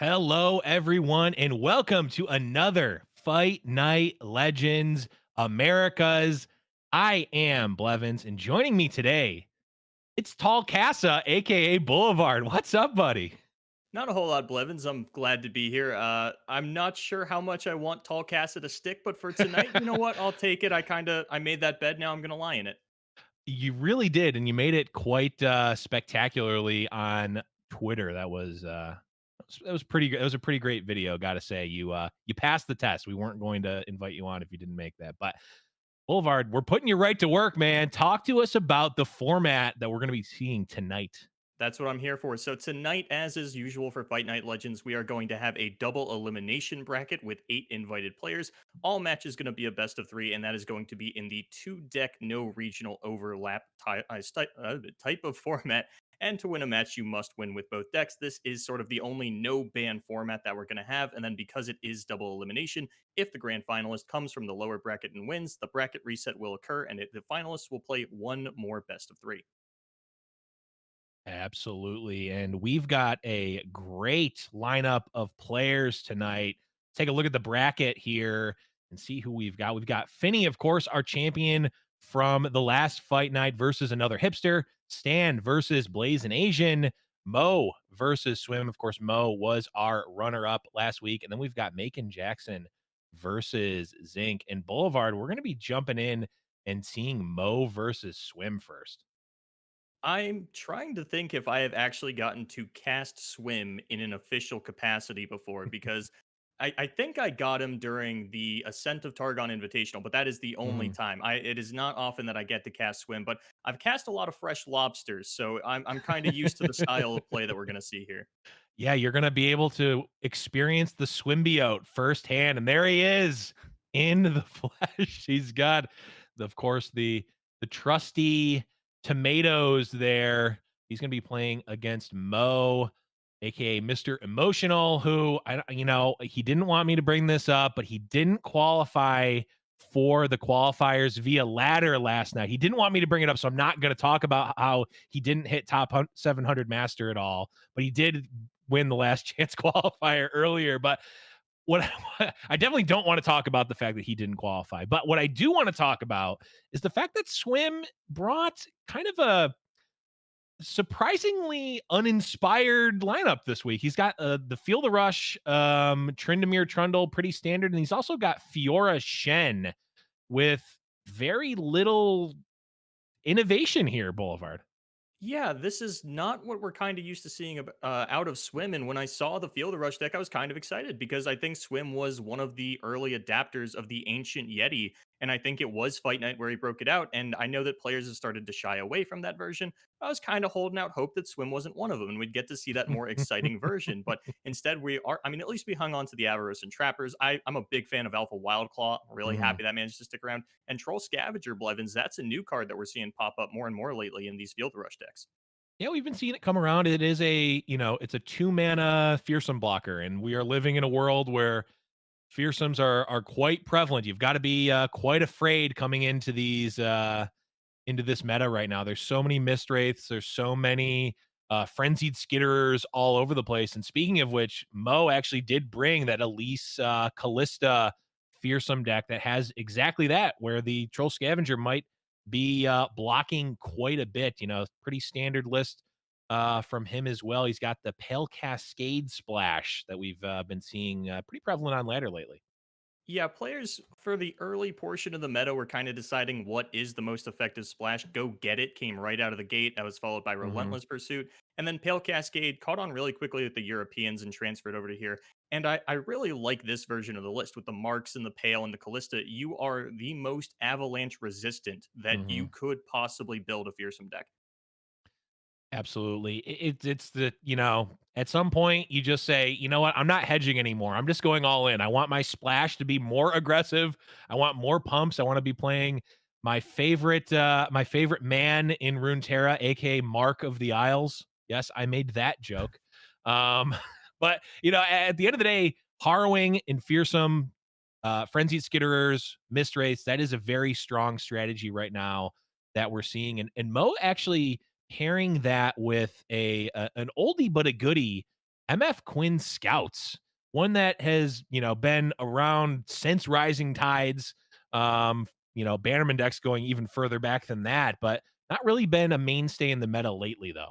Hello, everyone, and welcome to another Fight Night Legends Americas. I am Blevins, and joining me today, it's Tall Casa, aka Boulevard. What's up, buddy? Not a whole lot, Blevins. I'm glad to be here. I'm not sure how much I want Tall Casa to stick, but for tonight, you know what? I'll take it. I made that bed. Now I'm gonna lie in it. You really did, and you made it quite spectacularly on Twitter. That was pretty good. It was a pretty great video, gotta say. You passed the test. We weren't going to invite you on if you didn't make that, but Boulevard, we're putting you right to work, man. Talk to us about the format that we're going to be seeing tonight. That's what I'm here for. So tonight, as is usual for Fight Night Legends, we are going to have a double elimination bracket with 8 invited players. All matches going to be a best of 3, and that is going to be in the 2 deck, no regional overlap type of format. And to win a match, you must win with both decks. This is sort of the only no ban format that we're going to have. And then because it is double elimination, if the grand finalist comes from the lower bracket and wins, the bracket reset will occur, and the finalists will play one more best of 3. Absolutely. And we've got a great lineup of players tonight. Take a look at the bracket here and see who we've got. We've got Finny, of course, our champion from the last fight night versus another hipster. Stan versus Blazing Asian. Mo versus Swim. Of course, Mo was our runner up last week. And then we've got Macon Jackson versus Zinc. And Boulevard, we're going to be jumping in and seeing Mo versus Swim first. I'm trying to think if I have actually gotten to cast Swim in an official capacity before because I think I got him during the Ascent of Targon Invitational, but that is the only Mhm. time. It is not often that I get to cast Swim, but I've cast a lot of fresh lobsters, so I'm kind of used to the style of play that we're gonna see here. Yeah, you're gonna be able to experience the Swimbiote firsthand, and there he is in the flesh. He's got, of course, the trusty tomatoes there. He's gonna be playing against Mo, aka Mr. Emotional, who he didn't want me to bring this up, but he didn't qualify for the qualifiers via ladder last night. He didn't want me to bring it up, so I'm not going to talk about how he didn't hit top 700 master at all, but he did win the last chance qualifier earlier. But what I definitely don't want to talk about the fact that he didn't qualify. But what I do want to talk about is the fact that Swim brought kind of a surprisingly uninspired lineup this week. He's got the Feel the Rush, Tryndamere Trundle, pretty standard, and he's also got Fiora Shen with very little innovation here, Boulevard. Yeah, this is not what we're kind of used to seeing out of Swim. And when I saw the Field Rush deck, I was kind of excited because I think Swim was one of the early adapters of the Ancient Yeti. And I think it was Fight Night where he broke it out. And I know that players have started to shy away from that version. I was kind of holding out hope that Swim wasn't one of them and we'd get to see that more exciting version. But instead, at least we hung on to the Avarice and Trappers. I'm a big fan of Alpha Wildclaw. I'm really Mhm. happy that managed to stick around. And Troll Scavenger Blevins, that's a new card that we're seeing pop up more and more lately in these Field Rush decks. Yeah, we've been seeing it come around. It is it's a 2 mana fearsome blocker, and we are living in a world where fearsomes are quite prevalent. You've got to be quite afraid coming into this meta right now. There's so many mist wraiths. There's so many frenzied skitterers all over the place. And speaking of which, Mo actually did bring that Elise Callista fearsome deck that has exactly that, where the Troll Scavenger might be blocking quite a bit. Pretty standard list from him as well. He's got the Pale Cascade Splash that we've been seeing pretty prevalent on ladder lately. Yeah, players for the early portion of the meta were kind of deciding what is the most effective splash. Go Get It came right out of the gate. That was followed by Hmm. Relentless Pursuit. And then Pale Cascade caught on really quickly with the Europeans and transferred over to here. And I really like this version of the list with the Marks and the Pale and the Callista. You are the most avalanche resistant that you Hmm. could possibly build a fearsome deck. Absolutely. It's at some point you just say, you know what, I'm not hedging anymore. I'm just going all in. I want my splash to be more aggressive. I want more pumps. I want to be playing my favorite man in Runeterra, aka Mark of the Isles. Yes, I made that joke. Um, but at the end of the day, harrowing and fearsome, frenzied skitterers, mist wraiths, that is a very strong strategy right now that we're seeing. And Mo actually pairing that with an oldie but a goodie MF Quinn Scouts, one that has, been around since Rising Tides. Bannerman decks going even further back than that, but not really been a mainstay in the meta lately, though.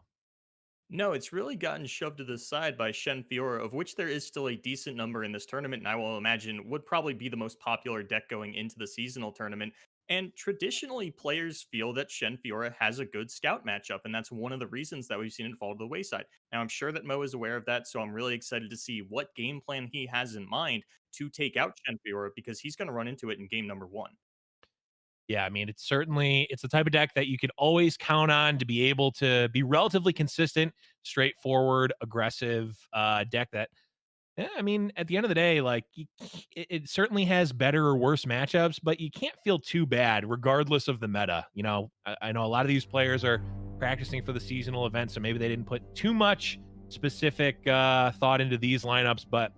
No, it's really gotten shoved to the side by Shen Fiora, of which there is still a decent number in this tournament, and I will imagine would probably be the most popular deck going into the seasonal tournament. And traditionally, players feel that Shen Fiora has a good scout matchup, and that's one of the reasons that we've seen it fall to the wayside. Now, I'm sure that Mo is aware of that, so I'm really excited to see what game plan he has in mind to take out Shen Fiora because he's going to run into it in game number one. Yeah, I mean, it's the type of deck that you could always count on to be able to be relatively consistent, straightforward, aggressive deck that I mean, at the end of the day, like it certainly has better or worse matchups, but you can't feel too bad regardless of the meta. I know a lot of these players are practicing for the seasonal event, so maybe they didn't put too much specific thought into these lineups, but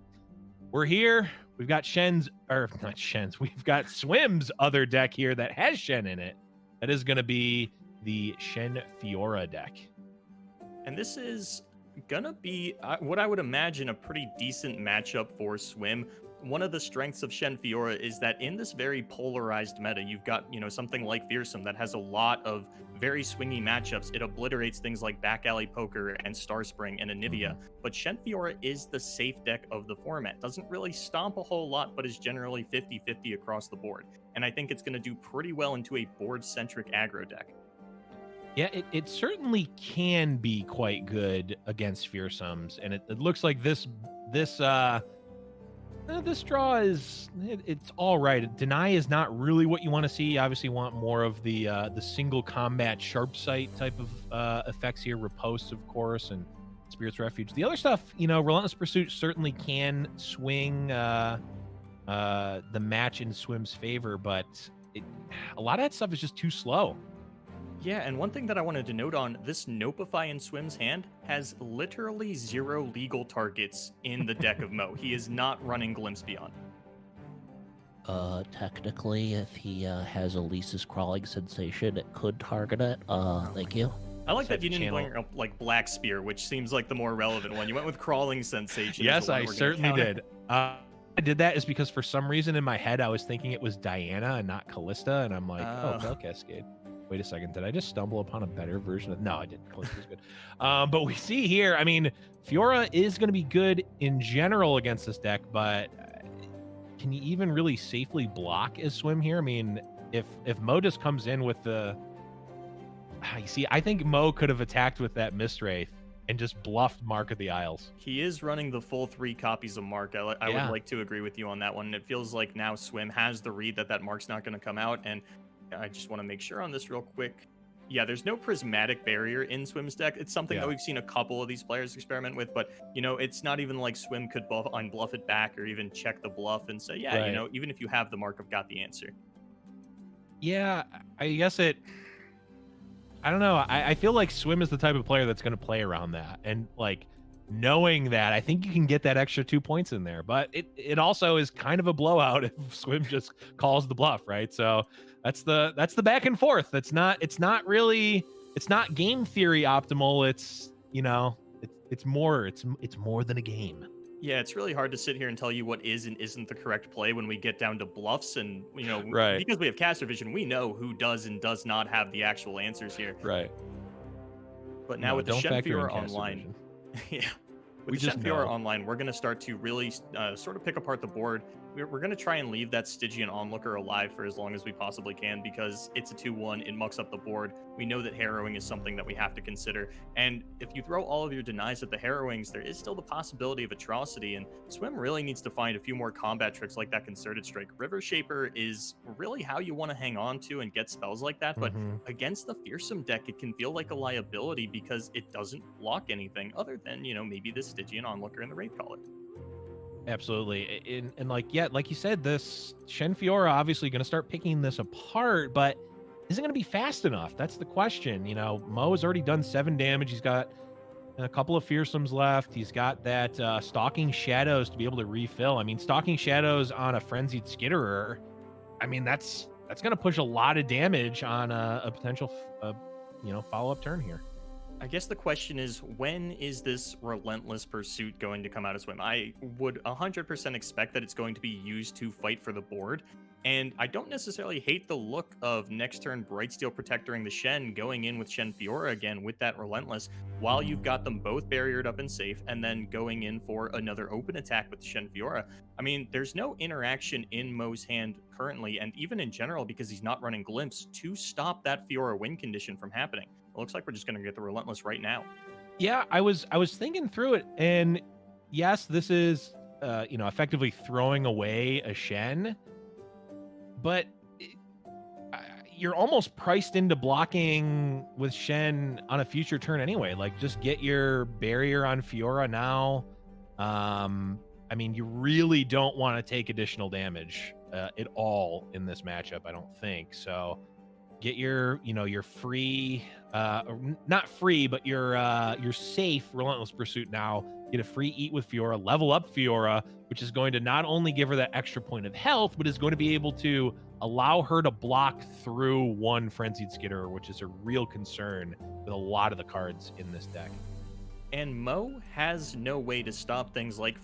we're here. We've got Shen's, or not Shen's, we've got Swim's other deck here that has Shen in it. That is going to be the Shen Fiora deck. And this is gonna be what I would imagine a pretty decent matchup for Swim. One of the strengths of Shen Fiora is that in this very polarized meta, you've got, something like Fearsome that has a lot of very swingy matchups. It obliterates things like Back Alley Poker and Starspring and Anivia. But Shen Fiora is the safe deck of the format. Doesn't really stomp a whole lot, but is generally 50-50 across the board. And I think it's going to do pretty well into a board-centric aggro deck. Yeah, it certainly can be quite good against Fearsomes, and it looks like this draw it's all right. Deny is not really what you want to see. You obviously want more of the single combat sharp sight type of effects here. Riposte, of course, and Spirit's Refuge. The other stuff, Relentless Pursuit certainly can swing the match in Swim's favor, but a lot of that stuff is just too slow. Yeah, and one thing that I wanted to note on this Nopify in Swim's hand has literally 0 legal targets in the deck of Mo. He is not running Glimpse Beyond. Technically, if he has Elise's Crawling Sensation, it could target it. Thank you. I like that you didn't bring up like Black Spear, which seems like the more relevant one. You went with Crawling Sensation. Yes, I certainly did. I did that is because for some reason in my head I was thinking it was Diana and not Callista, and I'm like, Bell Cascade. Wait a second, did I just stumble upon a better version of... No, I didn't. Callista's good. But we see here, I mean, Fiora is going to be good in general against this deck, but can you even really safely block as Swim here? I mean, if Mo just comes in with the... You see, I think Mo could have attacked with that Mistwraith and just bluffed Mark of the Isles. He is running the full 3 copies of Mark. I would like to agree with you on that one. It feels like now Swim has the read that Mark's not going to come out, and I just want to make sure on this real quick. Yeah, there's no prismatic barrier in Swim's deck. It's something that we've seen a couple of these players experiment with, but, it's not even like Swim could unbluff it back or even check the bluff and say, yeah, even if you have the Mark, I've got the answer. Yeah, I guess I don't know. I feel like Swim is the type of player that's going to play around that. And, like, knowing that, I think you can get that extra 2 points in there. But it also is kind of a blowout if Swim just calls the bluff, right? So that's the back and forth. It's not game theory optimal. It's it's more than a game. Yeah, it's really hard to sit here and tell you what is and isn't the correct play when we get down to bluffs, and because we have caster vision, we know who does and does not have the actual answers here. Right. But now with the Shen Fiora online, yeah. With the Shen Fiora online, we're going to start to really sort of pick apart the board. We're going to try and leave that Stygian Onlooker alive for as long as we possibly can because it's a 2-1. It mucks up the board. We know that harrowing is something that we have to consider. And if you throw all of your denies at the harrowings, there is still the possibility of atrocity. And Swim really needs to find a few more combat tricks like that Concerted Strike. River Shaper is really how you want to hang on to and get spells like that. But against the Fearsome deck, it can feel like a liability because it doesn't block anything other than, maybe the Stygian Onlooker and the Wraith Caller. Absolutely. And like you said, this Shen Fiora obviously going to start picking this apart, but is it going to be fast enough? That's the question. Mo has already done 7 damage. He's got a couple of Fearsomes left. He's got that Stalking Shadows to be able to refill. I mean, Stalking Shadows on a Frenzied Skitterer, I mean, that's going to push a lot of damage on a potential follow-up turn here. I guess the question is, when is this relentless pursuit going to come out of Swim? I would 100% expect that it's going to be used to fight for the board. And I don't necessarily hate the look of next turn Brightsteel protectoring the Shen, going in with Shen Fiora again with that relentless, while you've got them both barriered up and safe, and then going in for another open attack with Shen Fiora. I mean, there's no interaction in Mo's hand currently, and even in general, because he's not running Glimpse, to stop that Fiora win condition from happening. It looks like we're just going to get the relentless right now. Yeah, I was thinking through it, and yes, this is effectively throwing away a Shen, but you're almost priced into blocking with Shen on a future turn anyway. Like, just get your barrier on Fiora now. I mean, you really don't want to take additional damage at all in this matchup, I don't think. So get your free, not free, but your safe Relentless Pursuit now. Get a free eat with Fiora, level up Fiora, which is going to not only give her that extra point of health, but is going to be able to allow her to block through one Frenzied Skitterer, which is a real concern with a lot of the cards in this deck. And Mo has no way to stop things like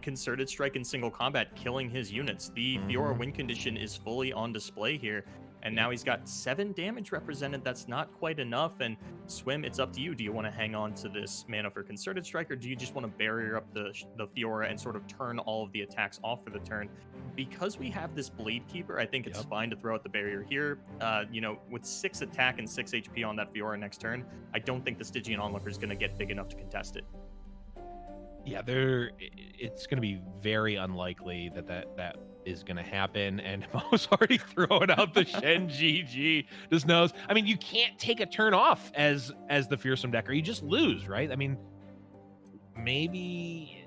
Concerted Strike in single combat, killing his units. The Fiora win condition is fully on display here. And now he's got 7 damage represented. That's not quite enough. And Swim, it's up to you. Do you want to hang on to this mana for Concerted Strike, or do you just want to barrier up the Fiora and sort of turn all of the attacks off for the turn? Because we have this Blade Keeper, I think it's fine to throw out the barrier here. With 6 attack and 6 HP on that Fiora next turn, I don't think the Stygian Onlooker is going to get big enough to contest it. Yeah, it's going to be very unlikely that is going to happen, and Mo's already throwing out the Shen GG. Just knows. I mean, you can't take a turn off as the Fearsome Decker. You just lose, right? I mean, maybe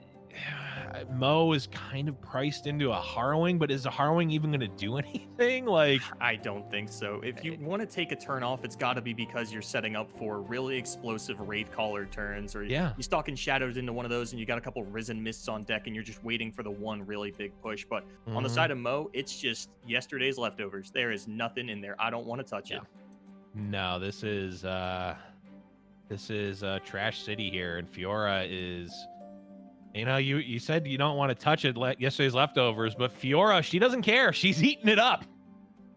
Mo is kind of priced into a Harrowing, but is a Harrowing even going to do anything? Like, I don't think so. If you want to take a turn off, it's got to be because you're setting up for really explosive Wraithcaller turns, or you're stalking Shadows into one of those, and you got a couple Risen Mists on deck, and you're just waiting for the one really big push. But on the side of Mo, it's just yesterday's leftovers. There is nothing in there. I don't want to touch it. No, this is Trash City here, and Fiora is. You said you don't want to touch it, yesterday's leftovers, but Fiora, she doesn't care. She's eating it up.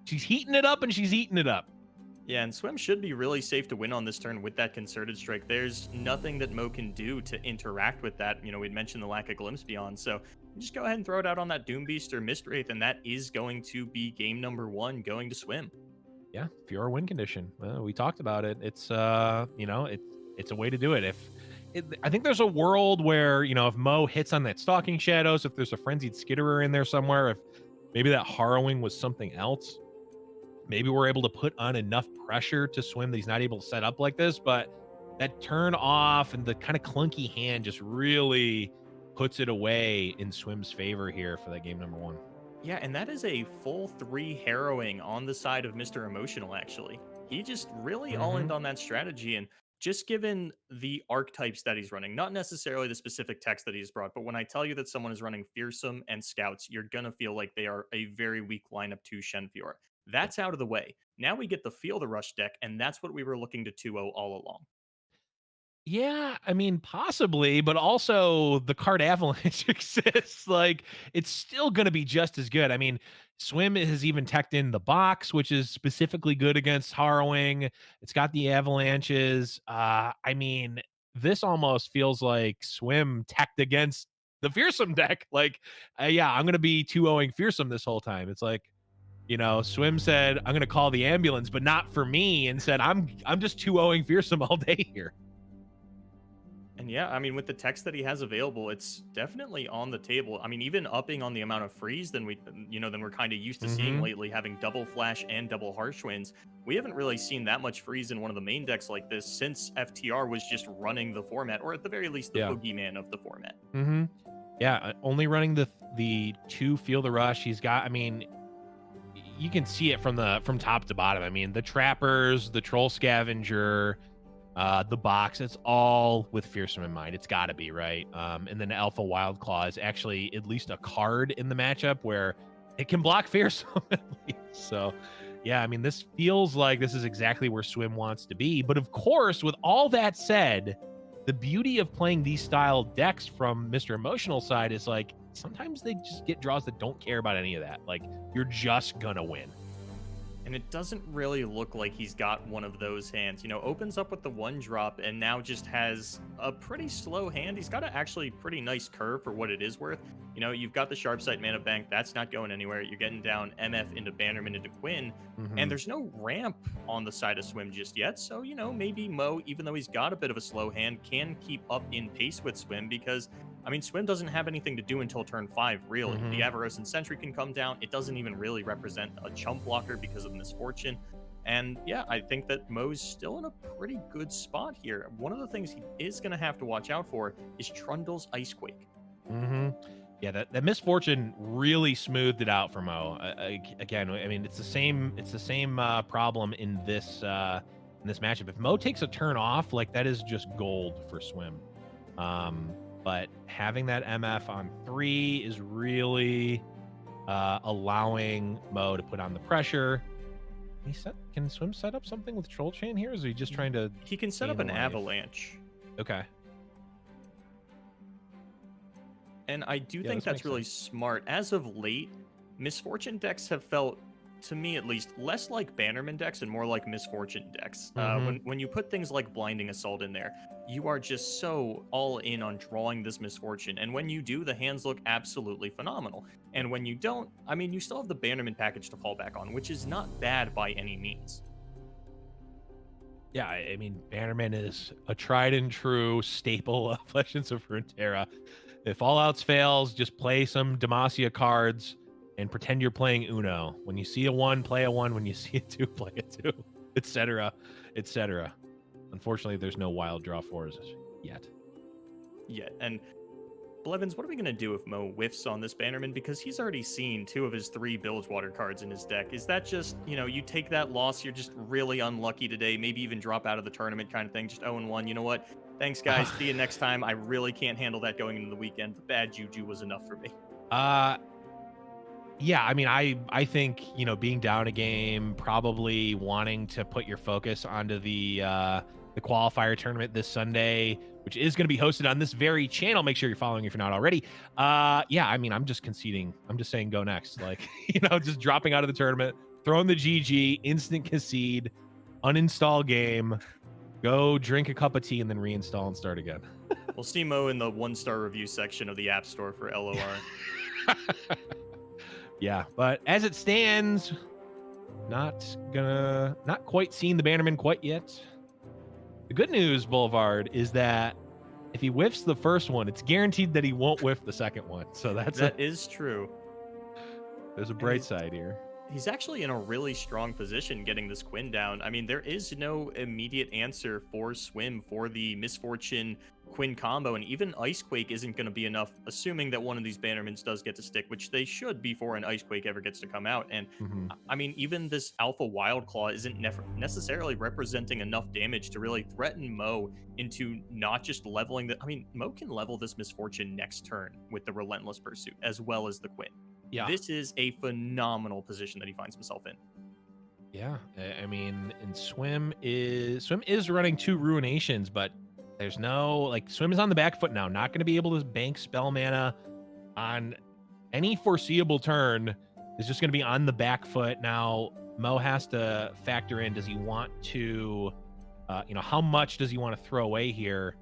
She's heating it up, and she's eating it up. Yeah, and Swim should be really safe to win on this turn with that Concerted Strike. There's nothing that Mo can do to interact with that. We'd mentioned the lack of Glimpse Beyond, so just go ahead and throw it out on that Doom Beast or Mist Wraith, and that is going to be game number 1 going to Swim. Yeah, Fiora win condition. We talked about it. It's it's a way to do it. I think there's a world where, if Mo hits on that Stalking Shadows, if there's a Frenzied Skitterer in there somewhere, if maybe that Harrowing was something else, maybe we're able to put on enough pressure to Swim that he's not able to set up like this. But that turn off and the kind of clunky hand just really puts it away in Swim's favor here for that game number 1. Yeah, and that is a full 3 Harrowing on the side of Mr. Emotional, actually. He just really all-in on that strategy, and just given the archetypes that he's running, not necessarily the specific text that he's brought, but when I tell you that someone is running Fearsome and Scouts, you're going to feel like they are a very weak lineup to Shen Fiora. That's out of the way. Now we get the Feel the Rush deck, and that's what we were looking to 2-0 all along. Yeah, I mean, possibly, but also the card Avalanche exists. Like, it's still going to be just as good. I mean, Swim has even teched in the box, which is specifically good against Harrowing. It's got the Avalanches. I mean, this almost feels like Swim teched against the Fearsome deck. Like, yeah, I'm going to be 2-0ing Fearsome this whole time. It's like, Swim said, I'm going to call the ambulance, but not for me, and said, I'm just 2-0ing Fearsome all day here. And yeah, I mean, with the text that he has available, it's definitely on the table. I mean, even upping on the amount of freeze than we're kind of used to seeing lately, having double flash and double harsh winds. We haven't really seen that much freeze in one of the main decks like this since FTR was just running the format, or at the very least, the boogeyman of the format. Yeah, only running the 2 Feel the Rush. He's got, I mean, you can see it from top to bottom. I mean, the Trappers, the Troll Scavenger, the box, it's all with Fearsome in mind. It's got to be, right? And then Alpha Wild Claw is actually at least a card in the matchup where it can block Fearsome at least. So, Yeah, I mean, this feels like this is exactly where Swim wants to be. But of course, with all that said, the beauty of playing these style decks from Mr. Emotional side is like sometimes they just get draws that don't care about any of that. Like, you're just gonna win. And it doesn't really look like he's got one of those hands. You know, opens up with the 1-drop and now just has a pretty slow hand. He's got an actually pretty nice curve for what it is worth. You know, you've got the Sharpsight Mana Bank. That's not going anywhere. You're getting down MF into Bannerman into Quinn. And there's no ramp on the side of Swim just yet. So, you know, maybe Mo, even though he's got a bit of a slow hand, can keep up in pace with Swim because, I mean, Swim doesn't have anything to do until turn 5, really. The Avarosan Sentry can come down. It doesn't even really represent a chump blocker because of Misfortune. And yeah, I think that Mo's still in a pretty good spot here. One of the things he is going to have to watch out for is Trundle's Icequake. Yeah, that Misfortune really smoothed it out for Mo. Again, I mean, it's the same problem in this matchup. If Mo takes a turn off, like that is just gold for Swim. But having that MF on 3 is really allowing Mo to put on the pressure. Can Swim set up something with Troll Chain here? Or is he just trying to? He can set up an Avalanche. Okay. And I do think that's really smart. As of late, Misfortune decks have felt, to me at least, less like Bannerman decks and more like Misfortune decks. When you put things like Blinding Assault in there, you are just so all in on drawing this Misfortune. And when you do, the hands look absolutely phenomenal. And when you don't, I mean, you still have the Bannerman package to fall back on, which is not bad by any means. Yeah, I mean, Bannerman is a tried and true staple of Legends of Runeterra. If all else fails, just play some Demacia cards and pretend you're playing Uno. When you see a 1, play a 1. When you see a 2, play a 2, etc., etc. Unfortunately, there's no wild draw 4s yet. And Blevins, what are we going to do if Mo whiffs on this Bannerman? Because he's already seen 2 of his 3 Bilgewater cards in his deck. Is that just, you know, you take that loss, you're just really unlucky today, maybe even drop out of the tournament kind of thing, just 0-1, you know what? Thanks, guys. See you next time. I really can't handle that going into the weekend. The bad juju was enough for me. Yeah, I mean, I think, you know, being down a game, probably wanting to put your focus onto the qualifier tournament this Sunday, which is going to be hosted on this very channel. Make sure you're following if you're not already. Yeah, I mean, I'm just conceding. I'm just saying go next. Like, you know, just dropping out of the tournament, throwing the GG, instant concede, uninstall game, go drink a cup of tea and then reinstall and start again. We'll see Mo in the 1-star review section of the App Store for LOR. Yeah, but as it stands, not quite seeing the Bannerman quite yet. The good news, Boulevard, is that if he whiffs the first one, it's guaranteed that he won't whiff the second one. So that is true. There's a bright side here. He's actually in a really strong position getting this Quinn down. I mean, there is no immediate answer for Swim for the Misfortune Quinn combo, and even Icequake isn't going to be enough, assuming that one of these Bannermans does get to stick, which they should before an Icequake ever gets to come out. And I mean, even this Alpha Wild Claw isn't necessarily representing enough damage to really threaten Mo into not just leveling the... I mean, Mo can level this Misfortune next turn with the Relentless Pursuit, as well as the Quinn. Yeah. This is a phenomenal position that he finds himself in. Yeah, I mean, and Swim is running 2 Ruinations, but there's no, like, Swim is on the back foot now. Not going to be able to bank spell mana on any foreseeable turn. Is just going to be on the back foot. Now, Mo has to factor in, does he want to, you know, how much does he want to throw away here?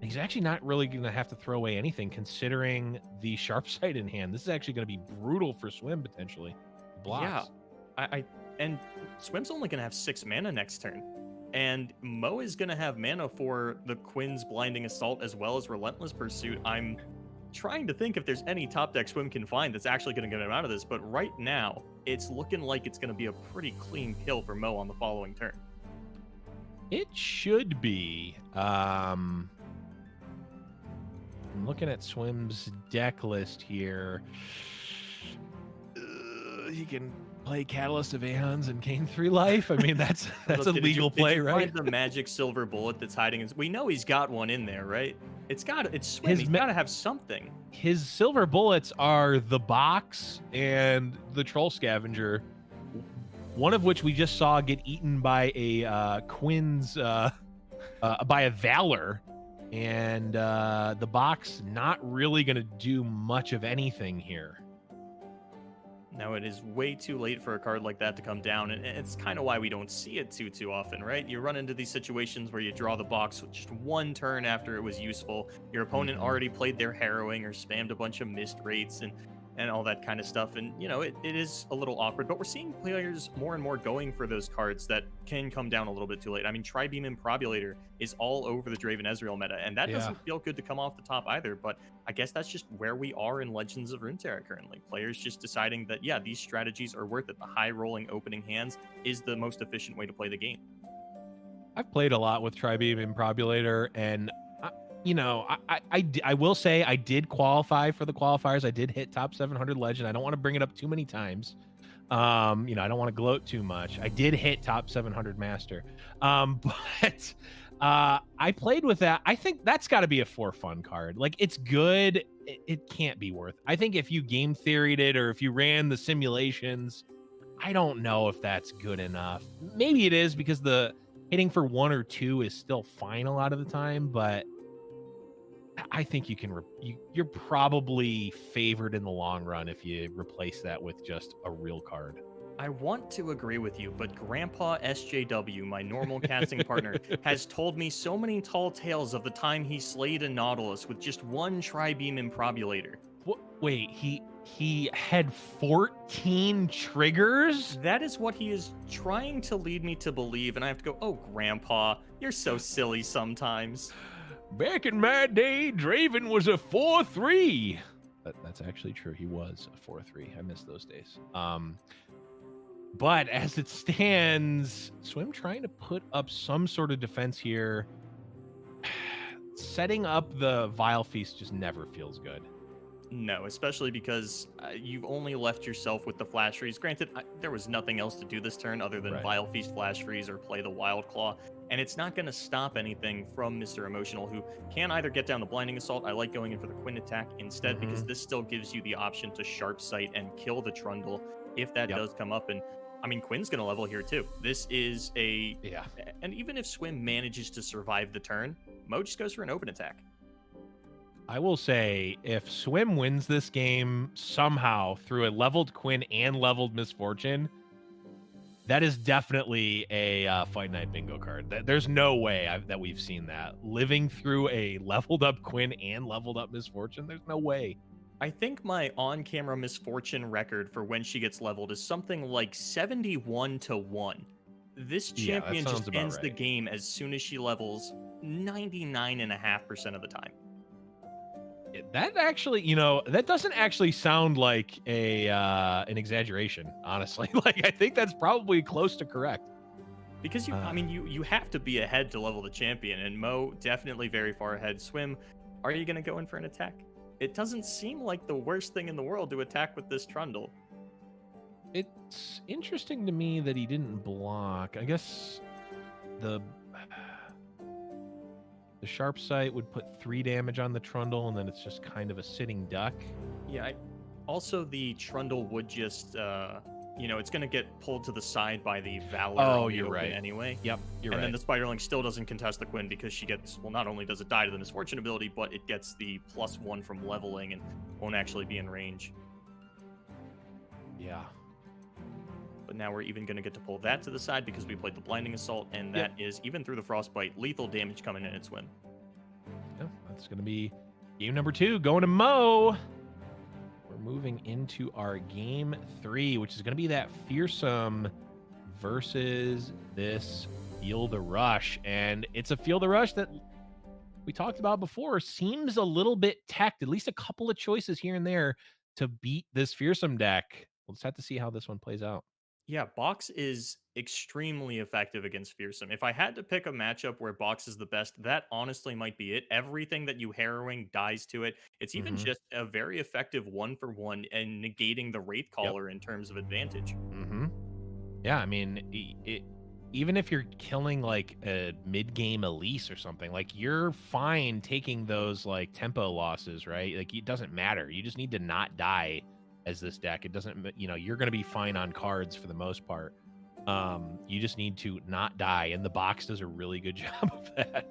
He's actually not really going to have to throw away anything, considering the sharp sight in hand. This is actually going to be brutal for Swim, potentially. Blocks. Yeah, and Swim's only going to have 6 mana next turn. And Mo is going to have mana for the Quinn's Blinding Assault as well as Relentless Pursuit. I'm trying to think if there's any top deck Swim can find that's actually going to get him out of this. But right now, it's looking like it's going to be a pretty clean kill for Mo on the following turn. It should be. I'm looking at Swim's deck list here. He can play Catalyst of Aeons and gain 3 life. I mean, that's a legal play, right? Find the magic silver bullet that's hiding. We know he's got one in there, right? It's Swim. He's got to have something. His silver bullets are the box and the Troll Scavenger. one of which we just saw get eaten by a Quinn's by a Valor, and the box not really going to do much of anything here. Now, it is way too late for a card like that to come down, and it's kind of why we don't see it too often, right? You run into these situations where you draw the box with just one turn after it was useful. Your opponent already played their harrowing or spammed a bunch of missed rates and all that kind of stuff. And, you know, it is a little awkward, but we're seeing players more and more going for those cards that can come down a little bit too late. I mean, Tri-Beam Improbulator is all over the Draven Ezreal meta, and that doesn't feel good to come off the top either, but I guess that's just where we are in Legends of Runeterra currently. Players just deciding that, yeah, these strategies are worth it. The high-rolling opening hands is the most efficient way to play the game. I've played a lot with Tri-Beam Improbulator, and you know, I will say I did qualify for the qualifiers. I did hit top 700 legend. I don't want to bring it up too many times. You know, I don't want to gloat too much. I did hit top 700 master. But I played with that. I think that's got to be a for fun card. Like, it's good. It can't be worth. I think if you game theoried it or if you ran the simulations, I don't know if that's good enough. Maybe it is because the hitting for 1 or 2 is still fine a lot of the time, but I think you can. You're probably favored in the long run if you replace that with just a real card. I want to agree with you, but Grandpa SJW, my normal casting partner, has told me so many tall tales of the time he slayed a Nautilus with just one Tri-Beam Improbulator. Wait, he had 14 triggers? That is what he is trying to lead me to believe, and I have to go, oh, Grandpa, you're so silly sometimes. Back in my day, Draven was a 4-3. That's actually true. He was a 4-3. I miss those days. But as it stands, Swim trying to put up some sort of defense here. Setting up the Vile Feast just never feels good. No, especially because you've only left yourself with the Flash Freeze. Granted, there was nothing else to do this turn other than Vile Feast, Flash Freeze, or play the Wild Claw. And it's not going to stop anything from Mr. Emotional, who can either get down the Blinding Assault. I like going in for the Quinn attack instead because this still gives you the option to Sharp Sight and kill the Trundle if that does come up. And I mean, Quinn's going to level here too. This is a... Yeah. And even if Swim manages to survive the turn, Mo just goes for an open attack. I will say, if Swim wins this game somehow through a leveled Quinn and leveled Misfortune, that is definitely a Fight Night bingo card. There's no way that we've seen that. Living through a leveled up Quinn and leveled up Misfortune, there's no way. I think my on-camera Misfortune record for when she gets leveled is something like 71-1. This champion just ends the game as soon as she levels 99.5% of the time. That actually, you know, that doesn't actually sound like an exaggeration, honestly. Like, I think that's probably close to correct. Because I mean, you have to be ahead to level the champion, and Mo definitely very far ahead. Swim, are you going to go in for an attack? It doesn't seem like the worst thing in the world to attack with this Trundle. It's interesting to me that he didn't block. I guess the Sharp Sight would put 3 damage on the Trundle, and then it's just kind of a sitting duck. Yeah, also the Trundle would just, you know, it's going to get pulled to the side by the Valor. Oh, you're right. Anyway. Yep, you're right. And then the Spiderling still doesn't contest the Quinn because she gets, well, not only does it die to the Misfortune ability, but it gets the +1 from leveling and won't actually be in range. Yeah. But now we're even going to get to pull that to the side because we played the Blinding Assault, and that is, even through the Frostbite, lethal damage coming in its Swim. Yeah, that's going to be game number 2 going to Mo. We're moving into our game 3, which is going to be that Fearsome versus this Feel the Rush. And it's a Feel the Rush that we talked about before. Seems a little bit teched, at least a couple of choices here and there to beat this Fearsome deck. We'll just have to see how this one plays out. Yeah, Box is extremely effective against Fearsome. If I had to pick a matchup where Box is the best, that honestly might be it. Everything that you harrowing dies to it. It's even just a very effective 1-for-1 and negating the Wraithcaller in terms of advantage. Yeah, I mean, even if you're killing like a mid-game Elise or something, like you're fine taking those like tempo losses, right? Like it doesn't matter. You just need to not die as this deck. It doesn't, you know, you're going to be fine on cards for the most part. You just need to not die, and the box does a really good job of that.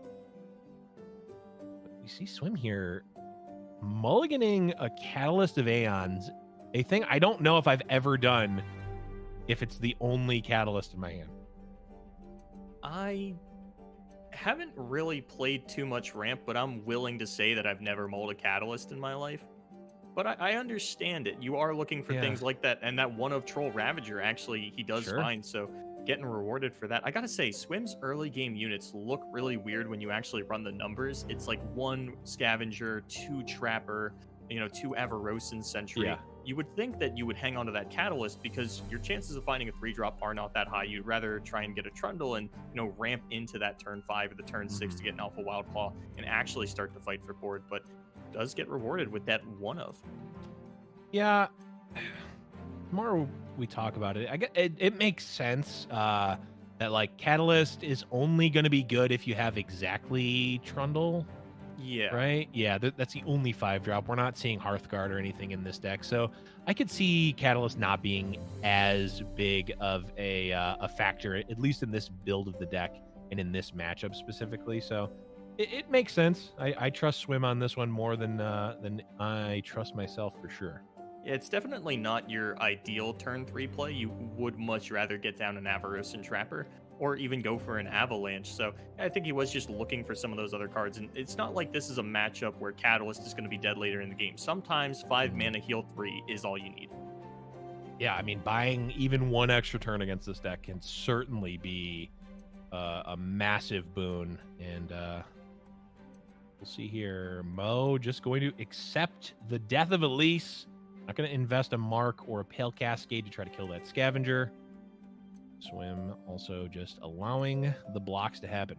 You see Swim here mulliganing a Catalyst of Aeons, a thing I don't know if I've ever done, if it's the only Catalyst in my hand. I haven't really played too much ramp, but I'm willing to say that I've never mulled a Catalyst in my life. But I understand it. You are looking for Yeah. things like that, and that one of Troll Ravager, actually, he does Sure. fine, so getting rewarded for that. I gotta say, Swim's early game units look really weird when you actually run the numbers. It's like 1 Scavenger, 2 Trapper, 2 Avarosan Sentry. Yeah. You would think that you would hang on to that Catalyst because your chances of finding a 3-drop are not that high. You'd rather try and get a Trundle and, ramp into that turn 5 or the turn 6 to get an Alpha Wild Claw and actually start to fight for board, but does get rewarded with that one of. Yeah. The more we talk about it, I get it makes sense that like Catalyst is only going to be good if you have exactly Trundle. Yeah. Right? Yeah, that's the only 5-drop. We're not seeing Hearthguard or anything in this deck. So I could see Catalyst not being as big of a factor, at least in this build of the deck and in this matchup specifically. So it makes sense. I trust Swim on this one more than I trust myself for sure. Yeah, it's definitely not your ideal turn 3 play. You would much rather get down an Avarosan Trapper or even go for an Avalanche. So I think he was just looking for some of those other cards. And it's not like this is a matchup where Catalyst is going to be dead later in the game. Sometimes 5 mana heal 3 is all you need. Yeah, I mean, buying even 1 extra turn against this deck can certainly be a massive boon. And we'll see here. Mo just going to accept the death of Elise. Not going to invest a Mark or a Pale Cascade to try to kill that Scavenger. Swim also just allowing the blocks to happen.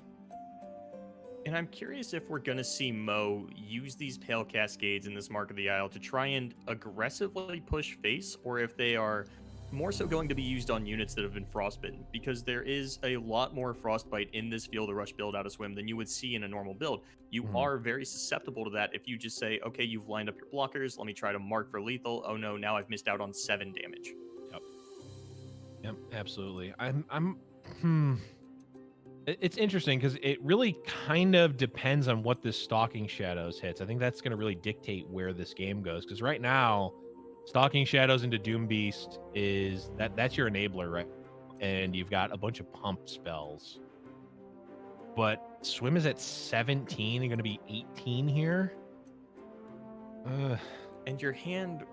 And I'm curious if we're going to see Mo use these Pale Cascades in this Mark of the Isle to try and aggressively push face, or if they are more so going to be used on units that have been frostbitten, because there is a lot more frostbite in this Field of Rush build out of Swim than you would see in a normal build. You are very susceptible to that if you just say, okay, you've lined up your blockers, let me try to mark for lethal. Oh no, now I've missed out on 7 damage. Yep, absolutely. It's interesting because it really kind of depends on what this Stalking Shadows hits. I think that's going to really dictate where this game goes, because right now Stalking Shadows into Doom Beast that's your enabler, right? And you've got a bunch of pump spells. But Swim is at 17 and going to be 18 here. And your hand,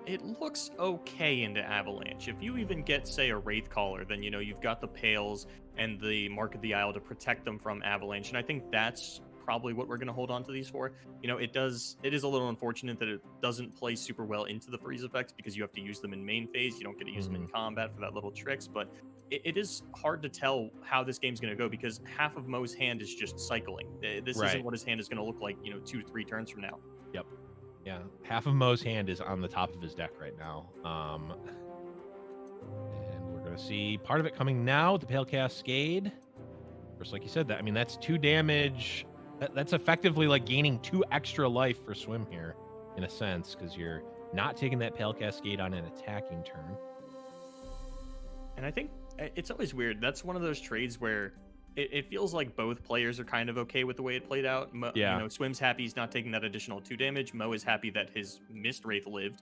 it looks okay into Avalanche. If you even get, say, a Wraithcaller, then, you've got the Pales and the Mark of the Isle to protect them from Avalanche. And I think that's probably what we're going to hold on to these for. It is a little unfortunate that it doesn't play super well into the freeze effects because you have to use them in main phase. You don't get to use them in combat for that little tricks, but it is hard to tell how this game's going to go because half of Mo's hand is just cycling. This isn't what his hand is going to look like, 2 to 3 turns from now. Yep. Yeah, half of Mo's hand is on the top of his deck right now. And we're going to see part of it coming now with the Pale Cascade. First, like you said, that's 2 damage. That's effectively like gaining 2 extra life for Swim here, in a sense, because you're not taking that Pale Cascade on an attacking turn. And I think it's always weird. That's one of those trades where it feels like both players are kind of okay with the way it played out. Swim's happy he's not taking that additional 2 damage. Mo is happy that his Mist Wraith lived.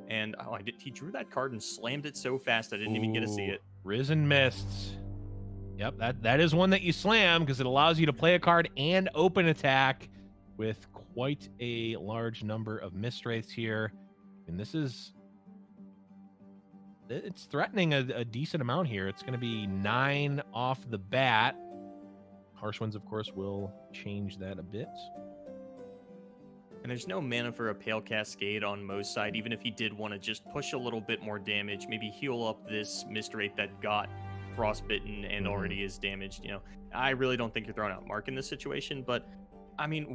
And he drew that card and slammed it so fast I didn't even get to see it. Risen Mists. Yep, that is one that you slam because it allows you to play a card and open attack with quite a large number of Mist Wraiths here. And it's threatening a decent amount here. It's going to be 9 off the bat. Harsh Winds, of course, will change that a bit. And there's no mana for a Pale Cascade on Mo's side, even if he did want to just push a little bit more damage, maybe heal up this Mist Wraith that got frostbitten and already is damaged. I really don't think you're throwing out Mark in this situation, but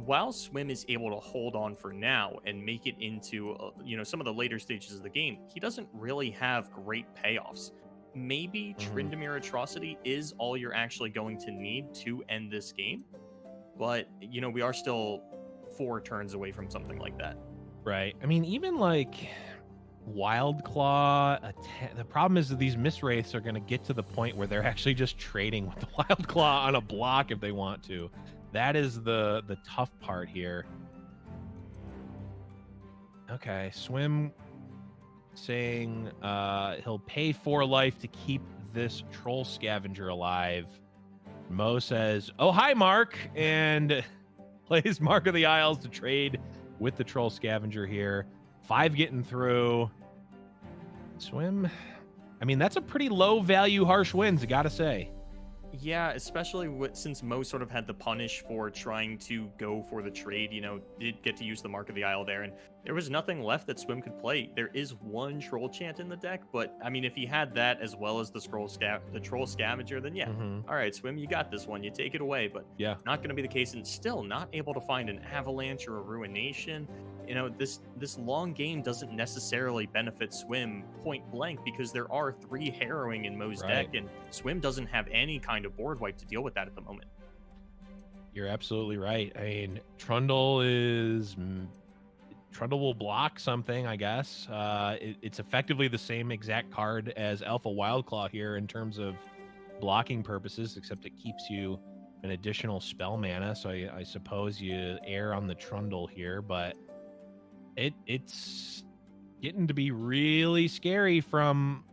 while Swim is able to hold on for now and make it into some of the later stages of the game, he doesn't really have great payoffs. Maybe Tryndamere Atrocity is all you're actually going to need to end this game, but we are still 4 turns away from something like that. Right. Even like Wild Claw. The problem is that these Mistwraiths are going to get to the point where they're actually just trading with the Wild Claw on a block if they want to. That is the tough part here. Okay, Swim saying he'll pay 4 life to keep this Troll Scavenger alive. Mo says, "Oh, hi, Mark," and plays Mark of the Isles to trade with the Troll Scavenger here. 5 getting through. Swim. I mean, that's a pretty low value harsh wins, I gotta say. Yeah, especially since Mo sort of had the punish for trying to go for the trade, did get to use the Mark of the Isle there, and there was nothing left that Swim could play. There is one Troll Chant in the deck, but I mean, if he had that as well as the Troll Scavenger, then yeah. All right, Swim, you got this one. You take it away, but yeah, not going to be the case, and still not able to find an Avalanche or a Ruination. This long game doesn't necessarily benefit Swim point blank because there are 3 Harrowing in Mo's deck, and Swim doesn't have any kind of board wipe to deal with that at the moment. You're absolutely right. I mean, Trundle will block something, I guess. It's effectively the same exact card as Alpha Wildclaw here in terms of blocking purposes, except it keeps you an additional spell mana. So I suppose you err on the Trundle here, but it's getting to be really scary from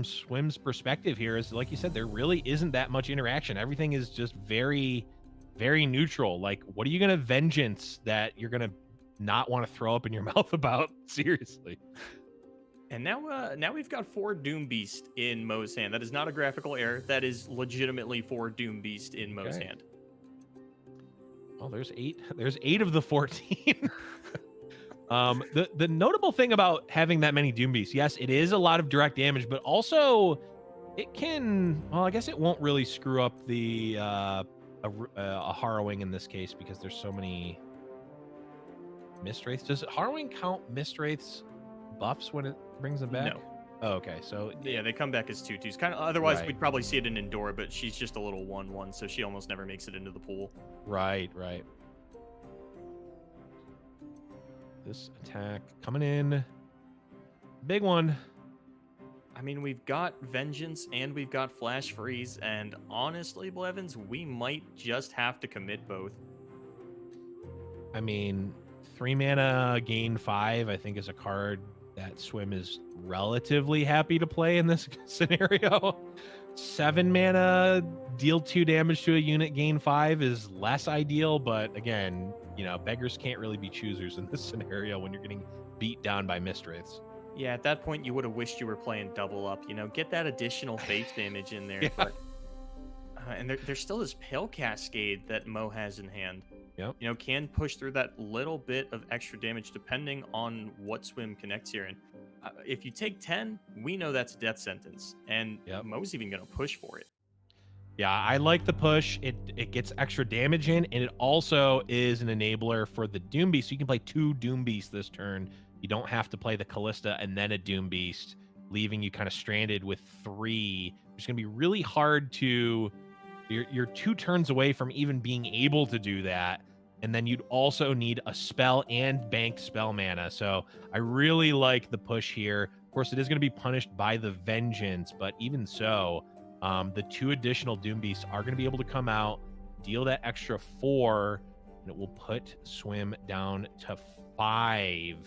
Swim's perspective here. Is like you said, there really isn't that much interaction. Everything is just very, very neutral. Like, what are you gonna vengeance that you're gonna not want to throw up in your mouth about? Seriously. And now we've got 4 Doom Beast in Mo's hand. That is not a graphical error. That is legitimately 4 Doom Beast in Mo's hand. Well, there's 8. There's 8 of the 14. The notable thing about having that many Doom Beasts, yes, it is a lot of direct damage, but also it can, well, I guess it won't really screw up the a Harrowing in this case because there's so many Mistwraiths. Does Harrowing count Mistwraiths buffs when it brings them back? No. Oh, okay, so yeah, they come back as 2/2s. Kind of. Otherwise, we'd probably see it in Endora, but she's just a little 1/1, so she almost never makes it into the pool. Right. This attack coming in. Big one. I mean, we've got Vengeance and we've got Flash Freeze, and honestly, Blevins, we might just have to commit both. I mean, 3 mana, gain 5, I think is a card that Swim is relatively happy to play in this scenario. 7 mana, deal 2 damage to a unit, gain 5 is less ideal, but again, beggars can't really be choosers in this scenario when you're getting beat down by Mistwraiths. Yeah, at that point, you would have wished you were playing double up. Get that additional face damage in there. Yeah. But, and there's still this Pale Cascade that Mo has in hand. Yep. Can push through that little bit of extra damage depending on what Swim connects here. And if you take 10, we know that's a death sentence. And Mo's even going to push for it. Yeah, I like the push. It gets extra damage in, and it also is an enabler for the Doom Beast. So you can play 2 Doom Beasts this turn. You don't have to play the Callista and then a Doom Beast, leaving you kind of stranded with 3. It's going to be really hard to... You're 2 turns away from even being able to do that, and then you'd also need a spell and bank spell mana. So I really like the push here. Of course, it is going to be punished by the Vengeance, but even so... the 2 additional Doom Beasts are going to be able to come out, deal that extra 4, and it will put Swim down to 5.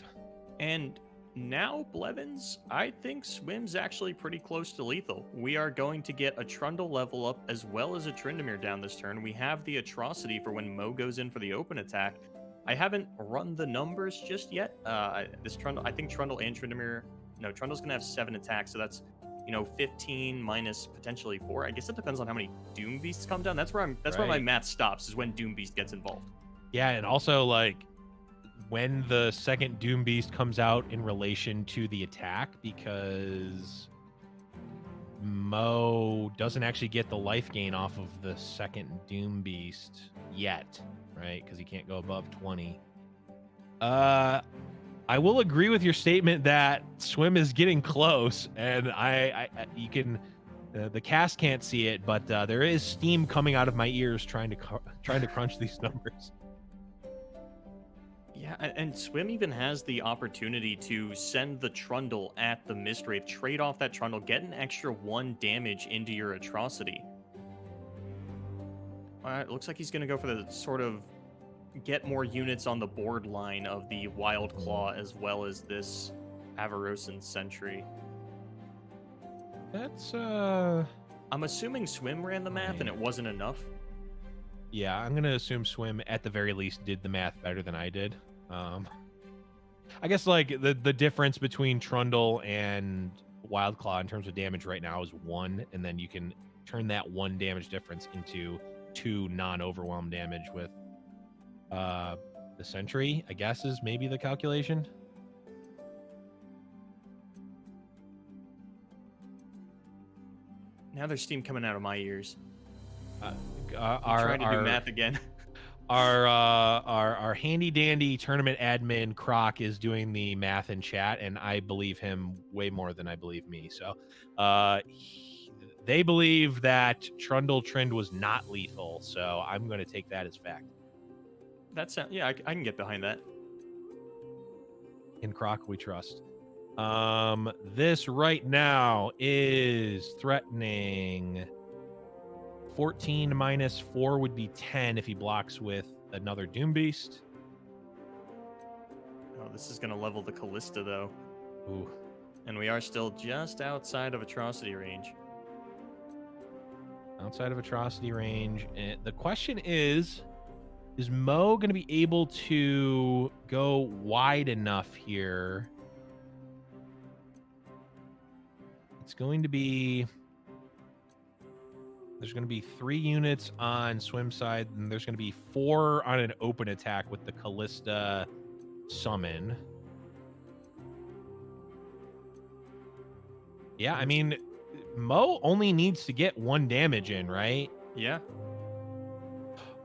And now, Blevins, I think Swim's actually pretty close to lethal. We are going to get a Trundle level up as well as a Tryndamere down this turn. We have the Atrocity for when Mo goes in for the open attack. I haven't run the numbers just yet. This Trundle, I think Trundle and Tryndamere... No, Trundle's going to have 7 attacks, so that's 15 minus potentially 4. I guess it depends on how many Doom Beasts come down. That's where my math stops, is when Doom Beast gets involved. Yeah, and also when the second Doom Beast comes out in relation to the attack, because Mo doesn't actually get the life gain off of the second Doom Beast yet, right? Because he can't go above 20. I will agree with your statement that Swim is getting close, and you can, the cast can't see it, but there is steam coming out of my ears trying to crunch these numbers. Yeah, Yeah, and Swim even has the opportunity to send the Trundle at the Mistwraith, trade off that Trundle, get an extra 1 damage into your atrocity. It looks like he's going to go for the sort of get more units on the board line of the Wild Claw as well as this Avarosan Sentry. That's I'm assuming Swim ran the math and it wasn't enough. yeah, I'm gonna assume Swim at the very least did the math better than I did. I guess like the difference between Trundle and Wildclaw in terms of damage right now is 1, and then you can turn that 1 damage difference into 2 non-overwhelm damage with the Sentry, I guess is maybe the calculation. Now there's steam coming out of my ears. I'm trying to do math again. Our handy dandy tournament admin Croc is doing the math in chat, and I believe him way more than I believe me. So they believe that Trundle Trend was not lethal, so I'm going to take that as fact. That's yeah, I can get behind that. In Croc we trust. This right now is threatening 14 minus 4 would be 10 if he blocks with another Doom Beast. Oh, this is going to level the Callista, though. Ooh. And we are still just outside of atrocity range. Outside of atrocity range. And the question is Mo going to be able to go wide enough here? It's going to be... There's going to be 3 units on Swim side, and there's going to be 4 on an open attack with the Callista summon. Yeah, I mean, Mo only needs to get 1 damage in, right? Yeah.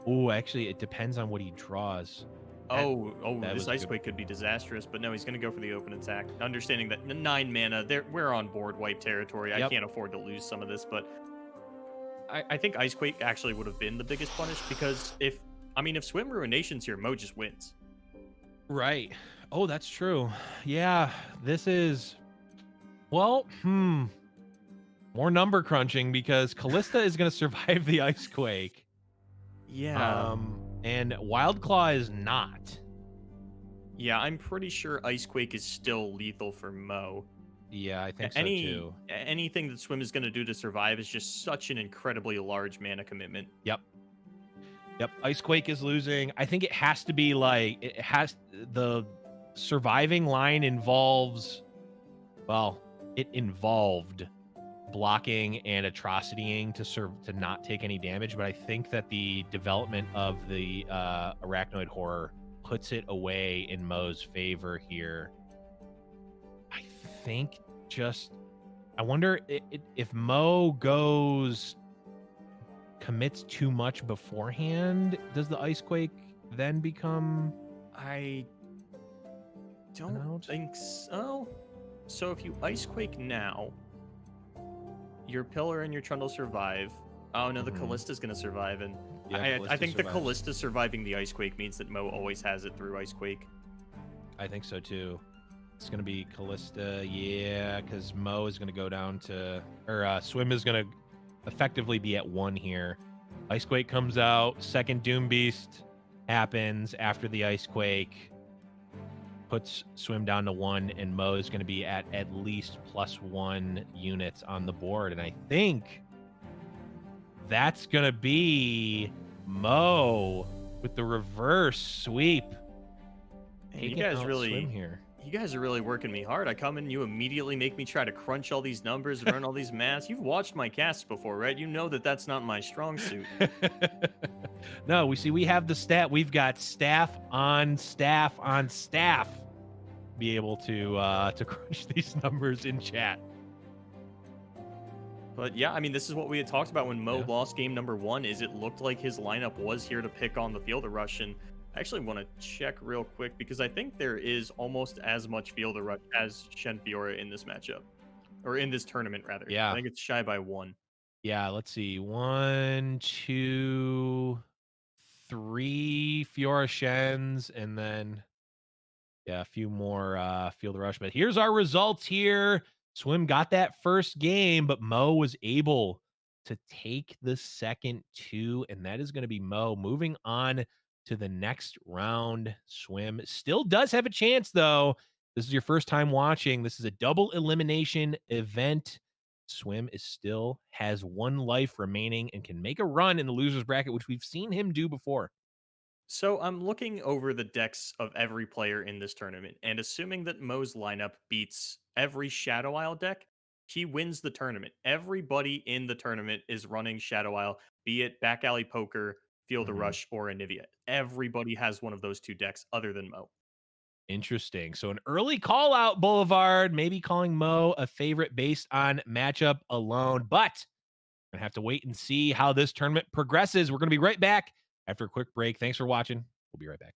Oh, actually, it depends on what he draws. This Ice Quake could be disastrous, but no, he's going to go for the open attack. Understanding that 9 mana, we're on board wipe territory. Yep. I can't afford to lose some of this, but I think Ice Quake actually would have been the biggest punish because if Swim Ruination's here, Mo just wins. Right. Oh, that's true. Yeah, this is... Well, more number crunching because Callista is going to survive the Ice Quake. Yeah. And Wildclaw is not. Yeah, I'm pretty sure Ice Quake is still lethal for Mo. Yeah, I think so too. Anything that Swim is going to do to survive is just such an incredibly large mana commitment. Yep. Ice Quake is losing. I think it has to be like the surviving line involves. Well, it involved blocking and atrocitying to not take any damage, but I think that the development of the arachnoid horror puts it away in Mo's favor here. I wonder if Mo commits too much beforehand, does the Ice Quake then become... I don't think so. So if you Ice Quake now, your Pillar and your Trundle survive. Oh no, the Callista's going to survive, and yeah, I think the Callista surviving the Ice Quake means that Mo always has it through Ice Quake. I think so too. It's going to be Callista, yeah, because Mo is going to go down to... Or Swim is going to effectively be at 1 here. Ice Quake comes out. Second Doom Beast happens after the Ice Quake. Puts Swim down to 1, and Mo is going to be at least +1 units on the board. And I think that's going to be Mo with the reverse sweep. And you guys are really working me hard. I come in, you immediately make me try to crunch all these numbers, run all these maths. You've watched my casts before, right? You know that that's not my strong suit. No, we have the stat. We've got staff on staff on staff be able to crunch these numbers in chat. But yeah, this is what we had talked about when Mo lost game number 1, is it looked like his lineup was here to pick on the Fielder Rush, and I actually want to check real quick because I think there is almost as much Fielder Rush as Shen Fiora in this matchup. Or in this tournament, rather. Yeah. I think it's shy by 1. Yeah, let's see. 1, 2, 3 Fiora Shens, and then Yeah, a few more field rush, but here's our results here. Swim got that first game, but Mo was able to take the second two, and that is going to be Mo moving on to the next round. Swim still does have a chance, though. This is your first time watching. This is a double elimination event. Swim is still has one life remaining and can make a run in the losers bracket, which we've seen him do before. So I'm looking over the decks of every player in this tournament, and assuming that Mo's lineup beats every Shadow Isle deck, he wins the tournament. Everybody in the tournament is running Shadow Isle, be it Back Alley Poker, Field of Rush, or Anivia. Everybody has one of those two decks other than Mo. Interesting. So an early call out, Boulevard, maybe calling Mo a favorite based on matchup alone, but gonna have to wait and see how this tournament progresses. We're gonna be right back after a quick break. Thanks for watching. We'll be right back.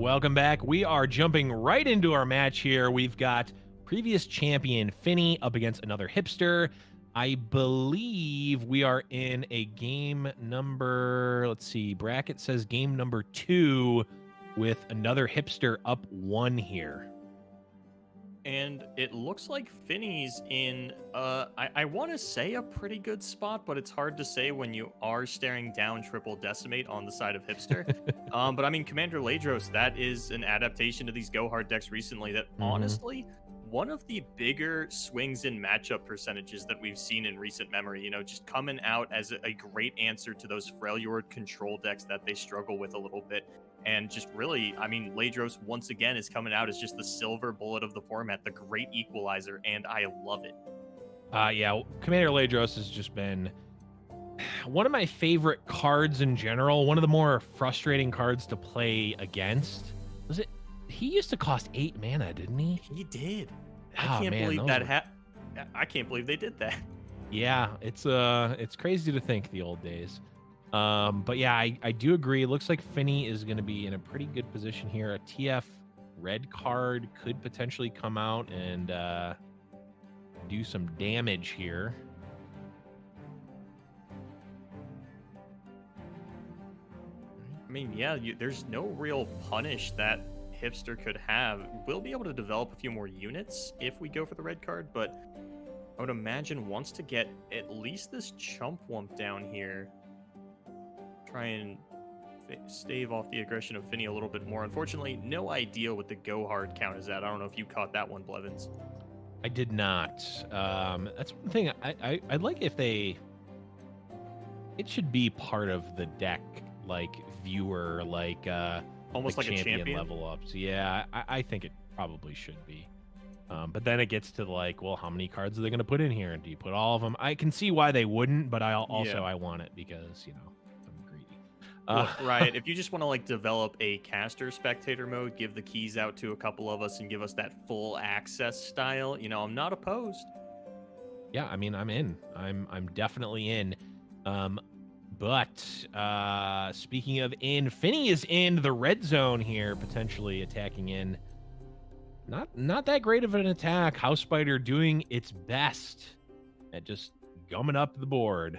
Welcome back. We are jumping right into our match here. We've got previous champion Finny up against another Hipster. I believe we are in a game number, let's see, bracket says game number 2 with another Hipster up 1 here. And it looks like Finny's in, I want to say a pretty good spot, but it's hard to say when you are staring down Triple Decimate on the side of Hipster. But I mean, Commander Ladros, that is an adaptation to these Go Hard decks recently that honestly, one of the bigger swings in matchup percentages that we've seen in recent memory, you know, just coming out as a great answer to those Freljord control decks that they struggle with a little bit. And just really, I mean, Ladros once again is coming out as just the silver bullet of the format, the great equalizer, and I love it. Yeah, Commander Ladros has just been one of my favorite cards in general. One of the more frustrating cards to play against. Was it? He used to cost 8 mana, didn't he? He did. Oh, I can't man, believe those that. I can't believe they did that. Yeah, it's crazy to think the old days. But yeah, I do agree. It looks like Finny is going to be in a pretty good position here. A TF red card could potentially come out and do some damage here. I mean, yeah, there's no real punish that Hipster could have. We'll be able to develop a few more units if we go for the red card, but I would imagine wants to get at least this Chump Wump down here. Try and stave off the aggression of Finny a little bit more. Unfortunately, no idea what the Go Hard count is at. I don't know if you caught that one, Blevins. I did not. That's one thing I'd like if they... It should be part of the deck, like, viewer, like... Almost like a champion level ups. Yeah, I think it probably should be. But then it gets to like, well, how many cards are they going to put in here? And do you put all of them? I can see why they wouldn't, but I want it because, you know, I'm greedy. Look, Riot, if you just want to like develop a caster spectator mode, give the keys out to a couple of us and give us that full access style, you know, I'm not opposed. Yeah, I mean, I'm in. I'm definitely in. But speaking of in, Finny is in the red zone here, potentially attacking in. Not that great of an attack. House Spider doing its best at just gumming up the board.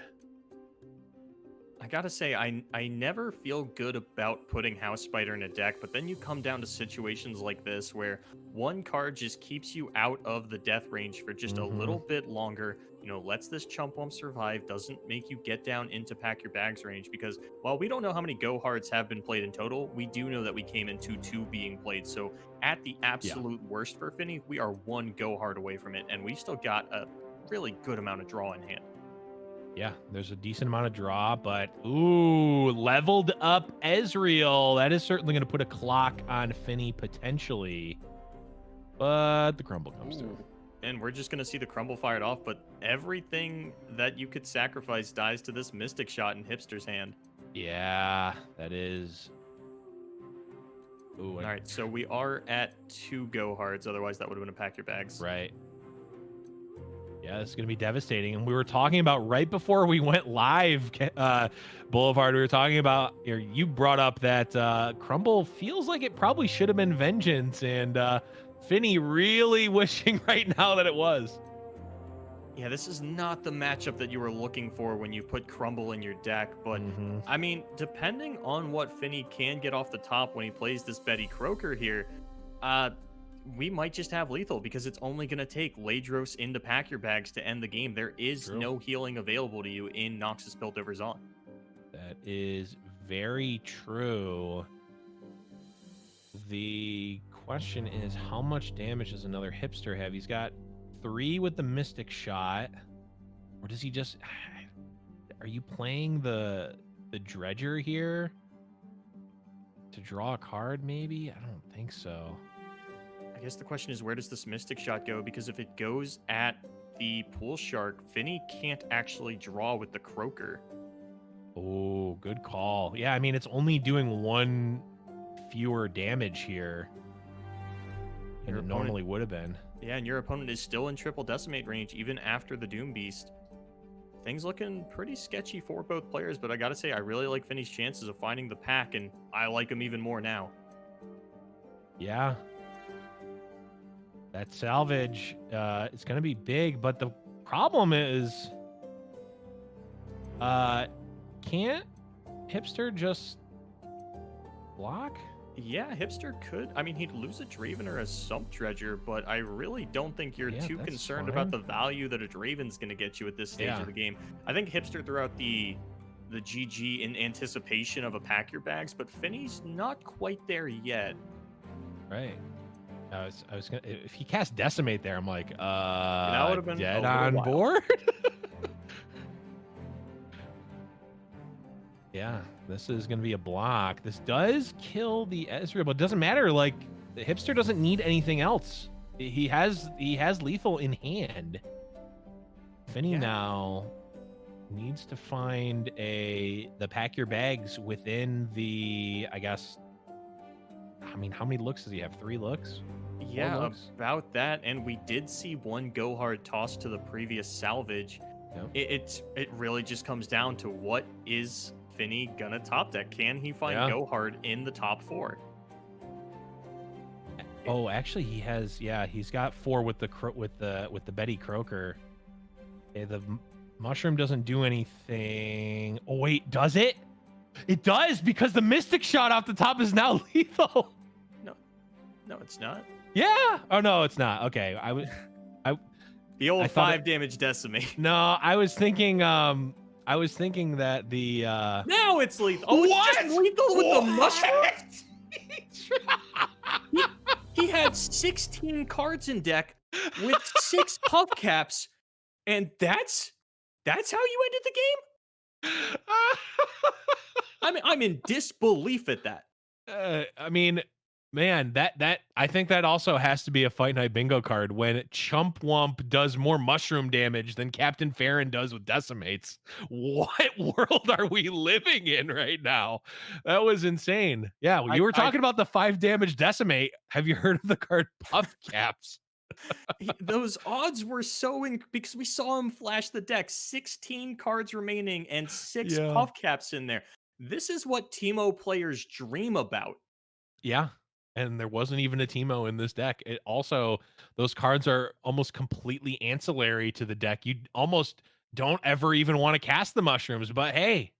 I gotta say, I never feel good about putting House Spider in a deck, but then you come down to situations like this where one card just keeps you out of the death range for just a little bit longer, you know, lets this Chump Wump survive, doesn't make you get down into pack your bags range, because while we don't know how many Go Hards have been played in total, we do know that we came into 2 being played, so at the absolute worst for Finny, we are 1 Go Hard away from it, and we've still got a really good amount of draw in hand. Yeah, there's a decent amount of draw, but ooh, leveled up Ezreal. That is certainly going to put a clock on Finny potentially. But the crumble comes through. And we're just going to see the crumble fired off, but everything that you could sacrifice dies to this Mystic Shot in Hipster's hand. Yeah, that is. Ooh, all right, so we are at 2 Go Hards. Otherwise, that would have been a pack your bags. Right. Yeah, this is going to be devastating. And we were talking about right before we went live, Boulevard, we were talking about, you brought up that Crumble feels like it probably should have been Vengeance. And Finny really wishing right now that it was. Yeah, this is not the matchup that you were looking for when you put Crumble in your deck. But, I mean, depending on what Finny can get off the top when he plays this Betty Croaker here, we might just have lethal because it's only going to take Ladros into pack your bags to end the game. There is no healing available to you in Noxus Piltover Zon. That is very true. The question is, how much damage does another Hipster have? He's got 3 with the Mystic Shot. Or does he just... Are you playing the Dredger here? To draw a card, maybe? I don't think so. I guess the question is, where does this Mystic Shot go? Because if it goes at the Pool Shark, Finny can't actually draw with the Croaker. Oh, good call. Yeah, I mean, it's only doing 1 fewer damage here than it normally would have been. Yeah, and your opponent is still in triple decimate range even after the Doom Beast. Things looking pretty sketchy for both players, but I gotta say, I really like Finny's chances of finding the pack, and I like him even more now. Yeah. That salvage is going to be big, but the problem is can't Hipster just block? Yeah, Hipster could. I mean, he'd lose a Draven or a Sump Dredger, but I really don't think you're Yeah, too that's concerned fine. about the value that a Draven's going to get you at this stage Yeah. of the game. I think Hipster threw out the GG in anticipation of a pack your bags, but Finny's not quite there yet. Right. I was gonna, if he cast Decimate there, I'm like, that would have been dead a little on wild. board. Yeah, this is gonna be a block. This does kill the Ezreal, but it doesn't matter. Like, the Hipster doesn't need anything else. He has lethal in hand. Finny now needs to find the pack your bags within the, I guess. I mean, how many looks does he have? 3 looks? Yeah, looks? about that. And we did see one go hard toss to the previous salvage. Yep. It really just comes down to what is Finny gonna top deck? Can he find go hard in the top 4? Oh, actually, he has. Yeah, he's got 4 with the Betty Croaker. Okay, the mushroom doesn't do anything. Oh wait, does it? It does, because the Mystic Shot off the top is now lethal. No, it's not. Yeah. Oh no, it's not. Okay, The old I thought 5 damage decimate. no, I was thinking that the Now it's lethal. Oh, it's just lethal with the mushroom. He had 16 cards in deck with 6 puff caps, and that's how you ended the game. I'm in disbelief at that. I mean, man, that I think that also has to be a Fight Night bingo card when Chump Wump does more mushroom damage than Captain Farron does with decimates. What world are we living in right now? That was insane. Yeah, you were talking about the 5 damage decimate. Have you heard of the card Puff Caps? Those odds were so because we saw him flash the deck, 16 cards remaining and 6 puff caps in there. This is what Teemo players dream about. Yeah. And there wasn't even a Teemo in this deck. It also, those cards are almost completely ancillary to the deck. You almost don't ever even want to cast the mushrooms, but hey,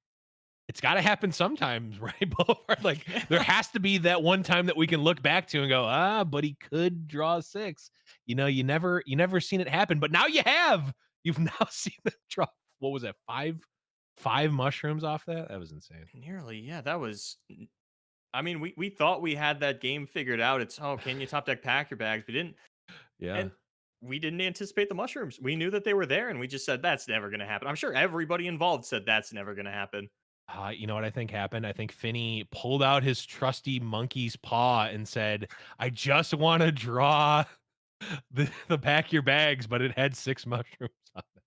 it's got to happen sometimes, right? Boulevard? Like, there has to be that one time that we can look back to and go, but he could draw 6. You know, you never seen it happen, but now you have. You've now seen them draw. What was that? 5 mushrooms off that? That was insane. Nearly, yeah. That was. I mean, we thought we had that game figured out. It's can you top deck pack your bags? We didn't. Yeah. And we didn't anticipate the mushrooms. We knew that they were there, and we just said that's never going to happen. I'm sure everybody involved said that's never going to happen. You know what I think happened? I think Finny pulled out his trusty monkey's paw and said, I just want to draw the pack your bags, but it had 6 mushrooms on it.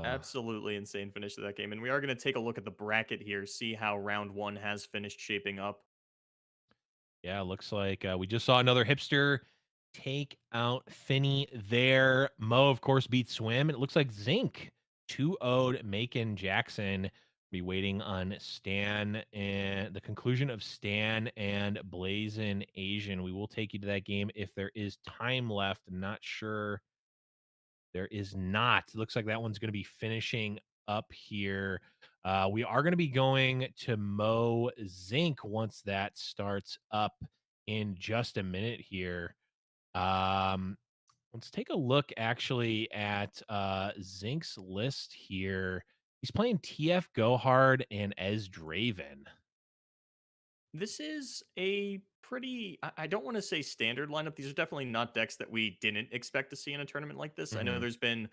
Absolutely insane finish to that game. And we are going to take a look at the bracket here, see how round 1 has finished shaping up. Yeah, looks like we just saw another Hipster take out Finny there. Mo, of course, beat Swim. It looks like Zinc 2-0'd Macon Jackson. Be waiting on Stan and the conclusion of Stan and Blazin Asian. We will take you to that game if there is time left. I'm not sure. There is not. It looks like that one's going to be finishing up here. We are going to be going to Mo Zinc once that starts up in just a minute here. Let's take a look actually at Zinc's list here. He's playing TF Gohard and Ez Draven. This is a pretty, I don't want to say standard lineup. These are definitely not decks that we didn't expect to see in a tournament like this. I know there's been,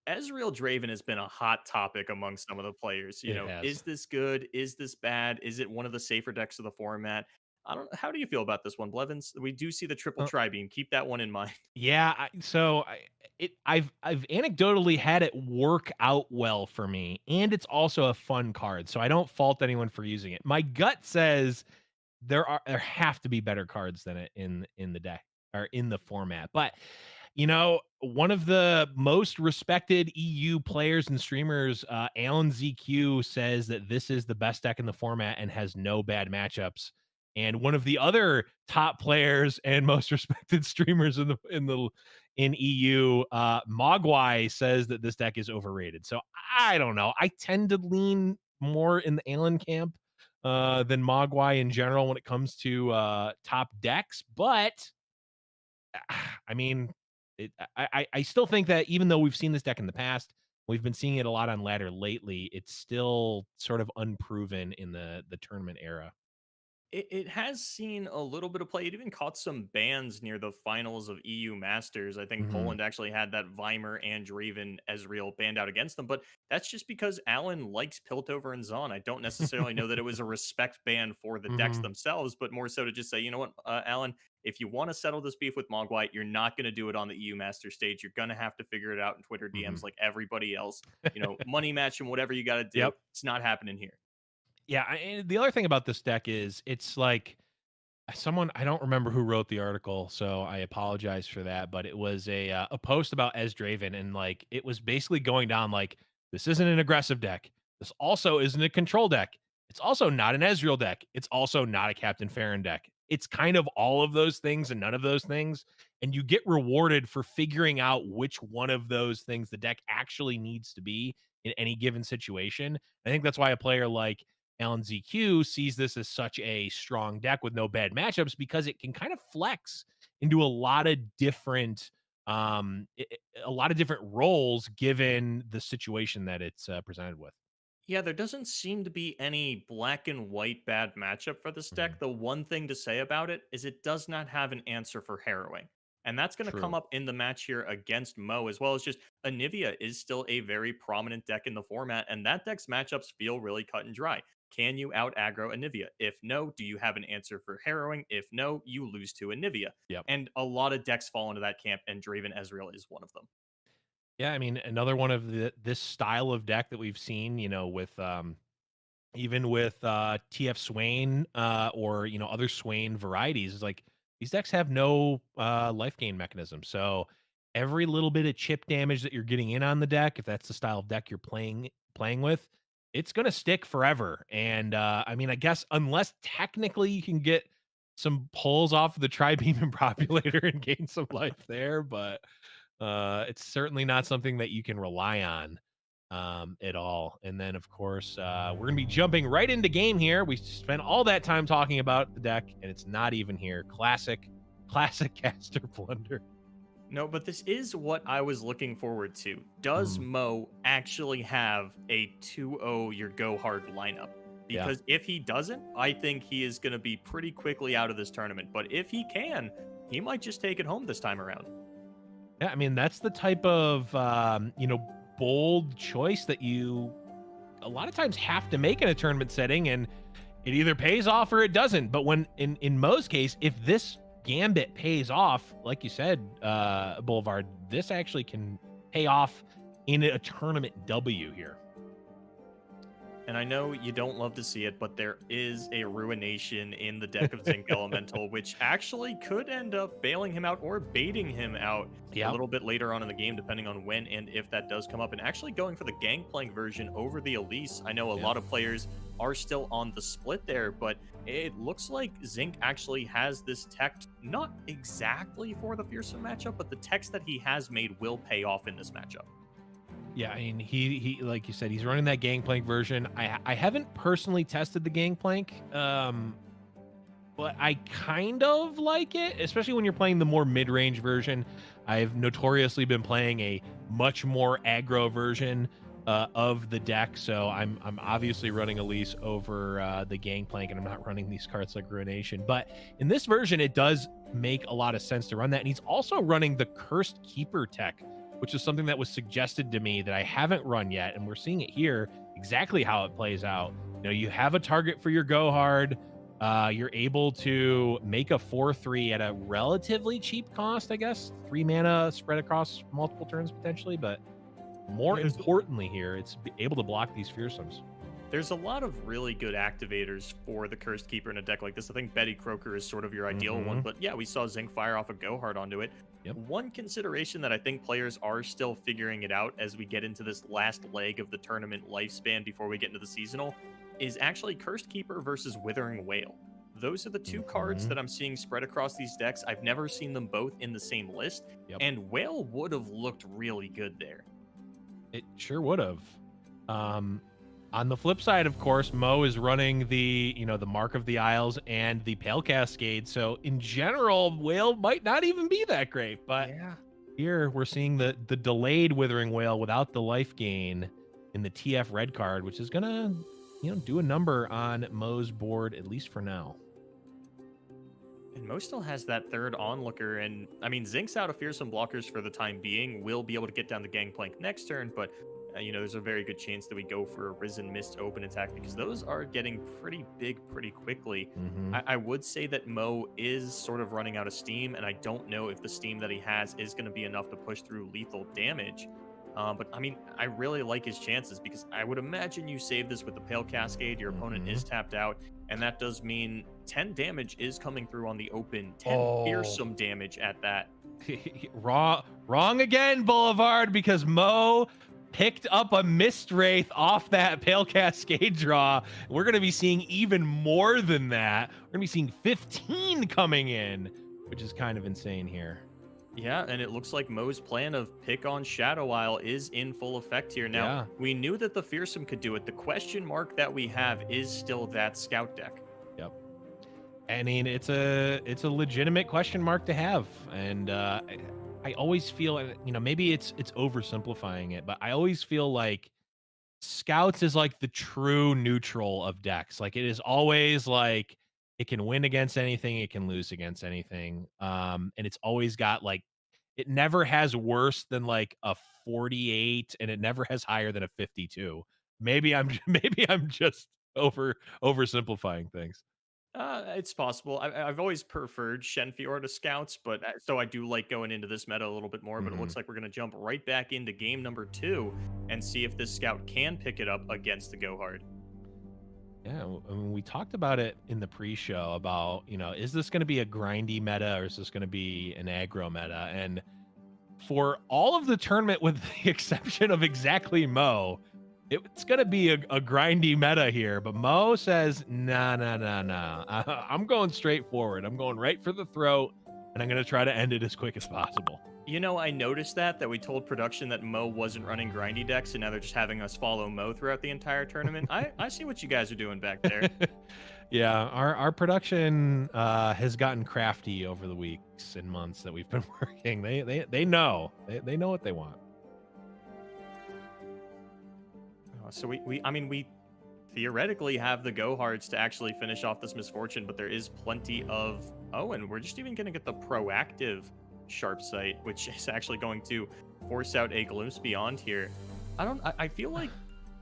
Ezreal Draven has been a hot topic among some of the players. You know, is this good? Is this bad? Is it one of the safer decks of the format? I don't. How do you feel about this one, Blevins? We do see the triple tri-beam. Keep that one in mind. Yeah, I've anecdotally had it work out well for me, and it's also a fun card, so I don't fault anyone for using it. My gut says there have to be better cards than it in the deck or in the format, but you know, one of the most respected EU players and streamers, Alan ZQ, says that this is the best deck in the format and has no bad matchups. And one of the other top players and most respected streamers in EU, Mogwai, says that this deck is overrated. So I don't know. I tend to lean more in the Alan camp than Mogwai in general when it comes to top decks, but I mean, I still think that even though we've seen this deck in the past, we've been seeing it a lot on ladder lately. It's still sort of unproven in the tournament era. It has seen a little bit of play. It even caught some bans near the finals of EU Masters. I think Mhm. Poland actually had that Weimer and Draven Ezreal banned out against them, but that's just because Alan likes Piltover and Zon. I don't necessarily know that it was a respect ban for the decks Mhm. themselves, but more so to just say, you know what, Alan, if you want to settle this beef with Mogwai, you're not going to do it on the EU Master stage. You're going to have to figure it out in Twitter DMs Mhm. like everybody else. Money match and whatever you got to do. Yep. It's not happening here. Yeah, and the other thing about this deck is it's like someone, I don't remember who wrote the article, so I apologize for that, but it was a post about Ezdraven, and like it was basically going down like this isn't an aggressive deck. This also isn't a control deck. It's also not an Ezreal deck. It's also not a Captain Farron deck. It's kind of all of those things and none of those things, and you get rewarded for figuring out which one of those things the deck actually needs to be in any given situation. I think that's why a player like Alan ZQ sees this as such a strong deck with no bad matchups because it can kind of flex into a lot of different a lot of different roles given the situation that it's presented with. Yeah, there doesn't seem to be any black and white bad matchup for this Mhm. deck. The one thing to say about it is it does not have an answer for harrowing. And that's going to come True. up in the match here against Mo, as well as just Anivia is still a very prominent deck in the format, and that deck's matchups feel really cut and dry. Can you out aggro Anivia? If no, do you have an answer for harrowing? If no, you lose to Anivia. Yep. And a lot of decks fall into that camp, and Draven Ezreal is one of them. Yeah, I mean, another one of this style of deck that we've seen, with even with TF Swain or other Swain varieties is like these decks have no life gain mechanism. So every little bit of chip damage that you're getting in on the deck, if that's the style of deck you're playing with, it's gonna stick forever. And I mean, I guess unless technically you can get some pulls off of the tri-beam and populator and gain some life there, but it's certainly not something that you can rely on at all. And then, of course, we're going to be jumping right into game here. We spent all that time talking about the deck, and it's not even here. Classic caster blunder. No, but this is what I was looking forward to. Does Mhm. Mo actually have a 2-0 your go hard lineup? Yeah. Because if he doesn't, I think he is going to be pretty quickly out of this tournament. But if he can, he might just take it home this time around. Yeah, I mean, that's the type of, bold choice that you a lot of times have to make in a tournament setting, and it either pays off or it doesn't. But when in Mo's case, if this gambit pays off, like you said, Boulevard, this actually can pay off in a tournament W here. And I know you don't love to see it, but there is a ruination in the deck of Zinc Elemental, which actually could end up bailing him out or baiting him out a Yeah. little bit later on in the game, depending on when and if that does come up. And actually going for the Gangplank version over the Elise. I know a lot of players are still on the split there, but it looks like Zinc actually has this tech, not exactly for the fearsome matchup, but the techs that he has made will pay off in this matchup. Yeah, I mean, he like you said, he's running that Gangplank version. I haven't personally tested the Gangplank, but I kind of like it, especially when you're playing the more mid-range version. I've notoriously been playing a much more aggro version of the deck, so I'm obviously running Elise over the Gangplank, and I'm not running these cards like Ruination. But in this version, it does make a lot of sense to run that, and he's also running the Cursed Keeper tech, which is something that was suggested to me that I haven't run yet, and we're seeing it here exactly how it plays out. You have a target for your go hard. You're able to make a 4/3 at a relatively cheap cost, I guess. 3 mana spread across multiple turns potentially, but more importantly here, it's able to block these fearsomes. There's a lot of really good activators for the Cursed Keeper in a deck like this. I think Betty Croker is sort of your ideal one, but yeah, we saw Zinc fire off a Go Hard onto it. Yep. One consideration that I think players are still figuring it out as we get into this last leg of the tournament lifespan before we get into the seasonal is actually Cursed Keeper versus Withering Whale. Those are the two cards that I'm seeing spread across these decks. I've never seen them both in the same list, and Whale would have looked really good there. It sure would have. On the flip side, of course, Mo is running the, the Mark of the Isles and the Pale Cascade. So in general, Whale might not even be that great. But here we're seeing the delayed Withering Whale without the life gain in the TF red card, which is gonna, do a number on Mo's board, at least for now. And Mo still has that third onlooker, and I mean, Zinc's out of fearsome blockers for the time being. Will be able to get down the Gangplank next turn, but there's a very good chance that we go for a Risen Mist open attack because those are getting pretty big pretty quickly. I would say that Mo is sort of running out of steam, and I don't know if the steam that he has is going to be enough to push through lethal damage. But I mean, I really like his chances because I would imagine you save this with the Pale Cascade, your opponent is tapped out, and that does mean 10 damage is coming through on the open, 10 fearsome damage at that. Wrong again, Boulevard, because Mo picked up a Mist Wraith off that Pale Cascade draw. We're going to be seeing even more than that. We're going to be seeing 15 coming in, which is kind of insane here. Yeah, and it looks like Mo's plan of pick on Shadow Isle is in full effect here. Now, we knew that the Fearsome could do it. The question mark that we have is still that Scout deck. Yep. I mean, it's a legitimate question mark to have. And I always feel, maybe it's oversimplifying it, but I always feel like Scouts is like the true neutral of decks. Like, it is always like, it can win against anything, it can lose against anything. And it's always got like, it never has worse than like a 48, and it never has higher than a 52. Maybe I'm just oversimplifying things. It's possible. I've always preferred Shenfior to Scouts, but so I do like going into this meta a little bit more. But it looks like we're going to jump right back into game number 2 and see if this Scout can pick it up against the Go Hard. Yeah, I mean, we talked about it in the pre-show about, is this going to be a grindy meta or is this going to be an aggro meta? And for all of the tournament, with the exception of exactly Mo, it's going to be a grindy meta here. But Mo says, nah. I'm going straight forward. I'm going right for the throat, and I'm going to try to end it as quick as possible. I noticed that we told production that Mo wasn't running grindy decks, and now they're just having us follow Mo throughout the entire tournament. I see what you guys are doing back there. Yeah, our production has gotten crafty over the weeks and months that we've been working. They know. They know what they want. So we theoretically have the Go Hards to actually finish off this Misfortune, but there is plenty of... Oh, and we're just even going to get the proactive Sharp Sight, which is actually going to force out a Glimpse Beyond here. I feel like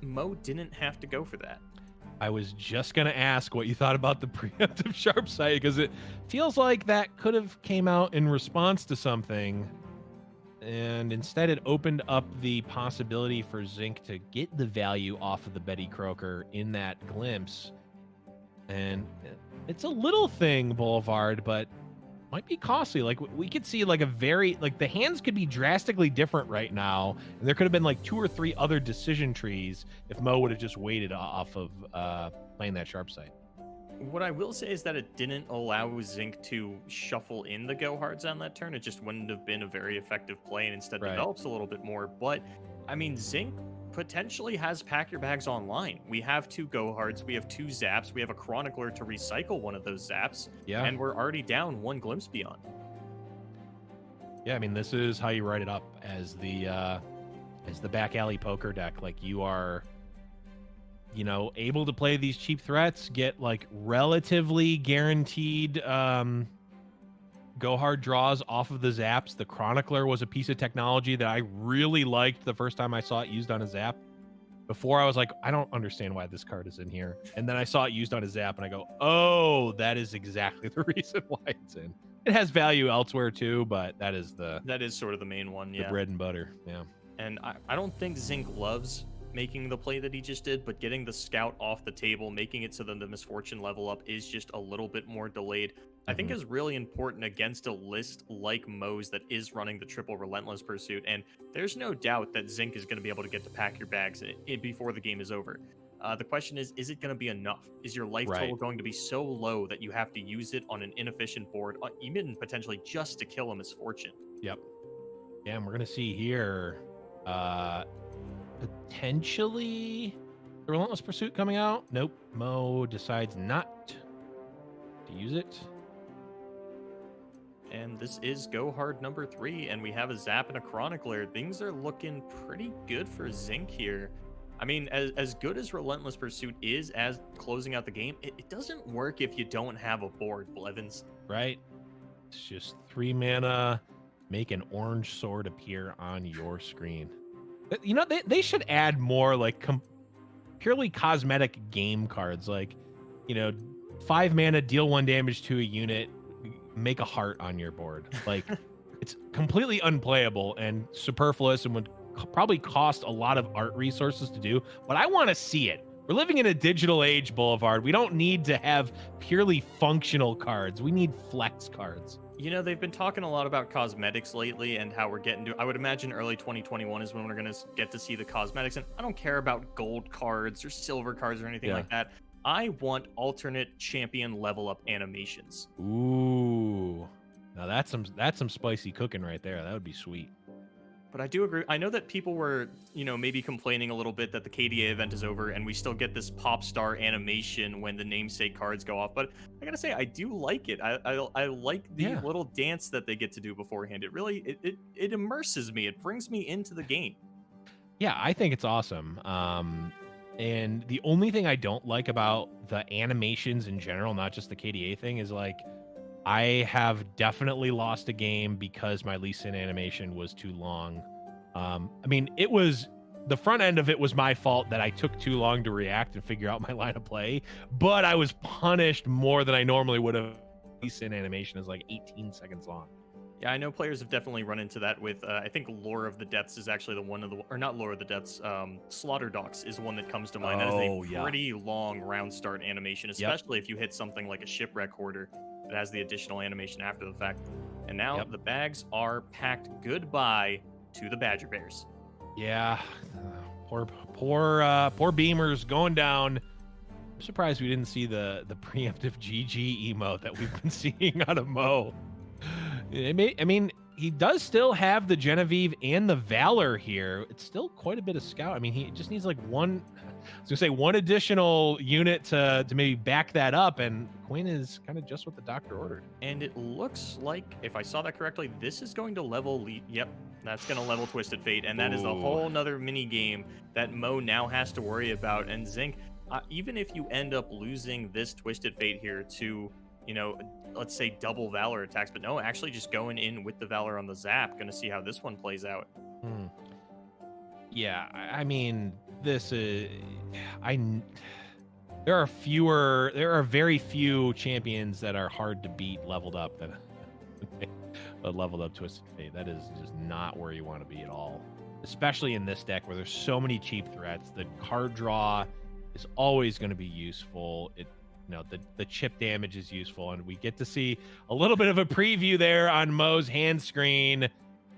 Mo didn't have to go for that. I was just going to ask what you thought about the preemptive Sharp Sight, because it feels like that could have came out in response to something, and instead it opened up the possibility for Zinc to get the value off of the Betty Croaker in that Glimpse. And it's a little thing, Boulevard, but might be costly. Like, we could see like the hands could be drastically different right now, and there could have been like 2 or 3 other decision trees if Mo would have just waited off of playing that Sharp Sight. What I will say is that it didn't allow Zinc to shuffle in the Go Hards on that turn. It just wouldn't have been a very effective play, and instead develops a little bit more. But I mean, Zinc potentially has Pack Your Bags online. We have 2 Go Hards, we have 2 Zaps, we have a Chronicler to recycle one of those Zaps, and we're already down 1 Glimpse Beyond. Yeah, I mean, this is how you write it up as the back alley poker deck. Like, you are, able to play these cheap threats, get like relatively guaranteed Go Hard draws off of the Zaps. The Chronicler was a piece of technology that I really liked the first time I saw it used on a Zap. Before, I was like, I don't understand why this card is in here. And then I saw it used on a Zap, and I go, oh, that is exactly the reason why it's in. It has value elsewhere too, but that is sort of the main one, the bread and butter. Yeah. And I don't think Zinc loves making the play that he just did, but getting the Scout off the table, making it so that the Misfortune level up is just a little bit more delayed, I think is really important against a list like Mo's that is running the triple Relentless Pursuit. And there's no doubt that Zinc is going to be able to get to Pack Your Bags before the game is over. The question is it going to be enough? Is your life total Right. going to be so low that you have to use it on an inefficient board, even potentially just to kill a misfortune? Yep. Yeah, and we're gonna see here, potentially the Relentless Pursuit coming out. Nope. Mo decides not to use it. And this is Go Hard number 3, and we have a Zap and a Chronicler. Things are looking pretty good for Zinc here. I mean, as good as Relentless Pursuit is as closing out the game, it doesn't work if you don't have a board, Blevins. Right. It's just 3 mana. Make an orange sword appear on your screen. You know, they should add more like purely cosmetic game cards. Like, you know, 5 mana, deal 1 damage to a unit, make a heart on your board. Like, it's completely unplayable and superfluous and would probably cost a lot of art resources to do. But I want to see it. We're living in a digital age, Boulevard. We don't need to have purely functional cards. We need flex cards. You know, they've been talking a lot about cosmetics lately and how we're getting to, I would imagine early 2021 is when we're going to get to see the cosmetics. And I don't care about gold cards or silver cards or anything like that. I want alternate champion level up animations. Ooh. Now that's some spicy cooking right there. That would be sweet. But I do agree. I know that people were, you know, maybe complaining a little bit that the KDA event is over and we still get this pop star animation when the namesake cards go off. But I gotta say, I do like it. I like the little dance that they get to do beforehand. It really it immerses me. It brings me into the game. Yeah, I think it's awesome. And the only thing I don't like about the animations in general, not just the KDA thing, is like I have definitely lost a game because my Lee Sin animation was too long. I mean, it was the front end of it was my fault that I took too long to react and figure out my line of play, but I was punished more than I normally would have. Lee Sin animation is like 18 seconds long. Yeah, I know players have definitely run into that with, I think Lore of the Depths is actually the one of the, or not Lore of the Depths, Slaughter Docs is one that comes to mind. That is a pretty long round start animation, especially if you hit something like a Shipwreck Hoarder that has the additional animation after the fact. And now the bags are packed. Goodbye to the Badger Bears. Yeah, poor Beamers going down. I'm surprised we didn't see the preemptive GG emote that we've been seeing out of Mo. I mean, he does still have the Genevieve and the Valor here. It's still quite a bit of scout. I mean, he just needs like one additional unit to maybe back that up, and Quinn is kind of just what the doctor ordered. And it looks like, if I saw that correctly, this is going to level yep, that's going to level Twisted Fate, and that is a whole nother mini game that Mo now has to worry about. And Zinc, even if you end up losing this Twisted Fate here to, you know, let's say double Valor attacks, but no, actually just going in with the Valor on the Zap, going to see how this one plays out. Yeah, I mean, this is, there are very few champions that are hard to beat leveled up than a leveled up Twisted Fate. That is just not where you want to be at all, especially in this deck where there's so many cheap threats. The card draw is always going to be useful. You know, the chip damage is useful, and we get to see a little bit of a preview there on Mo's hand screen.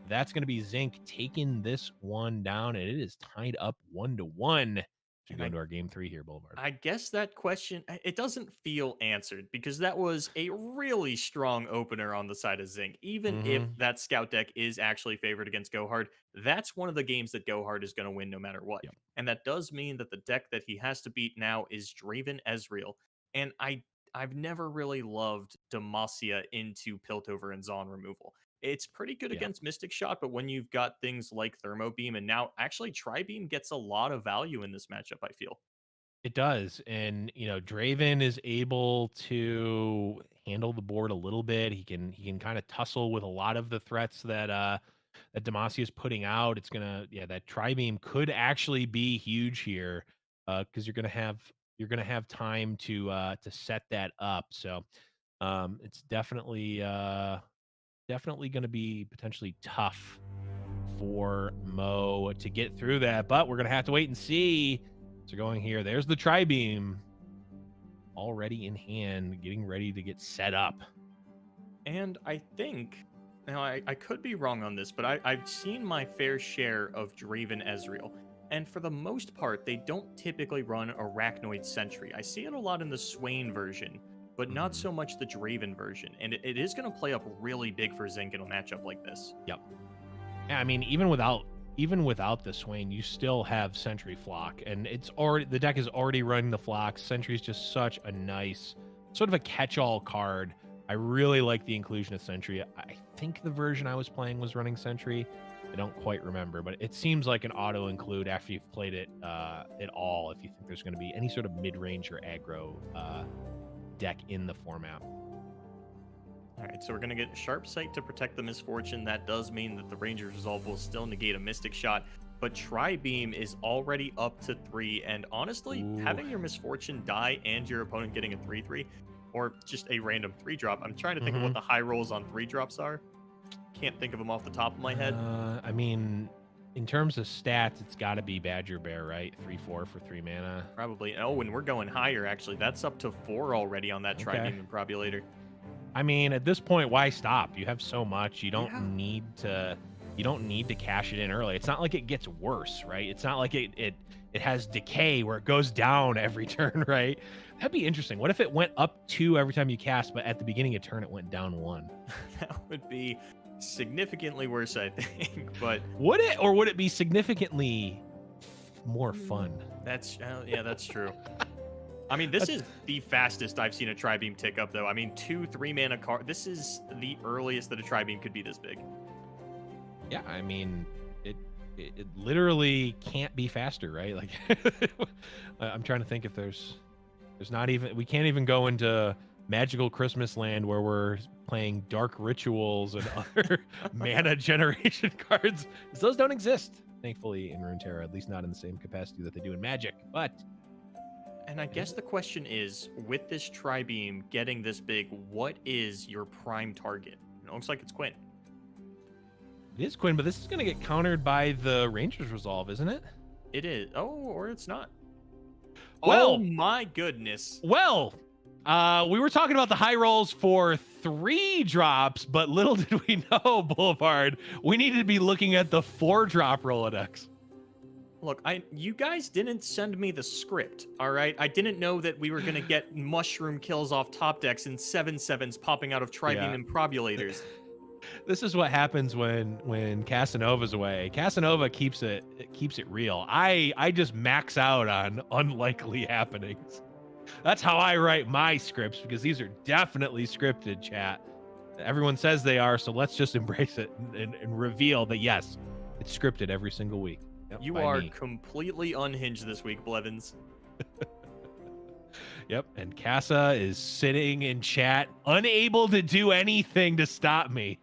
That's going to be Zinc taking this one down, and it is tied up 1-1 to go into our game 3 here, Boulevard. I guess that question, it doesn't feel answered because that was a really strong opener on the side of Zinc. Even if that scout deck is actually favored against Go Hard, that's one of the games that Go Hard is going to win no matter what. And that does mean that the deck that he has to beat now is Draven Ezreal. And I've never really loved Demacia into Piltover and Zon removal. It's pretty good against Mystic Shot, but when you've got things like Thermo Beam, and now actually Tri-Beam gets a lot of value in this matchup, I feel. It does. And, you know, Draven is able to handle the board a little bit. He can kind of tussle with a lot of the threats that that Demacia is putting out. It's gonna, that Tri-Beam could actually be huge here, because you're gonna have time to set that up. So it's definitely going to be potentially tough for Mo to get through that, but we're going to have to wait and see. So going here, there's the Tri-Beam already in hand, getting ready to get set up. And I think, now I could be wrong on this, but I've seen my fair share of Draven Ezreal. And for the most part, they don't typically run Arachnoid Sentry. I see it a lot in the Swain version, but not so much the Draven version. And it is going to play up really big for Zinc in a matchup like this. Yep. Yeah, I mean, even without the Swain, you still have Sentry Flock, and the deck is already running the Flock. Sentry is just such a nice, sort of a catch-all card. I really like the inclusion of Sentry. I think the version I was playing was running Sentry. I don't quite remember, but it seems like an auto include after you've played it at all. If you think there's going to be any sort of mid-range or aggro deck in the format. All right, so we're going to get Sharp Sight to protect the Misfortune. That does mean that the Ranger's Resolve will still negate a Mystic Shot, but Tri-Beam is already up to 3, and honestly, having your Misfortune die and your opponent getting a 3/3, or just a random 3-drop, I'm trying to think of what the high rolls on 3-drops are. Can't think of them off the top of my head. I mean, in terms of stats, it's got to be Badger Bear, right? 3/4 for 3 mana. Probably. Oh, and we're going higher, actually. That's up to 4 already on that Tri-Beam Improbulator. I mean, at this point, why stop? You have so much. You don't need to cash it in early. It's not like it gets worse, right? It's not like it has decay where it goes down every turn, right? That'd be interesting. What if it went up 2 every time you cast, but at the beginning of turn it went down 1? That would be significantly worse, I think. But would it be significantly more fun? That's that's true. I mean, this is the fastest I've seen a Tri-Beam tick up, though. I mean, 2-3 mana card. This is the earliest that a Tri-Beam could be this big. Yeah, I mean, it literally can't be faster, right? Like, I'm trying to think if there's not even, we can't even go into Magical Christmas Land where we're playing Dark Rituals and other mana generation cards. Those don't exist, thankfully, in Runeterra, at least not in the same capacity that they do in Magic. But and I guess the question is, with this Tri-Beam getting this big, what is your prime target? It looks like it's Quinn. It is Quinn, but this is going to get countered by the Ranger's Resolve, isn't it? It is. Oh, or it's not. Well, oh my goodness. Well, we were talking about the high rolls for 3 drops, but little did we know, Boulevard, we needed to be looking at the 4-drop Rolodex. Look, you guys didn't send me the script, all right? I didn't know that we were going to get mushroom kills off top decks and 7/7s popping out of Tri-Beam Improbulators. This is what happens when Casanova's away. Casanova keeps it real. I just max out on unlikely happenings. That's how I write my scripts, because these are definitely scripted, chat. Everyone says they are, so let's just embrace it and reveal that, yes, it's scripted every single week. Yep, you are completely unhinged this week, Blevins. Yep, and Casa is sitting in chat, unable to do anything to stop me.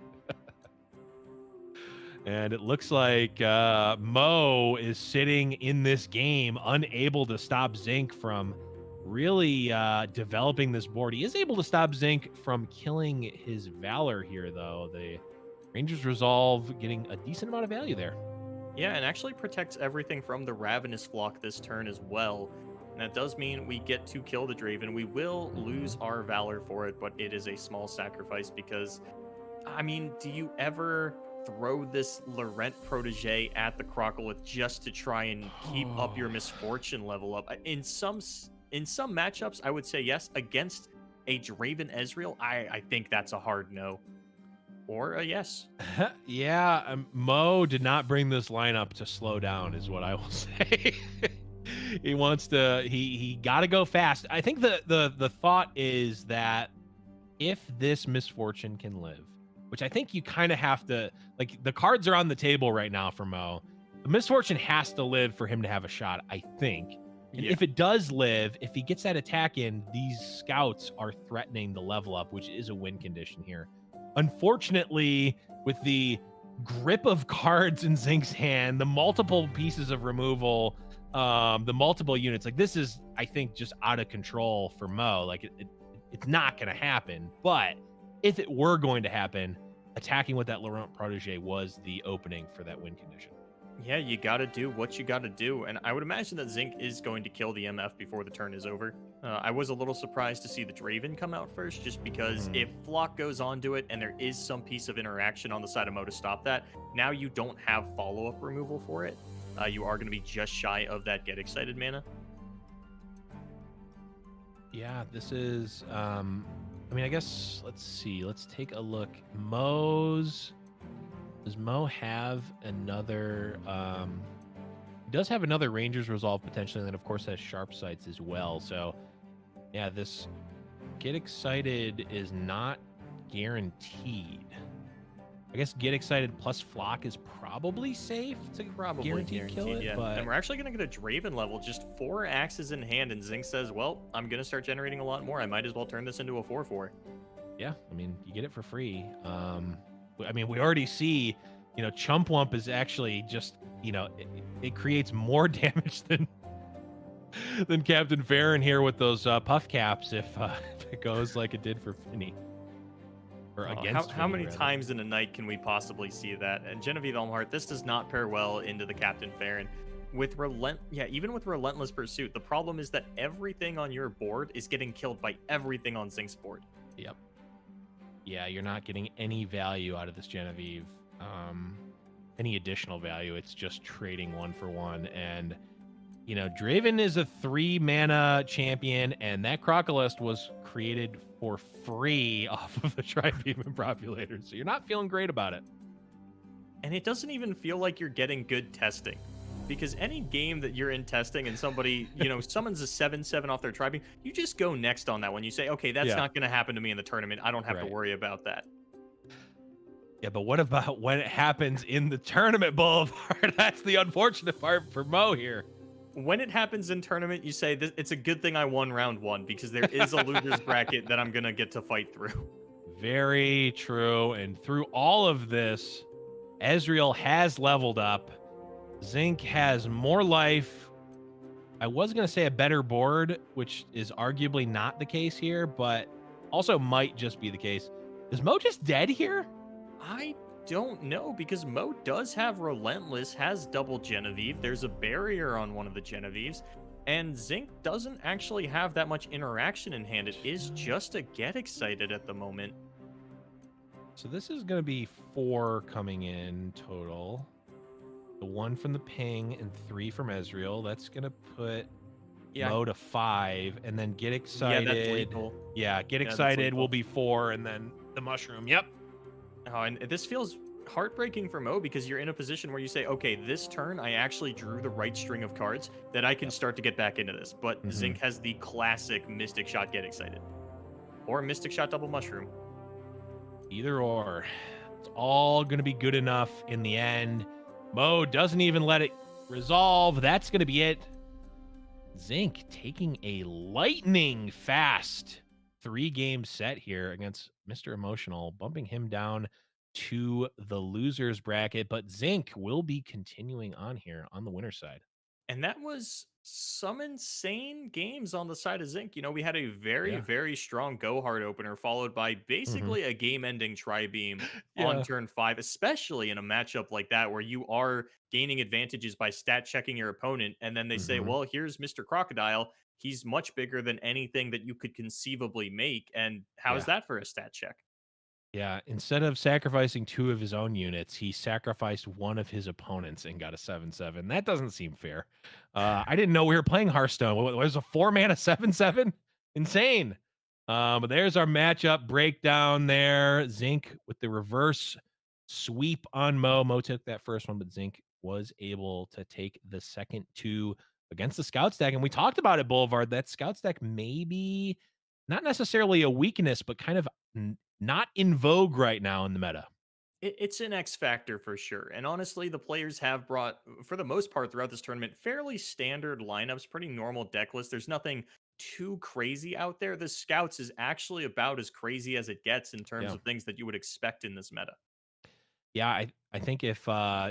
And it looks like Mo is sitting in this game, unable to stop Zinc from really developing this board. He is able to stop Zinc from killing his Valor here, though. The Ranger's Resolve getting a decent amount of value there. Yeah, and actually protects everything from the Ravenous Flock this turn as well. And that does mean we get to kill the Draven. We will lose our Valor for it, but it is a small sacrifice because, I mean, do you ever throw this Laurent protege at the Crocolith just to try and keep up your Misfortune level up? In some matchups, I would say yes. Against a Draven Ezreal, I think that's a hard no. Or a yes. Yeah, Mo did not bring this lineup to slow down, is what I will say. He wants to, he got to go fast. I think the thought is that if this Misfortune can live, which I think you kind of have to, like, the cards are on the table right now for Mo. The Misfortune has to live for him to have a shot, I think. And if it does live, if he gets that attack in, these scouts are threatening the level up, which is a win condition here. Unfortunately, with the grip of cards in Zinc's hand, the multiple pieces of removal, the multiple units, like, this is, I think, just out of control for Mo. Like, it's not going to happen. But if it were going to happen, attacking with that Laurent protege was the opening for that win condition. Yeah, you got to do what you got to do. And I would imagine that Zinc is going to kill the MF before the turn is over. I was a little surprised to see the Draven come out first, just because if Flock goes onto it and there is some piece of interaction on the side of Mo to stop that, now you don't have follow-up removal for it. you are going to be just shy of that Get Excited mana. Yeah, this is I mean, I guess let's see. Let's take a look. Does Mo have another he does have another Ranger's Resolve potentially, and then of course has Sharp Sights as well. So yeah, this Get Excited is not guaranteed. I guess Get Excited plus Flock is probably safe to guaranteed kill it, yeah. but And we're actually going to get a Draven level, just 4 axes in hand, and Zinc says, well, I'm going to start generating a lot more. I might as well turn this into a 4/4. yeah, I mean, you get it for free. I mean, we already see, you know, Chump Lump is actually just, you know, it creates more damage than Captain Farron here with those puff caps if it goes like it did for Finny. Or against how Finny, many rather. times in a night can we possibly see that? And Genevieve Elmhart, this does not pair well into the Captain Farron. With even with Relentless Pursuit, the problem is that everything on your board is getting killed by everything on Zinc's board. Yep. Yeah, you're not getting any value out of this Genevieve. Any additional value. It's just trading 1 for 1. And, you know, Draven is a 3 mana champion, and that Crocolist was created for free off of the Tri-Beam Impropulator. So you're not feeling great about it. And it doesn't even feel like you're getting good testing. Because any game that you're in testing and somebody, you know, summons a 7/7 off their Tri-Beam, you just go next on that one. You say, okay, that's not going to happen to me in the tournament. I don't have to worry about that. Yeah, but what about when it happens in the tournament, Boulevard? That's the unfortunate part for Mo here. When it happens in tournament, you say, it's a good thing I won round 1 because there is a loser's bracket that I'm going to get to fight through. Very true. And through all of this, Ezreal has leveled up. Zinc has more life. I was going to say a better board, which is arguably not the case here, but also might just be the case. Is Mo just dead here? I don't know, because Mo does have Relentless, has double Genevieve. There's a barrier on one of the Genevieves, and Zinc doesn't actually have that much interaction in hand. It is just a Get Excited at the moment. So this is going to be 4 coming in total. The 1 from the ping and 3 from Ezreal. That's going to put Mo to 5, and then Get Excited. Yeah, that's lethal. Yeah, Get Excited will be 4, and then the Mushroom. Yep. Oh, and this feels heartbreaking for Mo, because you're in a position where you say, okay, this turn I actually drew the right string of cards that I can start to get back into this. But Zinc has the classic Mystic Shot Get Excited. Or Mystic Shot Double Mushroom. Either or. It's all going to be good enough in the end. Mo doesn't even let it resolve. That's going to be it. Zinc taking a lightning fast 3-game set here against Mr. Emotional, bumping him down to the losers bracket. But Zinc will be continuing on here on the winner's side. And that was some insane games on the side of Zinc. You know, we had a very, very strong Go Hard opener, followed by basically a game-ending Tri-Beam on turn 5, especially in a matchup like that where you are gaining advantages by stat checking your opponent, and then they say, well, here's Mr. Crocodile. He's much bigger than anything that you could conceivably make, and how's that for a stat check? Yeah, instead of sacrificing 2 of his own units, he sacrificed 1 of his opponents and got a 7/7. That doesn't seem fair. I didn't know we were playing Hearthstone. There's a 4-mana 7/7? Insane. But there's our matchup breakdown there. Zinc with the reverse sweep on Mo. Mo took that first one, but Zinc was able to take the second 2 against the Scout stack. And we talked about it, Boulevard. That Scout stack may be not necessarily a weakness, but kind of not in vogue right now in the meta. It's an X factor for sure. And honestly, the players have brought, for the most part throughout this tournament, fairly standard lineups, pretty normal deck lists. There's nothing too crazy out there. The Scouts is actually about as crazy as it gets in terms of things that you would expect in this meta. Yeah, I think if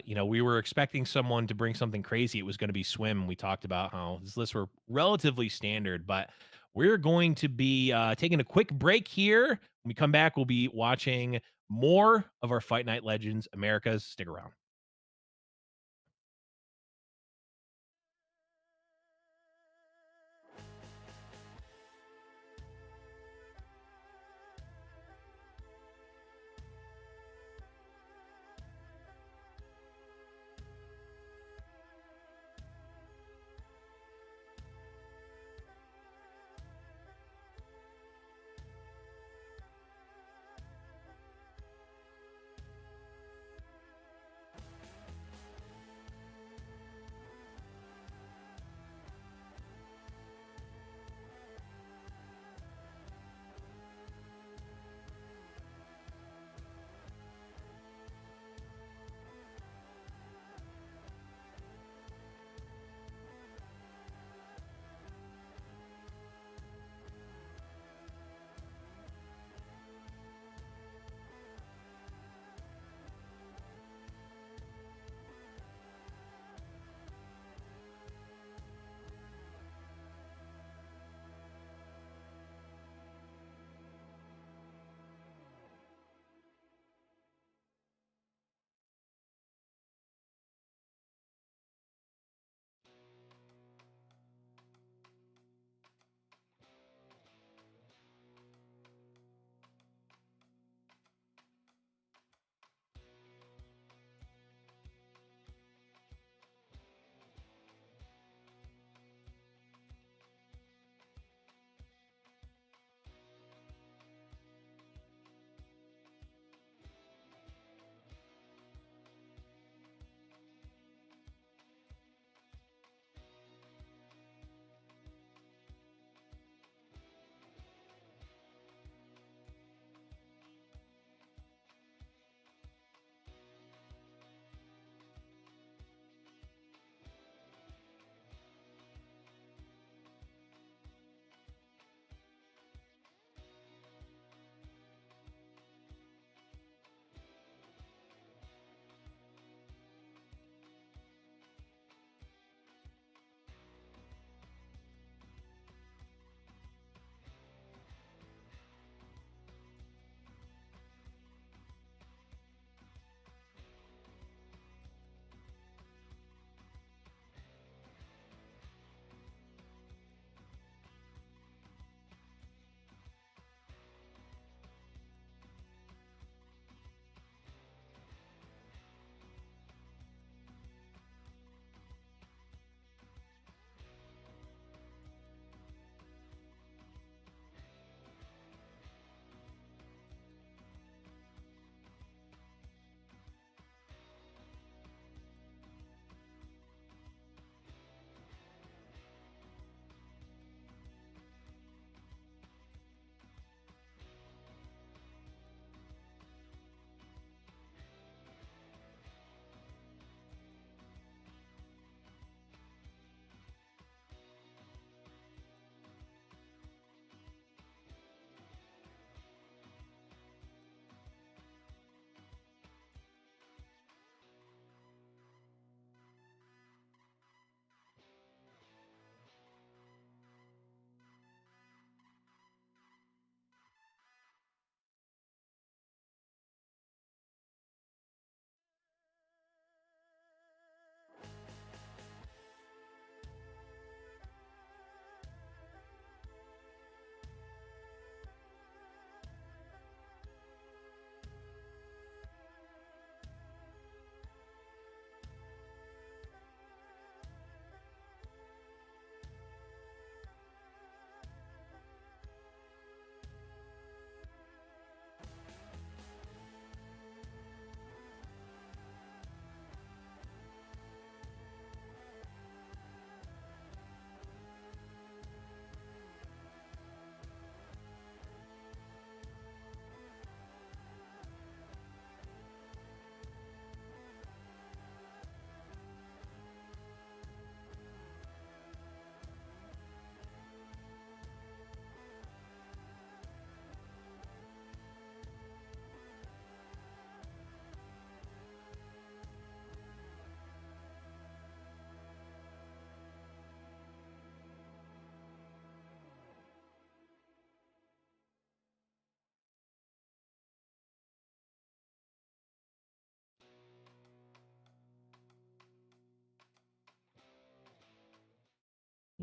you know, we were expecting someone to bring something crazy, it was going to be Swim. We talked about how these lists were relatively standard, but we're going to be taking a quick break here. When we come back, we'll be watching more of our Fight Night Legends Americas. Stick around.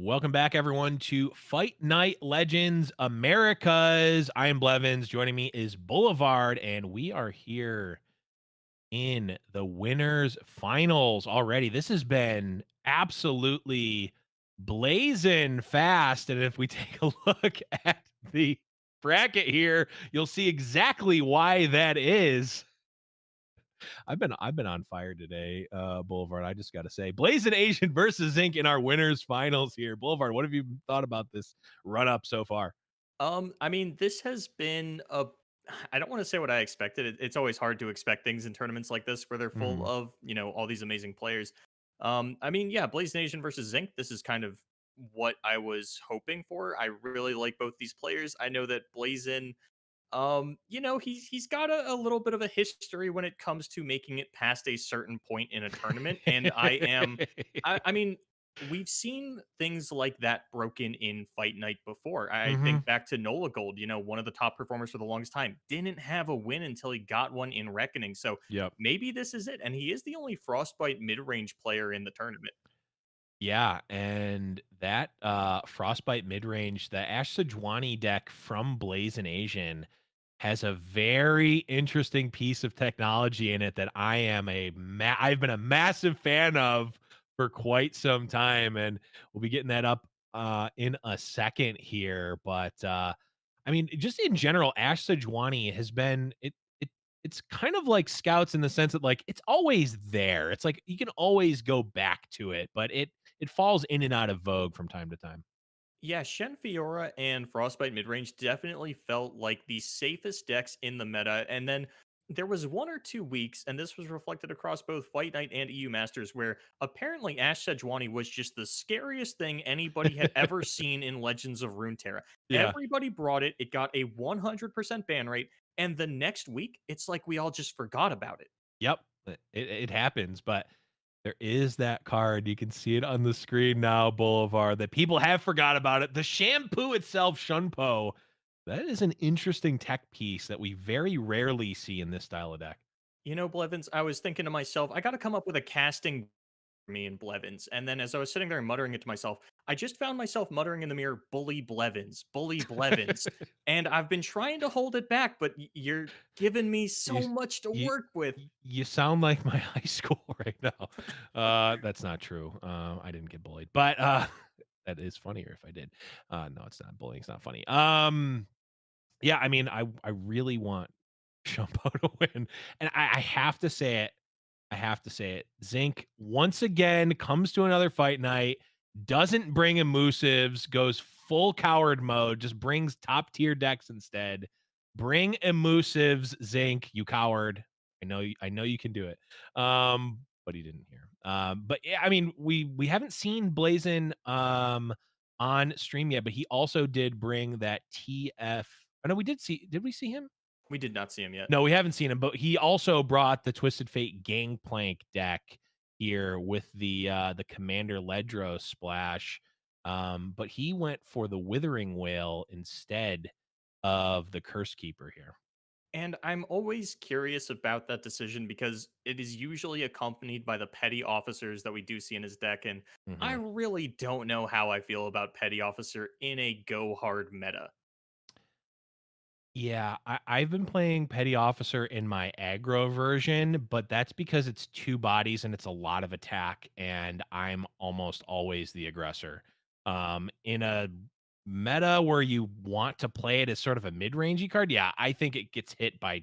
Welcome back, everyone, to Fight Night Legends Americas. I am Blevins. Joining me is Boulevard, and we are here in the winners finals already. This has been absolutely blazing fast. And if we take a look at the bracket here, you'll see exactly why that is. I've been on fire today, Boulevard. I just got to say, Blazing Asian versus Zinc in our winners finals here. Boulevard, what have you thought about this run up so far? I mean, this has been a I don't want to say what I expected. It's always hard to expect things in tournaments like this where they're full Mhm. of, all these amazing players. I mean, yeah, Blaze Nation versus Zinc, this is kind of what I was hoping for. I really like both these players. I know that Blazin he's got a little bit of a history when it comes to making it past a certain point in a tournament. And I mean, we've seen things like that broken in Fight Night before. I Mhm. think back to Nola Gold, one of the top performers for the longest time, didn't have a win until he got one in Reckoning. So Yep. maybe this is it. And he is the only Frostbite mid range player in the tournament. Yeah, and that Frostbite mid-range, the Ash Sejuani deck from Blazing Asian has a very interesting piece of technology in it that I've been a massive fan of for quite some time, and we'll be getting that up in a second here. But I mean, just in general, Ash Sejuani has been it's kind of like Scouts in the sense that like it's always there. It's like you can always go back to it, but it falls in and out of vogue from time to time. Yeah, Shen Fiora and Frostbite midrange definitely felt like the safest decks in the meta. And then there was 1 or 2 weeks, and this was reflected across both Fight Night and EU Masters, where apparently Ash Sejuani was just the scariest thing anybody had ever seen in Legends of Runeterra. Yeah. Everybody brought it, it got a 100% ban rate, and the next week, it's like we all just forgot about it. Yep. It happens, but there is that card. You can see it on the screen now, Boulevard, that people have forgot about it. The shampoo itself, Shunpo. That is an interesting tech piece that we very rarely see in this style of deck. Blevins, I was thinking to myself, I got to come up with a casting me and Blevins. And then as I was sitting there muttering it to myself, I just found myself muttering in the mirror, bully Blevins, bully Blevins. And I've been trying to hold it back, but you're giving me so you, much to you work with. you sound like my high school right now. That's not true. I didn't get bullied, but that is funnier if I did. No, it's not bullying. It's not funny. Yeah, I mean, I really want Shumpo to win, and I have to say it. I have to say it. Zinc once again comes to another fight night, doesn't bring elusives, goes full coward mode, just brings top tier decks instead. Bring elusives, Zinc, you coward. I know you can do it. But he didn't hear. But yeah, I mean, we haven't seen Blazin on stream yet, but he also did bring that TF. Oh no, did we see him? We did not see him yet. No, we haven't seen him, but he also brought the Twisted Fate Gangplank deck here with the Commander Ledros splash. But he went for the Withering Whale instead of the Curse Keeper here. And I'm always curious about that decision because it is usually accompanied by the petty officers that we do see in his deck. And I Mhm. really don't know how I feel about petty officer in a go hard meta. Yeah, I've been playing Petty Officer in my aggro version, but that's because it's two bodies and it's a lot of attack, and I'm almost always the aggressor. In a meta where you want to play it as sort of a mid-rangey card, yeah, I think it gets hit by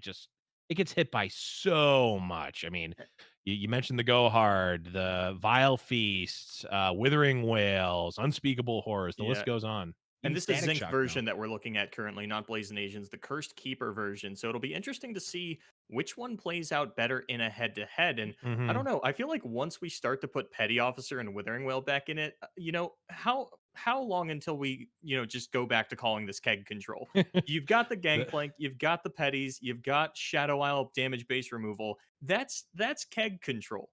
so much. I mean, you mentioned the Go Hard, the Vile Feasts, Withering Whales, Unspeakable Horrors, the list Yeah. goes on. And Even this is Static Zinc Shock now. version that we're looking at currently, not Blazing Asians, the Cursed Keeper version. So it'll be interesting to see which one plays out better in a head to head. And I don't Mhm. know. I feel like once we start to put Petty Officer and Withering Whale back in it, how long until we, just go back to calling this keg control? You've got the The Gangplank, you've got the Petties, you've got Shadow Isle damage base removal. That's keg control.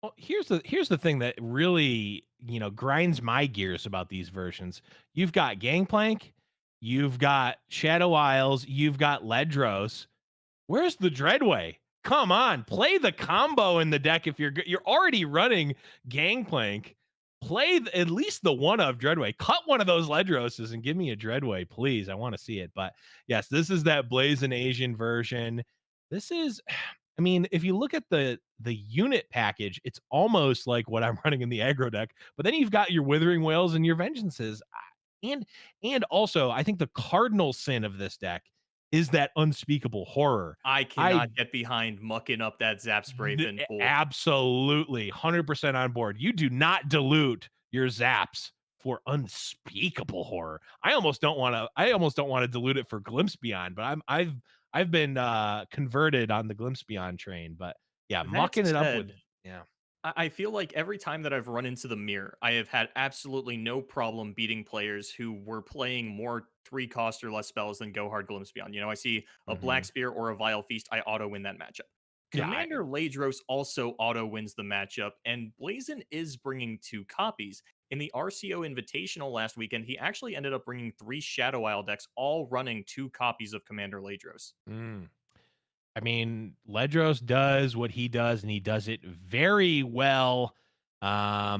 Well, here's the thing that really, grinds my gears about these versions. You've got Gangplank, you've got Shadow Isles, you've got Ledros. Where's the Dreadway? Come on, play the combo in the deck if you're already running Gangplank. play at least the one of Dreadway. Cut one of those Ledroses and give me a Dreadway, please. I want to see it. But yes, this is that Blazing Asian version. This is, I mean, if you look at the unit package, it's almost like what I'm running in the aggro deck. But then you've got your Withering Whales and your Vengeances. And also, I think the cardinal sin of this deck is that unspeakable horror. I cannot get behind mucking up that Zap Spraven pool. Absolutely, 100% on board. You do not dilute your Zaps for unspeakable horror. I almost don't want to dilute it for Glimpse Beyond, but I've been converted on the Glimpse Beyond train. But yeah, mucking it up with I feel like every time that I've run into the mirror, I have had absolutely no problem beating players who were playing more 3-cost or less spells than Go Hard Glimpse Beyond. You know, I see a Black Spear or a Vile Feast, I auto win that matchup. Commander Ladros also auto wins the matchup, and Blazin is bringing 2 copies. In the RCO Invitational last weekend, he actually ended up bringing 3 Shadow Isle decks, all running 2 copies of Commander Ladros. I mean, Ledros does what he does, and he does it very well. Yeah,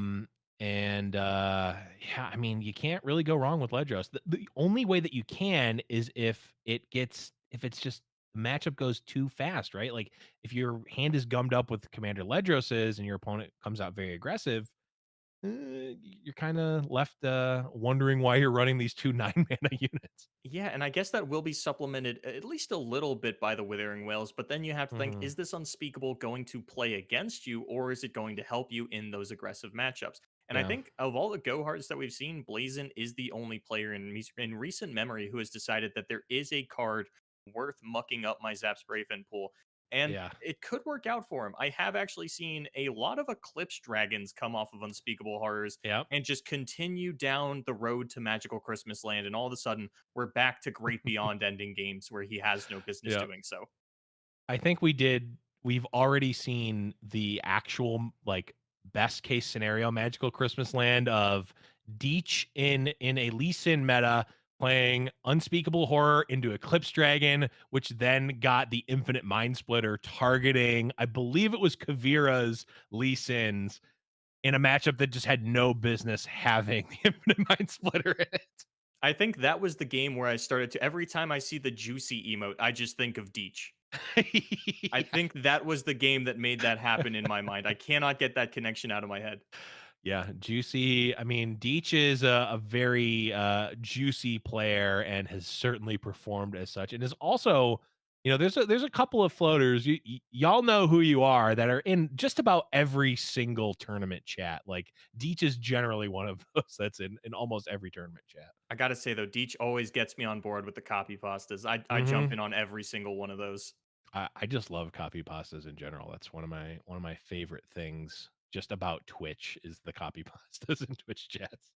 I mean, you can't really go wrong with Ledros. The only way that you can is if it's just the matchup goes too fast, right? Like if your hand is gummed up with Commander Ledros's and your opponent comes out very aggressive, you're kind of left wondering why you're running these 2 9-mana units. Yeah, and I guess that will be supplemented at least a little bit by the Withering Whales, but then you have to think, is this Unspeakable going to play against you, or is it going to help you in those aggressive matchups? And I think of all the Go Hards that we've seen, Blazin is the only player in recent memory who has decided that there is a card worth mucking up my Zap Spraven pool. And it could work out for him. I have actually seen a lot of Eclipse Dragons come off of Unspeakable Horrors and just continue down the road to Magical Christmas Land. And all of a sudden, we're back to Great Beyond ending games where he has no business doing so. I think we've already seen the actual, like, best case scenario Magical Christmas Land of Deech in a Lee Sin meta playing Unspeakable Horror into Eclipse Dragon, which then got the Infinite Mind Splitter targeting, I believe it was Kavira's Lee Sins, in a matchup that just had no business having the Infinite Mind Splitter in it. I think that was the game where I started to, every time I see the Juicy emote, I just think of Deech. I think that was the game that made that happen in my mind. I cannot get that connection out of my head. Yeah, Juicy. I mean, Deech is a very juicy player and has certainly performed as such, and is also, you know, there's a couple of floaters. Y'all know who you are that are in just about every single tournament chat. Like Deech is generally one of those that's in almost every tournament chat. I gotta say though, Deech always gets me on board with the copy pastas. I jump in on every single one of those. I just love copy pastas in general. That's one of my favorite things just about Twitch is the copy pastas in Twitch chats.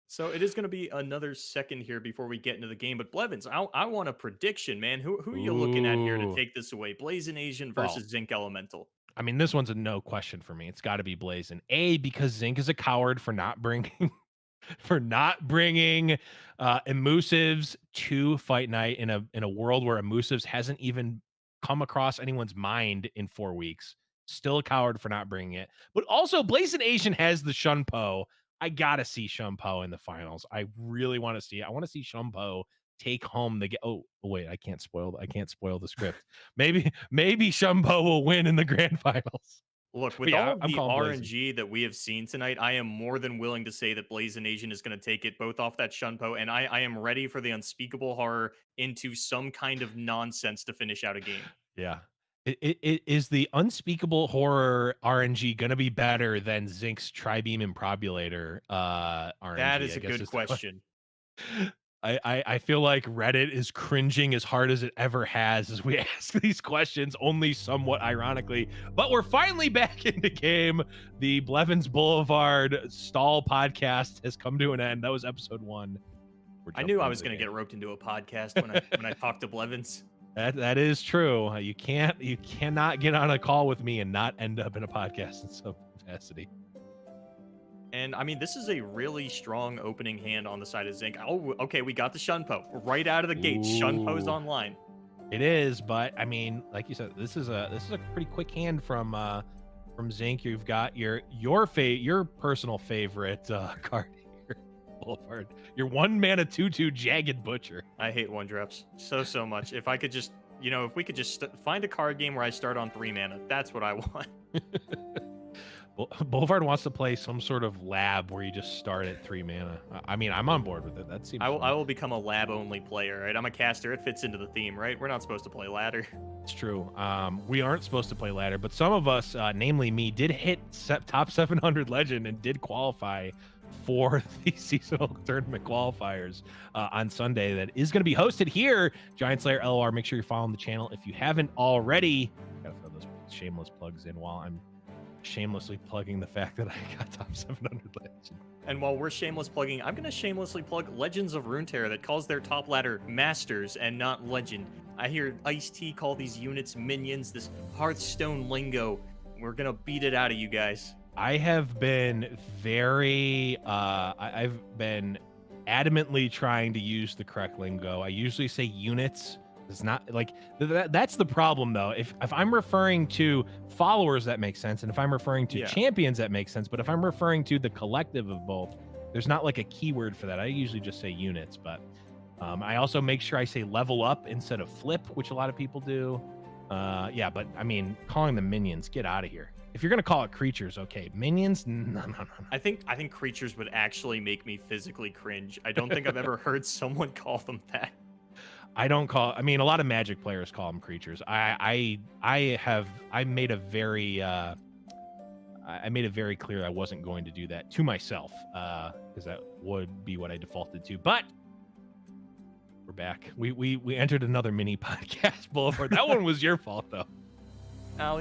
So it is going to be another second here before we get into the game. But Blevins, I want a prediction, man. Who are you looking at here to take this away? Blazin' Asian versus Zinc Elemental. I mean, this one's a no question for me. It's got to be Blazin'. Because Zinc is a coward for not bringing emusives to Fight Night in a world where emusives hasn't even come across anyone's mind in 4 weeks. Still a coward for not bringing it. But also, Blazin' Asian has the Shunpo. I gotta see Shunpo in the finals. I really want to see it. I want to see Shunpo take home the wait, I can't spoil the script. maybe Shunpo will win in the grand finals. Look, with all of the RNG that we have seen tonight, I am more than willing to say that Blazin' Asian is going to take it both off that Shunpo, and I am ready for the Unspeakable Horror into some kind of nonsense to finish out a game. Yeah. It is the Unspeakable Horror RNG going to be better than Zinc's Tri-Beam Improbulator RNG? That is a good question. I feel like Reddit is cringing as hard as it ever has as we ask these questions, only somewhat ironically. But we're finally back in the game. The Blevins Boulevard stall podcast has come to an end. That was episode 1. I knew I was going to get roped into a podcast when I talked to Blevins. That is true. You cannot get on a call with me and not end up in a podcast in some capacity. And I mean, this is a really strong opening hand on the side of Zinc. Oh, okay, we got the Shunpo right out of the gate. Shunpo's online. It is, but I mean, like you said, this is a pretty quick hand from from Zinc, you've got your personal favorite card here, Boulevard. Your 1-mana 2/2 Jagged Butcher. I hate 1-drops so much. If I could just, if we could just find a card game where I start on 3 mana, that's what I want. Boulevard wants to play some sort of lab where you just start at 3 mana. I mean, I'm on board with it. That seems I will become a lab-only player, right? I'm a caster. It fits into the theme, right? We're not supposed to play ladder. It's true. We aren't supposed to play ladder, but some of us, namely me, did hit top 700 legend and did qualify for the seasonal tournament qualifiers on Sunday. That is going to be hosted here, Giant Slayer LoR. Make sure you're following the channel if you haven't already. Gotta throw those shameless plugs in while I'm shamelessly plugging the fact that I got top 700 legend. And while we're shameless plugging, I'm going to shamelessly plug Legends of Runeterra that calls their top ladder Masters and not Legend. I hear Ice-T call these units minions, this Hearthstone lingo. We're going to beat it out of you guys. I have been I've been adamantly trying to use the correct lingo. I usually say units. It's not like that's the problem though. If I'm referring to followers, that makes sense, and if I'm referring to champions, that makes sense. But if I'm referring to the collective of both, there's not like a keyword for that. I usually just say units. But I also make sure I say level up instead of flip, which a lot of people do. Yeah, but I mean, calling them minions, get out of here. If you're gonna call it creatures, okay. Minions, no. I think creatures would actually make me physically cringe. I don't think I've ever heard someone call them that. I mean, a lot of Magic players call them creatures. I made it very clear I wasn't going to do that to myself, because that would be what I defaulted to. But we're back. We entered another mini podcast, Boulevard. That one was your fault though. Al,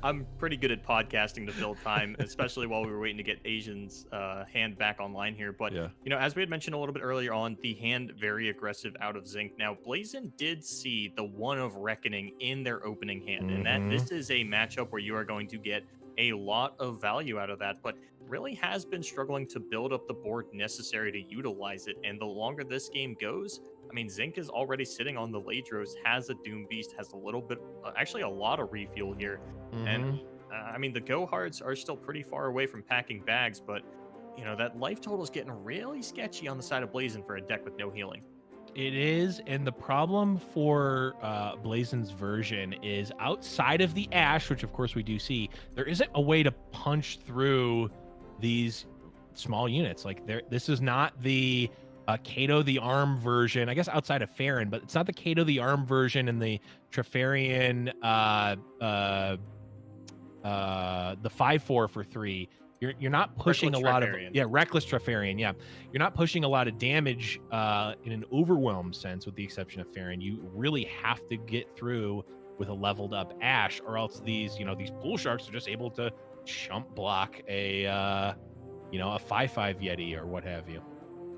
I'm pretty good at podcasting to fill time, especially while we were waiting to get Asian's hand back online here. But, as we had mentioned a little bit earlier on, the hand very aggressive out of Zinc. Now, Blazin did see the One of Reckoning in their opening hand, and that this is a matchup where you are going to get a lot of value out of that, but really has been struggling to build up the board necessary to utilize it. And the longer this game goes, I mean, Zinc is already sitting on the Ladros, has a Doom Beast, has a little bit, actually a lot of refuel here. And I mean, the Go-Hards are still pretty far away from packing bags, but that life total is getting really sketchy on the side of Blazin for a deck with no healing. It is, and the problem for Blazin's version is outside of the Ash, which of course we do see, there isn't a way to punch through these small units. Like this is not the Kato the Arm version, I guess outside of Farron, but it's not the Kato the Arm version and the Trefarian the 5/4 for 3. You're not pushing Reckless a lot Trefarian. of Reckless Trefarian. Yeah, you're not pushing a lot of damage in an overwhelm sense, with the exception of Farron. You really have to get through with a leveled up Ash, or else these pool sharks are just able to chump block a 5/5 Yeti or what have you.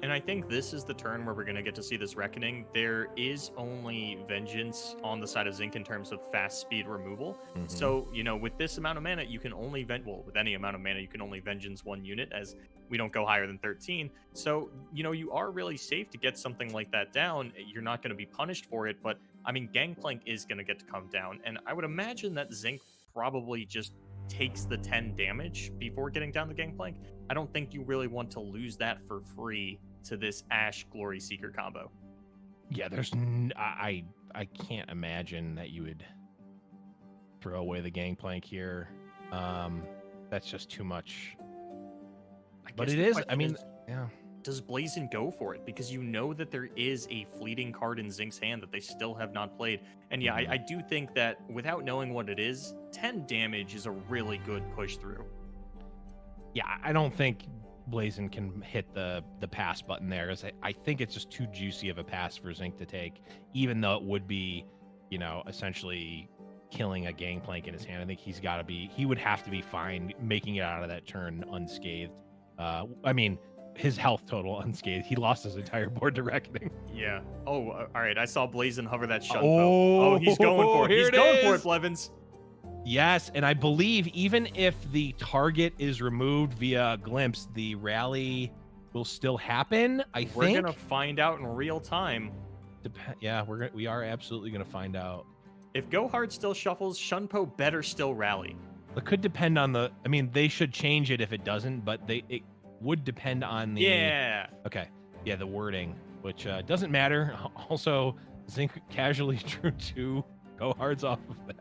And I think this is the turn where we're going to get to see this Reckoning. There is only Vengeance on the side of Zinc in terms of fast speed removal. So, with this amount of mana, you can only with any amount of mana, you can only Vengeance one unit, as we don't go higher than 13. So, you are really safe to get something like that down. You're not going to be punished for it, but I mean, Gangplank is going to get to come down. And I would imagine that Zinc probably just takes the 10 damage before getting down the Gangplank. I don't think you really want to lose that for free to this Ash Glory Seeker combo. Yeah, I can't imagine that you would throw away the Gangplank here. That's just too much. But it is, I mean, does Blazin go for it? Because that there is a fleeting card in Zinc's hand that they still have not played. And I do think that without knowing what it is, 10 damage is a really good push through. Yeah, I don't think Blazin can hit the pass button there. I think it's just too juicy of a pass for Zinc to take, even though it would be, essentially killing a Gangplank in his hand. I think he would have to be fine making it out of that turn unscathed. I mean, his health total unscathed. He lost his entire board to Reckoning. Yeah. Oh, all right. I saw Blazin hover that Shunpo. Oh, he's going for it. He's going for it, Blevins. Yes, and I believe even if the target is removed via glimpse, the rally will still happen. We're gonna find out in real time. Yeah, we are absolutely gonna find out. If Go Hard still shuffles, Shunpo better still rally. It could depend on the. I mean, they should change it if it doesn't, but it would depend on the. Yeah. Okay. Yeah, the wording, which doesn't matter. Also, Zinc casually drew 2 go hards off of that.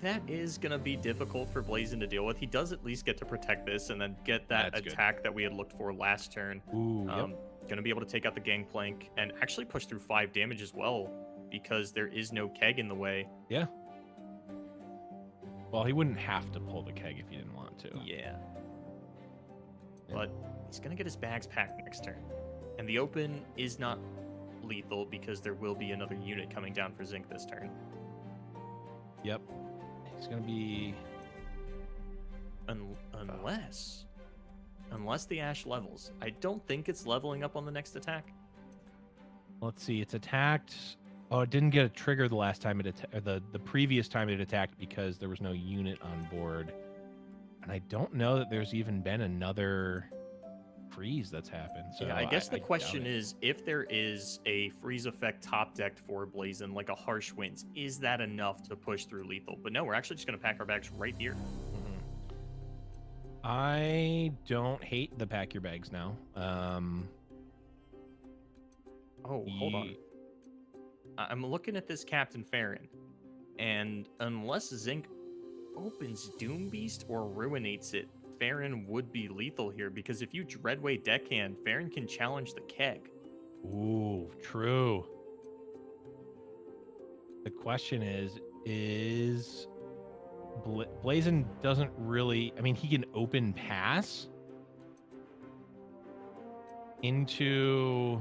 That is going to be difficult for Blazin to deal with. He does at least get to protect this and then get that That's attack that we had looked for last turn. Ooh, yep. Going to be able to take out the Gangplank and actually push through 5 damage as well because there is no keg in the way. Yeah. Well, he wouldn't have to pull the keg if he didn't want to. Yeah. But he's going to get his bags packed next turn. And the open is not lethal because there will be another unit coming down for Zinc this turn. Yep. He's going to be... Unless the Ash levels. I don't think it's leveling up on the next attack. Let's see. It's attacked... Oh, it didn't get a trigger the last time the previous time it attacked because there was no unit on board. And I don't know that there's even been another freeze that's happened. So yeah, I guess the question is, if there is a freeze effect top decked for Blazin, like a Harsh Winds, is that enough to push through lethal? But no, we're actually just going to pack our bags right here. I don't hate the pack your bags now. Oh, hold on. I'm looking at this Captain Farron, and unless Zinc opens Doom Beast or Ruinates it, Farron would be lethal here, because if you Dreadway deckhand, Farron can challenge the keg. Ooh, true. The question is Blazin doesn't really... I mean, he can open pass into...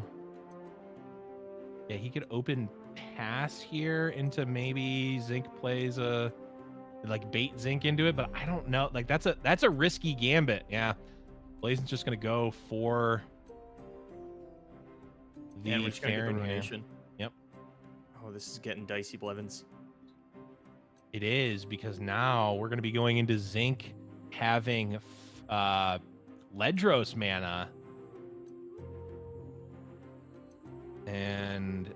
Yeah, he could open pass here into maybe Zinc plays a... like bait Zinc into it, but I don't know. Like that's a risky gambit. Yeah, Blazin's just gonna go for the Farron here. Yep. Oh, this is getting dicey, Blevins. It is, because now we're gonna be going into Zinc having Ledros mana, and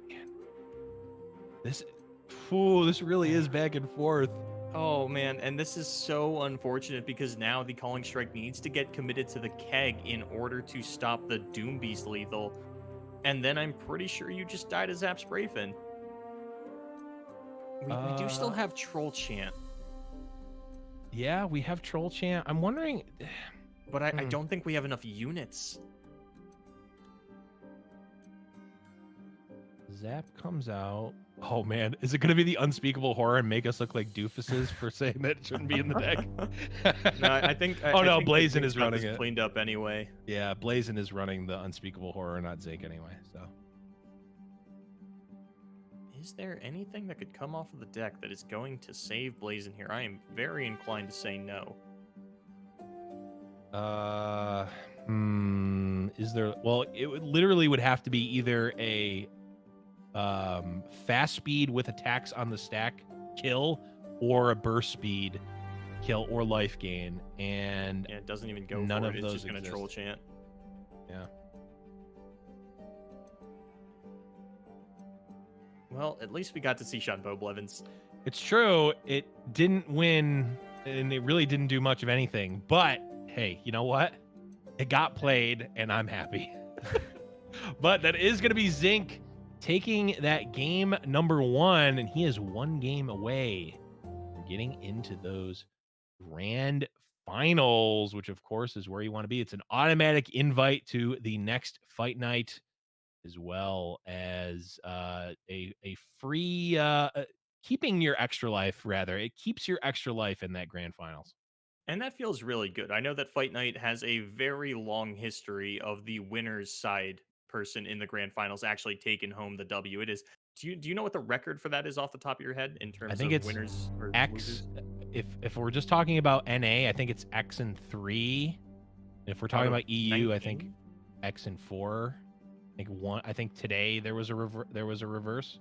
man, this really is back and forth. Oh, man, and this is so unfortunate because now the Calling Strike needs to get committed to the keg in order to stop the Doom Beast lethal. And then I'm pretty sure you just died as Zap Sprayfin. We do still have Troll Chant. Yeah, we have Troll Chant. I'm wondering... But I don't think we have enough units. Zap comes out. Oh man, is it going to be the Unspeakable Horror and make us look like doofuses for saying that it shouldn't be in the deck? No, I think. Blazin is running it. Cleaned up anyway. Yeah, Blazin is running the Unspeakable Horror, not Zinc anyway. So, is there anything that could come off of the deck that is going to save Blazin here? I am very inclined to say no. Is there? Well, it literally would have to be either a fast speed with attacks on the stack kill, or a burst speed kill or life gain, and yeah, it doesn't even go none for of it. those It's just gonna Troll Chant. Yeah. Well, at least we got to see Shanbo Blevins. It's true. It didn't win, and it really didn't do much of anything. But hey, you know what? It got played, and I'm happy. But that is going to be Zinc taking that game number 1, and he is 1 game away from getting into those grand finals, which of course is where you want to be. It's an automatic invite to the next fight night, as well as a free keeping your extra life. Rather, it keeps your extra life in that grand finals. And that feels really good. I know that Fight Night has a very long history of the winner's side person in the grand finals actually taking home the W. It is. Do you know what the record for that is off the top of your head in terms of it's winners or X. Losers? If we're just talking about NA, I think it's X and 3. If we're talking about EU, 19? I think X and 4. I think today there was a reverse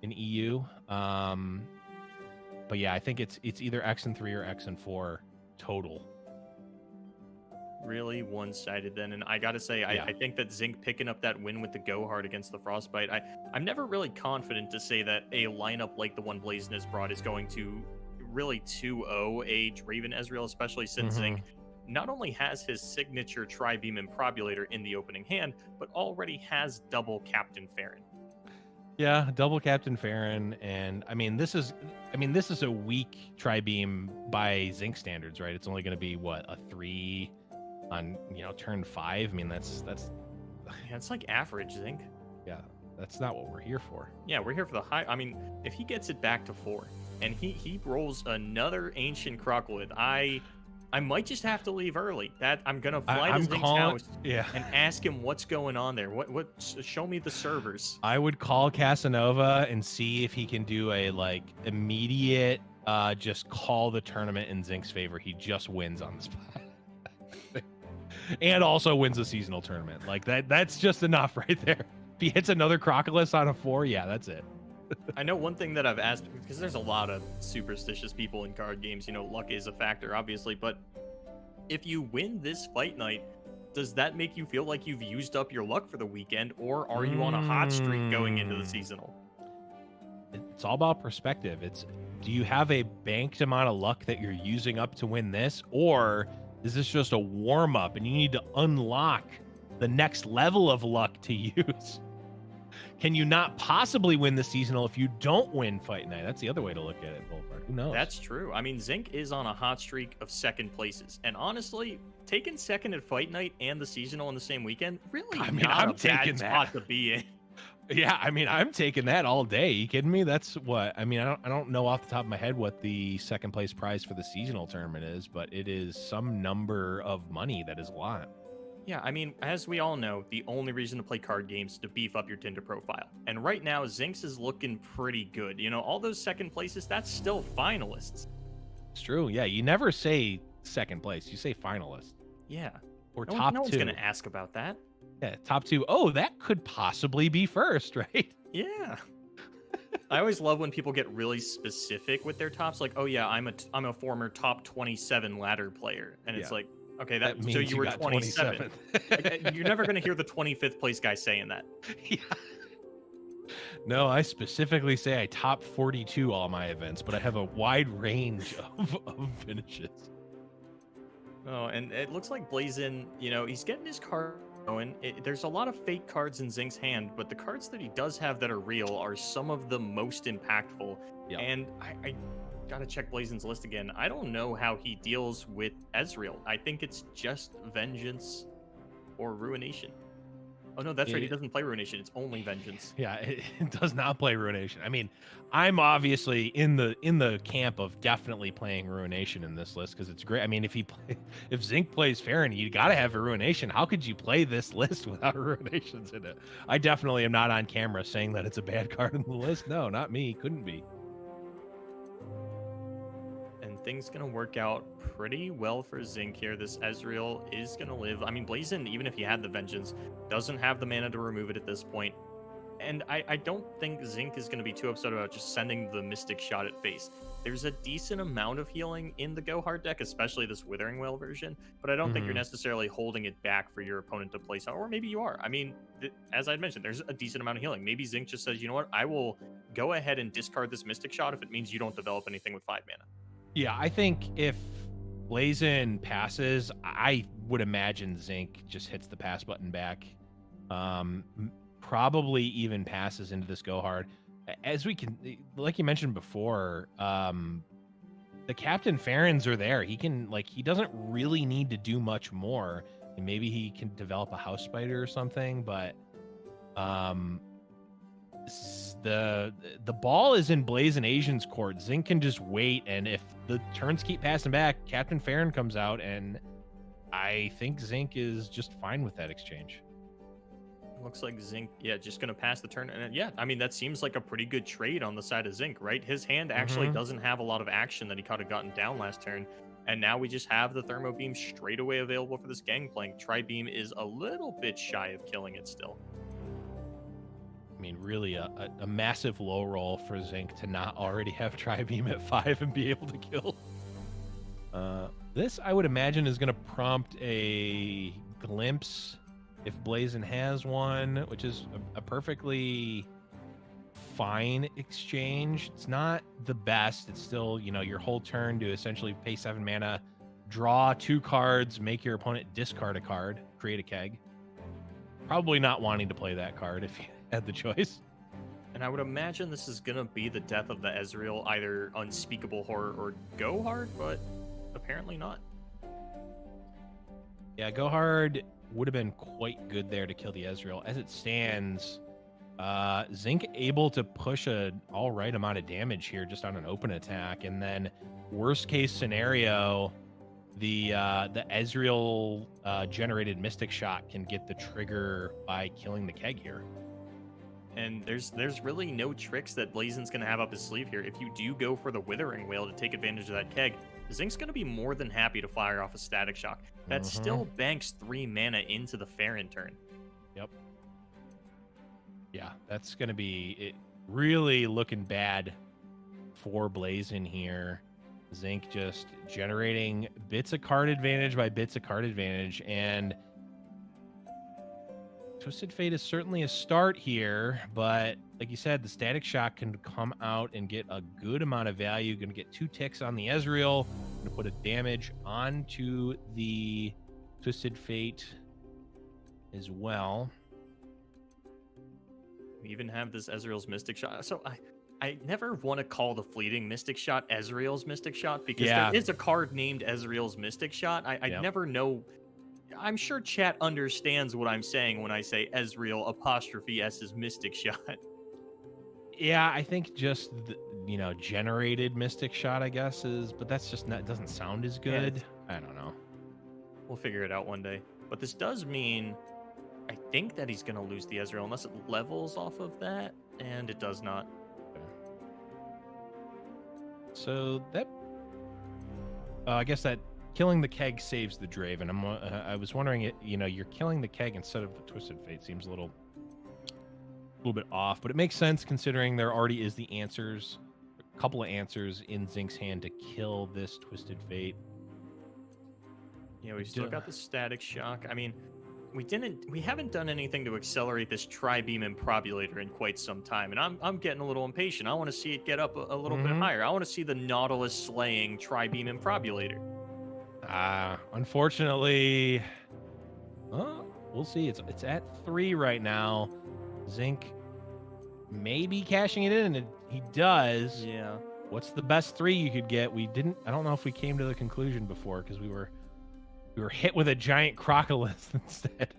in EU. But yeah, I think it's either X and 3 or X and 4 total. really one-sided then, and I gotta say, Yeah. I think that Zinc picking up that win with the Go Hard against the Frostbite, I'm never really confident to say that a lineup like the one Blazin has brought is going to really 2-0 a Draven Ezreal, especially since Zinc not only has his signature Tri-Beam Improbulator in the opening hand, but already has double Captain Farron. Yeah, double Captain Farron, and I mean this is a weak Tri-Beam by Zinc standards, right? It's only going to be what, a 3 on, turn 5. I mean that's Yeah, it's like average Zinc. yeah, that's not what we're here for. Yeah, we're here for the high. I mean, if he gets it back to 4 and he rolls another Ancient Crocklith, I might just have to leave early. That I'm gonna fly to Zinc's house and ask him what's going on there. What? Show me the servers. I would call Casanova and see if he can do a immediate just call the tournament in Zinc's favor. He just wins on the spot. And also wins a seasonal tournament. Like that's just enough right there. If he hits another Crocodilus on a 4, yeah, that's it. I know one thing that I've asked, because there's a lot of superstitious people in card games, luck is a factor, obviously, but if you win this fight night, does that make you feel like you've used up your luck for the weekend, or are you on a hot streak going into the seasonal? It's all about perspective. Do you have a banked amount of luck that you're using up to win this, or is this just a warm-up and you need to unlock the next level of luck to use? Can you not possibly win the seasonal if you don't win fight night? That's the other way to look at it, Boulevard. Who knows? That's true. I mean, Zinc is on a hot streak of second places. And honestly, taking second at fight night and the seasonal in the same weekend, really I'm not a taking bad that spot to be in. Yeah, I mean, I'm taking that all day. You kidding me? That's what I mean. I don't know off the top of my head what the second place prize for the seasonal tournament is, but it is some number of money that is a lot. Yeah, I mean, as we all know, the only reason to play card games is to beef up your Tinder profile. And right now, Zinx is looking pretty good. All those second places, that's still finalists. It's true. Yeah, you never say second place. You say finalist. Yeah. Or no top 2. One's going to ask about that. Yeah, top 2. Oh, that could possibly be first, right? Yeah. I always love when people get really specific with their tops. Like, oh yeah, I'm a former top 27 ladder player. And it's like, okay, that means so you were 27th. Like, you're never going to hear the 25th place guy saying that. Yeah. No, I specifically say I top 42 all my events, but I have a wide range of finishes. Oh, and it looks like Blazin, he's getting his card going. There's a lot of fake cards in Zinc's hand, but the cards that he does have that are real are some of the most impactful. Yep. And I gotta check Blazin's list again. I don't know how he deals with Ezreal. I think it's just Vengeance or Ruination. Oh no, that's right. He doesn't play Ruination. It's only Vengeance. Yeah, it does not play Ruination. I mean, I'm obviously in the camp of definitely playing Ruination in this list because it's great. I mean, if Zinc plays Farron, you got to have a Ruination. How could you play this list without Ruinations in it? I definitely am not on camera saying that it's a bad card in the list. No, not me. Couldn't be. Things gonna work out pretty well for Zinc here. This Ezreal is gonna live. I mean, Blazin, even if he had the Vengeance, doesn't have the mana to remove it at this point. And I don't think Zinc is gonna be too upset about just sending the Mystic Shot at face. There's a decent amount of healing in the Go Hard deck, especially this Withering Well version, but I don't think you're necessarily holding it back for your opponent to place out, or maybe you are. I mean, as I mentioned, there's a decent amount of healing. Maybe Zinc just says, you know what, I will go ahead and discard this Mystic Shot if it means you don't develop anything with 5 mana. Yeah, I think if Blazin passes, I would imagine Zinc just hits the pass button back. Probably even passes into this Go Hard. As we can, like you mentioned before, the Captain Farrons are there. He doesn't really need to do much more. And maybe he can develop a House Spider or something, but the ball is in Blazin Asian's court. Zinc can just wait, and if the turns keep passing back, Captain Farron comes out, and I think Zinc is just fine with that exchange. Looks like Zinc, just going to pass the turn. And I mean, that seems like a pretty good trade on the side of Zinc, right? His hand actually doesn't have a lot of action that he could have gotten down last turn. And now we just have the Thermo Beam straight away available for this Gangplank. Tri-Beam is a little bit shy of killing it still. I mean, really a massive low roll for Zinc to not already have Tri-Beam at 5 and be able to kill. This, I would imagine, is going to prompt a glimpse if Blazin has one, which is a perfectly fine exchange. It's not the best. It's still, you know, your whole turn to essentially pay 7 mana, draw 2 cards, make your opponent discard a card, create a keg. Probably not wanting to play that card if you had the choice. And I would imagine this is going to be the death of the Ezreal, either Unspeakable Horror or Go Hard, but apparently not. Yeah, Go Hard would have been quite good there to kill the Ezreal. As it stands, Zinc able to push a all right amount of damage here just on an open attack, and then worst case scenario, the Ezreal generated Mystic Shot can get the trigger by killing the keg here. And there's really no tricks that Blazin's going to have up his sleeve here. If you do go for the Withering Wail to take advantage of that keg, Zinc's going to be more than happy to fire off a Static Shock. That still banks 3 mana into the Farron turn. Yep. Yeah, that's going to be really looking bad for Blazin here. Zinc just generating bits of card advantage by bits of card advantage, and Twisted Fate is certainly a start here, but like you said, the Static Shock can come out and get a good amount of value. Going to get 2 ticks on the Ezreal. Going to put a damage onto the Twisted Fate as well. We even have this Ezreal's Mystic Shot. So I never want to call the fleeting Mystic Shot Ezreal's Mystic Shot, because there is a card named Ezreal's Mystic Shot. I never know. I'm sure chat understands what I'm saying when I say Ezreal apostrophe S's Mystic Shot. Yeah, I think just generated Mystic Shot, I guess, but that's just not, doesn't sound as good. I don't know. We'll figure it out one day. But this does mean, I think that he's going to lose the Ezreal unless it levels off of that, and it does not. Okay. So that, I guess that killing the keg saves the Draven. I was wondering, you're killing the keg instead of the Twisted Fate seems a little bit off, but it makes sense considering there already is the answers, a couple of answers in Zinc's hand to kill this Twisted Fate. Yeah, we've still got the Static Shock. I mean, we haven't done anything to accelerate this Tri-Beam Improbulator in quite some time, and I'm getting a little impatient. I want to see it get up a little bit higher. I want to see the Nautilus slaying Tri-Beam Improbulator. Unfortunately, we'll see. It's at 3 right now. Zinc maybe cashing it in, and he does. Yeah. What's the best 3 you could get? I don't know if we came to the conclusion before, because we were hit with a giant Crocodilus instead.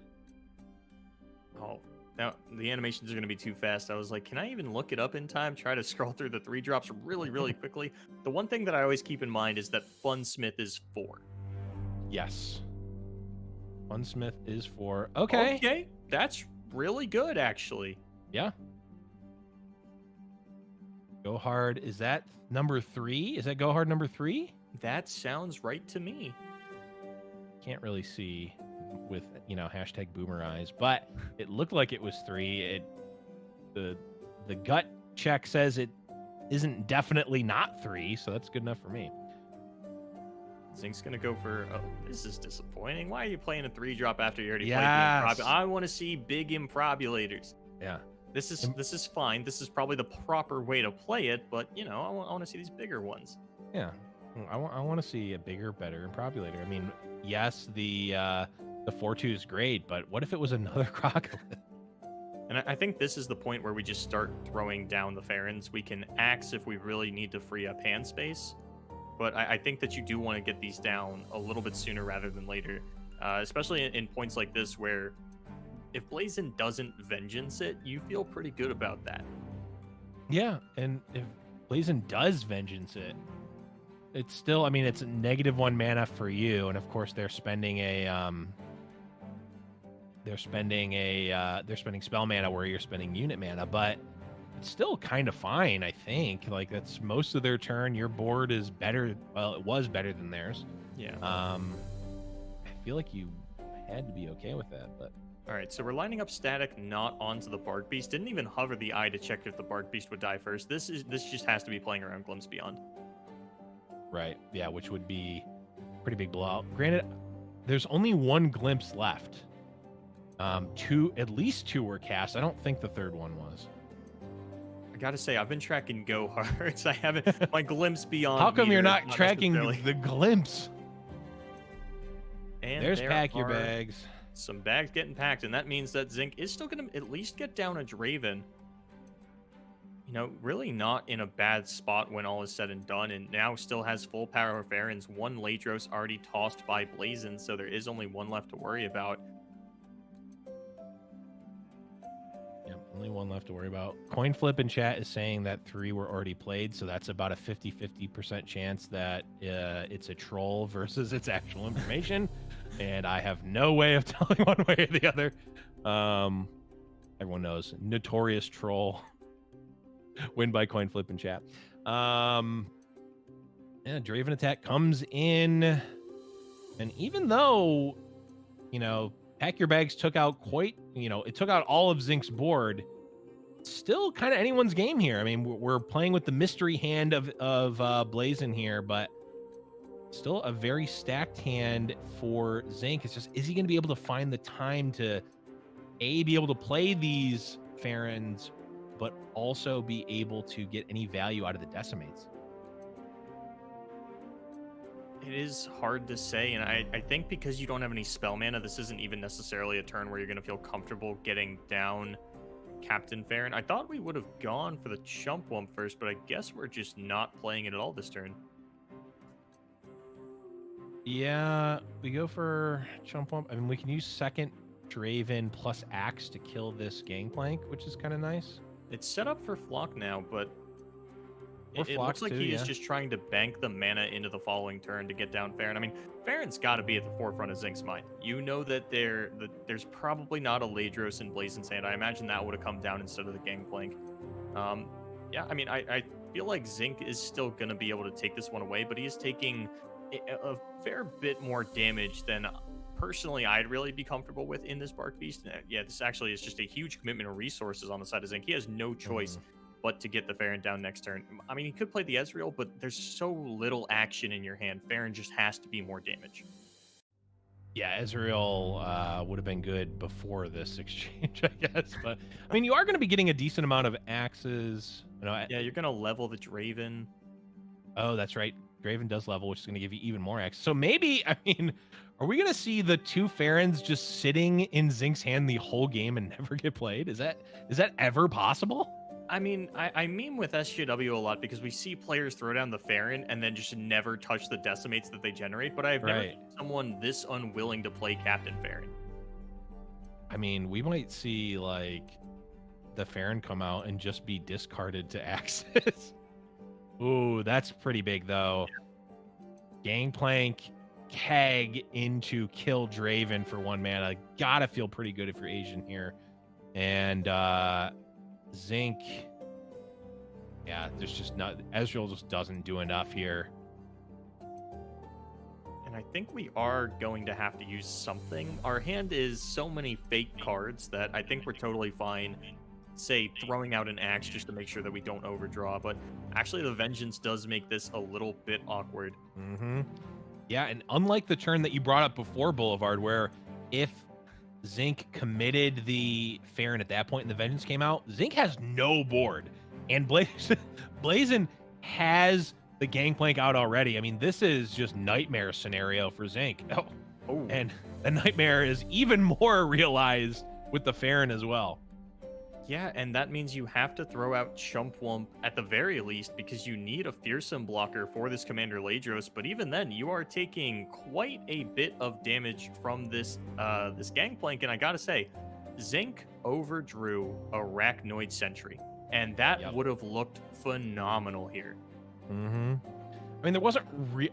Oh, now the animations are going to be too fast. I was like, can I even look it up in time? Try to scroll through the 3 drops really, really quickly. The one thing that I always keep in mind is that Funsmith is 4. Yes. Funsmith is 4. Okay. Okay. That's really good, actually. Yeah. Go Hard. Is that number 3? Is that Go Hard number 3? That sounds right to me. Can't really see with, hashtag boomer eyes, but it looked like it was 3. The gut check says it isn't definitely not 3, so that's good enough for me. Zinc's gonna go for. Oh, this is disappointing. Why are you playing a 3-drop after you already played the Yes. I want to see big improbulators. Yeah. This is fine. This is probably the proper way to play it, but I want to see these bigger ones. Yeah. I want to see a bigger, better Improbulator. I mean, yes, the 4/2 is great, but what if it was another Crocodile? And I think this is the point where we just start throwing down the Farrons. We can axe if we really need to free up hand space. But I think that you do want to get these down a little bit sooner rather than later, especially in points like this where if Blazin doesn't Vengeance it, you feel pretty good about that. Yeah, and if Blazin does Vengeance it, it's still, it's a -1 mana for you, and of course they're spending spell mana where you're spending unit mana, but it's still kind of fine, I think. Like, that's most of their turn. Your board is better. Well, it was better than theirs. Yeah. I feel like you had to be okay with that, but all right, so we're lining up Static not onto the Bark Beast. Didn't even hover the eye to check if the Bark Beast would die first. This just has to be playing around Glimpse Beyond. right, yeah, which would be pretty big blowout. Granted, there's only one glimpse left. At least two were cast. I don't think the third one was. I gotta say, I've been tracking go hards. I haven't my glimpse beyond. How come you're meter is not tracking necessarily- the glimpse? And There's there pack your are bags. Some bags getting packed, and that means that Zinc is still gonna at least get down a Draven. You know, really not in a bad spot when all is said and done, and now still has full power of Barons. One Ladros already tossed by Blevins, so there is only one left to worry about. Yep, only one left to worry about. Coin flip in chat is saying that 3 were already played, so that's about a 50-50% chance that it's a troll versus its actual information. And I have no way of telling one way or the other. Everyone knows. Notorious troll. Win by coin flip in chat. Yeah, Draven attack comes in. And even though, you know, Pack Your Bags took out it took out all of Zinc's board, still kind of anyone's game here. I mean, we're playing with the mystery hand of Blazin here, but still a very stacked hand for Zinc. It's just, is he going to be able to find the time to be able to play these Farons, but also be able to get any value out of the decimates? It is hard to say, and I think because you don't have any spell mana, this isn't even necessarily a turn where you're going to feel comfortable getting down Captain Farron. I thought we would have gone for the Chump Wump first, but I guess we're just not playing it at all this turn. Yeah, we go for Chump Wump. I mean, we can use second Draven plus Axe to kill this Gangplank, which is kind of nice. It's set up for Flock now, but Or it Flock looks like too, he is yeah. just trying to bank the mana into the following turn to get down Farron. I mean, Farron's got to be at the forefront of Zinc's mind. You know that there's probably not a Ladros in Blazing Sand. I imagine that would have come down instead of the Gangplank. Yeah, I mean, I feel like Zinc is still going to be able to take this one away, but he is taking a fair bit more damage than personally I'd really be comfortable with in this Bark Beast. Yeah, this actually is just a huge commitment of resources on the side of Zinc. He has no choice but to get the Farron down next turn. I mean, he could play the Ezreal, but there's so little action in your hand. Farron just has to be more damage. Yeah, Ezreal would have been good before this exchange, I guess. But, I mean, you are going to be getting a decent amount of axes. Yeah, you're going to level the Draven. Oh, that's right. Draven does level, which is going to give you even more axes. So maybe, I mean, are we going to see the two Farons just sitting in Zinc's hand the whole game and never get played? Is that ever possible? I mean, I meme with SJW a lot because we see players throw down the Farron and then just never touch the decimates that they generate, but I've never seen someone this unwilling to play Captain Farron. I mean, we might see, like, the Farron come out and just be discarded to axes. Ooh, that's pretty big, though. Yeah. Gangplank, Keg into kill Draven for 1 mana. Gotta feel pretty good if you're Asian here. And, Zinc, yeah, there's just not, Ezreal just doesn't do enough here. And I think we are going to have to use something. Our hand is so many fake cards that I think we're totally fine, say, throwing out an axe just to make sure that we don't overdraw. But actually, the Vengeance does make this a little bit awkward. Yeah, and unlike the turn that you brought up before, Boulevard, where if Zinc committed the Farron at that point and the Vengeance came out, Zinc has no board. And Blazin has the Gangplank out already. I mean, this is just nightmare scenario for Zinc. Oh. And the nightmare is even more realized with the Farron as well. Yeah, and that means you have to throw out Chump Wump at the very least because you need a fearsome blocker for this Commander Ladros. But even then, you are taking quite a bit of damage from this this Gangplank. And I gotta say, Zinc overdrew Arachnoid Sentry, and that would have looked phenomenal here. I mean, there wasn't.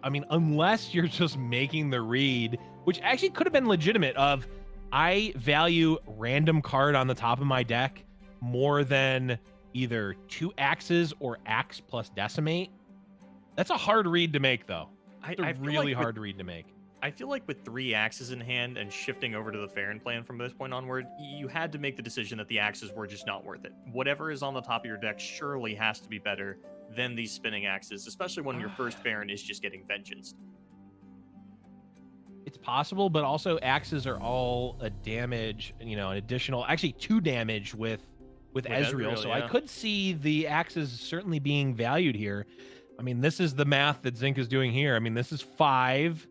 I mean, unless you're just making the read, which actually could have been legitimate. Of I value random card on the top of my deck more than either 2 axes or axe plus decimate. That's a hard read to make, though. It's a really hard read to make. I feel like with 3 axes in hand and shifting over to the Farron plan from this point onward, you had to make the decision that the axes were just not worth it. Whatever is on the top of your deck surely has to be better than these spinning axes, especially when your first Farron is just getting vengeanced. it's possible, but also axes are all a damage, you know, an additional, actually 2 damage with Ezreal. So I yeah. could see the axes certainly being valued here. I mean, this is the math that Zinc is doing here. I mean, this is 5.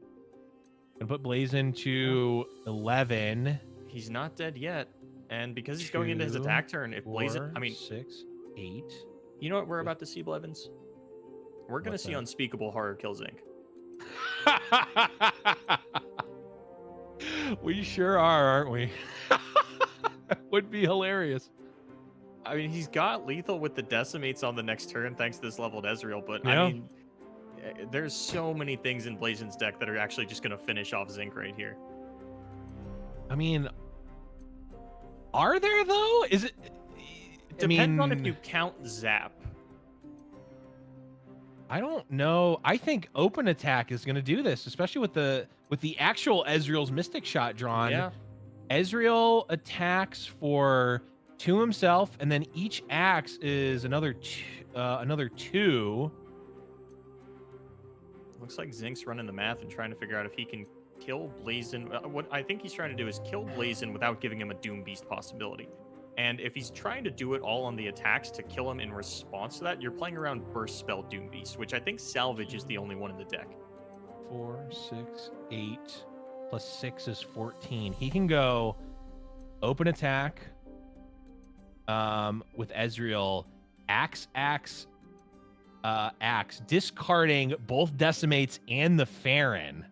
Gonna put Blazin to 11. He's not dead yet. And because he's going into his attack turn, if Blazin, I mean, 6, 8. you know what we're about to see, Blevins? We're going to see Unspeakable Horror kill Zinc. We sure are, aren't we? That would be hilarious. I mean, he's got lethal with the decimates on the next turn thanks to this leveled Ezreal, but Yeah. I mean, there's so many things in Blazin's deck that are actually just going to finish off Zinc right here. I mean, are there though? Is it? Depends on if you count Zap. I don't know. I think open attack is going to do this, especially with the actual Ezreal's Mystic Shot drawn. Yeah. Ezreal attacks for 2 himself, and then each axe is another 2. Looks like Zinc's running the math and trying to figure out if he can kill Blazin. What I think he's trying to do is kill Blazin without giving him a Doom Beast possibility. And if he's trying to do it all on the attacks to kill him in response to that, you're playing around Burst Spell Doom Beast, which I think Salvage is the only one in the deck. 4, 6, 8 plus 6 is 14. He can go open attack with Ezreal, axe, discarding both decimates and the Farron.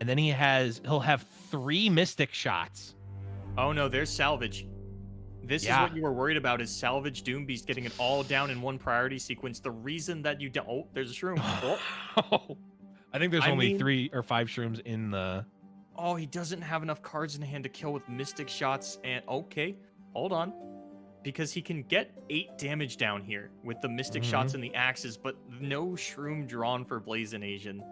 And then he'll have 3 Mystic Shots. Oh no, there's Salvage. This is what you were worried about, is Salvage Doom Beast getting it all down in one priority sequence. The reason that you don't... Oh, there's a shroom. Oh. I think there's only 3 or 5 shrooms in the... Oh, he doesn't have enough cards in hand to kill with Mystic Shots. And okay, hold on. Because he can get 8 damage down here with the Mystic Shots and the axes, but no shroom drawn for Blazin Asian.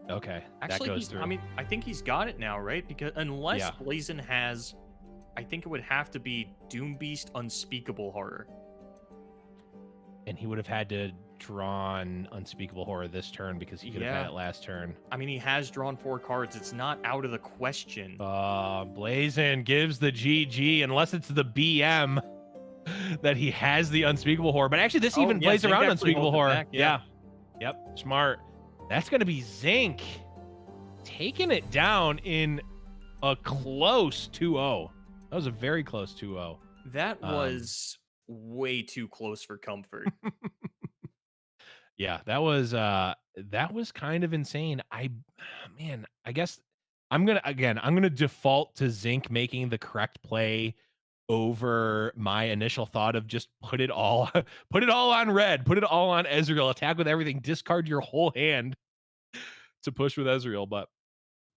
Okay, actually, that goes through. I mean, I think he's got it now, right? Because unless Blazin has, I think it would have to be Doom Beast Unspeakable Horror. And he would have had to draw Unspeakable Horror this turn because he could have had it last turn. I mean, he has drawn 4 cards. It's not out of the question. Blazin gives the GG, unless it's the BM that he has the Unspeakable Horror. But actually, this even plays around Unspeakable Horror. Back, Yep, smart. That's going to be Zinc taking it down in a close 2-0. That was a very close 2-0. That was way too close for comfort. Yeah, that was kind of insane. I guess I'm going to default to Zinc making the correct play over my initial thought of just put it all on red, put it all on Ezreal, attack with everything, discard your whole hand to push with Ezreal. But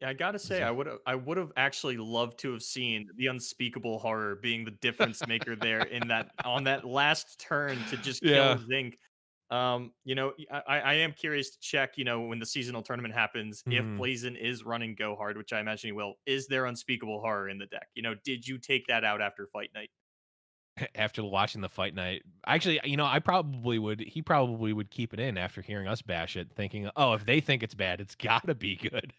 yeah, I gotta say, I would have actually loved to have seen the Unspeakable Horror being the difference maker there on that last turn to just kill Zinc. You know, I am curious to check, you know, when the seasonal tournament happens, if Blazin is running Go Hard, which I imagine he will, is there Unspeakable Horror in the deck? You know, did you take that out after Fight Night? After watching the Fight Night, actually, you know, he probably would keep it in after hearing us bash it, thinking, oh, if they think it's bad, it's gotta be good.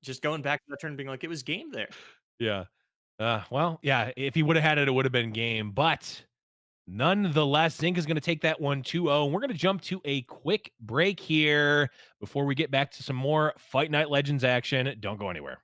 Just going back to that turn, being like, it was game there. Yeah. Well, yeah, if he would have had it, it would have been game. But nonetheless, Zinc is going to take that one 2-0. And we're going to jump to a quick break here before we get back to some more Fight Night Legends action. Don't go anywhere.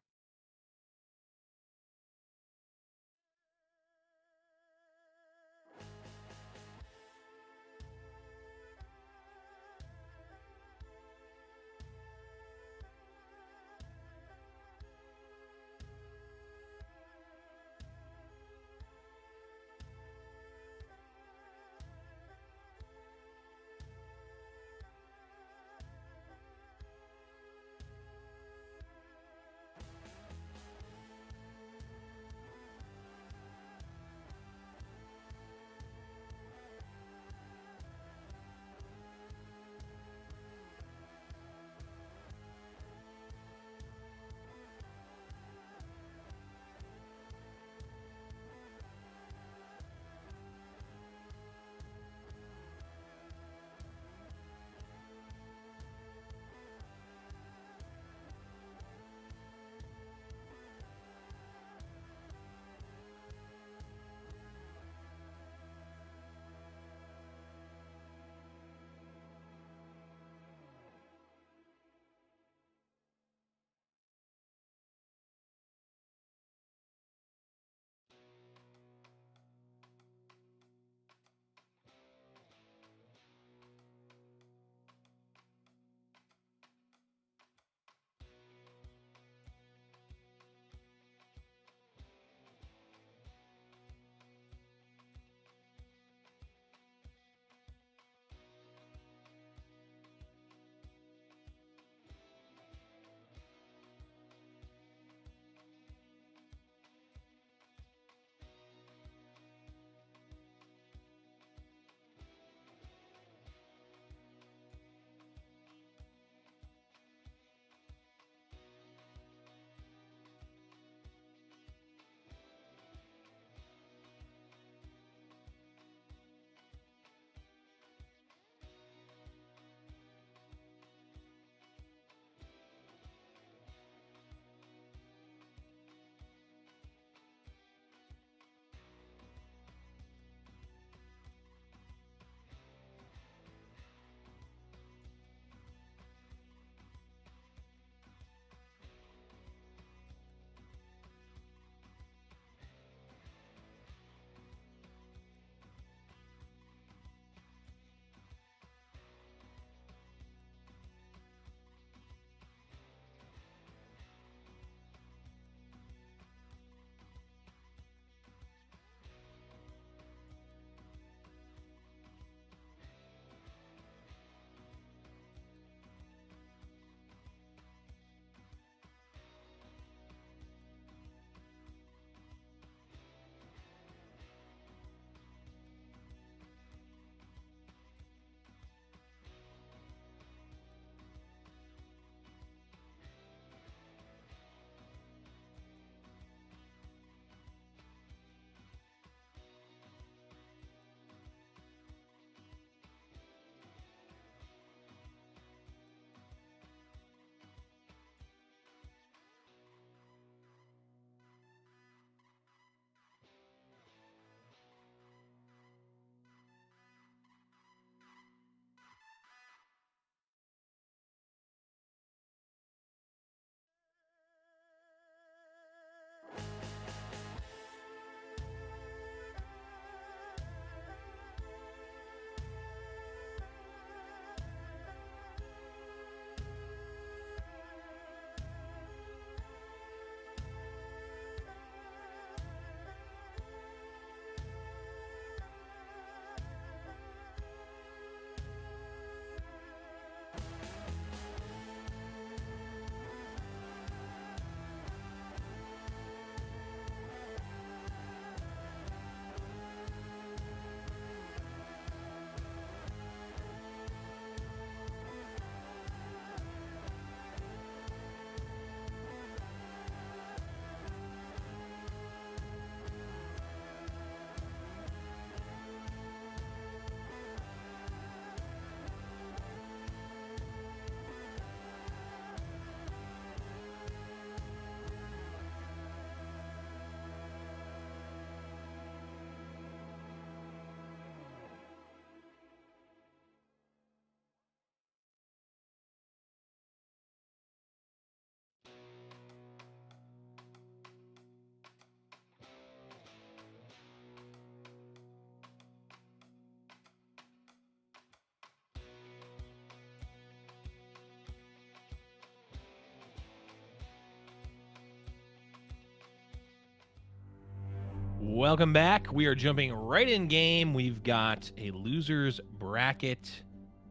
Welcome back. We are jumping right in game. We've got a loser's bracket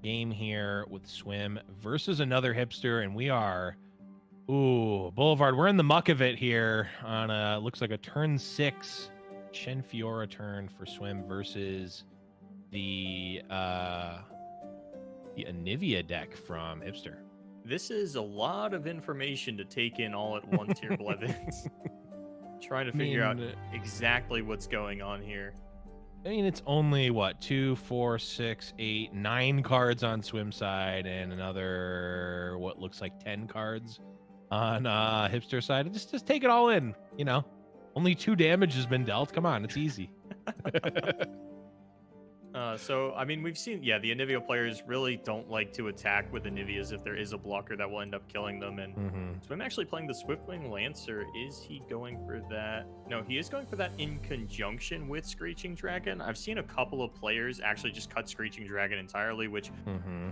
game here with Swim versus another Hipster, and we are, Boulevard. We're in the muck of it here on looks like a turn 6 Chen Fiora turn for Swim versus the Anivia deck from Hipster. This is a lot of information to take in all at once here, Blevins. Trying to figure out exactly what's going on here. I mean, it's only what 2, 4, 6, 8, 9 cards on Swim side, and another what looks like 10 cards on Hipster side. Just take it all in. You know, only 2 damage has been dealt. Come on, it's easy. So, I mean, we've seen, the Anivia players really don't like to attack with Anivias if there is a blocker that will end up killing them. And Swim actually playing the Swiftwing Lancer. Is he going for that? No, he is going for that in conjunction with Screeching Dragon. I've seen a couple of players actually just cut Screeching Dragon entirely, which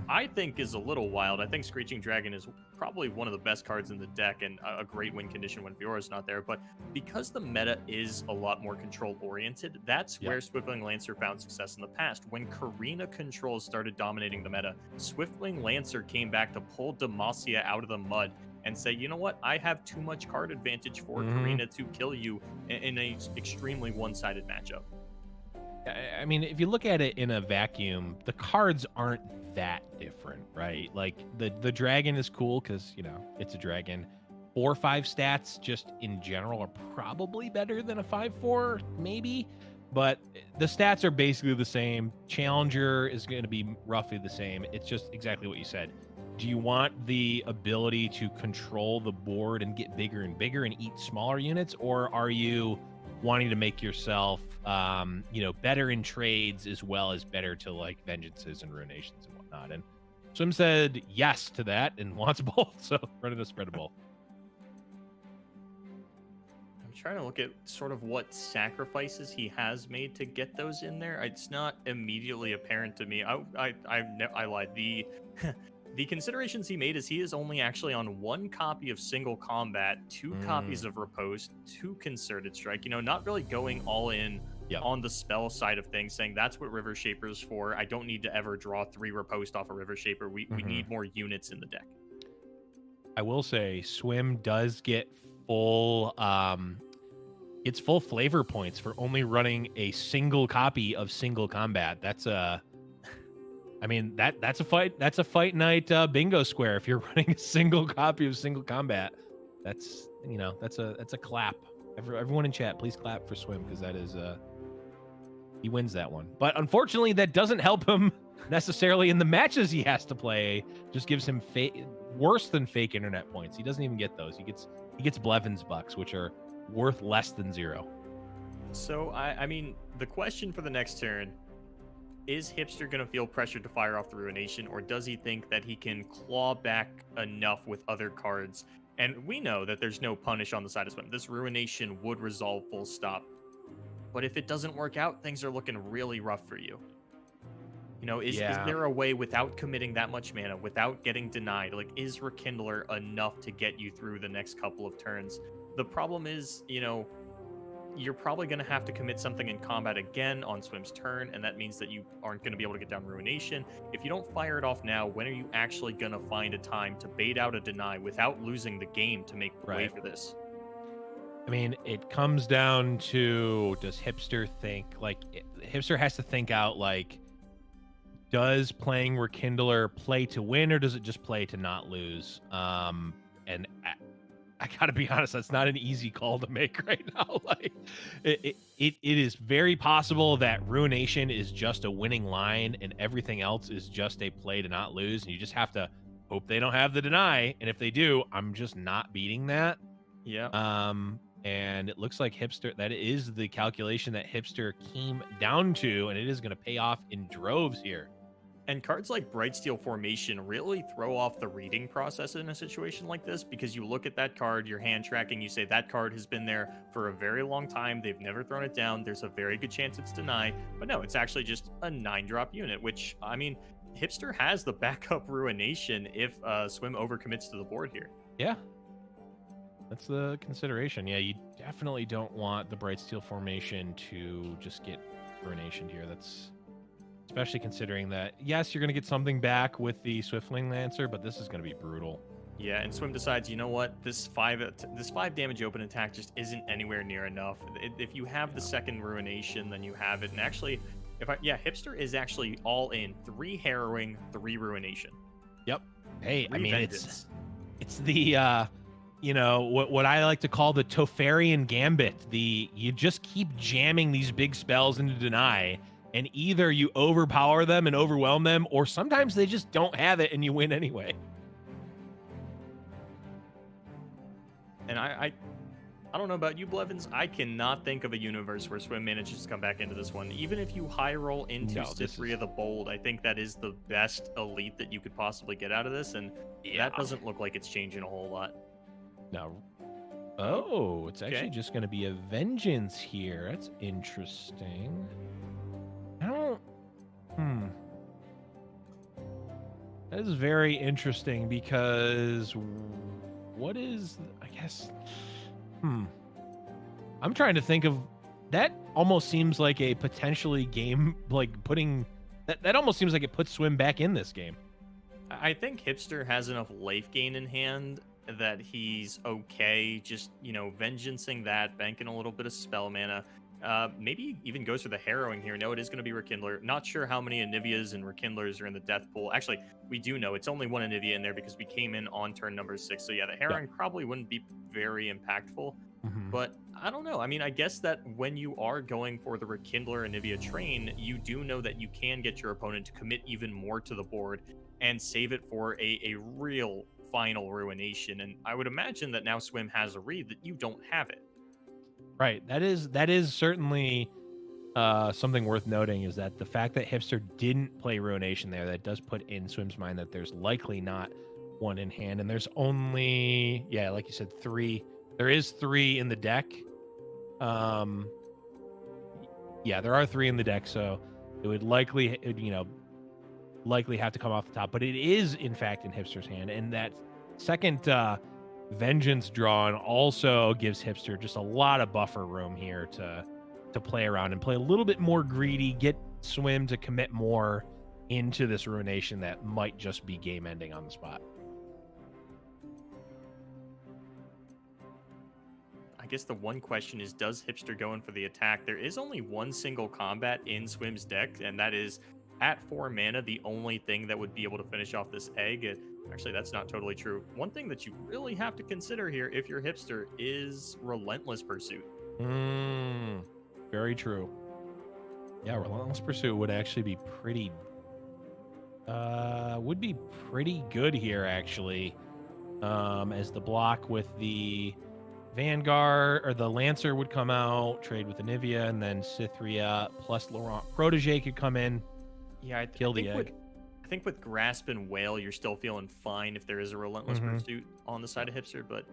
I think is a little wild. I think Screeching Dragon is probably one of the best cards in the deck and a great win condition when Fiora's not there. But because the meta is a lot more control-oriented, that's where Swiftwing Lancer found success in the past. When Karina controls started dominating the meta, Swiftwing Lancer came back to pull Demacia out of the mud and say, you know what, I have too much card advantage for Karina to kill you in an extremely one-sided matchup. I mean, if you look at it in a vacuum, the cards aren't that different, right? Like the dragon is cool because, you know, it's a dragon. 4 or 5 stats just in general are probably better than a 5/4, maybe. But the stats are basically the same. Challenger is going to be roughly the same. It's just exactly what you said. Do you want the ability to control the board and get bigger and bigger and eat smaller units? Or are you wanting to make yourself, you know, better in trades as well as better to like vengeances and ruinations and whatnot? And Swim said yes to that and wants both. So running a spread of both. Trying to look at sort of what sacrifices he has made to get those in there. It's not immediately apparent to me. I lied. The considerations he made is he is only actually on 1 copy of Single Combat, 2 copies of Riposte, 2 Concerted Strike. You know, not really going all in on the spell side of things, saying that's what River Shaper's for. I don't need to ever draw 3 Riposte off a River Shaper. We need more units in the deck. I will say Swim does get full it's full flavor points for only running a single copy of Single Combat. That's I mean that's a fight night bingo square. If you're running a single copy of Single Combat, that's, you know, that's a clap. Everyone in chat, please clap for Swim, because that is he wins that one. But unfortunately, that doesn't help him necessarily in the matches he has to play. Just gives him worse than fake internet points. He doesn't even get those. He gets Blevins bucks, which are worth less than 0. So I mean, the question for the next turn is Hipster going to feel pressured to fire off the Ruination, or does he think that he can claw back enough with other cards? And we know that there's no punish on the side of Swim. This Ruination would resolve full stop. But if it doesn't work out, things are looking really rough for you. You know, is there a way without committing that much mana, without getting denied? Like, is Rekindler enough to get you through the next couple of turns? The problem is, you know, you're probably going to have to commit something in combat again on Swim's turn, and that means that you aren't going to be able to get down Ruination. If you don't fire it off now, when are you actually going to find a time to bait out a deny without losing the game to make way for this? I mean, it comes down to, does Hipster think, like, Hipster has to think out, like, does playing Rekindler play to win, or does it just play to not lose? And I gotta be honest, that's not an easy call to make right now. Like, it is very possible that Ruination is just a winning line and everything else is just a play to not lose, and you just have to hope they don't have the deny. And if they do, I'm just not beating that. Yeah. And it looks like Hipster, that is the calculation that Hipster came down to, and it is going to pay off in droves here. And cards like Brightsteel Formation really throw off the reading process in a situation like this, because you look at that card, your hand tracking, you say that card has been there for a very long time. They've never thrown it down. There's a very good chance it's denied. But no, it's actually just a 9-drop unit, which, I mean, Hipster has the backup Ruination if Swim overcommits to the board here. Yeah. That's the consideration. Yeah, you definitely don't want the Bright Steel formation to just get ruination here. That's especially considering that, yes, you're going to get something back with the Swiftling Lancer, but this is going to be brutal. Yeah, and Swim decides, you know what, this 5 damage open attack just isn't anywhere near enough. If you have the second ruination, then you have it. And actually, Hipster is actually all in 3 harrowing, 3 ruination. Yep. Hey, 3 I mean, vengeance. it's the you know, what I like to call the Tofarian Gambit. You just keep jamming these big spells into deny, and either you overpower them and overwhelm them, or sometimes they just don't have it and you win anyway. And I don't know about you, Blevins. I cannot think of a universe where Swim manages to come back into this one. Even if you high roll into Cytherea the Bold, I think that is the best elite that you could possibly get out of this, and that doesn't look like it's changing a whole lot. No. Oh, it's actually just going to be a vengeance here. That's interesting. I don't... That is very interesting because what is... I guess... I'm trying to think of... That almost seems like a potentially game... Like, putting... That almost seems like it puts Swim back in this game. I think Hipster has enough life gain in hand that he's okay just, you know, vengeancing that, banking a little bit of spell mana. Maybe even goes for the harrowing here. No, it is going to be Rekindler. Not sure how many Anivias and Rekindlers are in the death pool. Actually, we do know it's only 1 Anivia in there because we came in on turn number 6. So yeah, the harrowing probably wouldn't be very impactful. But I don't know. I mean, I guess that when you are going for the Rekindler Anivia train, you do know that you can get your opponent to commit even more to the board and save it for a real final ruination. And I would imagine that now Swim has a read that you don't have it. Right. That is certainly something worth noting, is that the fact that Hipster didn't play ruination there, that does put in Swim's mind that there's likely not one in hand. And there's only, yeah, like you said, 3. There is 3 in the deck. Yeah, there are 3 in the deck, so it would likely, likely have to come off the top. But it is, in fact, in Hipster's hand. And that second vengeance drawn also gives Hipster just a lot of buffer room here to play around and play a little bit more greedy, get Swim to commit more into this ruination that might just be game ending on the spot. I guess the one question is, does Hipster go in for the attack? There is only one single combat in Swim's deck, and that is at 4 mana, the only thing that would be able to finish off this egg. Actually, that's not totally true. One thing that you really have to consider here, if you're Hipster, is Relentless Pursuit. Very true. Yeah, Relentless Pursuit would actually be pretty... would be pretty good here, actually. As the block with the Vanguard, or the Lancer would come out, trade with Anivia, and then Cytherea plus Laurent Protege could come in. Yeah, kill the egg. I think with Grasp and Whale, you're still feeling fine if there is a Relentless Pursuit on the side of Hipster, but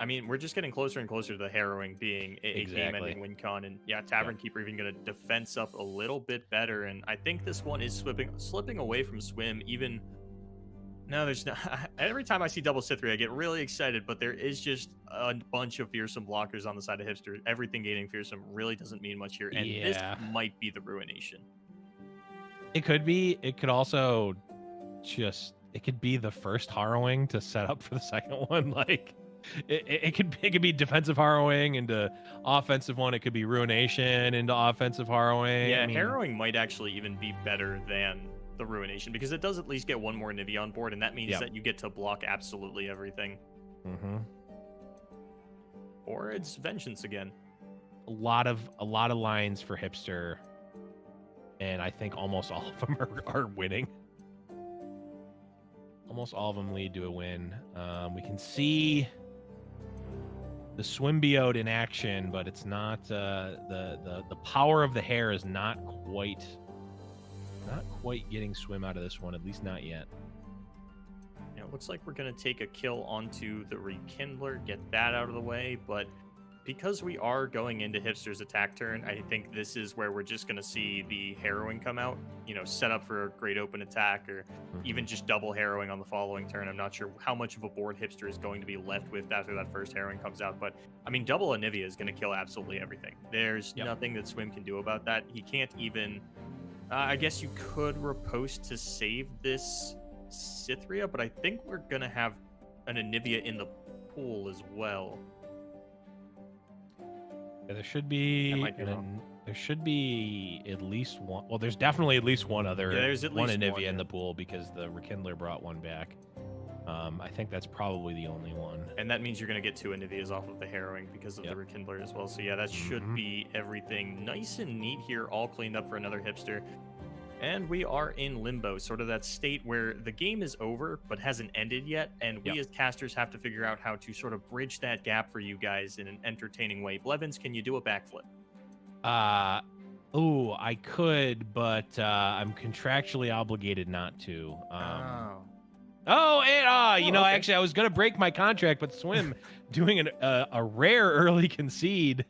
I mean, we're just getting closer and closer to the harrowing being a game-ending win con, and yeah, Tavern Keeper even going to defense up a little bit better, and I think this one is slipping away from Swim. Even no, there's not. Every time I see double Cytherea, I get really excited, but there is just a bunch of fearsome blockers on the side of Hipster. Everything gaining fearsome really doesn't mean much here, and this might be the ruination. It could be. It could also just... It could be the first harrowing to set up for the second one. Like, it could be defensive harrowing into offensive one. It could be ruination into offensive harrowing. Yeah, harrowing might actually even be better than the ruination because it does at least get one more Nivea on board, and that means that you get to block absolutely everything. Or it's vengeance again. A lot of lines for Hipster, and I think almost all of them are winning. Almost all of them lead to a win. We can see the Swimbiot in action, but it's not the power of the hair is not quite getting Swim out of this one, at least not yet. Yeah, it looks like we're gonna take a kill onto the Rekindler, get that out of the way, but because we are going into Hipster's attack turn, I think this is where we're just going to see the harrowing come out, set up for a great open attack or even just double harrowing on the following turn. I'm not sure how much of a board Hipster is going to be left with after that first harrowing comes out, but I mean, double Anivia is going to kill absolutely everything. There's nothing that Swim can do about that. He can't even, I guess you could riposte to save this Cythria, but I think we're going to have an Anivia in the pool as well. Yeah, there should be at least one. Well, there's definitely at least one other. Yeah, there's at one least Anivia one, in the pool because the Rekindler brought one back. I think that's probably the only one. And that means you're going to get 2 Anivias off of the harrowing because of the Rekindler as well. So yeah, that should be everything nice and neat here, all cleaned up for another Hipster. And we are in limbo, sort of that state where the game is over but hasn't ended yet, and we as casters have to figure out how to sort of bridge that gap for you guys in an entertaining way. Blevins, can you do a backflip? I could, but I'm contractually obligated not to. Actually, I was gonna break my contract, but Swim doing a rare early concede.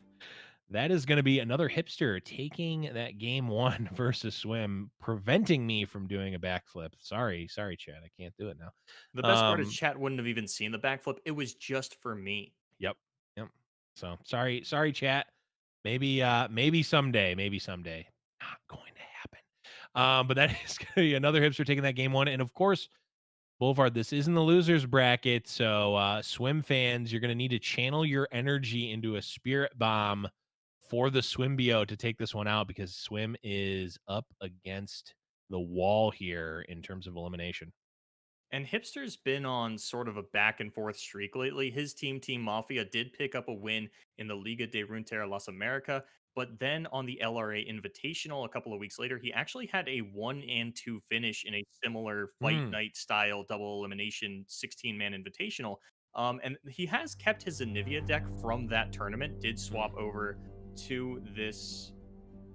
That is going to be another Hipster taking that game 1 versus Swim, preventing me from doing a backflip. Sorry, chat. I can't do it now. The best part is chat wouldn't have even seen the backflip. It was just for me. Yep. So sorry, chat. Maybe someday. Not going to happen. But that is going to be another Hipster taking that game 1. And of course, Boulevard, this isn't the losers bracket. So Swim fans, you're going to need to channel your energy into a spirit bomb for the Swimbio to take this one out, because Swim is up against the wall here in terms of elimination. And Hipster's been on sort of a back and forth streak lately. His team, Team Mafia, did pick up a win in the Liga de Runeterra Las America, but then on the LRA Invitational a couple of weeks later, he actually had a 1-2 finish in a similar fight night style double elimination 16-man invitational. And he has kept his Anivia deck from that tournament, did swap over to this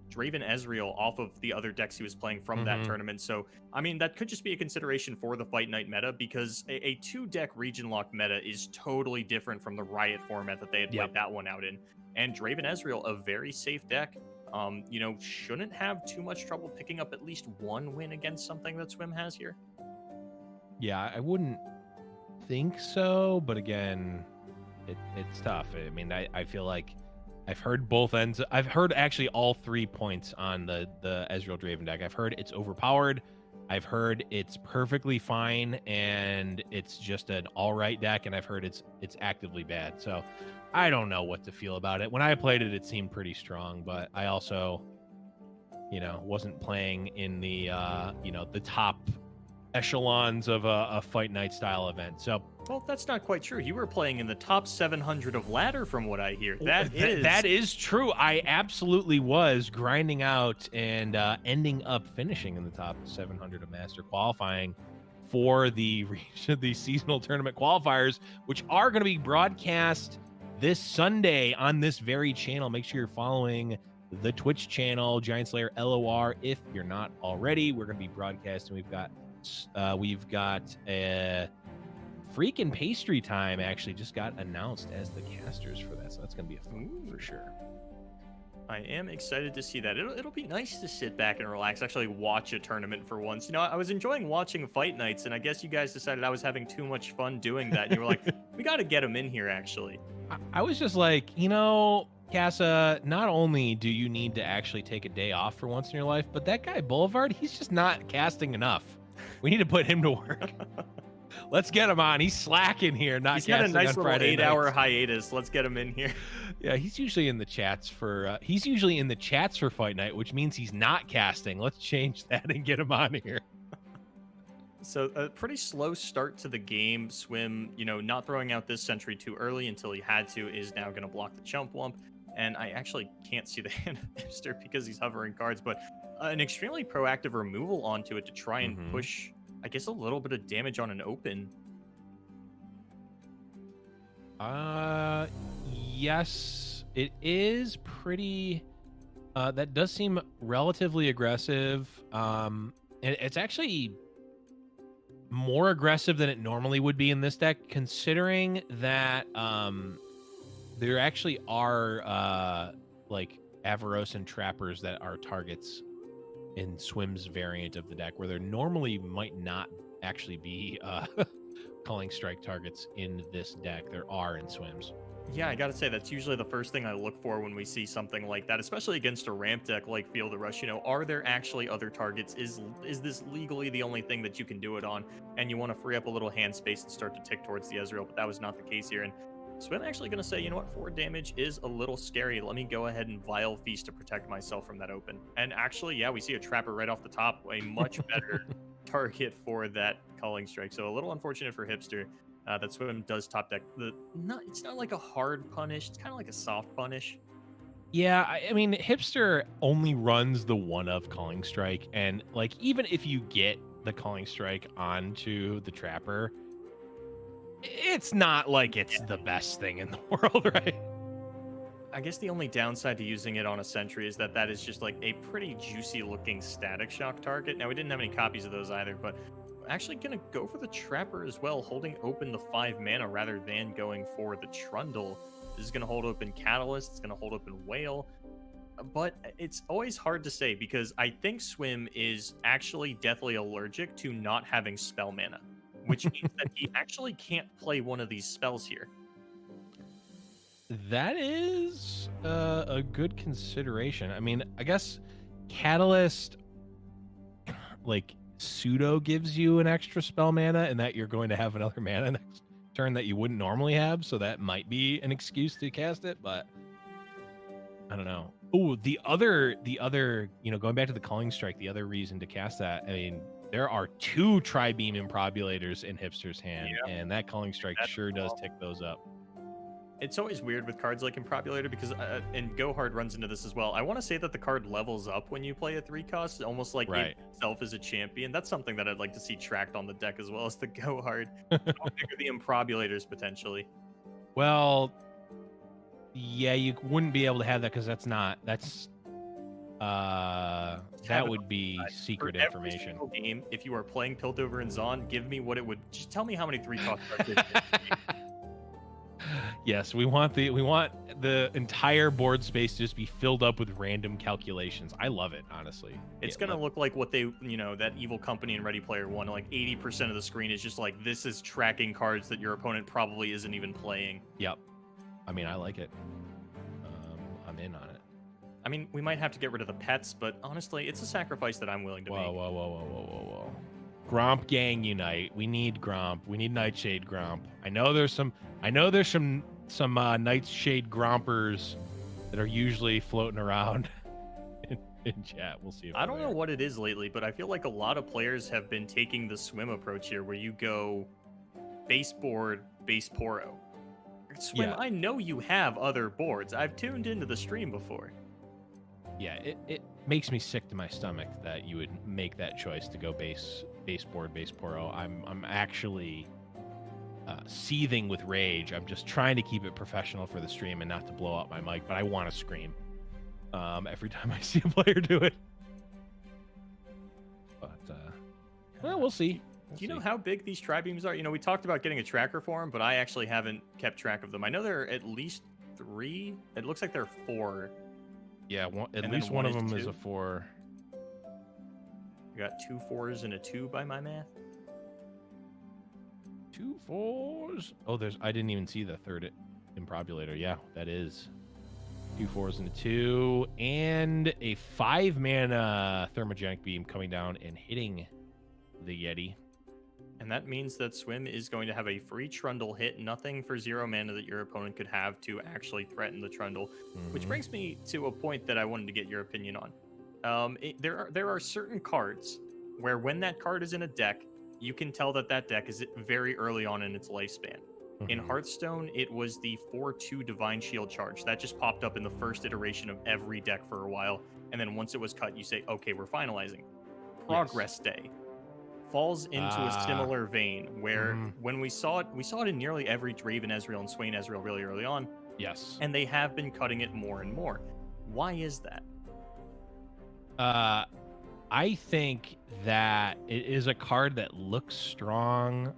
Draven Ezreal off of the other decks he was playing from that tournament. So, I mean, that could just be a consideration for the Fight Night meta, because a 2-deck region lock meta is totally different from the Riot format that they had played that one out in. And Draven Ezreal, a very safe deck, shouldn't have too much trouble picking up at least one win against something that Swim has here. Yeah, I wouldn't think so, but again, it's tough. I mean, I feel like I've heard both ends. I've heard actually all 3 points on the Ezreal Draven deck. I've heard it's overpowered. I've heard it's perfectly fine, and it's just an all right deck. And I've heard it's actively bad. So I don't know what to feel about it. When I played it, it seemed pretty strong, but I also, wasn't playing in the the top echelons of a fight night style event. So, well, that's not quite true. You were playing in the top 700 of ladder, from what I hear. That is true. I absolutely was grinding out and ending up finishing in the top 700 of master, qualifying for the seasonal tournament qualifiers, which are going to be broadcast this Sunday on this very channel. Make sure you're following the Twitch channel, GiantSlayerLor, if you're not already. We're going to be broadcasting. We've got a freaking pastry time actually just got announced as the casters for that, so that's gonna be a fun one for sure. I am excited to see that. It'll be nice to sit back and relax, actually watch a tournament for once. I was enjoying watching fight nights, and I guess you guys decided I was having too much fun doing that, and you were like, we got to get him in here actually. I was just like, Casa, not only do you need to actually take a day off for once in your life, but that guy Boulevard, he's just not casting enough. We need to put him to work. Let's get him on. He's slacking here. He's got a nice little 8-hour hiatus. Let's get him in here. Yeah, he's usually in the chats for Fight Night, which means he's not casting. Let's change that and get him on here. So a pretty slow start to the game. Swim, not throwing out this sentry too early until he had to, is now going to block the chump wump. And I actually can't see the hand of Hipster because he's hovering cards, but an extremely proactive removal onto it to try and push, I guess, a little bit of damage on an open. Yes, it is pretty. That does seem relatively aggressive. And it's actually more aggressive than it normally would be in this deck, considering that There actually are like Avarosan trappers that are targets in Swim's variant of the deck, where there normally might not actually be calling strike targets in this deck. There are in Swims. Yeah, I gotta say that's usually the first thing I look for when we see something like that, especially against a ramp deck like Field of Rush. You know, are there actually other targets? Is this legally the only thing that you can do it on? And you want to free up a little hand space and start to tick towards the Ezreal, but that was not the case here. And so I'm actually gonna say, you know what, 4 damage is a little scary. Let me go ahead and Vile Feast to protect myself from that open. And actually, yeah, we see a Trapper right off the top, a much better target for that Calling Strike. So a little unfortunate for Hipster. That Swim does top deck. It's not like a hard punish. It's kind of like a soft punish. Yeah, I mean, Hipster only runs the one of Calling Strike, and like even if you get the Calling Strike onto the Trapper, it's not like it's the best thing in the world, right? I guess the only downside to using it on a Sentry is that is just like a pretty juicy looking Static Shock target. Now, we didn't have any copies of those either, but actually going to go for the Trapper as well, holding open the 5 mana rather than going for the Trundle. This is going to hold open Catalyst, it's going to hold open Whale, but it's always hard to say because I think Swim is actually deathly allergic to not having spell mana, which means that he actually can't play one of these spells here. That is a good consideration. I mean, I guess Catalyst, like, pseudo gives you an extra spell mana and that you're going to have another mana next turn that you wouldn't normally have, so that might be an excuse to cast it, but I don't know. Oh, the other going back to the Calling Strike, the other reason to cast that, I mean, there are 2 Tri-Beam Improbulators in Hipster's hand, and that Calling Strike sure does tick those up. It's always weird with cards like Improbulator because, and Go Hard runs into this as well. I want to say that the card levels up when you play a 3 cost, almost like it itself is a champion. That's something that I'd like to see tracked on the deck as well as the Go Hard. How big are the Improbulators potentially? Well, yeah, you wouldn't be able to have that because that would be secret information. Game, if you are playing Piltover and Zon, give me what it would. Just tell me how many 3 cost cards. Yes, we want the entire board space to just be filled up with random calculations. I love it, honestly. It's gonna look like what they, that Evil Company in Ready Player One. Like 80% of the screen is just like, this is tracking cards that your opponent probably isn't even playing. Yep. I mean, I like it. I'm in on it. I mean, we might have to get rid of the pets, but honestly, it's a sacrifice that I'm willing to make. Whoa. Gromp gang unite. We need Gromp. We need Nightshade Gromp. I know there's some Nightshade Grompers that are usually floating around in chat. We'll see. I don't know what it is lately, but I feel like a lot of players have been taking the Swim approach here, where you go base board, base Poro. Swim, yeah. I know you have other boards. I've tuned into the stream before. Yeah, it makes me sick to my stomach that you would make that choice to go base board, base Poro. I'm actually seething with rage. I'm just trying to keep it professional for the stream and not to blow up my mic, but I want to scream every time I see a player do it. But well, we'll see. Do you know how big these Tri-Beams are? We talked about getting a tracker for them, but I actually haven't kept track of them. I know there are at least 3. It looks like there are 4. Yeah, at least one of them is a 4. We got 2 4s and a 2 by my math. 2 4s. Oh, I didn't even see the third Improbulator. Yeah, that is 2 4s and a 2, and a 5 mana Thermogenic Beam coming down and hitting the Yeti. And that means that Swim is going to have a free Trundle hit, nothing for 0 mana that your opponent could have to actually threaten the Trundle, which brings me to a point that I wanted to get your opinion on. There are certain cards where when that card is in a deck, you can tell that deck is very early on in its lifespan. In Hearthstone, it was the 4/2 Divine Shield charge. That just popped up in the first iteration of every deck for a while, and then once it was cut, you say, okay, we're finalizing. Progress Day falls into a similar vein, where when we saw it in nearly every Draven Ezreal and Swain Ezreal really early on. Yes. And they have been cutting it more and more. Why is that? I think that it is a card that looks strong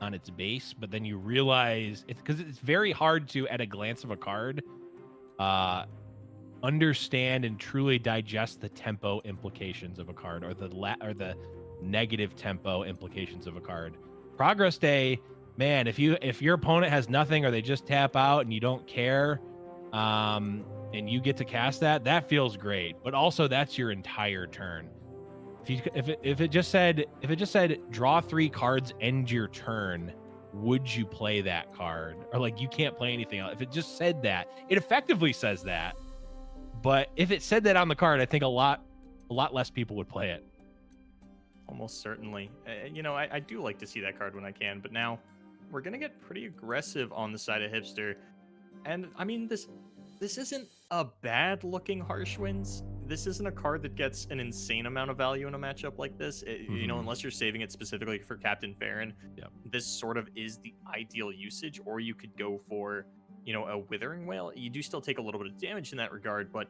on its base, but then you realize it's because it's very hard to, at a glance of a card, understand and truly digest the tempo implications of a card, or the negative tempo implications of a card. Progress Day, man, if your opponent has nothing or they just tap out and you don't care, and you get to cast that feels great. But also that's your entire turn. If it just said draw 3 cards, end your turn, would you play that card? Or like you can't play anything else. If it just said that, it effectively says that. But if it said that on the card, I think a lot less people would play it. Almost certainly. I do like to see that card when I can, but now we're gonna get pretty aggressive on the side of Hipster. And I mean, this isn't a bad looking Harsh Winds. This isn't a card that gets an insane amount of value in a matchup like this. Unless you're saving it specifically for Captain Farron. Yep. This sort of is the ideal usage, or you could go for, a Withering Wail. You do still take a little bit of damage in that regard, but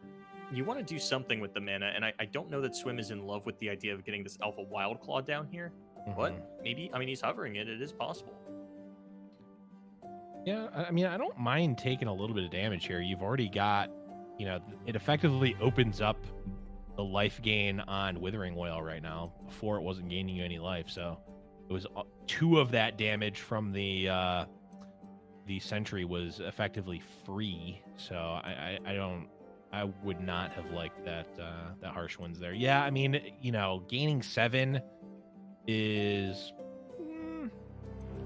you want to do something with the mana, and I don't know that Swim is in love with the idea of getting this Alpha Wild Claw down here, but maybe, he's hovering it. It is possible. Yeah, I mean, I don't mind taking a little bit of damage here. You've already got, it effectively opens up the life gain on Withering Wail right now. Before, it wasn't gaining you any life, so it was 2 of that damage from the Sentry was effectively free. So I would not have liked that Harsh Winds there. Yeah, I mean, gaining 7 is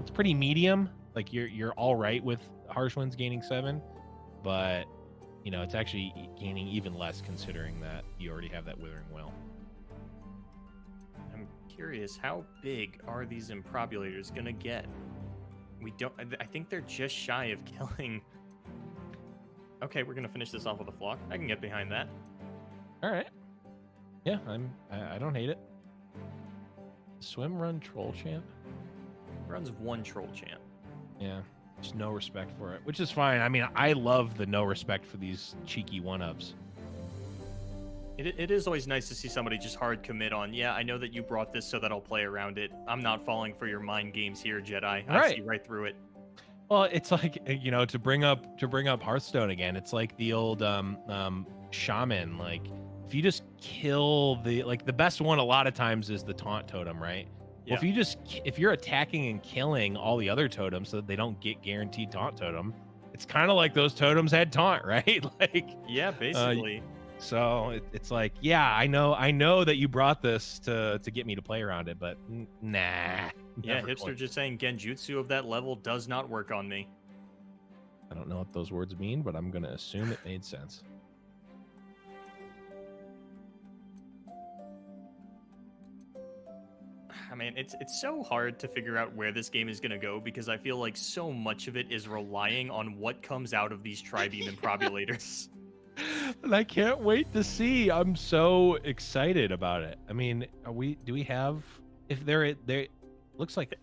it's pretty medium. Like you're all right with Harsh Winds gaining 7, but it's actually gaining even less considering that you already have that Withering Wail. I'm curious, how big are these Improbulators gonna get? I think they're just shy of killing. Okay, we're gonna finish this off with a Flock. I can get behind that. All right. Yeah, I don't hate it. Swim run Troll Champ runs 1 Troll Champ. Yeah, just no respect for it, which is fine. I mean, I love the no respect for these cheeky 1-ups. It is always nice to see somebody just hard commit on, yeah, I know that you brought this so that I'll play around it. I'm not falling for your mind games here, Jedi. I see right through it. Well, it's like, to bring up Hearthstone again, it's like the old shaman. Like, if you just kill the best one a lot of times is the taunt totem, right? Yeah. Well, if you're attacking and killing all the other totems so that they don't get guaranteed taunt totem, it's kind of like those totems had taunt, right? Like, yeah, basically. So it's like, yeah, I know that you brought this to get me to play around it, but nah. Yeah, Hipster just saying Genjutsu of that level does not work on me. I don't know what those words mean, but I'm gonna assume it made sense. I mean, it's so hard to figure out where this game is going to go because I feel like so much of it is relying on what comes out of these Tri-Beam Improbulators. And I can't wait to see. I'm so excited about it. I mean, do we have, if they're looks like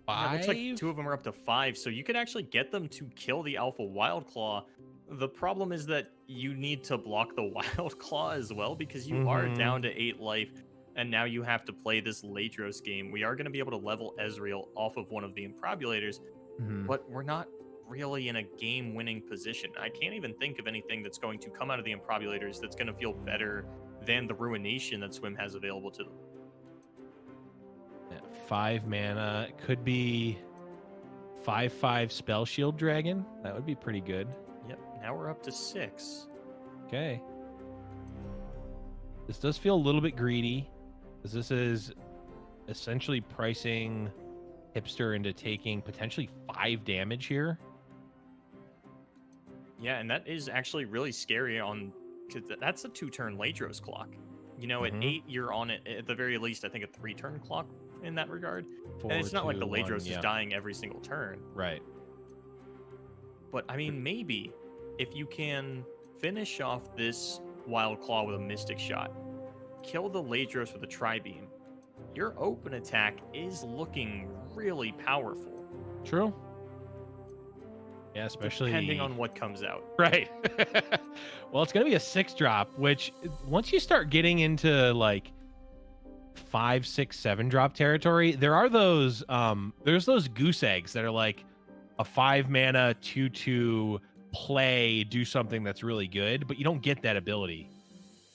5? Yeah, it looks like 2 of them are up to 5, so you could actually get them to kill the Alpha Wild Claw. The problem is that you need to block the Wild Claw as well because you are down to 8 life. And now you have to play this Ladros game. We are going to be able to level Ezreal off of one of the Improbulators, but we're not really in a game-winning position. I can't even think of anything that's going to come out of the Improbulators that's going to feel better than the Ruination that Swim has available to them. Yeah, 5 mana. It could be 5/5 Spell Shield Dragon. That would be pretty good. Yep, now we're up to 6. Okay. This does feel a little bit greedy, because this is essentially pricing Hipster into taking potentially 5 damage here. Yeah, and that is actually really scary because that's a 2-turn Ladros clock. At 8, you're on it at the very least, I think, a 3-turn clock in that regard. 4, and it's not 2, like the 1, Ladros yeah. is dying every single turn. Right. But, I mean, maybe if you can finish off this Wild Claw with a Mystic Shot, kill the Ladros with a Tri-Beam, your open attack is looking really powerful. True. Yeah, especially depending on what comes out. Right. Well, it's going to be a 6-drop, which once you start getting into like 5, 6, 7 drop territory, there are those there's those goose eggs that are like a 5 mana 2/2 play, do something that's really good, but you don't get that ability.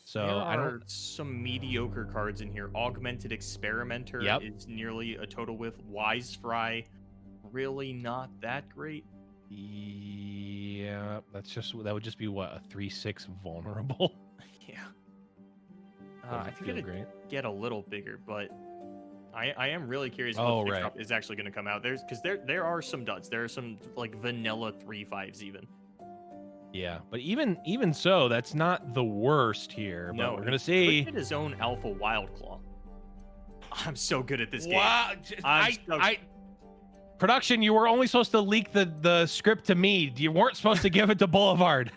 So There I are don't. some mediocre cards in here. Augmented Experimenter Yep. is nearly a total with Wise Fry. Really not that great. Yeah, that would just be what, a 3/6 vulnerable. Yeah. I Doesn't think feel it'd great. get a little bigger, but I am really curious Oh, what right. drop is actually going to come out. There are some duds. There are some like vanilla 3/5s even. Yeah, but even so, that's not the worst here. But No, we're he gonna could see. get his own Alpha Wildclaw. I'm so good at this game. Wow, I'm so- production, you were only supposed to leak the script to me. You weren't supposed to give it to Boulevard.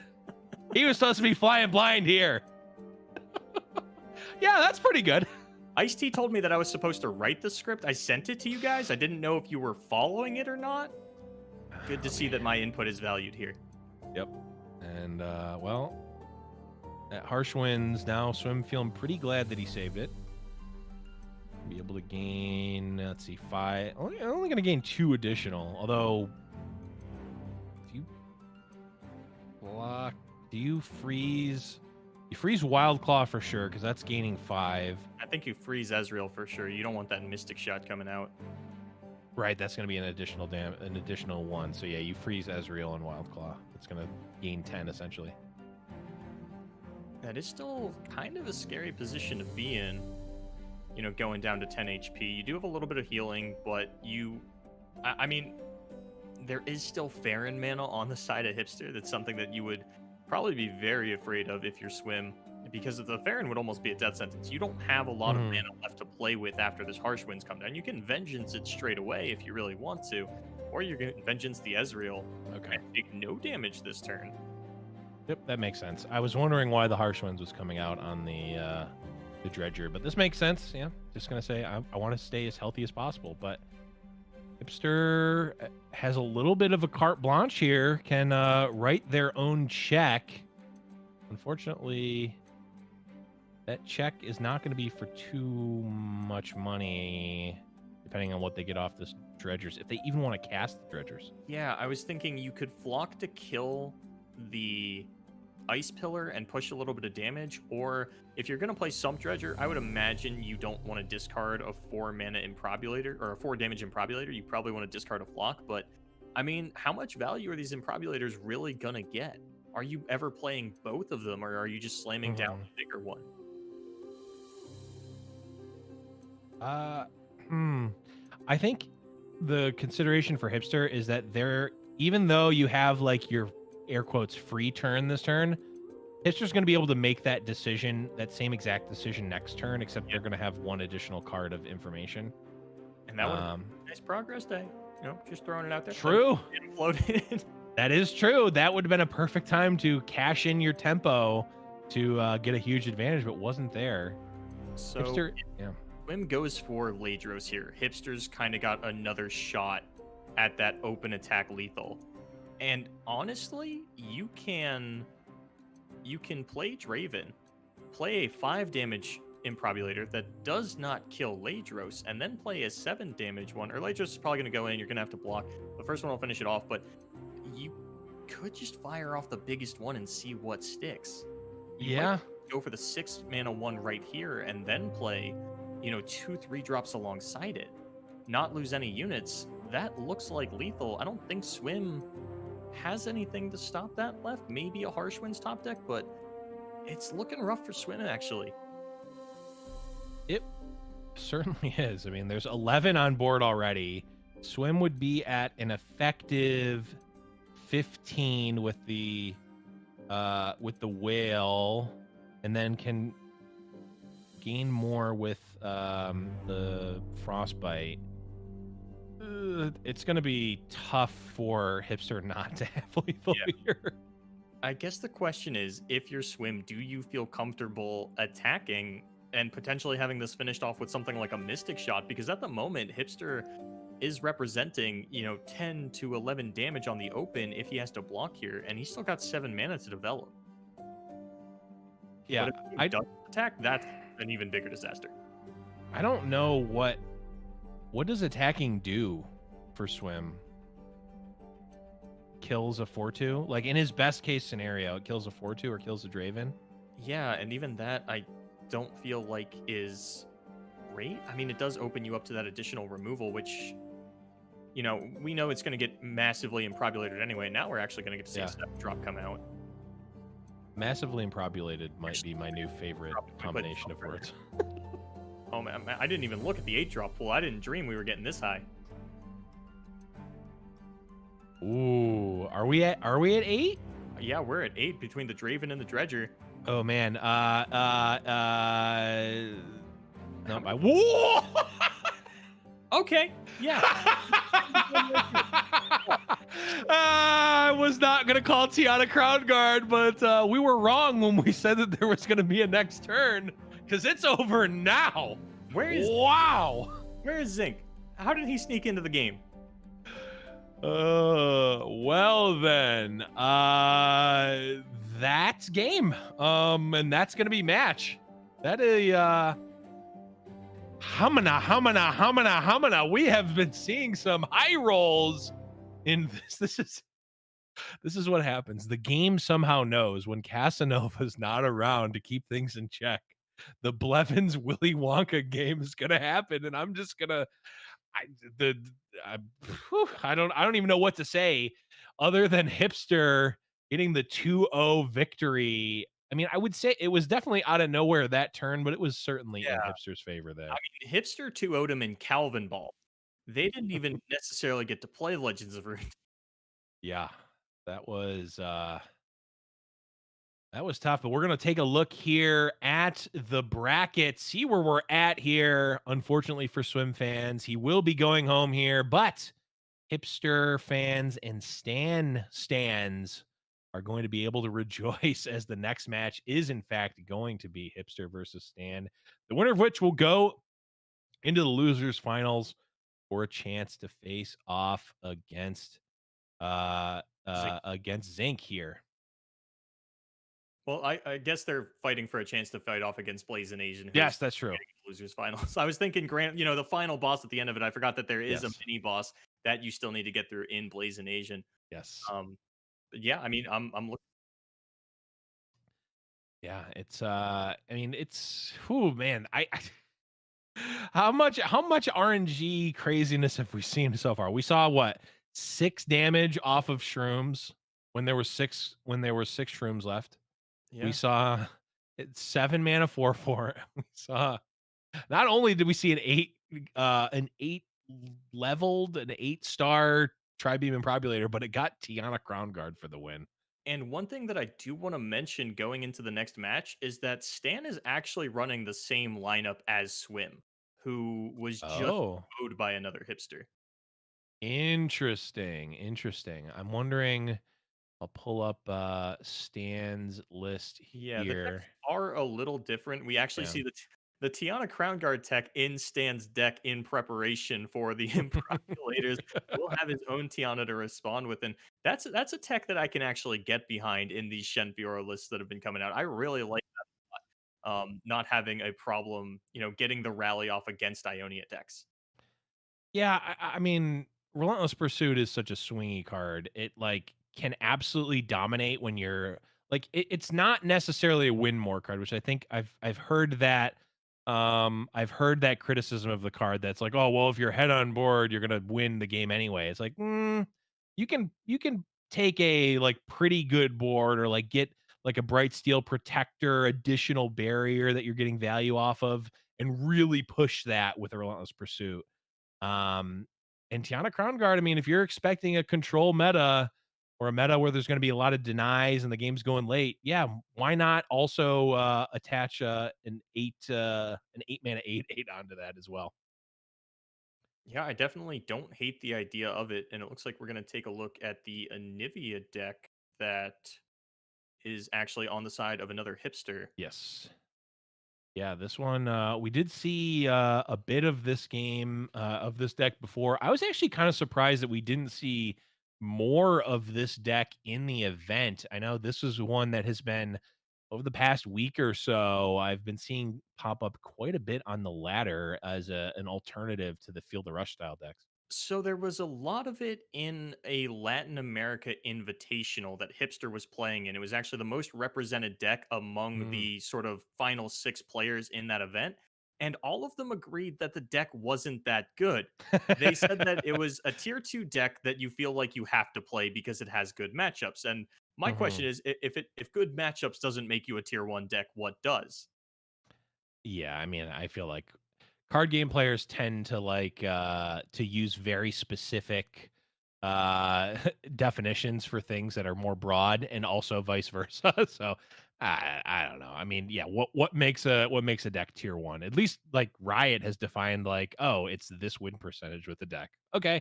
He was supposed to be flying blind here. Yeah, that's pretty good. Ice-T told me that I was supposed to write the script. I sent it to you guys. I didn't know if you were following it or not. Good to see that my input is valued here. Yep. And well, at Harsh Winds now, Swim feeling pretty glad that he saved it. Be able to gain, let's see, 5. Only going to gain 2 additional. Although, if you block, do you freeze? You freeze Wild Claw for sure, because that's gaining 5. I think you freeze Ezreal for sure. You don't want that Mystic Shot coming out. Right, that's going to be an additional 1. So yeah, you freeze Ezreal and Wild Claw. It's going to gain 10 essentially. That is still kind of a scary position to be in. You know, going down to 10 HP. You do have a little bit of healing, but I mean, there is still Farron mana on the side of Hipster. That's something that you would probably be very afraid of if you're Swim, because of the Farron would almost be a death sentence. You don't have a lot of mana left to play with after this Harsh Winds come down. You can Vengeance it straight away if you really want to, or you can Vengeance the Ezreal and take no damage this turn. Yep, that makes sense. I was wondering why the Harsh Winds was coming out on the Dredger, but this makes sense. Yeah, just gonna say I want to stay as healthy as possible, but Hipster has a little bit of a carte blanche here, can write their own check. Unfortunately, that check is not going to be for too much money, depending on what they get off this Dredgers, if they even want to cast the Dredgers. Yeah, I was thinking you could flock to kill the Ice Pillar and push a little bit of damage, or if you're going to play Sump Dredger, I would imagine you don't want to discard a 4 mana Improbulator, or a 4 damage Improbulator. You probably want to discard a Flock, but I mean, how much value are these Improbulators really going to get? Are you ever playing both of them, or are you just slamming down the bigger one? I think the consideration for Hipster is that even though you have like your air quotes free turn this turn, Hipster's going to be able to make that decision, that same exact decision next turn, except they're going to have 1 additional card of information. And that would be a nice progress day. You know, just throwing it out there. True. Floated. That is true. That would have been a perfect time to cash in your tempo to get a huge advantage, but wasn't there. So Hipster, yeah. Swim goes for Ladros here. Hipster's kind of got another shot at that open attack lethal. And honestly, you can play Draven, play a 5 damage Improbulator that does not kill Ladros, and then play a 7 damage one. Or Ladros is probably going to go in, you're going to have to block. The first one will finish it off, but you could just fire off the biggest one and see what sticks. You might go for the 6 mana one right here, and then play, 2-3 drops alongside it. Not lose any units. That looks like lethal. I don't think Swim has anything to stop that left. Maybe a Harsh Winds top deck, but it's looking rough for Swim, actually. It certainly is. I mean, there's 11 on board already. Swim would be at an effective 15 with the whale, and then can gain more with the frostbite. It's going to be tough for Hipster not to have lethal here. I guess the question is, if you're Swim, do you feel comfortable attacking and potentially having this finished off with something like a Mystic Shot? Because at the moment, Hipster is representing, 10 to 11 damage on the open if he has to block here, and he's still got 7 mana to develop. Yeah, but if he does attack, that's an even bigger disaster. I don't know what does attacking do for Swim? Kills a 4/2? Like in his best case scenario, it kills a 4/2 or kills a Draven. Yeah, and even that I don't feel like is great. I mean, it does open you up to that additional removal, which, you know, we know it's going to get massively improbulated anyway. Now we're actually going to get to see Yeah. a step drop come out. Massively improbulated might be my new favorite combination of words. Oh man, I didn't even look at the 8-drop pool. I didn't dream we were getting this high. Ooh, are we at 8? Yeah, we're at 8 between the Draven and the Dredger. Oh man. No, whoa! Okay, yeah. I was not gonna call Tiana Crown Guard, but we were wrong when we said that there was gonna be a next turn, because it's over now. Where is Zinc? How did he sneak into the game? Well then, that's game. And that's gonna be match. That is humana. We have been seeing some high rolls in this. This is what happens. The game somehow knows when Casanova's not around to keep things in check. The Blevins Willy Wonka game is gonna happen, and I'm just gonna I don't even know what to say other than Hipster getting the 2-0 victory. I mean, I would say it was definitely out of nowhere that turn, but it was certainly in Hipster's favor there. I mean, Hipster 2-0'd him in Calvin Ball. They didn't even necessarily get to play Legends of Runeterra. Yeah, that was tough, but we're going to take a look here at the bracket, see where we're at here. Unfortunately for Swim fans, he will be going home here, but Hipster fans and stands are going to be able to rejoice as the next match is in fact going to be Hipster versus Stan, the winner of which will go into the losers finals for a chance to face off against Zinc here. Well, I guess they're fighting for a chance to fight off against Blazing Asian. Yes, that's true. Losers finals. I was thinking, Grant, you know, the final boss at the end of it. I forgot that there is a mini boss that you still need to get through in Blazing Asian. Yes. But yeah, I mean, I'm looking. Yeah, it's I mean, it's man, I how much RNG craziness have we seen so far? We saw what, 6 damage off of shrooms when there were 6 shrooms left. Yeah. We saw 7 mana 4/4. We saw, not only did we see an 8 leveled, an 8-star Tri-Beam Improbulator, but it got Tiana Crown Guard for the win. And one thing that I do want to mention going into the next match is that Stan is actually running the same lineup as Swim, who was just owed by another Hipster. Interesting. I'm wondering, I'll pull up Stan's list here. Yeah, the decks are a little different. We actually see the Tiana Crown Guard tech in Stan's deck in preparation for the Improculators. Will have his own Tiana to respond with, and that's a tech that I can actually get behind in these Shen Fiora lists that have been coming out. I really like that a lot. Not having a problem, you know, getting the rally off against Ionia decks. Yeah, I mean, Relentless Pursuit is such a swingy card. It like can absolutely dominate when you're like it's not necessarily a win more card, which I think I've heard that I've heard that criticism of the card that's like, oh well, if you're head on board, you're gonna win the game anyway. It's like, you can take a like pretty good board or like get like a Bright Steel Protector additional barrier that you're getting value off of and really push that with a Relentless Pursuit. And Tiana Crown Guard, I mean, if you're expecting a control meta or a meta where there's going to be a lot of denies and the game's going late, yeah, why not also attach an 8 mana 8/8 onto that as well? Yeah, I definitely don't hate the idea of it, and it looks like we're going to take a look at the Anivia deck that is actually on the side of another Hipster. Yes. Yeah, this one, we did see a bit of this game, of this deck before. I was actually kind of surprised that we didn't see more of this deck in the event. I know this is one that has been over the past week or so, I've been seeing pop up quite a bit on the ladder as an alternative to the Field of Rush style decks. So there was a lot of it in a Latin America invitational that Hipster was playing in. It was actually the most represented deck among Mm. the sort of final 6 players in that event. And all of them agreed that the deck wasn't that good. They said that it was a tier 2 deck that you feel like you have to play because it has good matchups. And my Mhm. question is, if good matchups doesn't make you a tier 1 deck, what does? Yeah, I mean, I feel like card game players tend to to use very specific definitions for things that are more broad and also vice versa. So I don't know. I mean, yeah, what makes a deck tier 1? At least like Riot has defined like, oh, it's this win percentage with the deck. Okay.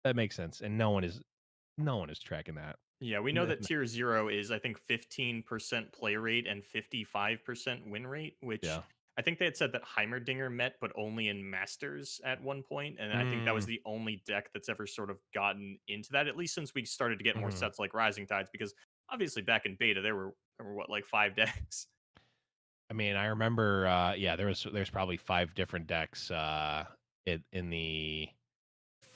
That makes sense. And no one is tracking that. Yeah, we know that tier 0 is, I think, 15% play rate and 55% win rate, which Yeah. I think they had said that Heimerdinger met, but only in Masters at one point, and I think that was Mm, the only deck that's ever sort of gotten into that, at least since we started to get more mhm. sets like Rising Tides, because obviously back in beta, there were what, like 5 decks? I mean, I remember, yeah, there's probably 5 different decks, in the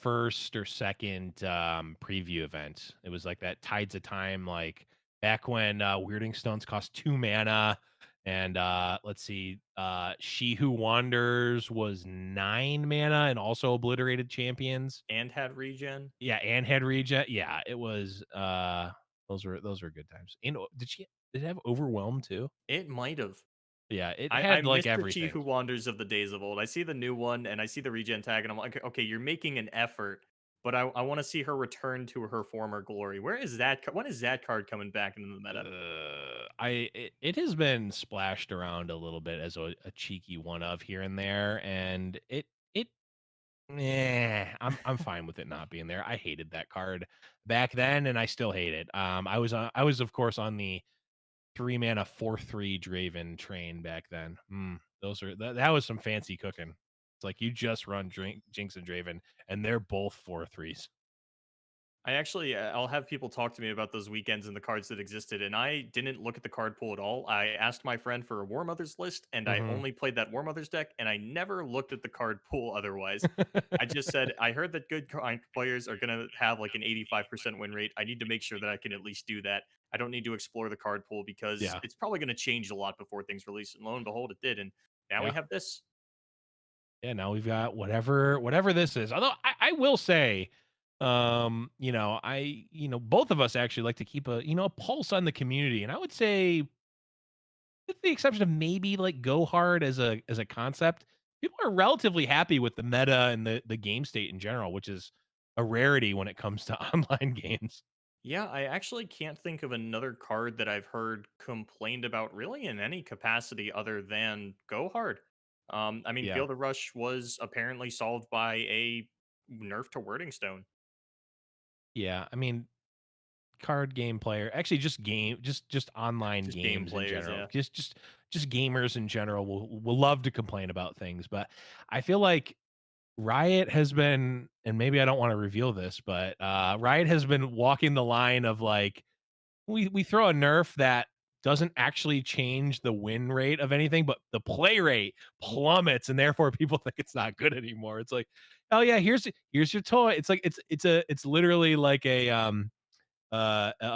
first or second, preview event. It was like that Tides of Time, like, back when, Weirding Stones cost 2 mana, and, let's see, She Who Wanders was 9 mana and also obliterated champions. And had regen. Yeah, and had regen. Yeah, it was, those were good times. And, did it have Overwhelm too? It might have. Yeah, it I had, miss like, the Chi everything. Who Wanders of the days of old. I see the new one and I see the regen tag, and I'm like, okay, you're making an effort, but I want to see her return to her former glory. Where is that? When is that card coming back into the meta? It has been splashed around a little bit as a cheeky one of here and there, and it I'm fine with it not being there. I hated that card back then, and I still hate it. I was of course on the 3 mana 4/3 Draven train back then. Those are that was some fancy cooking. It's like you just run Jinx and Draven, and they're both 4/3s. I actually, I'll have people talk to me about those weekends and the cards that existed, and I didn't look at the card pool at all. I asked my friend for a War Mothers list, and I Hmm. only played that War Mothers deck, and I never looked at the card pool otherwise. I just said, I heard that good players are going to have like an 85% win rate. I need to make sure that I can at least do that. I don't need to explore the card pool because Yeah, it's probably going to change a lot before things release. And lo and behold, it did. And now we yeah. have this. Yeah, now we've got whatever this is. Although I will say, both of us actually like to keep a pulse on the community, and I would say, with the exception of maybe like Go Hard as a concept, people are relatively happy with the meta and the game state in general, which is a rarity when it comes to online games. Yeah, I actually can't think of another card that I've heard complained about really in any capacity other than Go Hard. I mean, Yeah, Field of Rush was apparently solved by a nerf to Wording Stone. yeah. I mean, card game player, actually, just online Just game games in players, general, yeah. just gamers in general will love to complain about things, but I feel like Riot has been, and maybe I don't want to reveal this, but Riot has been walking the line of like, we throw a nerf that doesn't actually change the win rate of anything, but the play rate plummets, and therefore people think it's not good anymore. It's like, oh yeah, here's your toy. It's like it's literally like a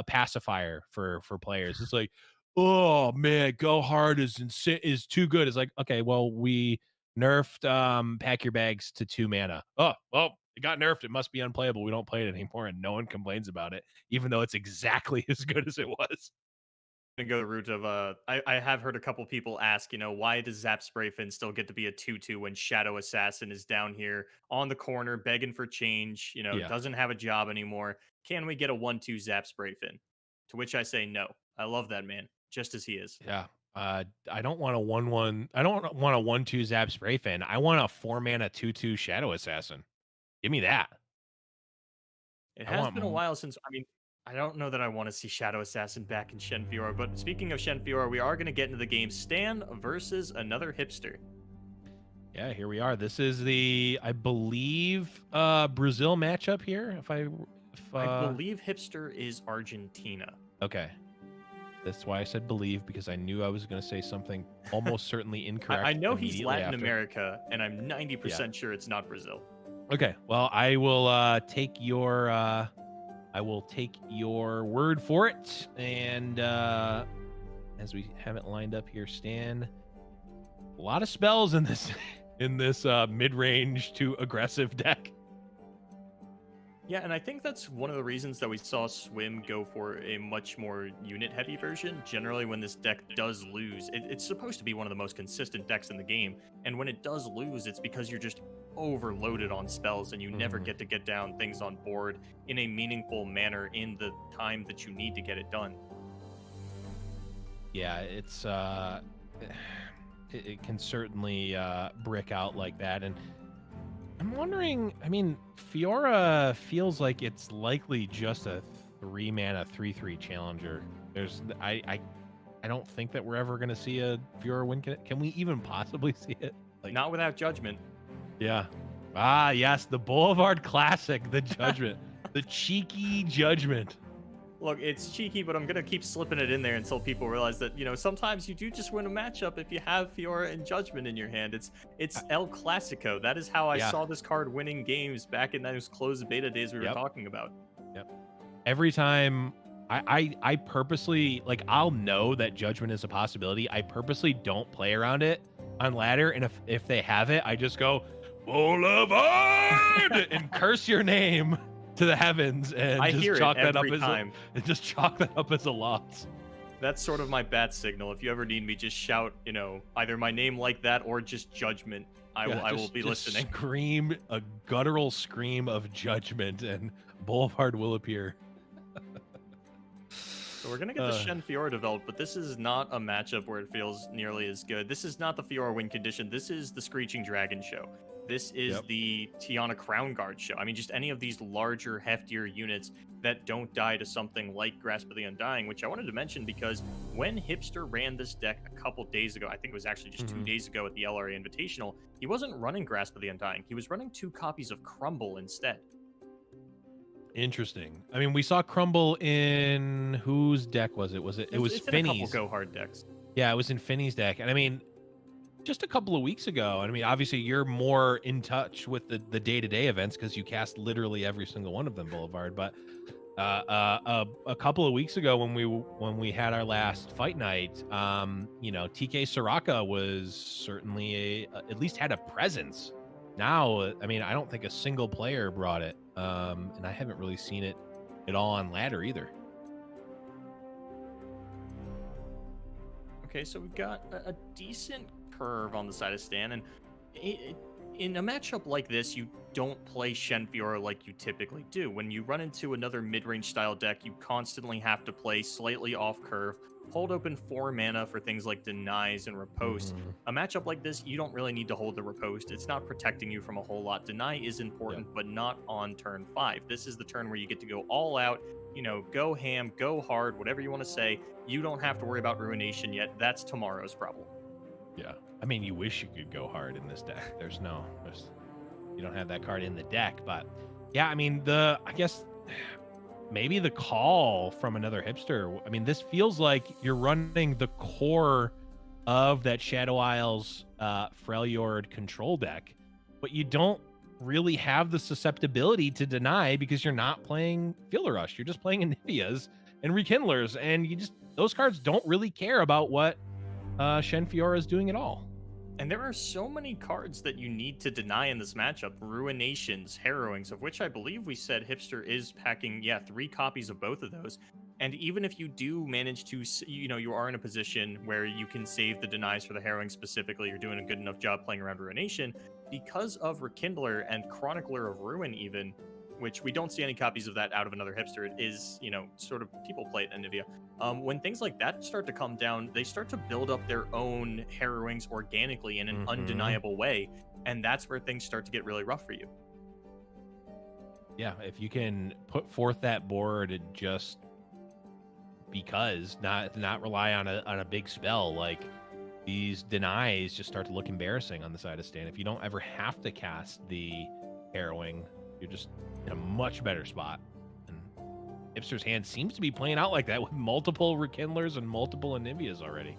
pacifier for players. It's like, oh man, Go Hard is too good. It's like, okay, well, we nerfed Pack Your Bags to 2 mana. Oh, well, it got nerfed. It must be unplayable. We don't play it anymore, and no one complains about it, even though it's exactly as good as it was. And go the route of I have heard a couple people ask, why does Zap Sprayfin still get to be a 2/2 when Shadow Assassin is down here on the corner begging for change, Yeah, doesn't have a job anymore. Can we get a 1/2 Zap Sprayfin? To which I say no. I love that man, just as he is. yeah. I don't want a 1/1. I don't want a 1/2 Zap Spray Fin. I want a 4 mana 2/2 Shadow Assassin. Give me that. It I has want been a while since, I mean, I don't know that I want to see Shadow Assassin back in Shenfiora, but speaking of Shenfiora, we are going to get into the game Stan versus another hipster. Yeah, here we are. This is the, I believe, Brazil matchup here. If I believe hipster is Argentina. okay. That's why I said believe, because I knew I was going to say something almost certainly incorrect. I know he's immediately Latin after. America, and I'm 90% sure it's not Brazil. Okay, well, I will take your word for it, and as we have it lined up here, Stan, a lot of spells in this mid-range to aggressive deck. Yeah, and I think that's one of the reasons that we saw Swim go for a much more unit-heavy version. Generally, when this deck does lose, it's supposed to be one of the most consistent decks in the game, and when it does lose, it's because you're just overloaded on spells and you never get to get down things on board in a meaningful manner in the time that you need to get it done. Yeah, it's it can certainly brick out like that, and I'm wondering, I mean, Fiora feels like it's likely just a 3-mana 3/3 challenger. I don't think that we're ever going to see a Fiora win. Can we even possibly see it? Like, not without Judgment. Yeah. Ah, yes, the Boulevard Classic, the Judgment. The cheeky Judgment. Look, it's cheeky, but I'm going to keep slipping it in there until people realize that, sometimes you do just win a matchup if you have Fiora and Judgment in your hand. It's El Clasico. That is how I saw this card winning games back in those closed beta days we were talking about. Yep. Every time I purposely, like, I'll know that Judgment is a possibility. I purposely don't play around it on ladder, and if they have it, I just go, Boulevard! and curse your name to the heavens, and I just hear chalk it that up every time. just chalk that up as a loss. That's sort of my bat signal. If you ever need me, just shout, either my name like that or just Judgment. I will be listening. Scream a guttural scream of Judgment, and Boulevard will appear. So we're gonna get the Shen Fiora developed, but this is not a matchup where it feels nearly as good. This is not the Fiora win condition. This is the Screeching Dragon show. This is the Tiana Crown Guard show. I mean, just any of these larger, heftier units that don't die to something like Grasp of the Undying, which I wanted to mention because when Hipster ran this deck a couple days ago, I think it was actually just 2 days ago at the LRA Invitational, he wasn't running Grasp of the Undying. He was running 2 copies of Crumble instead. Interesting. I mean, we saw Crumble in whose deck was it? It was Finny's. A couple Go Hard decks. Yeah, it was in Finny's deck. And I mean, just a couple of weeks ago, and I mean, obviously you're more in touch with the day-to-day events because you cast literally every single one of them, Boulevard. But a couple of weeks ago when we had our last fight night, TK Soraka was certainly at least had a presence. Now, I mean, I don't think a single player brought it, and I haven't really seen it at all on ladder either. Okay, so we've got a decent curve on the side of Stan, and in a matchup like this, you don't play Shen Fiora like you typically do. When you run into another mid-range style deck, you constantly have to play slightly off curve, hold open 4 mana for things like Denies and Riposte. A matchup like this, you don't really need to hold the Riposte. It's not protecting you from a whole lot. Deny is important, but not on turn 5. This is the turn where you get to go all out, go ham, go hard, whatever you want to say. You don't have to worry about Ruination yet. That's tomorrow's problem. Yeah. I mean, you wish you could go hard in this deck. You don't have that card in the deck, but yeah, I mean, I guess maybe the call from another Hipster. I mean, this feels like you're running the core of that Shadow Isles Freljord control deck, but you don't really have the susceptibility to deny because you're not playing Fielder Rush. You're just playing Anivias and Rekindlers, and those cards don't really care about what Shen Fiora is doing at all. And there are so many cards that you need to deny in this matchup. Ruinations, Harrowings, of which I believe we said Hipster is packing, 3 copies of both of those. And even if you do manage to, you are in a position where you can save the denies for the Harrowing specifically, you're doing a good enough job playing around Ruination, because of Rekindler and Chronicler of Ruin even, which we don't see any copies of that out of another Hipster. It is, sort of people play it Anivia. When things like that start to come down, they start to build up their own Harrowings organically in an undeniable way. And that's where things start to get really rough for you. Yeah, if you can put forth that board just because, not rely on a big spell, like these denies just start to look embarrassing on the side of Stan. If you don't ever have to cast the Harrowing, you're just in a much better spot. And Hipster's hand seems to be playing out like that with multiple Rekindlers and multiple Anivias already.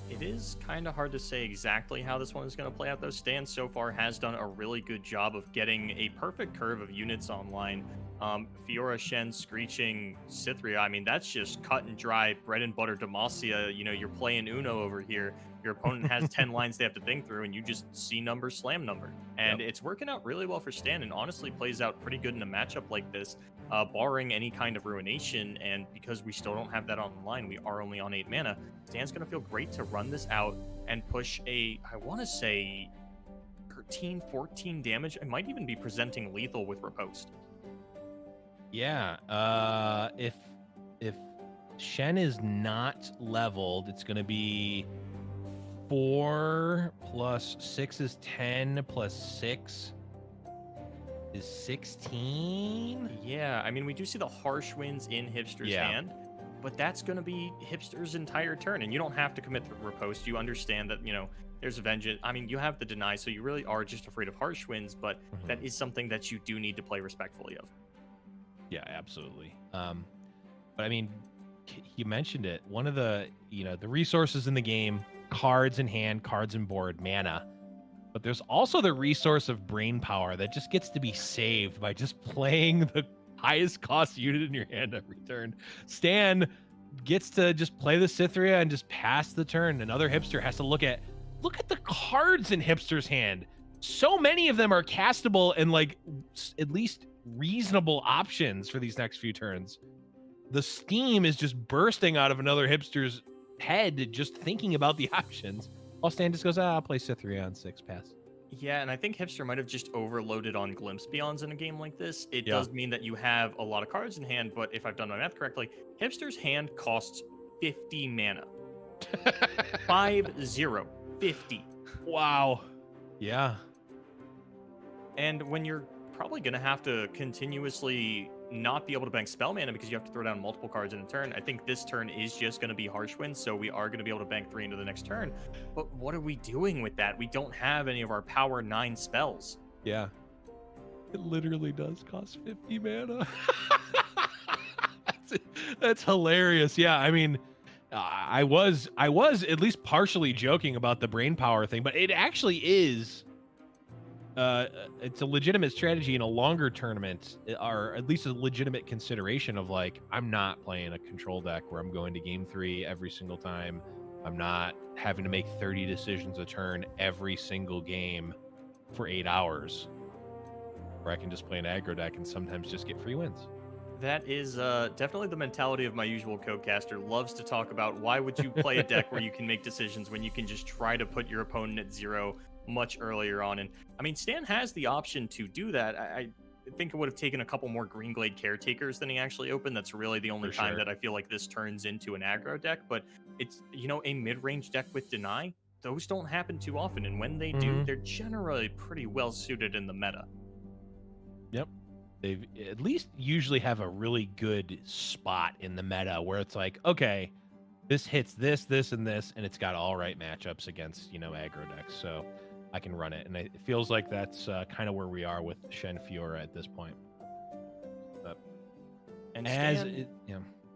It is kind of hard to say exactly how this one is going to play out, though. Stan so far has done a really good job of getting a perfect curve of units online. Fiora, Shen, Screeching, Cythria, I mean, that's just cut and dry, bread and butter Demacia. You know, you're playing Uno over here. Your opponent has 10 lines they have to think through, and you just see number, slam number. And it's working out really well for Stan, and honestly plays out pretty good in a matchup like this, barring any kind of ruination. And because we still don't have that on the line, we are only on 8 mana. Stan's going to feel great to run this out and push I want to say, 13, 14 damage. It might even be presenting lethal with Riposte. Yeah, if Shen is not leveled, it's going to be 4 plus 6 is 10 plus 6 is 16. Yeah, I mean, we do see the harsh winds in Hipster's hand, but that's going to be Hipster's entire turn, and you don't have to commit the Riposte. You understand that, you know, there's a Vengeance. I mean, you have the Deny, so you really are just afraid of harsh winds, but that is something that you do need to play respectfully of. Yeah, absolutely. But I mean, you mentioned it. One of the, you know, the resources in the game, cards in hand, cards in board, mana. But there's also the resource of brain power that just gets to be saved by just playing the highest cost unit in your hand every turn. Stan gets to just play the Cythria and just pass the turn. Another Hipster has to look at the cards in Hipster's hand. So many of them are castable and like at least reasonable options for these next few turns. The steam is just bursting out of another Hipster's head just thinking about the options. While Stan just goes, I'll play Cythria on 6 pass. Yeah, and I think Hipster might have just overloaded on Glimpse Beyonds in a game like this. It does mean that you have a lot of cards in hand, but if I've done my math correctly, Hipster's hand costs 50 mana. 50. Wow. Yeah. And when you're probably going to have to continuously not be able to bank spell mana because you have to throw down multiple cards in a turn, I think this turn is just going to be harsh winds, so we are going to be able to bank 3 into the next turn. But what are we doing with that? We don't have any of our power 9 spells. Yeah. It literally does cost 50 mana. That's hilarious. Yeah, I mean, I was at least partially joking about the brain power thing, but it actually is it's a legitimate strategy in a longer tournament, or at least a legitimate consideration of like, I'm not playing a control deck where I'm going to game 3 every single time. I'm not having to make 30 decisions a turn every single game for 8 hours, where I can just play an aggro deck and sometimes just get free wins. That is definitely the mentality of my usual codecaster. Loves to talk about why would you play a deck where you can make decisions when you can just try to put your opponent at 0 much earlier on. And I mean, Stan has the option to do that. I think it would have taken a couple more Greenglade Caretakers than he actually opened. That's really the only time that I feel like this turns into an aggro deck. But it's, you know, a mid-range deck with Deny. Those don't happen too often. And when they do, they're generally pretty well suited in the meta. Yep. They at least usually have a really good spot in the meta where it's like, okay, this hits this, this, and this, and it's got all right matchups against, you know, aggro decks. So I can run it. And it feels like that's kind of where we are with Shen Fiora at this point. But and Stan,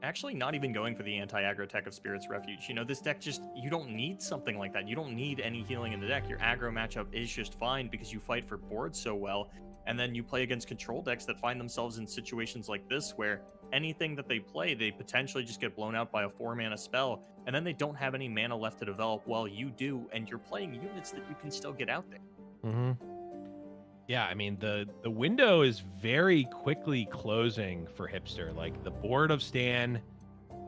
actually not even going for the anti-aggro tech of Spirit's Refuge. You know, this deck just, you don't need something like that. You don't need any healing in the deck. Your aggro matchup is just fine because you fight for board so well. And then you play against control decks that find themselves in situations like this where anything that they play, they potentially just get blown out by a 4-mana spell, and then they don't have any mana left to develop while you do, and you're playing units that you can still get out there. Yeah, I mean, the window is very quickly closing for Hipster. Like, the board of Stan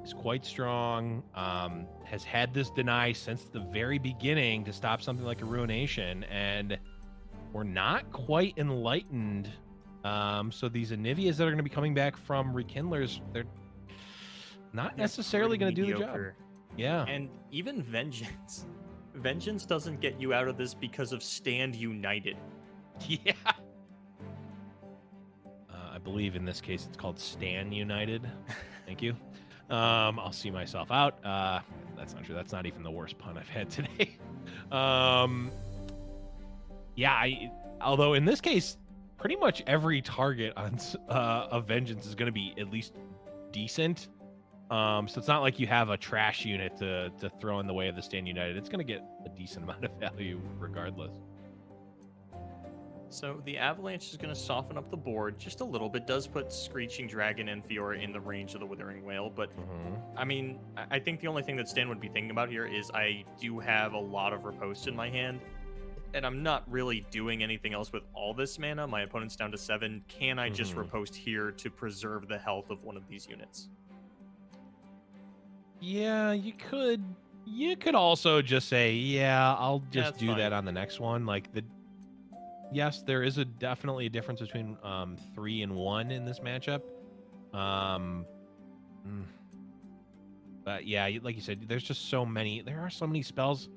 is quite strong, has had this Deny since the very beginning to stop something like a Ruination, and we're not quite enlightened. So these Anivias that are going to be coming back from Rekindlers, they're not necessarily going to do the job. Yeah. And even Vengeance. Vengeance doesn't get you out of this because of Stand United. Yeah. I believe in this case it's called Stan United. Thank you. I'll see myself out. That's not true. That's not even the worst pun I've had today. Yeah, although in this case, pretty much every target on of Vengeance is going to be at least decent. So it's not like you have a trash unit to throw in the way of the Stand United. It's going to get a decent amount of value regardless. So the Avalanche is going to soften up the board just a little bit. Does put Screeching Dragon and Fiora in the range of the Withering Whale, but I mean, I think the only thing that Stan would be thinking about here is I do have a lot of riposte in my hand, and I'm not really doing anything else with all this mana. My opponent's down to 7. Can I just riposte here to preserve the health of one of these units? Yeah, you could. You could also just say, yeah, I'll just that's do fine. that on the next one. Like yes, there is definitely a difference between 3 and 1 in this matchup. But yeah, like you said, there's just so many. There are so many spells,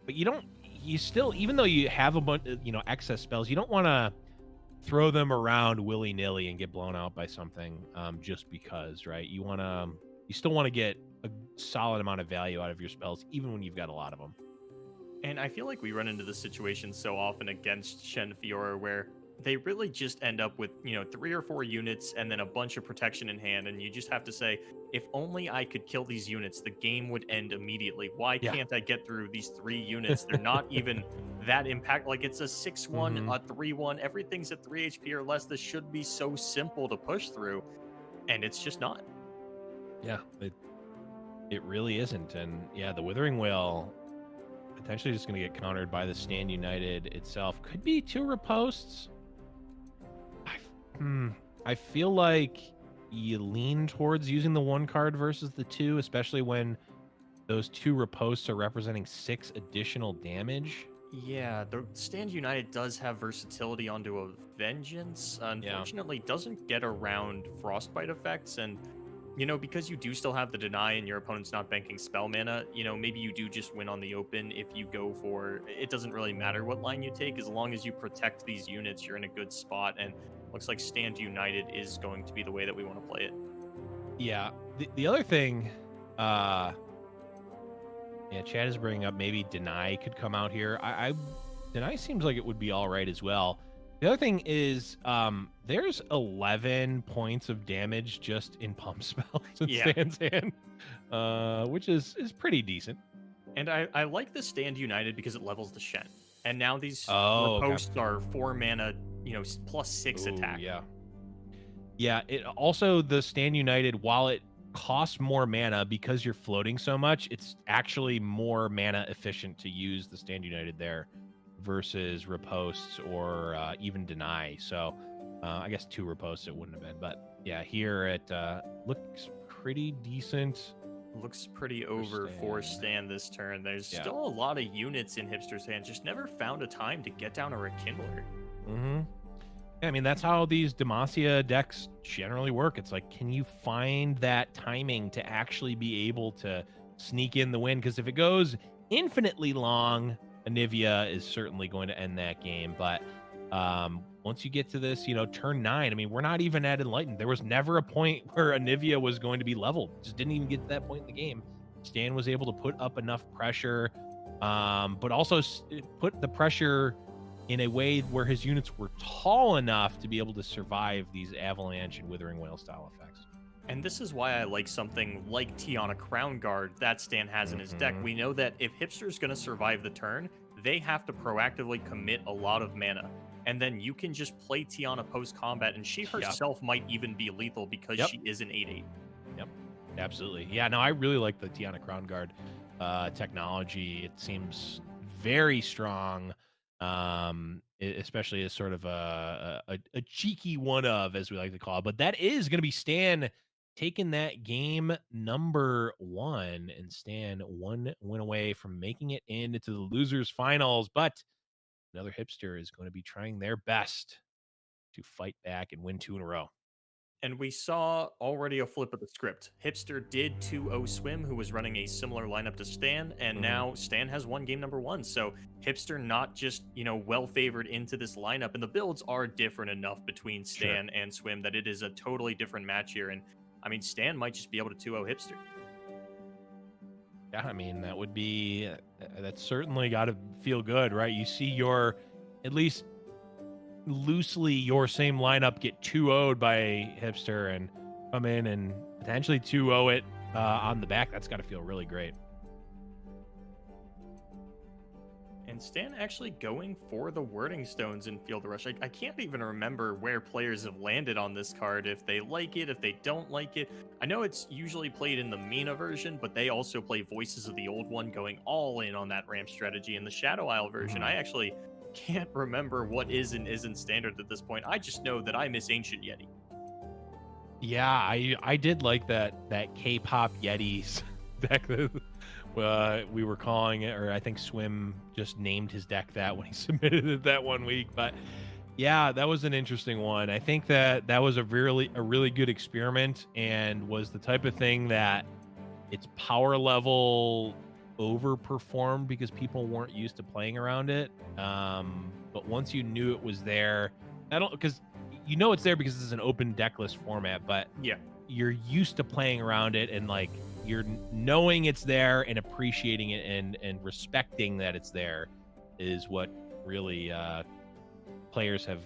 but you still, even though you have a bunch, excess spells, you don't want to throw them around willy nilly and get blown out by something just because, right? You still want to get a solid amount of value out of your spells, even when you've got a lot of them. And I feel like we run into this situation so often against Shen Fiora where they really just end up with, 3 or 4 units and then a bunch of protection in hand. And you just have to say, if only I could kill these units, the game would end immediately. Why can't I get through these 3 units? They're not even that impact. Like it's a 6-1, a 3-1. Everything's at 3 HP or less. This should be so simple to push through. And it's just not. Yeah, it really isn't. And yeah, the Withering Whale potentially just going to get countered by the Stand United itself. Could be 2 riposts. I feel like you lean towards using the 1 card versus the 2, especially when those 2 riposts are representing 6 additional damage. Yeah, the Stand United does have versatility onto a Vengeance. Unfortunately, doesn't get around Frostbite effects, and because you do still have the deny and your opponent's not banking spell mana, maybe you do just win on the open if you go for, it doesn't really matter what line you take, as long as you protect these units, you're in a good spot, and looks like Stand United is going to be the way that we want to play it. Yeah, the other thing, Chad is bringing up maybe Deny could come out here. Deny seems like it would be all right as well. The other thing is, there's 11 points of damage just in pump spells in Stan's hand, which is pretty decent. And I like the Stand United because it levels the Shen. And now these riposts are 4 mana, plus 6 attack. Yeah. It also, the Stand United, while it costs more mana because you're floating so much, it's actually more mana efficient to use the Stand United there versus riposts or even deny. So I guess 2 riposts it wouldn't have been, but yeah, here it looks pretty decent. Looks pretty over for Stan this turn. There's still a lot of units in Hipster's hand. Just never found a time to get down a Rekindler. Yeah, I mean, that's how these Demacia decks generally work. It's like, can you find that timing to actually be able to sneak in the win? Because if it goes infinitely long, Anivia is certainly going to end that game. But once you get to this, turn 9, I mean, we're not even at Enlightened. There was never a point where Anivia was going to be leveled. Just didn't even get to that point in the game. Stan was able to put up enough pressure, but also put the pressure in a way where his units were tall enough to be able to survive these Avalanche and Withering Whale style effects. And this is why I like something like Tiana Crown Guard that Stan has in his deck. We know that if Hipster's going to survive the turn, they have to proactively commit a lot of mana. And then you can just play Tiana post-combat, and she herself might even be lethal because she is an 8/8. Yep, absolutely. Yeah, no, I really like the Tiana Crown Guard technology. It seems very strong, especially as sort of a cheeky one of, as we like to call it. But that is going to be Stan taking that game number 1, and Stan 1 win away from making it into the losers finals. But another Hipster is going to be trying their best to fight back and win 2 in a row. And we saw already a flip of the script. Hipster did 2-0 Swim, who was running a similar lineup to Stan, and now Stan has won game number 1. So Hipster not just, well favored into this lineup, and the builds are different enough between Stan and Swim that it is a totally different match here. And I mean, Stan might just be able to 2-0 Hipster. Yeah, I mean, that would be, that's certainly got to feel good, right? You see your, at least loosely, your same lineup get 2-0'd by Hipster, and come in and potentially 2-0 it on the back. That's got to feel really great. And Stan actually going for the wording stones in Field Rush. I can't even remember where players have landed on this card, if they like it, if they don't like it. I know it's usually played in the Mina version, but they also play Voices of the Old One, going all in on that ramp strategy. In the Shadow Isle version, I actually can't remember what is and isn't standard at this point. I just know that I miss Ancient Yeti. Yeah, I did like that K-pop Yetis deck that we were calling it, or I think Swim just named his deck that when he submitted it that one week. But yeah, that was an interesting one. I think that was a really good experiment, and was the type of thing that its power level overperformed because people weren't used to playing around it. But once you knew it was there, because you know it's there because it's an open deck list format, but yeah, you're used to playing around it, and like you're knowing it's there and appreciating it and respecting that it's there is what really players have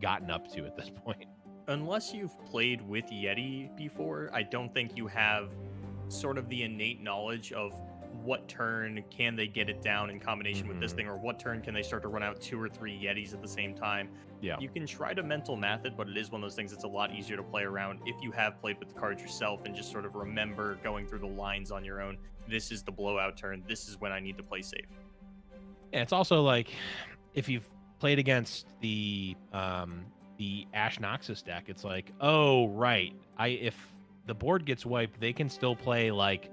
gotten up to at this point. Unless you've played with Yeti before, I don't think you have sort of the innate knowledge of what turn can they get it down in combination with this thing, or what turn can they start to run out 2 or 3 Yetis at the same time. Yeah, you can try to mental math it, but it is one of those things that's a lot easier to play around if you have played with the cards yourself and just sort of remember going through the lines on your own. This is the blowout turn. This is when I need to play safe. and it's also like if you've played against the Ash Noxus deck, it's like, oh right, if the board gets wiped, they can still play like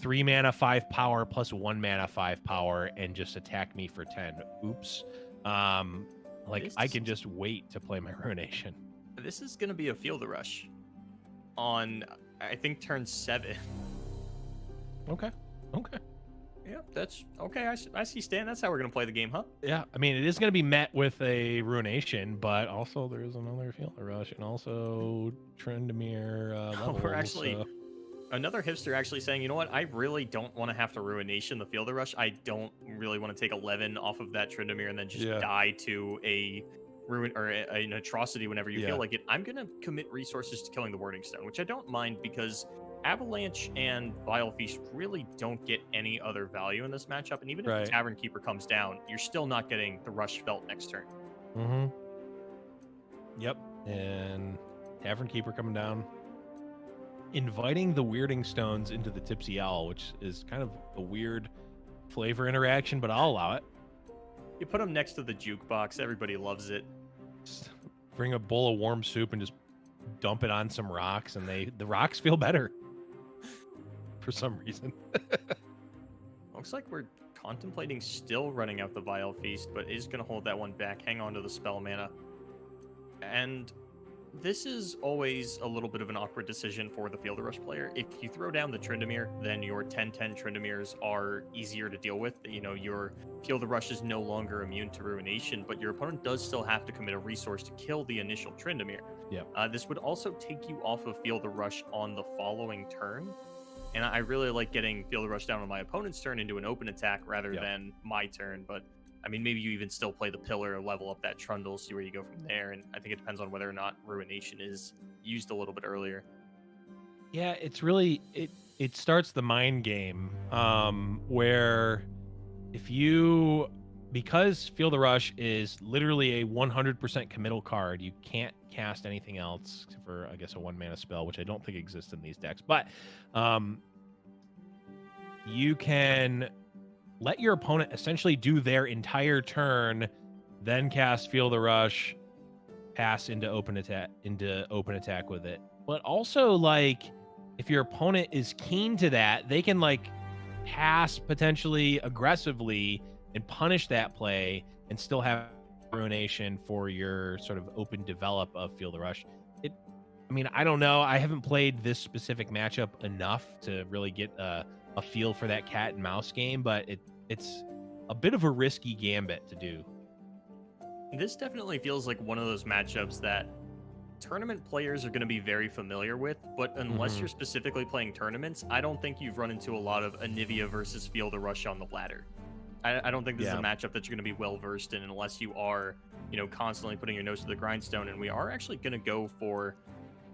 3 mana 5 power plus 1 mana 5 power and just attack me for 10. Oops. Like I can just wait to play my Ruination. This is going to be a Field Rush on, I think, turn 7. Okay. Yeah, that's okay. I see, Stan. That's how we're going to play the game, huh? Yeah, I mean, it is going to be met with a Ruination, but also there's another Field Rush and also Trendemir levels. We're actually... Another hipster actually saying, you know what, I really don't want to have to Ruination the Field Rush. I don't really want to take 11 off of that Trendemir and then just die to a ruin or an atrocity whenever you feel like it. I'm going to commit resources to killing the Wording Stone, which I don't mind because Avalanche and Vile Feast really don't get any other value in this matchup. And even if the Tavern Keeper comes down, you're still not getting the Rush felt next turn. Yep. And Tavern Keeper coming down, inviting the Weirding Stones into the Tipsy Owl, which is kind of a weird flavor interaction, but I'll allow it. You put them next to the jukebox, everybody loves it. Just bring a bowl of warm soup and just dump it on some rocks, and the rocks feel better for some reason. Looks like we're contemplating still running out the Vile Feast, but is going to hold that one back, hang on to the spell mana. And this is always a little bit of an awkward decision for the Field Rush player. If you throw down the Trendemir, then your 10/10 Trendemirs are easier to deal with. You know, your Field Rush is no longer immune to Ruination, but your opponent does still have to commit a resource to kill the initial Trendemir. This would also take you off of Field Rush on the following turn. And I really like getting Field Rush down on my opponent's turn into an open attack rather than my turn, but I mean, maybe you even still play the pillar, level up that Trundle, see where you go from there. And I think it depends on whether or not Ruination is used a little bit earlier. Yeah, it's really, it starts the mind game where because Field of Rush is literally a 100% committal card, you can't cast anything else except for, I guess, a 1 mana spell, which I don't think exists in these decks. But you can let your opponent essentially do their entire turn, then cast Field of Rush, pass into open attack with it. But also, like, if your opponent is keen to that, they can like pass potentially aggressively and punish that play and still have Ruination for your sort of open develop of Field of Rush. I mean, I don't know. I haven't played this specific matchup enough to really get a feel for that cat and mouse game, but it's a bit of a risky gambit to do. This definitely feels like one of those matchups that tournament players are going to be very familiar with, but unless you're specifically playing tournaments, I don't think you've run into a lot of Anivia versus Field of Rush on the ladder. I don't think this is a matchup that you're going to be well versed in unless you are, constantly putting your nose to the grindstone. And we are actually going to go for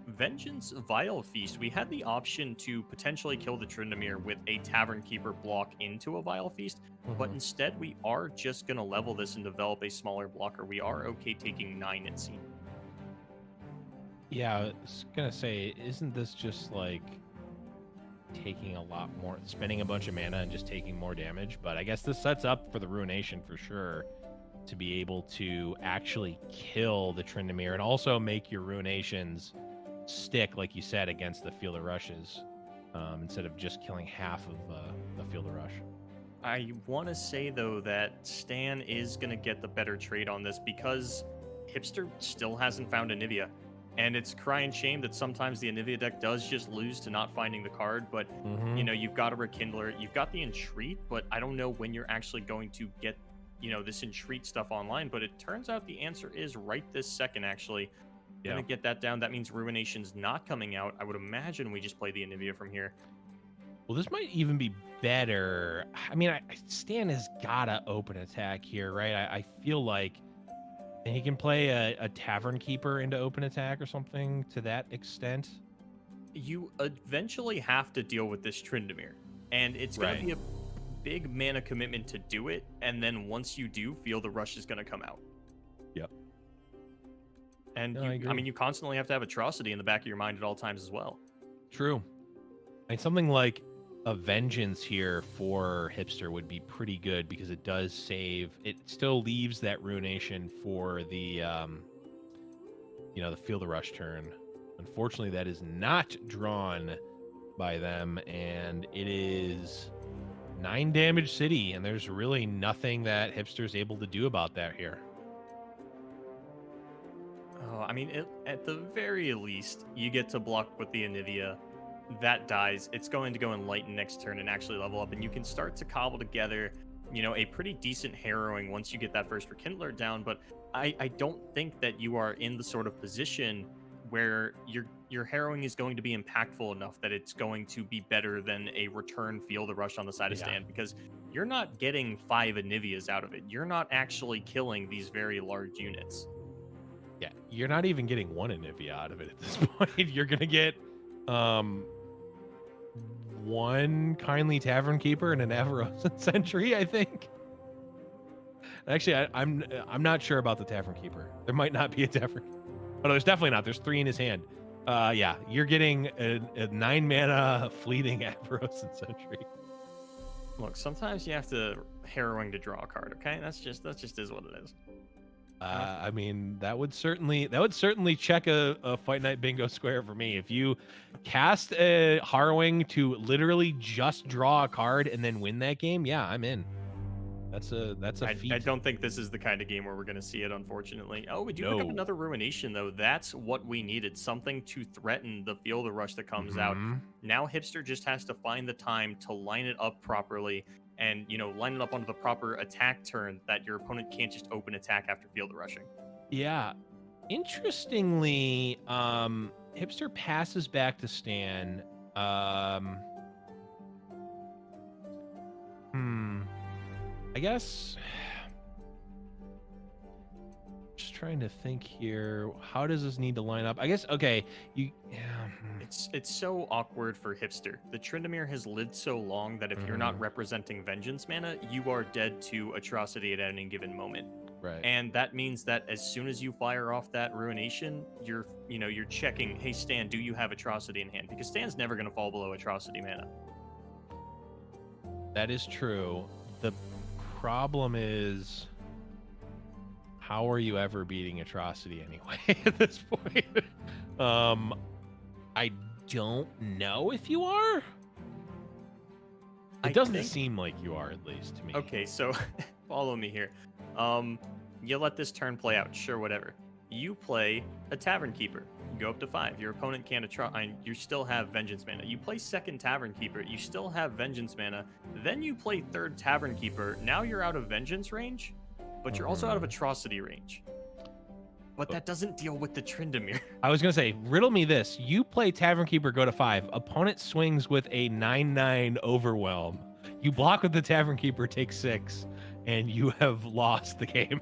Vengeance Vile Feast, we had the option to potentially kill the Tryndamere with a Tavern Keeper block into a Vile Feast, but instead we are just going to level this and develop a smaller blocker. We are okay taking 9, it seems. Yeah, I was gonna say, isn't this just like taking a lot more, spending a bunch of mana and just taking more damage? But I guess this sets up for the Ruination for sure, to be able to actually kill the Tryndamere and also make your Ruinations stick, like you said, against the Field of Rushes, instead of just killing half of the Field of Rush. I want to say, though, that Stan is going to get the better trade on this because Hipster still hasn't found Anivia. And it's crying shame that sometimes the Anivia deck does just lose to not finding the card. But, you know, you've got a Rekindler, you've got the Entreat, but I don't know when you're actually going to get, you know, this Entreat stuff online. But it turns out the answer is right this second, actually. Gonna get that down. That means Ruination's not coming out. I would imagine we just play the Anivia from here. Well, this might even be better. I mean, Stan has got to open attack here, right? I feel like he can play a Tavern Keeper into open attack or something to that extent. You eventually have to deal with this Tryndamere, and it's going to be a big mana commitment to do it, and then once you do, Feel the Rush is going to come out. Yep. And No, I mean, you constantly have to have Atrocity in the back of your mind at all times as well. True. I mean, something like a Vengeance here for Hipster would be pretty good because it does save. It still leaves that Ruination for the, you know, the Field of Rush turn. Unfortunately, that is not drawn by them, and it is 9 damage city, and there's really nothing that Hipster's able to do about that here. Oh, I mean, at the very least, you get to block with the Anivia. That dies. It's going to go Enlighten next turn and actually level up, and you can start to cobble together, you know, a pretty decent harrowing once you get that first Rekindler down. But I don't think that you are in the sort of position where your harrowing is going to be impactful enough that it's going to be better than a return Field of Rush on the side of Stand, because you're not getting 5 Anivias out of it. You're not actually killing these very large units. Yeah, you're not even getting 1 Anivia out of it at this point. You're gonna get 1 Kindly Tavern Keeper and an Avarosan Sentry, I think. Actually, I'm not sure about the Tavern Keeper. There might not be a Tavern. Oh, no, there's definitely not. There's 3 in his hand. Yeah, you're getting a 9 mana fleeting Avarosan Sentry. Look, sometimes you have to harrowing to draw a card. Okay, that's just is what it is. I mean, that would certainly check a Fight Night bingo square for me. If you cast a Harrowing to literally just draw a card and then win that game, yeah, I'm in. That's a feat. I don't think this is the kind of game where we're going to see it, unfortunately. Oh, we do pick up another Ruination, though. That's what we needed. Something to threaten the Field of Rush that comes out. Now Hipster just has to find the time to line it up properly and, you know, line it up onto the proper attack turn that your opponent can't just open attack after Field of Rushing. Yeah. Interestingly, Hipster passes back to Stan. I guess just trying to think here. How does this need to line up? I guess, okay, It's so awkward for Hipster. The Tryndamere has lived so long that if you're not representing Vengeance mana, you are dead to Atrocity at any given moment. Right. And that means that as soon as you fire off that Ruination, you're checking, hey Stan, do you have Atrocity in hand? Because Stan's never going to fall below Atrocity mana. That is true. The problem is, how are you ever beating Atrocity anyway at this point? I don't know if you are. It doesn't seem like you are, at least to me. Okay, so follow me here. You let this turn play out, sure, whatever. You play a Tavern Keeper. You go up to 5. Your opponent can't you still have Vengeance mana. You play second Tavern Keeper. You still have Vengeance mana. Then you play third Tavern Keeper. Now you're out of Vengeance range, but you're also out of Atrocity range. But that doesn't deal with the Tryndamere. I was going to say, riddle me this. You play Tavern Keeper, go to 5. Opponent swings with a 9/9 Overwhelm. You block with the Tavern Keeper, take 6, and you have lost the game.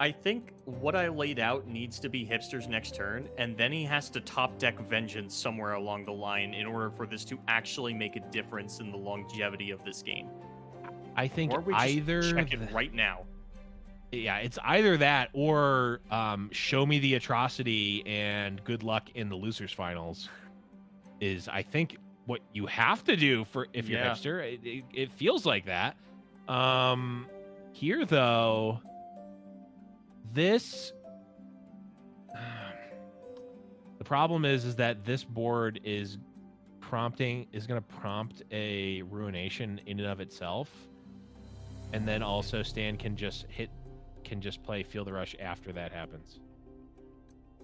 I think what I laid out needs to be Hipster's next turn, and then he has to top deck Vengeance somewhere along the line in order for this to actually make a difference in the longevity of this game. I think Or we either just check it right now. Yeah, it's either that or show me the atrocity and good luck in the losers finals is, I think, what you have to do for if you're Hipster. It feels like that. Here though, this the problem is that this board is going to prompt a ruination in and of itself, and then also Stan can just play Feel the Rush after that happens.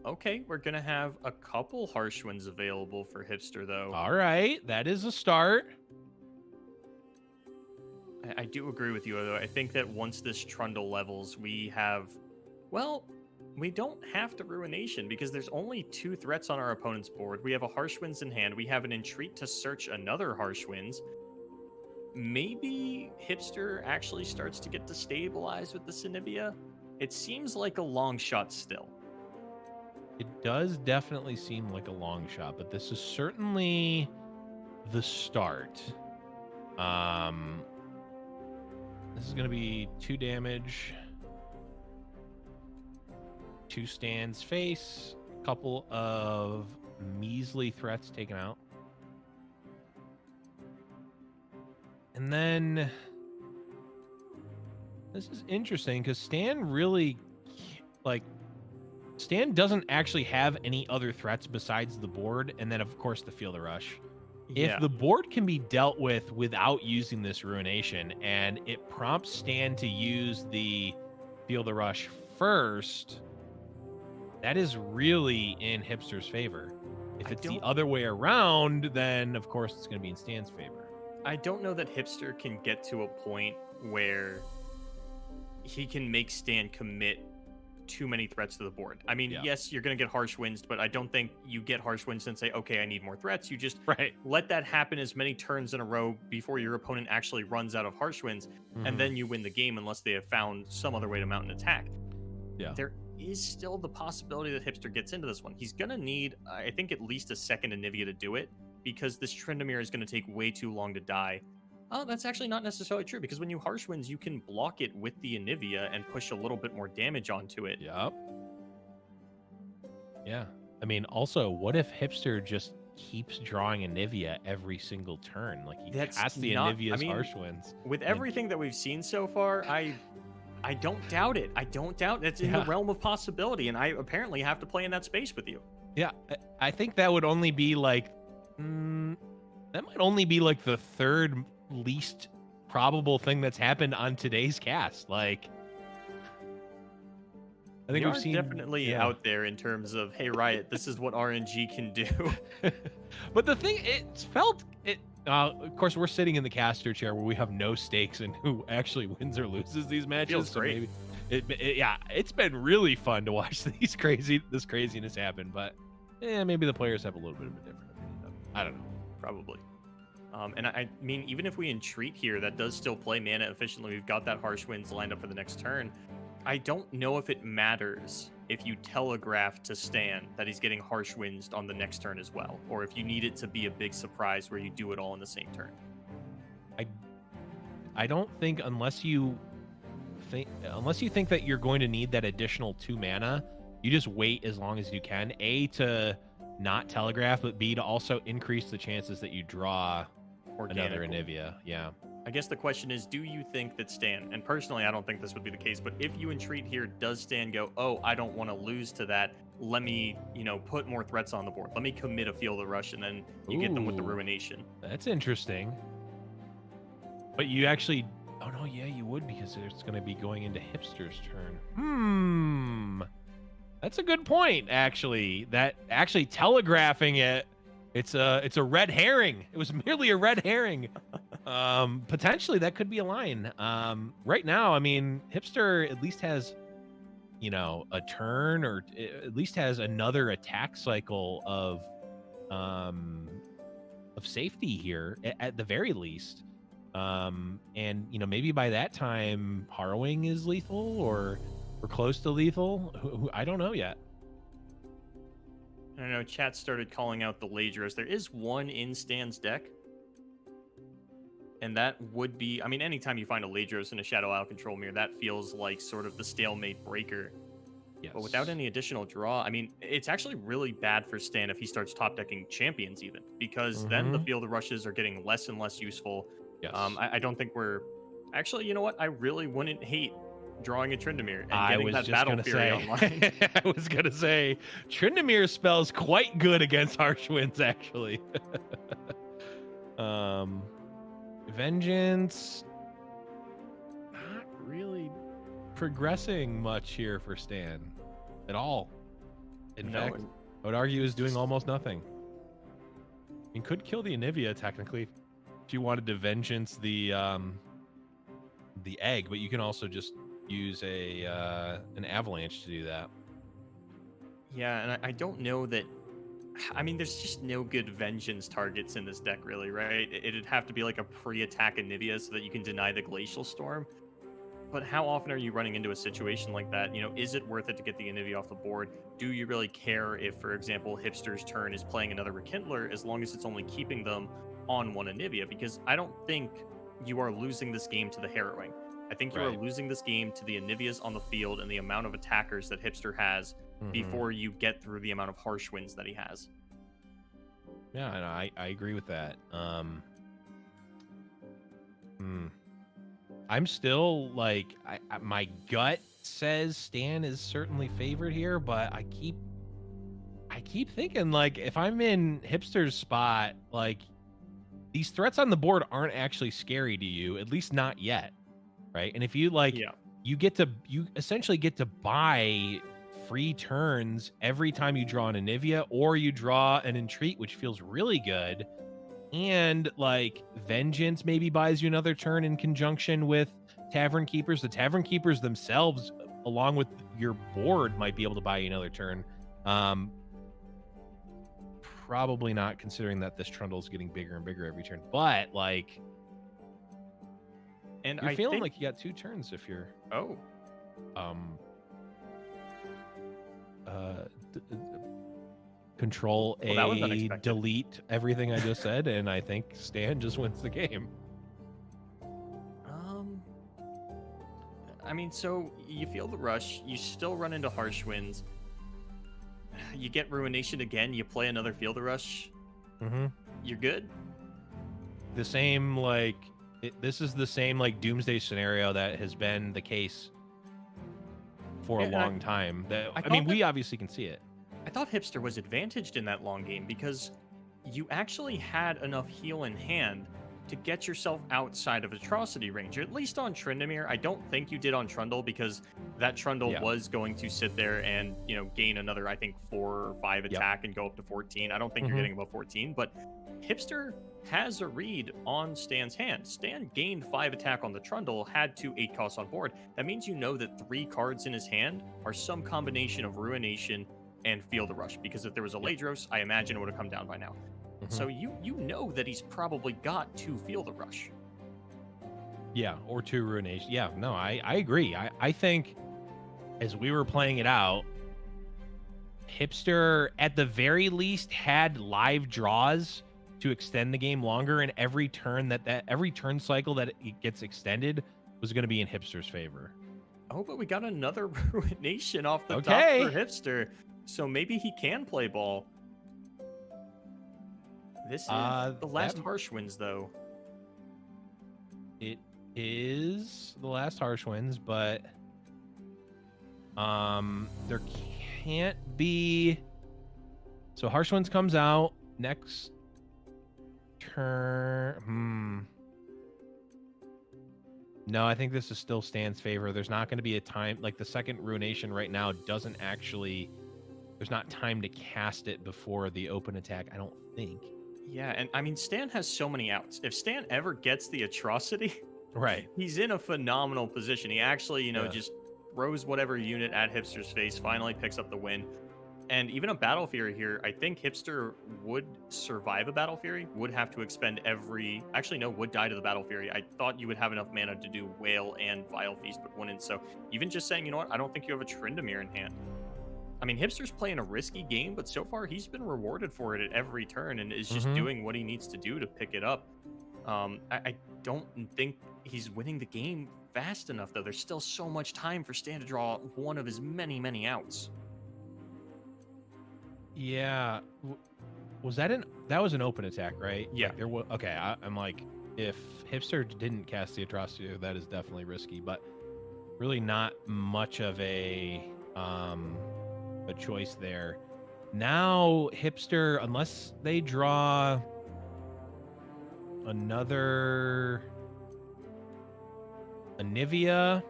Okay, we're gonna have a couple harsh winds available for Hipster though. All right, that is a start. I do agree with you though. I think that once this Trundle levels, we have, well, we don't have to Ruination because there's only 2 threats on our opponent's board. We have a Harsh Winds in hand. We have an Entreat to search another Harsh Winds. Maybe Hipster actually starts to get destabilized with the Sinivia. It seems like a long shot still. It does definitely seem like a long shot, but this is certainly the start. This is going to be 2 damage. 2 Stan's face. A couple of measly threats taken out. And then this is interesting because Stan really, Stan doesn't actually have any other threats besides the board, and then of course the Feel the Rush. Yeah. If the board can be dealt with without using this Ruination, and it prompts Stan to use the Feel the Rush first, that is really in Hipster's favor. If it's the other way around, then of course it's going to be in Stan's favor. I don't know that Hipster can get to a point where he can make Stan commit too many threats to the board. I mean, yes, you're going to get Harsh Winds, but I don't think you get Harsh Winds and say, okay, I need more threats. You just let that happen as many turns in a row before your opponent actually runs out of Harsh Winds, and then you win the game unless they have found some other way to mount an attack. Yeah. There is still the possibility that Hipster gets into this one. He's going to need, I think, at least a second Anivia to do it, because this Tryndamere is going to take way too long to die. Oh, that's actually not necessarily true, because when you Harsh Winds, you can block it with the Anivia and push a little bit more damage onto it. Yep. Yeah. I mean, also, what if Hipster just keeps drawing Anivia every single turn? Like, he casts the Anivia's Harsh Winds. With everything that we've seen so far, I don't doubt it. I don't doubt it's in the realm of possibility, and I apparently have to play in that space with you. Yeah, I think that would only be like... that might only be like the 3rd least probable thing that's happened on today's cast. Like, I think we've seen definitely out there in terms of, hey, Riot, this is what RNG can do. But the thing, of course, we're sitting in the caster chair where we have no stakes in who actually wins or loses these matches. Feels great. Maybe it's been really fun to watch this craziness happen. But maybe the players have a little bit of a different opinion. I don't know. Probably. And I mean, even if we Entreat here, that does still play mana efficiently. We've got that Harsh Winds lined up for the next turn. I don't know if it matters if you telegraph to Stan that he's getting Harsh Winds on the next turn as well, or if you need it to be a big surprise where you do it all in the same turn. I don't think unless you think that you're going to need that additional 2 mana, you just wait as long as you can. A, to not telegraph, but B, to also increase the chances that you draw another Anivia. Yeah. I guess the question is, do you think that Stan, and personally I don't think this would be the case, but if you Entreat here, does Stan go, oh, I don't want to lose to that, let me, put more threats on the board, let me commit a Feel the Rush, and then you get them with the Ruination? That's interesting. But you actually, oh no, yeah, you would, because it's going to be going into Hipster's turn. That's a good point, actually. That actually telegraphing it, it's a red herring. It was merely a red herring. Potentially that could be a line. Right now, I mean, Hipster at least has, a turn, or at least has another attack cycle of safety here at the very least. And maybe by that time Harrowing is lethal, or Or close to lethal? I don't know yet. I don't know, chat started calling out the Ladros. There is one in Stan's deck. And that would be, I mean, anytime you find a Ladros in a Shadow Isle control mirror, that feels like sort of the stalemate breaker. Yes. But without any additional draw, I mean, it's actually really bad for Stan if he starts top decking champions even, because then the field rushes are getting less and less useful. Yes. I don't think we're, actually, you know what? I really wouldn't hate drawing a Tryndamere and I getting was that just Battle gonna Fury say, online. I was gonna say, Tryndamere spells quite good against harsh winds, actually. Vengeance, not really progressing much here for Stan at all. In fact, I would argue is doing almost nothing. You could kill the Anivia technically if you wanted to vengeance the egg, but you can also just use an avalanche to do that. Yeah, and I don't know that. I mean, there's just no good vengeance targets in this deck, really, right? It'd have to be like a pre-attack Anivia so that you can deny the Glacial Storm. But how often are you running into a situation like that? You know, is it worth it to get the Anivia off the board? Do you really care if, for example, Hipster's turn is playing another Rekindler as long as it's only keeping them on one Anivia? Because I don't think you are losing this game to the Harrowing. I think you are losing this game to the Anivias on the field and the amount of attackers that Hipster has before you get through the amount of harsh winds that he has. Yeah, and I agree with that. I'm still like, my gut says Stan is certainly favored here, but I keep thinking, like, if I'm in Hipster's spot, like, these threats on the board aren't actually scary to you, at least not yet, right? And if you you essentially get to buy free turns every time you draw an Anivia or you draw an Entreat, which feels really good. And like Vengeance maybe buys you another turn in conjunction with Tavern Keepers. The Tavern Keepers themselves, along with your board, might be able to buy you another turn. Probably not, considering that this Trundle is getting bigger and bigger every turn. But like, and you're feeling like you got 2 turns if you're control delete everything I just said, and I think Stan just wins the game. I mean, so you feel the rush, you still run into harsh winds, you get Ruination again, you play another Field of Rush, you're good. The same, like, this is the same like Doomsday scenario that has been the case for a long time. I mean, we obviously can see it. I thought Hipster was advantaged in that long game because you actually had enough heal in hand to get yourself outside of atrocity range, or at least on Tryndamere. I don't think you did on Trundle, because that Trundle was going to sit there and, you know, gain another, I think, 4 or 5 attack and go up to 14. I don't think you're getting above 14, but Hipster has a read on Stan's hand. Stan gained 5 attack on the Trundle, had 2 8 costs on board. That means you know that 3 cards in his hand are some combination of Ruination and Field of Rush, because if there was a Ladros, I imagine it would have come down by now. So you know that he's probably got 2 Field of Rush. Yeah, or 2 Ruination. Yeah, no, I agree. I think as we were playing it out, Hipster at the very least had live draws to extend the game longer, and every turn every turn cycle that it gets extended was going to be in Hipster's favor. Oh, but we got another Ruination off the top for Hipster. So maybe he can play ball. This is the last harsh winds, though. It is the last harsh winds, but there can't be. So harsh winds comes out next turn. No, I think this is still Stan's favor. There's not going to be a time, like the second Ruination right now doesn't actually. There's not time to cast it before the open attack, I don't think. Yeah, and I mean, Stan has so many outs. If Stan ever gets the atrocity, he's in a phenomenal position. He actually, you know, just throws whatever unit at Hipster's face, finally picks up the win. And even a Battle Fury here, I think Hipster would survive a Battle Fury, would have to expend every... Actually, no, would die to the Battle Fury. I thought you would have enough mana to do Whale and Vile Feast, but wouldn't. So even just saying, you know what, I don't think you have a Tryndamere in hand. I mean, Hipster's playing a risky game, but so far he's been rewarded for it at every turn and is just doing what he needs to do to pick it up. I don't think he's winning the game fast enough, though. There's still so much time for Stan to draw one of his many, many outs. Yeah, was that that was an open attack, right? Yeah. Like there was. Okay, I'm like, if Hipster didn't cast the Atrocity, that is definitely risky, but really not much of a choice there. Now Hipster, unless they draw another Anivia,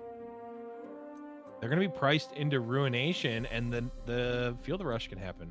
they're going to be priced into Ruination, and then the Field Rush can happen.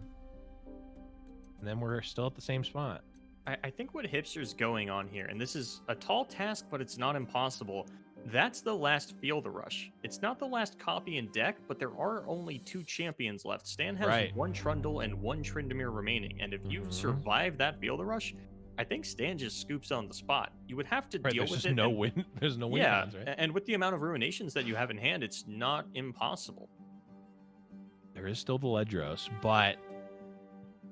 And then we're still at the same spot. I think what Hipster's going on here, and this is a tall task, but it's not impossible, that's the last Field Rush. It's not the last copy in deck, but there are only 2 champions left. Stan has 1 Trundle and 1 Tryndamere remaining, and if you survive that Field Rush, I think Stan just scoops on the spot. You would have to deal with it. No win. There's no win. Yeah, cons, right? and with the amount of Ruinations that you have in hand, it's not impossible. There is still the Ledros, but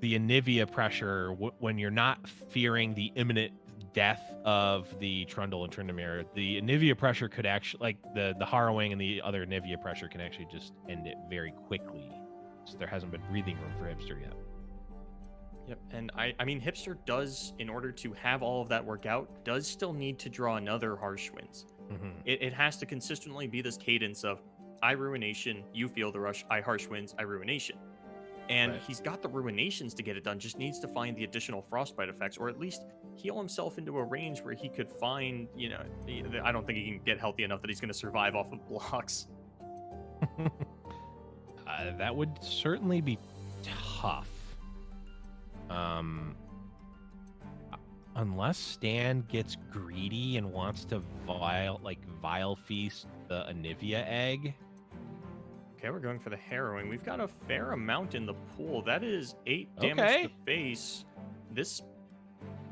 the Anivia pressure, when you're not fearing the imminent death of the Trundle and Tryndamere, the Anivia pressure could actually, like the harrowing and the other Anivia pressure can actually just end it very quickly. So there hasn't been breathing room for Hipster yet. Yep, and I mean, Hipster does, in order to have all of that work out, does still need to draw another Harsh Winds. It has to consistently be this cadence of, I Ruination, you Feel the Rush, I Harsh Winds, I Ruination. And he's got the Ruinations to get it done, just needs to find the additional Frostbite effects, or at least heal himself into a range where he could find, you know, I don't think he can get healthy enough that he's going to survive off of blocks. That would certainly be tough. Unless Stan gets greedy and wants to Vile Feast the Anivia egg. Okay, we're going for the Harrowing. We've got a fair amount in the pool. That is 8 damage to face. This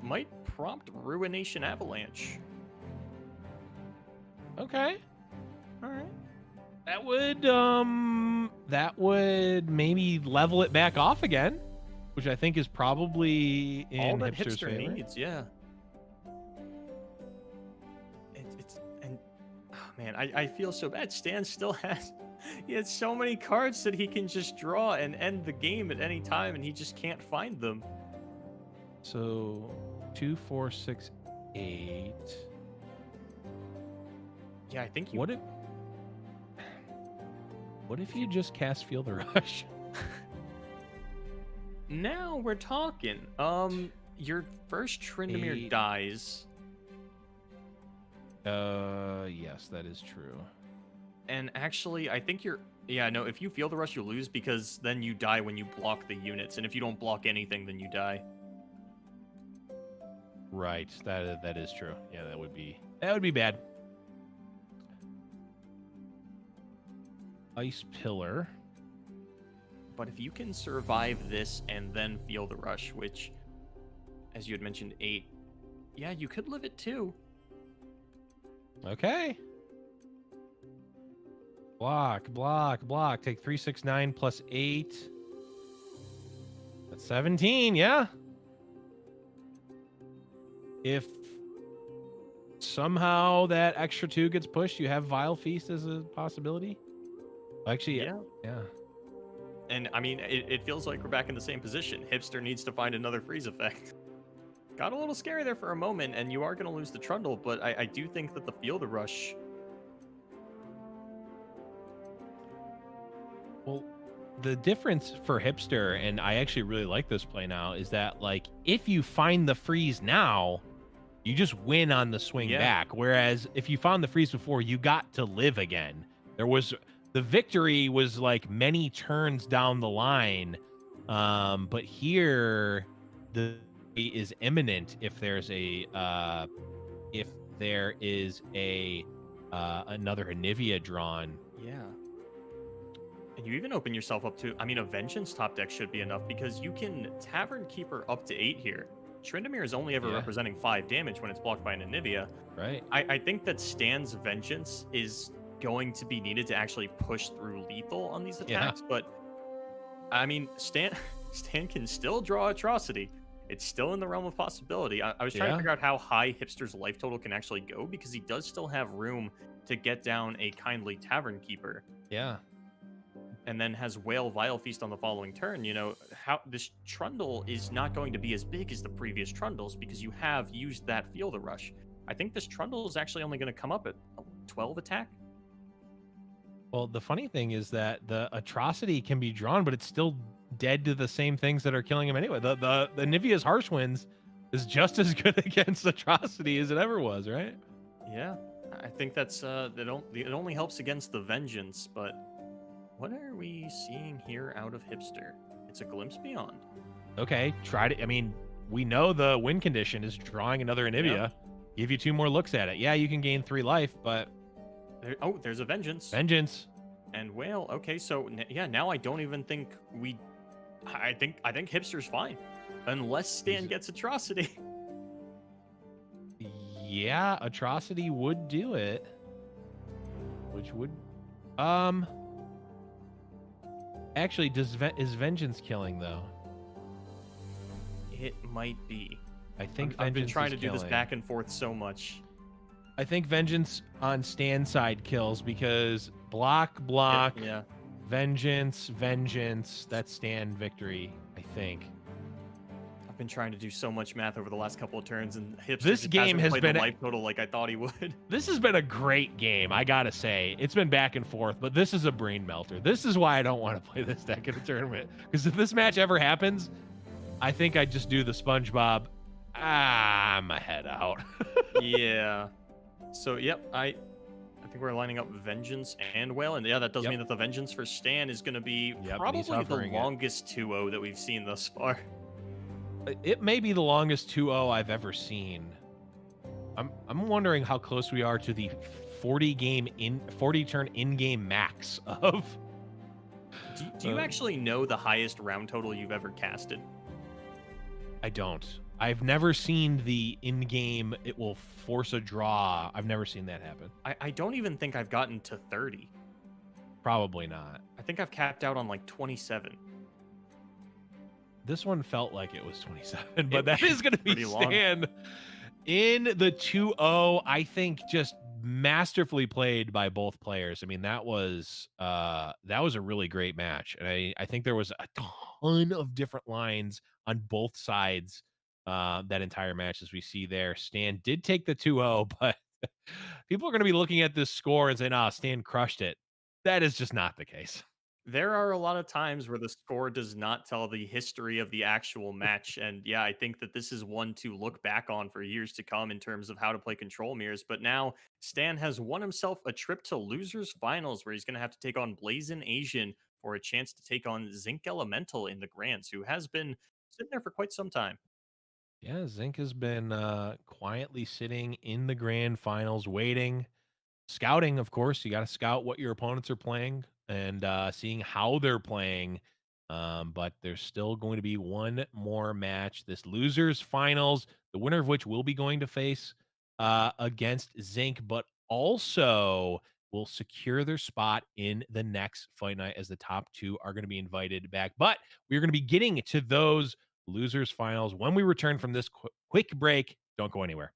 might prompt Ruination Avalanche. Okay. All right. That would maybe level it back off again, which I think is probably in all that Hipster's Hipster favor. needs. Yeah. It's and oh man, I feel so bad. Stan still has so many cards that he can just draw and end the game at any time, and he just can't find them. So 2, 4, 6, 8. Yeah, I think you. What if you just cast Field Rush? Now we're talking. Your first Tryndamere dies. Yes, that is true. And actually, I think you're... Yeah, no, if you Feel the Rush, you lose, because then you die when you block the units. And if you don't block anything, then you die. Right, that is true. Yeah, that would be bad. Ice Pillar. But if you can survive this and then Feel the Rush, which, as you had mentioned, 8, yeah, you could live it too. Okay. Block. Take 3, 6, 9 plus 8. That's 17, yeah. If somehow that extra 2 gets pushed, you have Vile Feast as a possibility. Actually, yeah. And I mean, it feels like we're back in the same position. Hipster needs to find another freeze effect. Got a little scary there for a moment, and you are going to lose the Trundle, but I do think that the Feel the Rush... Well, the difference for Hipster, and I actually really like this play now, is that, like, if you find the freeze now, you just win on the swing back. Whereas if you found the freeze before, you got to live again. The victory was like many turns down the line, but here the is imminent if there's another Anivia drawn. Yeah. And you even open yourself up to, I mean, a Vengeance top deck should be enough because you can Tavern Keeper up to 8 here. Tryndamere is only ever Yeah. representing 5 damage when it's blocked by an Anivia. Right. I think that Stan's Vengeance is going to be needed to actually push through lethal on these Yeah. attacks, but I mean, Stan can still draw Atrocity. It's still in the realm of possibility. I was trying to Yeah. figure out how high Hipster's life total can actually go because he does still have room to get down a Kindly Tavern Keeper Yeah. and then has Whale Vile Feast on the following turn. You know, how this Trundle is not going to be as big as the previous Trundles because you have used that Feel the Rush. I think this Trundle is actually only going to come up at 12 attack. Well, the funny thing is that the Atrocity can be drawn, but it's still dead to the same things that are killing him anyway. The Nivea's Harsh Winds is just as good against Atrocity as it ever was, right? Yeah, I think that's it only helps against the Vengeance, but what are we seeing here out of Hipster? It's a Glimpse Beyond. Okay, try to. I mean, we know the win condition is drawing another Anivia. Yep. Give you 2 more looks at it. Yeah, you can gain 3 life, but There's a Vengeance. Vengeance. And Whale. Okay, so yeah, now I don't even think we. I think Hipster's fine, unless Stan gets Atrocity. Yeah, Atrocity would do it. Which would, actually, is Vengeance killing though? It might be. I think I've been Vengeance trying is to do this killing. back and forth so much. I think Vengeance on Stan's side kills because block, Yeah. Vengeance, that's Stan victory, I think. I've been trying to do so much math over the last couple of turns, and Hipster This just game hasn't has played been the life total like I thought he would. This has been a great game, I gotta say. It's been back and forth, but this is a brain melter. This is why I don't want to play this deck in a tournament. Because if this match ever happens, I think I'd just do the SpongeBob. I'm a head out. Yeah. So, yep, I think we're lining up Vengeance and Whale, and yeah, that does mean that the Vengeance for Stan is going to be probably the longest 2-0 that we've seen thus far. It may be the longest 2-0 I've ever seen. I'm wondering how close we are to the 40 turn in-game max of. Do you actually know the highest round total you've ever casted? I don't. I've never seen the in-game, it will force a draw. I've never seen that happen. I don't even think I've gotten to 30. Probably not. I think I've capped out on like 27. This one felt like it was 27, but that is going to be pretty long. Stan in the 2-0. I think just masterfully played by both players. I mean, that was a really great match. And I think there was a ton of different lines on both sides that entire match, as we see there. Stan did take the 2-0, but people are going to be looking at this score and saying, Stan crushed it. That is just not the case. There are a lot of times where the score does not tell the history of the actual match. And yeah, I think that this is one to look back on for years to come in terms of how to play control mirrors. But now Stan has won himself a trip to losers finals where he's going to have to take on Blazin' Asian for a chance to take on Zinc Elemental in the Grands, who has been sitting there for quite some time. Yeah, Zinc has been quietly sitting in the grand finals, waiting, scouting. Of course, you got to scout what your opponents are playing and seeing how they're playing. But there's still going to be one more match, this losers finals, the winner of which will be going to face against Zinc, but also will secure their spot in the next fight night as the top 2 are going to be invited back. But we're going to be getting to those losers finals when we return from this quick break. Don't go anywhere.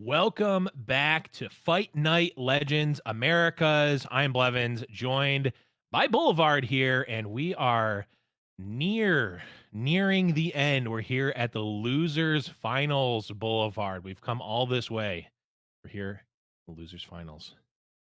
Welcome back to Fight Night Legends Americas. I'm Blevins, joined by Boulevard here, and we are nearing the end. We're here at the losers finals, Boulevard. We've come all this way. We're here, the losers finals.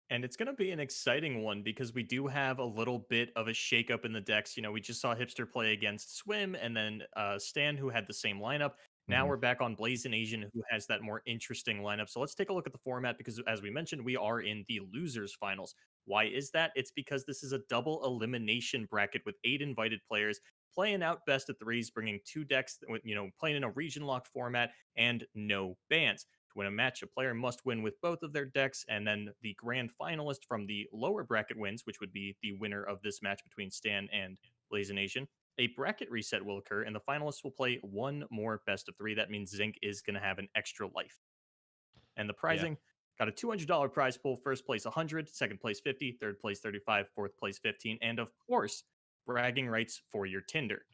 And it's going to be an exciting one because we do have a little bit of a shakeup in the decks. We just saw Hipster play against Swim and then Stan, who had the same lineup. Now Mhm. we're back on Blazin' Asian, who has that more interesting lineup. So let's take a look at the format because, as we mentioned, we are in the losers finals. Why is that? It's because this is a double elimination bracket with 8 invited players playing out best of threes, bringing 2 decks, playing in a region lock format and no bans. To win a match, a player must win with both of their decks, and then the grand finalist from the lower bracket wins, which would be the winner of this match between Stan and Blazin' Asian. A bracket reset will occur, and the finalists will play one more best of three. That means Zinc is going to have an extra life. And the Yeah. prizing got a $200 prize pool. First place 100, second place 50, third place 35, fourth place 15, and of course, bragging rights for your Tinder.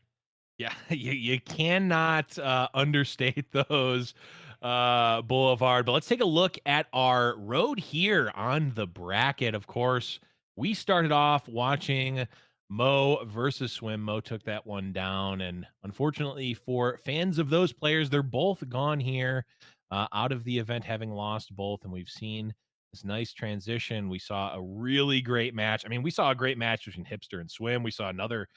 Yeah, you cannot understate those, Boulevard. But let's take a look at our road here on the bracket. Of course, we started off watching Mo versus Swim. Mo took that one down, and unfortunately for fans of those players, they're both gone here out of the event, having lost both. And we've seen this nice transition. We saw a really great match. I mean, we saw a great match between Hipster and Swim. We saw another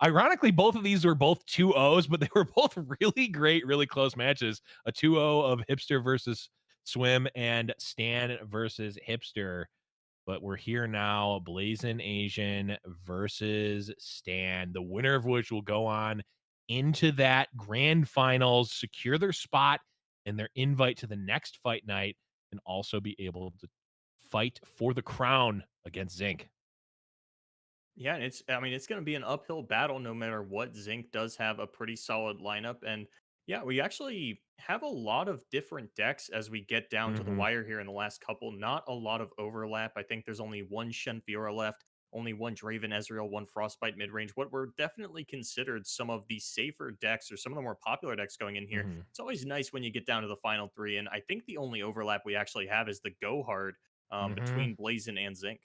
ironically, both of these were both 2-0s, but they were both really great, really close matches. A 2-0 of Hipster versus Swim and Stan versus Hipster. But we're here now, Blazin' Asian versus Stan, the winner of which will go on into that grand finals, secure their spot and their invite to the next fight night, and also be able to fight for the crown against Zinc. Yeah, and it's going to be an uphill battle no matter what. Zinc does have a pretty solid lineup. And yeah, we actually have a lot of different decks as we get down to the Mm-hmm. wire here in the last couple. Not a lot of overlap. I think there's only one Shenfiora left, only one Draven Ezreal, one Frostbite midrange. What were definitely considered some of the safer decks or some of the more popular decks going in here. Mm-hmm. It's always nice when you get down to the final three. And I think the only overlap we actually have is the Go Hard Mm-hmm. between Blazin and Zinc.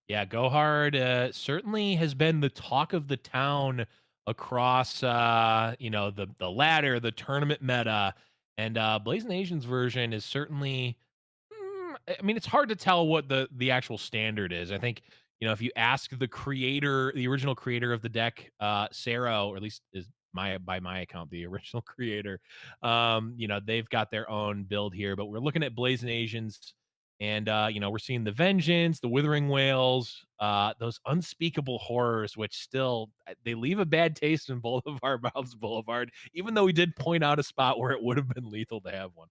Yeah, Go Hard certainly has been the talk of the town across the ladder, the tournament meta, and Blazing Asians version is certainly I mean, it's hard to tell what the actual standard is. I think, if you ask the creator, the original creator of the deck, Sarah, or at least is my by my account, the original creator, they've got their own build here, but we're looking at Blazing Asians and we're seeing the Vengeance, the Withering Whales, those unspeakable horrors, which still they leave a bad taste in both of our mouths, Boulevard, even though we did point out a spot where it would have been lethal to have one.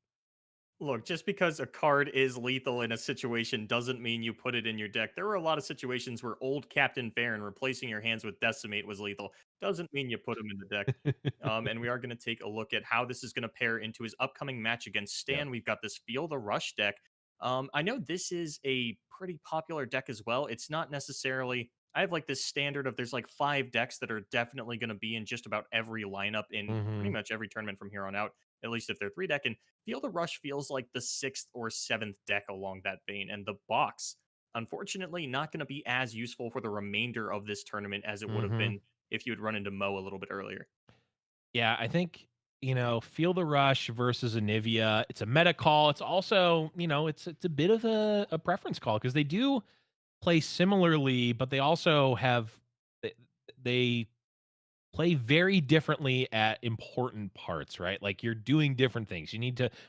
Look, just because a card is lethal in a situation doesn't mean you put it in your deck. There were a lot of situations where old Captain Farron replacing your hands with Decimate was lethal. Doesn't mean you put him in the deck. And we are going to take a look at how this is going to pair into his upcoming match against Yeah. Stan. We've got this Feel the Rush deck. I know this is a pretty popular deck as well. It's not necessarily. I have like this standard of there's like 5 decks that are definitely going to be in just about every lineup in pretty Hmm. much every tournament from here on out, at least if they're 3 deck. And Feel the Rush feels like the 6th or 7th deck along that vein. And the box, unfortunately, not going to be as useful for the remainder of this tournament as it would have Hmm. been if you had run into Mo a little bit earlier. Yeah, I think, Feel the Rush versus Anivia. It's a meta call. It's also, it's a bit of a preference call because they do play similarly, but they also have they, they play very differently at important parts, right? Like you're doing different things.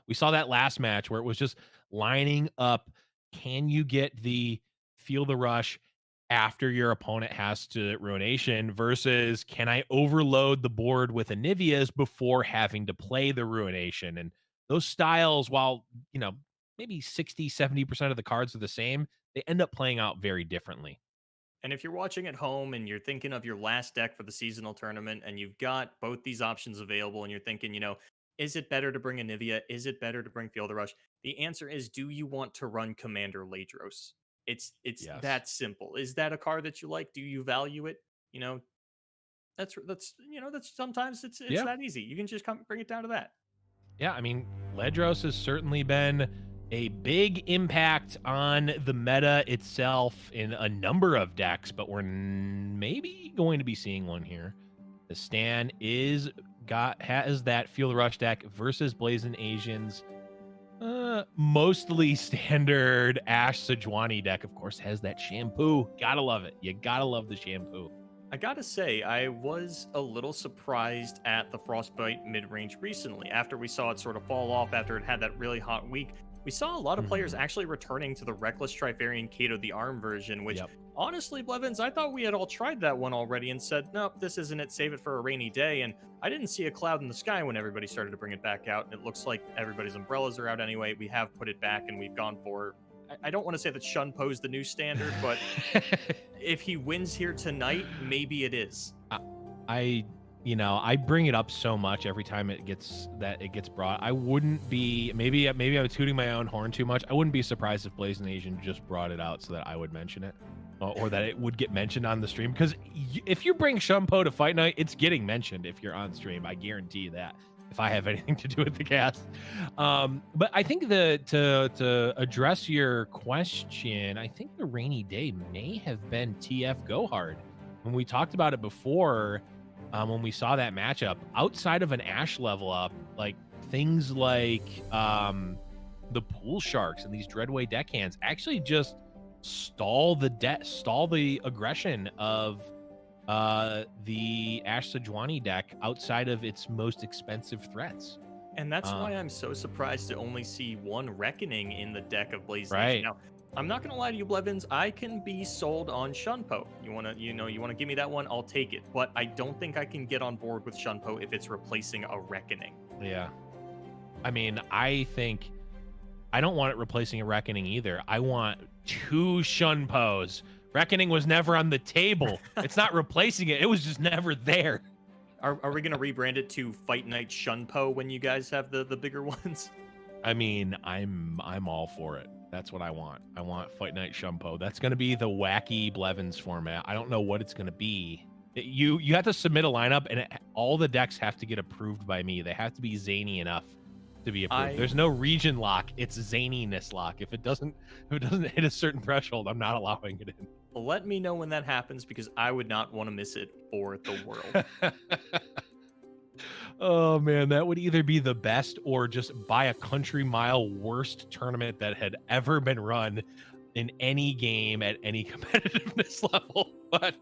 We saw that last match where it was just lining up. Can you get the Feel the Rush after your opponent has to Ruination versus can I overload the board with Anivia's before having to play the Ruination? And those styles, while, maybe 60-70% of the cards are the same, they end up playing out very differently. And if you're watching at home and you're thinking of your last deck for the seasonal tournament and you've got both these options available and you're thinking, is it better to bring Anivia? Is it better to bring Field of Rush? The answer is, do you want to run Commander Ladros? It's Yes. that simple. Is that a card that you like? Do you value it? You know, that's sometimes it's Yeah. that easy. You can just come bring it down to that. Yeah, I mean, Ledros has certainly been a big impact on the meta itself in a number of decks, but we're maybe going to be seeing one here. The Stan has that Feel the Rush deck versus Blazing Asians. Mostly standard Ash Sejuani deck, of course, has that shampoo. Gotta love it. You gotta love the shampoo. I gotta say, I was a little surprised at the Frostbite mid-range recently. After we saw it sort of fall off after it had that really hot week, we saw a lot of players actually returning to the Reckless Trifarian Kato the ARM version, which honestly, Blevins, I thought we had all tried that one already and said, nope, this isn't it, save it for a rainy day. And I didn't see a cloud in the sky when everybody started to bring it back out. And it looks like everybody's umbrellas are out anyway. We have put it back and we've gone for, I don't want to say that Shunpo's the new standard, but if he wins here tonight, maybe it is. I bring it up so much every time it gets brought. I wouldn't be, maybe I'm tooting my own horn too much. I wouldn't be surprised if Blazing Asian just brought it out so that I would mention it, or that it would get mentioned on the stream. Because if you bring Shunpo to Fight Night, it's getting mentioned if you're on stream. I guarantee that. If I have anything to do with the cast. But I think to address your question, I think the rainy day may have been TF Go Hard. When we talked about it before, when we saw that matchup, outside of an Ash level up, like things like the Pool Sharks and these Dreadway deckhands actually just stall the aggression of the Ash Sejuani deck outside of its most expensive threats. And that's why I'm so surprised to only see one Reckoning in the deck of Blazing. Right. Now, I'm not gonna lie to you, Blevins. I can be sold on Shunpo. You wanna give me that one? I'll take it. But I don't think I can get on board with Shunpo if it's replacing a Reckoning. Yeah. I mean, I think I don't want it replacing a Reckoning either. I want two Shunpos. Reckoning was never on the table. It's not replacing it. It was just never there. Are we going to rebrand it to Fight Night Shunpo when you guys have the bigger ones? I mean, I'm all for it. That's what I want. I want Fight Night Shunpo. That's going to be the wacky Blevins format. I don't know what it's going to be. You have to submit a lineup, and all the decks have to get approved by me. They have to be zany enough to be approved. There's no region lock. It's zaniness lock. If it doesn't hit a certain threshold, I'm not allowing it in. Let me know when that happens, because I would not want to miss it for the world. Oh man, that would either be the best or just by a country mile worst tournament that had ever been run in any game at any competitiveness level. But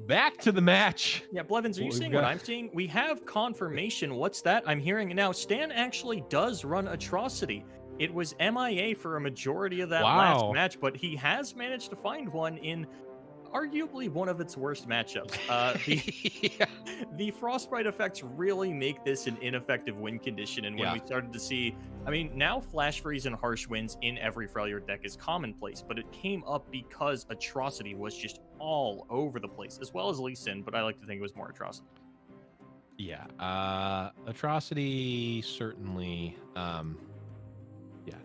back to the match. Yeah, Blevins, are you seeing what I'm seeing? We have confirmation. What's that? I'm hearing it now. Stan actually does run Atrocity. It was MIA for a majority of that last match, but he has managed to find one in arguably one of its worst matchups. The Frostbite effects really make this an ineffective win condition, and when we started to see, I mean, now Flash Freeze and Harsh Winds in every Freljord deck is commonplace, but it came up because Atrocity was just all over the place, as well as Lee Sin, but I like to think it was more Atrocity. Yeah, Atrocity certainly...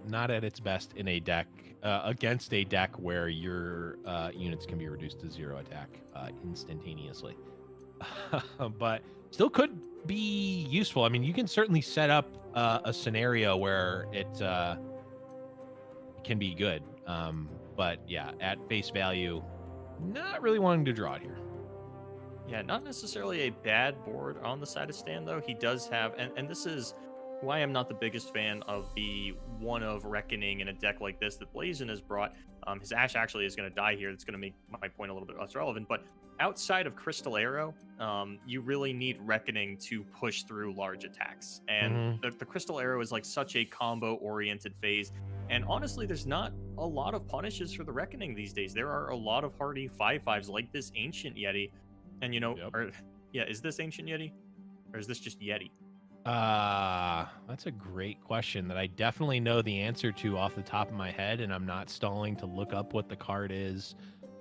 not at its best in a deck against a deck where your units can be reduced to 0 attack instantaneously. But still could be useful. I mean, you can certainly set up a scenario where it can be good. But yeah, at face value, not really wanting to draw it here. Yeah, not necessarily a bad board on the side of Stan, though. He does have, and this is why I'm not the biggest fan of the one of Reckoning in a deck like this that Blazin has brought. His Ash actually is going to die here. That's going to make my point a little bit less relevant. But outside of Crystal Arrow, you really need Reckoning to push through large attacks. And the Crystal Arrow is like such a combo-oriented phase. And honestly, there's not a lot of punishes for the Reckoning these days. There are a lot of hardy 5/5s like this Ancient Yeti. And, is this Ancient Yeti? Or is this just Yeti? That's a great question that I definitely know the answer to off the top of my head, and I'm not stalling to look up what the card is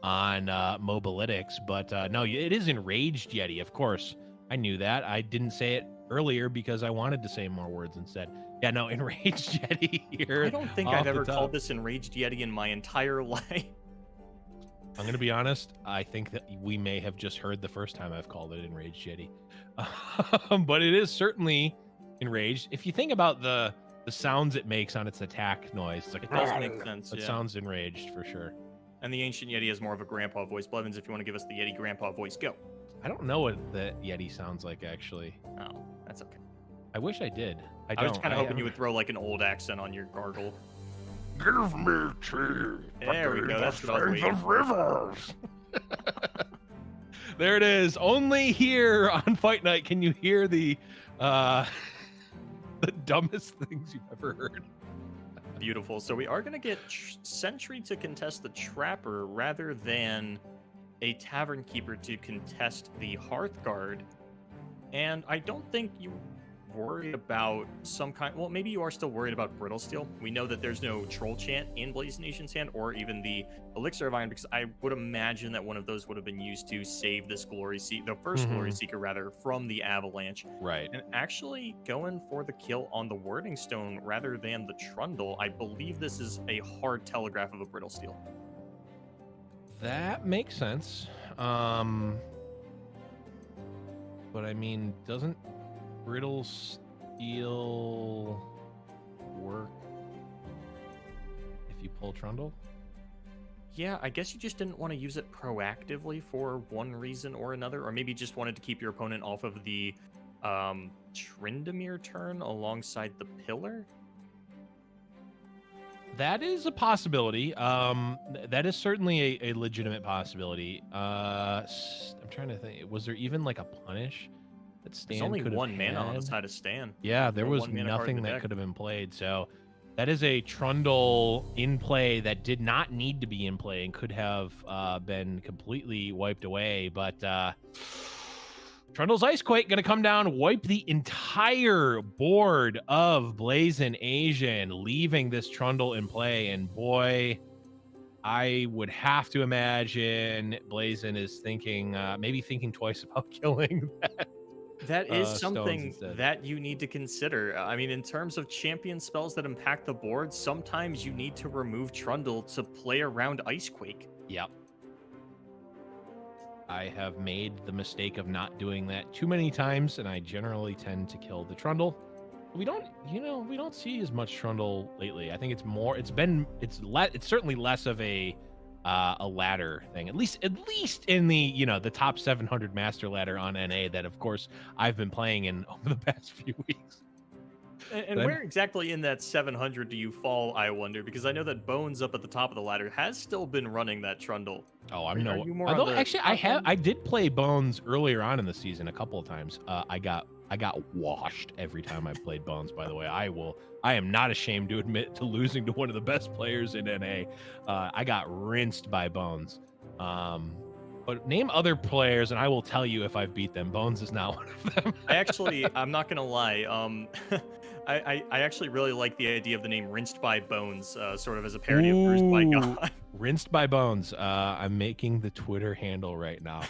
on Mobalytics, but no, it is Enraged Yeti, of course. I knew that. I didn't say it earlier because I wanted to say more words instead. Yeah, no, Enraged Yeti here. I don't think I've ever called this Enraged Yeti in my entire life. I'm going to be honest. I think that we may have just heard the first time I've called it Enraged Yeti. But it is certainly enraged. If you think about the sounds it makes on its attack noise, it's like It does make sense. it Yeah. sounds enraged for sure. And the Ancient Yeti has more of a grandpa voice. Blevins, if you want to give us the Yeti grandpa voice, go. I don't know what the Yeti sounds like actually. Oh, that's okay. I wish I did. I was kind of hoping you would throw like an old accent on your gargle. Give me tea. There we go. That's what I was waiting of rivers. There it is. Only here on Fight Night can you hear the dumbest things you've ever heard. Beautiful. So we are going to get Sentry to contest the Trapper rather than a Tavern Keeper to contest the Hearth Guard. And I don't think you worry about some kind... Well, maybe you are still worried about Brittle Steel. We know that there's no Troll Chant in Blazing Nation's hand or even the Elixir of Iron, because I would imagine that one of those would have been used to save this Glory Seeker, the first Glory Seeker rather, from the Avalanche. Right. And actually going for the kill on the Wording Stone rather than the Trundle, I believe this is a hard telegraph of a Brittle Steel. That makes sense. But I mean, doesn't Brittle Steel work if you pull Trundle? Yeah, I guess you just didn't want to use it proactively for one reason or another, or maybe just wanted to keep your opponent off of the Tryndamere turn alongside the Pillar. That is a possibility. That is certainly a legitimate possibility. I'm trying to think. Was there even like a punish that Stan There's only could have one mana on the had? side of Stan. Yeah, there No was one mana card in nothing the that deck. could have been played. So that is a Trundle in play that did not need to be in play and could have been completely wiped away. But Trundle's Icequake going to come down, wipe the entire board of Blazin' Asian, leaving this Trundle in play. And boy, I would have to imagine Blazin' is thinking, maybe thinking twice about killing that. That is Stones something instead. that you need to consider. I mean, in terms of champion spells that impact the board, sometimes you need to remove Trundle to play around Icequake. Yep. I have made the mistake of not doing that too many times, and I generally tend to kill the Trundle. We don't see as much Trundle lately. I think it's more. It's certainly less of a ladder thing. At least in the the top 700 master ladder on NA that of course I've been playing in over the past few weeks. And where exactly in that 700 do you fall, I wonder? Because I know that Bones up at the top of the ladder has still been running that Trundle. Oh, Are you more Although on the actually, top end? I did play Bones earlier on in the season a couple of times. I got washed every time I played Bones. By the way, I am not ashamed to admit to losing to one of the best players in NA. I got rinsed by Bones. But name other players, and I will tell you if I've beat them. Bones is not one of them. I'm not gonna lie. I actually really like the idea of the name Rinsed by Bones, sort of as a parody of Bruised by God. Rinsed by Bones. I'm making the Twitter handle right now.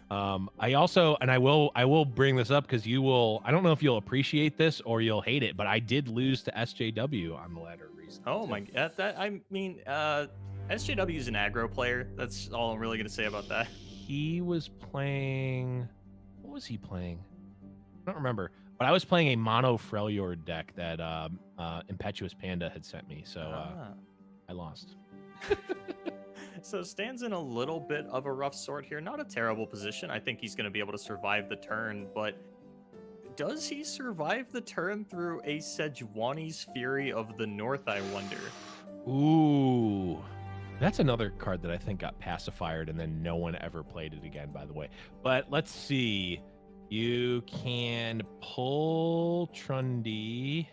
I also, and I will bring this up because I don't know if you'll appreciate this or you'll hate it, but I did lose to SJW on the ladder recently. Oh my god, SJW is an aggro player. That's all I'm really gonna say about that. He was playing. What was he playing? I don't remember. But I was playing a mono Freljord deck that Impetuous Panda had sent me, so I lost. So Stan's in a little bit of a rough sort here. Not a terrible position. I think he's going to be able to survive the turn, but does he survive the turn through a Sejuani's Fury of the North, I wonder? Ooh. That's another card that I think got pacified and then no one ever played it again, by the way. But let's see. You can pull Trundy.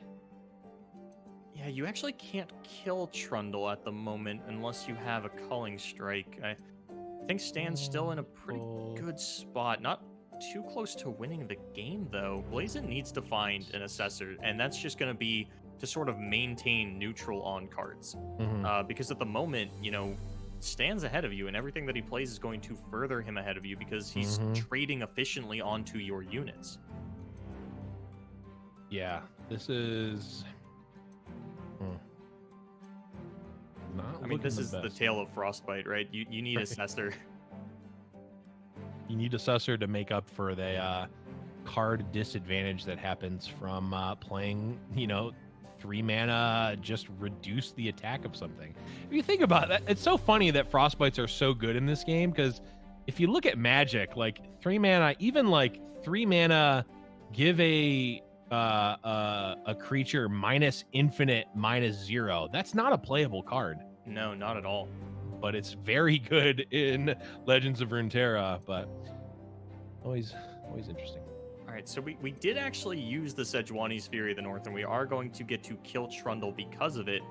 Yeah, you actually can't kill Trundle at the moment unless you have a Culling Strike. I think Stan's still in a pretty good spot. Not too close to winning the game, though. Blazin needs to find an Assessor, and that's just going to be to sort of maintain neutral on cards. Because at the moment, Stan's ahead of you, and everything that he plays is going to further him ahead of you because he's trading efficiently onto your units. Yeah, this is... this is the tale of Frostbite, right? You need Assessor. You need Assessor to make up for the card disadvantage that happens from playing, 3 mana, just reduce the attack of something. If you think about that, it's so funny that Frostbites are so good in this game, because if you look at Magic, like 3 mana, even like 3 mana, give a creature minus infinite -0. That's not a playable card. No, not at all. But it's very good in Legends of Runeterra. But always interesting. All right, so we did actually use the Sejuani's Fury of the North, and we are going to get to kill Trundle because of it.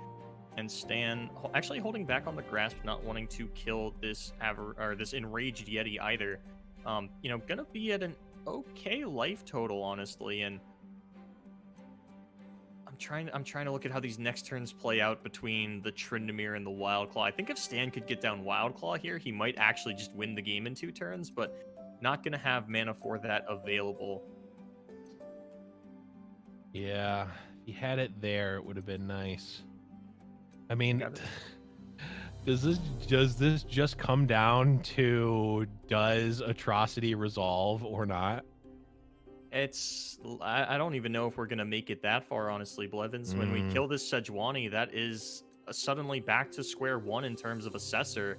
And Stan actually holding back on the Grasp, not wanting to kill this this Enraged Yeti either. Gonna be at an okay life total, honestly, and I'm trying to look at how these next turns play out between the Tryndamere and the Wildclaw. I think if Stan could get down Wildclaw here, he might actually just win the game in 2 turns, but not going to have mana for that available. Yeah, if he had it there, it would have been nice. I mean, does this just come down to, does Atrocity resolve or not? I don't even know if we're going to make it that far, honestly, Blevins. When we kill this Sejuani, that is suddenly back to square one in terms of Assessor.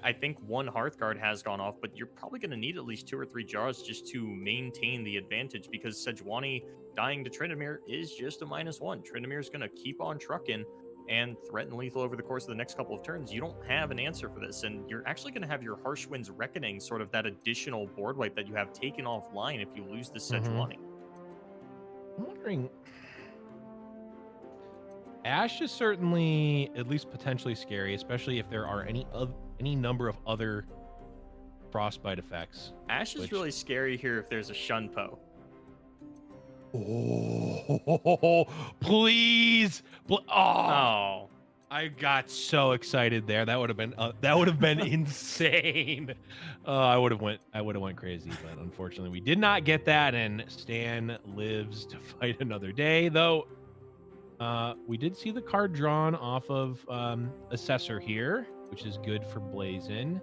I think 1 Hearthguard has gone off, but you're probably going to need at least 2 or 3 jars just to maintain the advantage, because Sejuani dying to Tryndamere is just a -1. Tryndamere is going to keep on trucking and threaten lethal over the course of the next couple of turns. You don't have an answer for this, and you're actually going to have your Harsh Wind's Reckoning, sort of that additional board wipe that you have taken offline if you lose this Sejuani. I'm wondering, Ash is certainly at least potentially scary, especially if there are any number of other Frostbite effects. Ash is really scary here if there's a Shunpo. Oh, please! Oh, I got so excited there. That would have been insane. I would have went crazy, but unfortunately we did not get that, and Stan lives to fight another day. Though we did see the card drawn off of Assessor here, which is good for Blazin.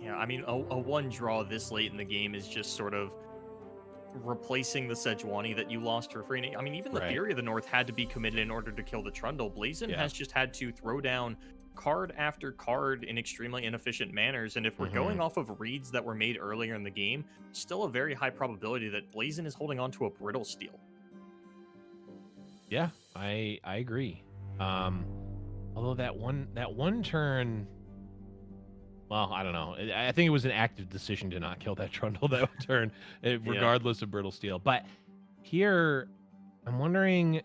Yeah, I mean, a 1 draw this late in the game is just sort of replacing the Sejuani that you lost for free. I mean, even the Fury of the North had to be committed in order to kill the Trundle. Blazin has just had to throw down card after card in extremely inefficient manners, and if we're going off of reads that were made earlier in the game, still a very high probability that Blazin is holding on to a Brittle Steel. Yeah, I agree. Although that one turn, well, I don't know. I think it was an active decision to not kill that Trundle that turn, regardless of Brittle Steel. But here, I'm wondering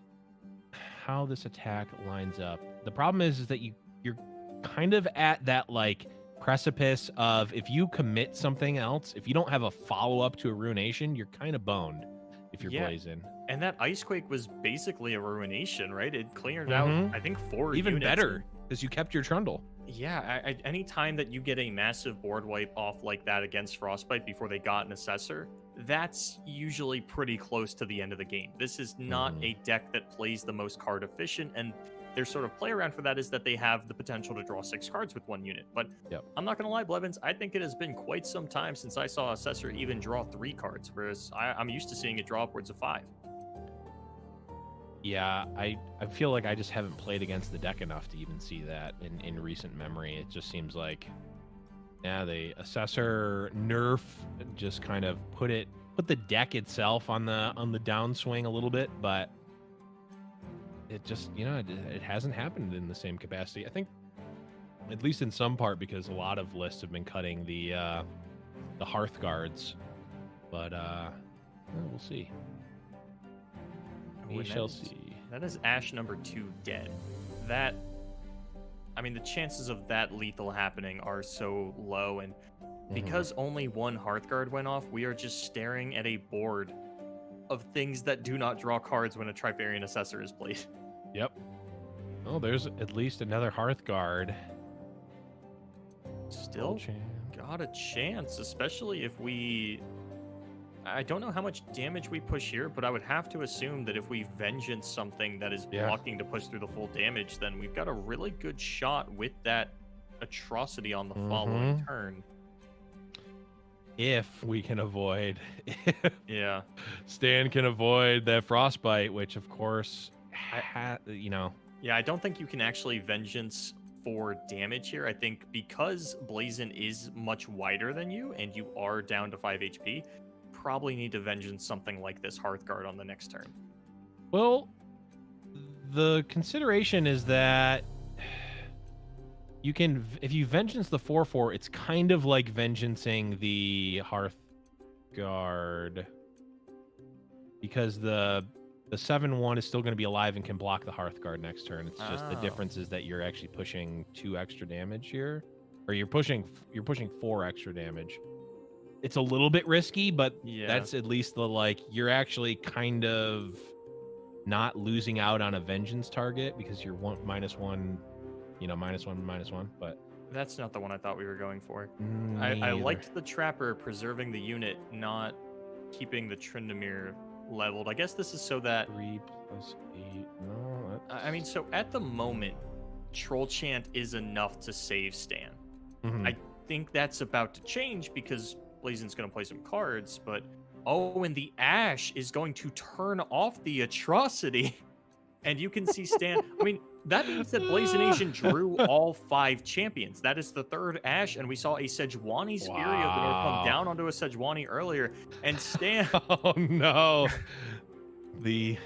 how this attack lines up. The problem is that you're kind of at that like precipice of, if you commit something else, if you don't have a follow-up to a Ruination, you're kind of boned if you're Blazing. And that Icequake was basically a Ruination, right? It cleared out, I think, 4 even units. better, because you kept your Trundle. Yeah, any time that you get a massive board wipe off like that against Frostbite before they got an Assessor, that's usually pretty close to the end of the game. This is not a deck that plays the most card efficient, and their sort of play around for that is that they have the potential to draw 6 cards with 1 unit. But I'm not going to lie, Blevins, I think it has been quite some time since I saw Assessor even draw 3 cards, whereas I'm used to seeing it draw upwards of 5. Yeah, I feel like I just haven't played against the deck enough to even see that in recent memory. It just seems like, the Assessor nerf just kind of put the deck itself on the downswing a little bit, but it just, it hasn't happened in the same capacity. I think, at least in some part, because a lot of lists have been cutting the Hearthguards, but we'll see. We shall see. That is Ash number 2 dead. I mean, the chances of that lethal happening are so low, and because only 1 Hearthguard went off, we are just staring at a board of things that do not draw cards when a Trifarian Assessor is played. Yep. Oh, there's at least another Hearthguard. Still got a chance, especially if I don't know how much damage we push here, but I would have to assume that if we Vengeance something that is blocking to push through the full damage, then we've got a really good shot with that atrocity on the following turn. If we can avoid, if Yeah. Stan can avoid that frostbite, which of course, you know. Yeah, I don't think you can actually vengeance for damage here. I think because Blazin is much wider than you and you are down to 5 HP, probably need to vengeance something like this Hearthguard on the next turn. Well, the consideration is that you can, if you vengeance the 4/4, it's kind of like vengeancing the Hearthguard, because the 7/1 is still going to be alive and can block the Hearthguard next turn. It's just the difference is that you're actually pushing 2 extra damage here, or you're pushing 4 extra damage. It's a little bit risky, but that's at least the, like, you're actually kind of not losing out on a vengeance target because you're -1, you know, -1, but that's not the one I thought we were going for. Me I either. liked the Trapper preserving the unit, not keeping the Tryndamere leveled. I guess this is so that 3 + 8. No, I mean, so at the moment, Troll Chant is enough to save Stan. I think that's about to change because Blazin's going to play some cards, but and the Ash is going to turn off the atrocity, and you can see Stan. I mean, that means that Blazin Asian drew all 5 champions. That is the 3rd Ash, and we saw a Sejuani Spirit of the North come down onto a Sejuani earlier, and Stan. Oh no, the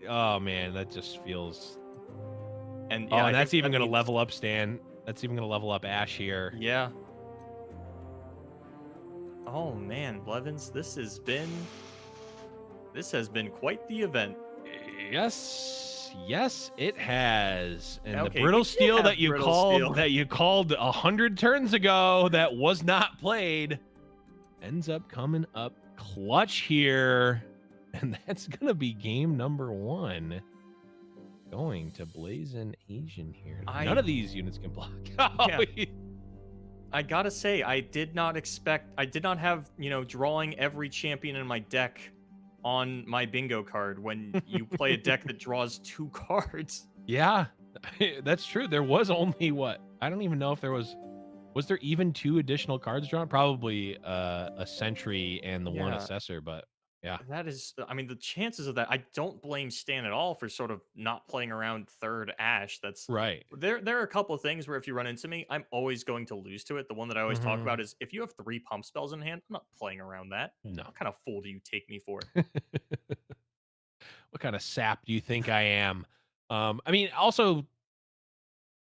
oh man, that just feels. And and that's even going to level up Stan. That's even going to level up Ash here. Yeah. Oh man, Blevins, this has been quite the event. Yes, it has. And Okay, the brittle steel that you Brittle called 100 turns ago that was not played ends up coming up clutch here, and that's gonna be game number 1. Going to Blazin Asian here. None of these units can block. I gotta say, I did not have, you know, drawing every champion in my deck on my bingo card when you play a deck that draws 2 cards. Yeah, that's true. There was only what? I don't even know if there was there even 2 additional cards drawn? Probably a Sentry and the 1 Assessor, but yeah. That is, I mean, the chances of that, I don't blame Stan at all for sort of not playing around 3rd Ash. That's right. There are a couple of things where if you run into me, I'm always going to lose to it. The one that I always talk about is if you have 3 pump spells in hand, I'm not playing around that. No. What kind of fool do you take me for? What kind of sap do you think I am? I mean, also,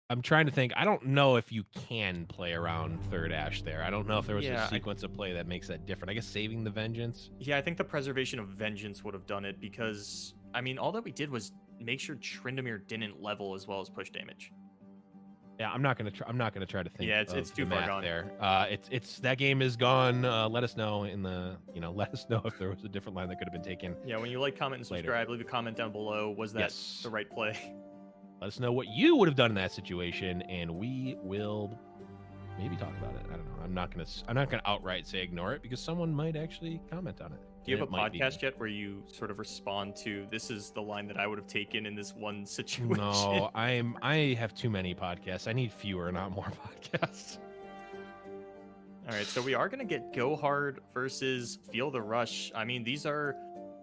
I'm trying to think. I don't know if you can play around 3rd Ash there. I don't know if there was a sequence of play that makes that different. I guess saving the Vengeance. Yeah, I think the preservation of Vengeance would have done it because, I mean, all that we did was make sure Tryndamere didn't level as well as push damage. Yeah, I'm not gonna try to think. Yeah, it's too far gone there. It's that game is gone. Let us know in the let us know if there was a different line that could have been taken. Yeah, when you like, comment, and subscribe, leave a comment down below. Was that the right play? Let us know what you would have done in that situation, and we will maybe talk about it. I don't know. I'm not gonna outright say ignore it because someone might actually comment on it. Do you have a podcast yet where you sort of respond to this is the line that I would have taken in this one situation? No, I have too many podcasts. I need fewer, not more podcasts. All right, so we are gonna get Go Hard versus Feel the Rush. I mean, these are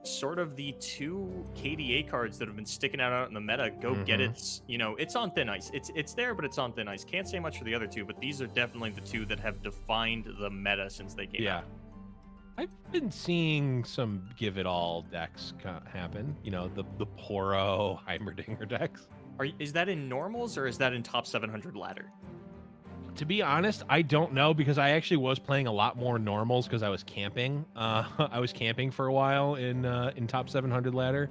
sort of the 2 KDA cards that have been sticking out in the meta. Go Get It's, it's on thin ice. It's there, but it's on thin ice. Can't say much for the other 2, but these are definitely the 2 that have defined the meta since they came out. I've been seeing some Give It All decks happen. The Poro Heimerdinger decks. Is that in normals or is that in top 700 ladder? To be honest, I don't know because I actually was playing a lot more normals because I was camping. I was camping for a while in top 700 ladder.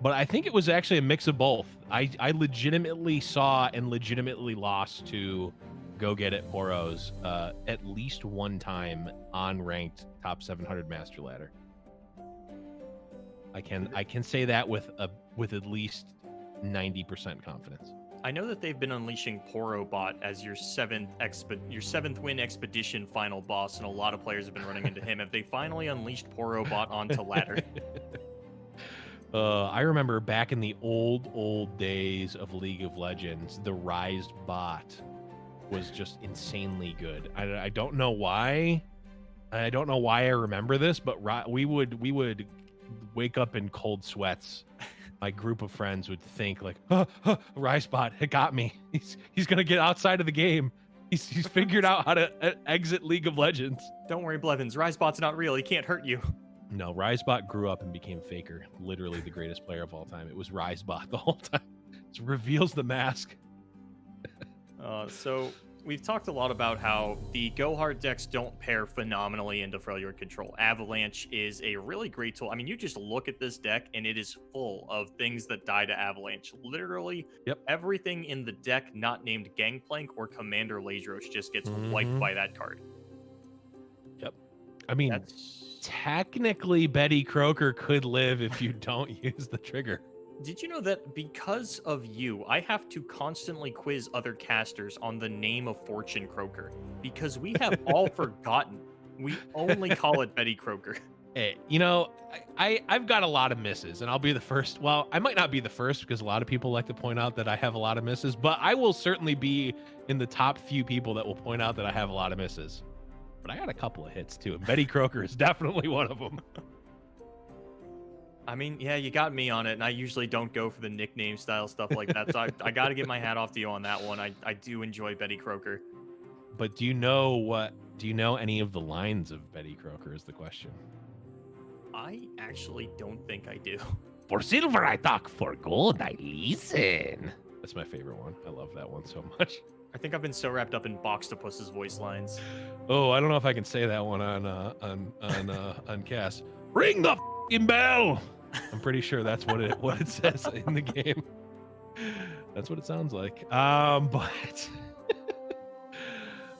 But I think it was actually a mix of both. I legitimately saw and legitimately lost to Go Get It Poros at least one time on ranked top 700 master ladder. I can say that with at least 90% confidence. I know that they've been unleashing Porobot as your 7th win expedition final boss, and a lot of players have been running into him. Have they finally unleashed Porobot onto ladder? I remember back in the old days of League of Legends, the Rise bot was just insanely good. I don't know why. I don't know why I remember this, but we would wake up in cold sweats. My group of friends would think like, Rise bot, it got me. He's gonna get outside of the game. He's figured out how to exit League of Legends. Don't worry, Blevins. Risebot's not real. He can't hurt you. No, Risebot grew up and became Faker, literally the greatest player of all time. It was Risebot the whole time. It reveals the mask. So we've talked a lot about how the Go Hard decks don't pair phenomenally into Freljord Control. Avalanche is a really great tool. I mean, you just look at this deck and it is full of things that die to Avalanche. Literally, everything in the deck not named Gangplank or Commander Lazros just gets wiped by that card. Yep. I mean, technically Betty Croker could live if you don't use the trigger. Did you know that because of you, I have to constantly quiz other casters on the name of Fortune Croker? Because we have all forgotten. We only call it Betty Croker. Hey, you know, I've got a lot of misses, and I'll be the first. Well, I might not be the first because a lot of people like to point out that I have a lot of misses, but I will certainly be in the top few people that will point out that I have a lot of misses. But I got a couple of hits too, and Betty Croker is definitely one of them. I mean, yeah, you got me on it, and I usually don't go for the nickname style stuff like that. So I got to get my hat off to you on that one. I do enjoy Betty Croker. But do you know any of the lines of Betty Croker is the question? I actually don't think I do. For silver I talk, for gold I listen. That's my favorite one. I love that one so much. I think I've been so wrapped up in Boxtopus's voice lines. Oh, I don't know if I can say that one on cast. Ring the f***ing bell. I'm pretty sure that's what it says in the game. That's what it sounds like. But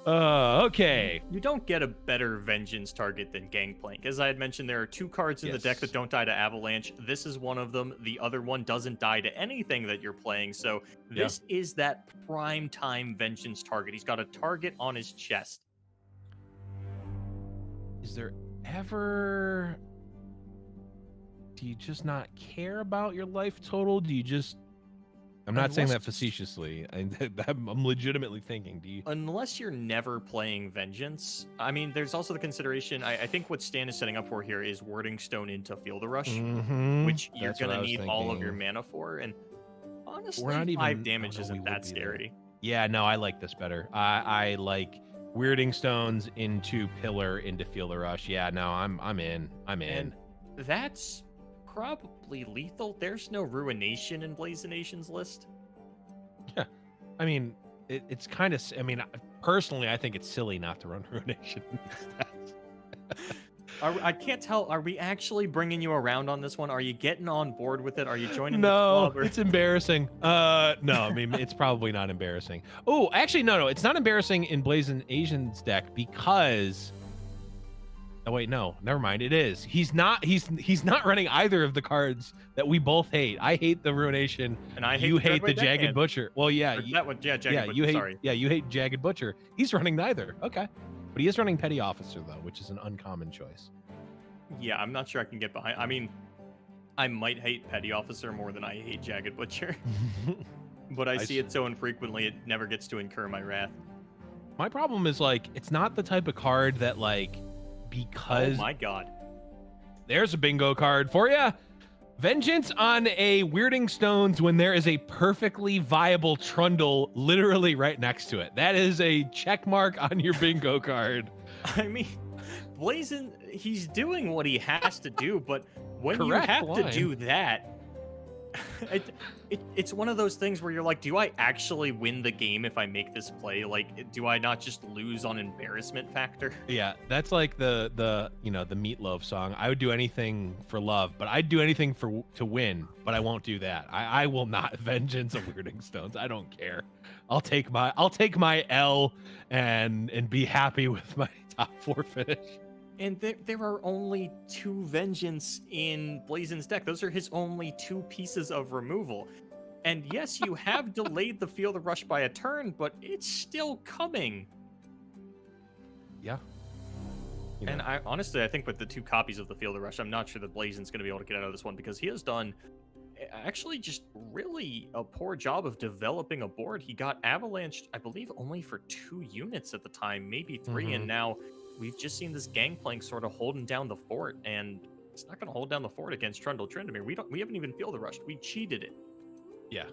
okay. You don't get a better vengeance target than Gangplank. As I had mentioned, there are two cards in the deck that don't die to Avalanche. This is one of them. The other one doesn't die to anything that you're playing. So this is that prime time vengeance target. He's got a target on his chest. Is there ever... Do you just not care about your life total? Do you just... I'm not saying that facetiously. I'm legitimately thinking. Do you? Unless you're never playing Vengeance. I mean, there's also the consideration. I think what Stan is setting up for here is Wording Stone into Field of Rush, which you're going to need all of your mana for. And honestly, 5 damage isn't that scary. Yeah, no, I like this better. I like Weirding Stones into Pillar into Field of Rush. Yeah, no, I'm in. And that's probably lethal. There's no Ruination in Blazination's list. Yeah, I mean, it's kind of. I mean, personally, I think it's silly not to run Ruination. I can't tell. Are we actually bringing you around on this one? Are you getting on board with it? Are you joining the club? It's embarrassing. No, I mean, it's probably not embarrassing. Oh, actually, no, it's not embarrassing in Blazination's deck because. Oh wait, no, never mind. It is. He's not running either of the cards that we both hate. I hate the Ruination, and I hate you hate the Jagged Butcher. Well, yeah, that one, Jagged Butcher. You hate, sorry. Yeah, you hate Jagged Butcher. He's running neither. Okay, but he is running Petty Officer though, which is an uncommon choice. Yeah, I'm not sure I can get behind. I mean, I might hate Petty Officer more than I hate Jagged Butcher, but I see it so infrequently it never gets to incur my wrath. My problem is like it's not the type of card that like. Because oh my god, there's a bingo card for you. Vengeance on a Weirding Stones when there is a perfectly viable Trundle literally right next to it. That is a check mark on your bingo card. I mean, Blazin, he's doing what he has to do, but when you have to do that, it's one of those things where you're like, do I actually win the game if I make this play? Like, do I not just lose on embarrassment factor? Yeah, that's like the Meatloaf song. I would do anything for love, but I'd do anything to win, but I won't do that. I will not vengeance of Weirding Stones. I don't care. I'll take my L and be happy with my top 4 finish. And there are only 2 Vengeance in Blazin's deck. Those are his only 2 pieces of removal. And yes, you have delayed the Field of Rush by a turn, but it's still coming. Yeah. You know? And I think with the 2 copies of the Field of Rush, I'm not sure that Blazin's going to be able to get out of this one because he has done actually just really a poor job of developing a board. He got avalanched, I believe, only for 2 units at the time, maybe 3, and now we've just seen this Gangplank sort of holding down the fort, and it's not going to hold down the fort against Trundle Tryndamere. We haven't even Field of Rushed. We cheated it. Yeah,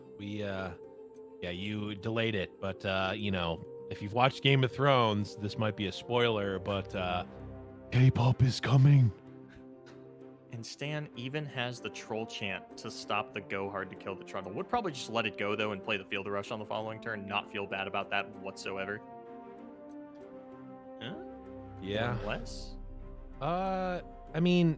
you delayed it, but you know, if you've watched Game of Thrones, this might be a spoiler, but K-pop is coming. And Stan even has the troll chant to stop the go hard to kill the Trundle. Would probably just let it go though and play the Field of Rush on the following turn, not feel bad about that whatsoever. Huh? Yeah. Less? I mean,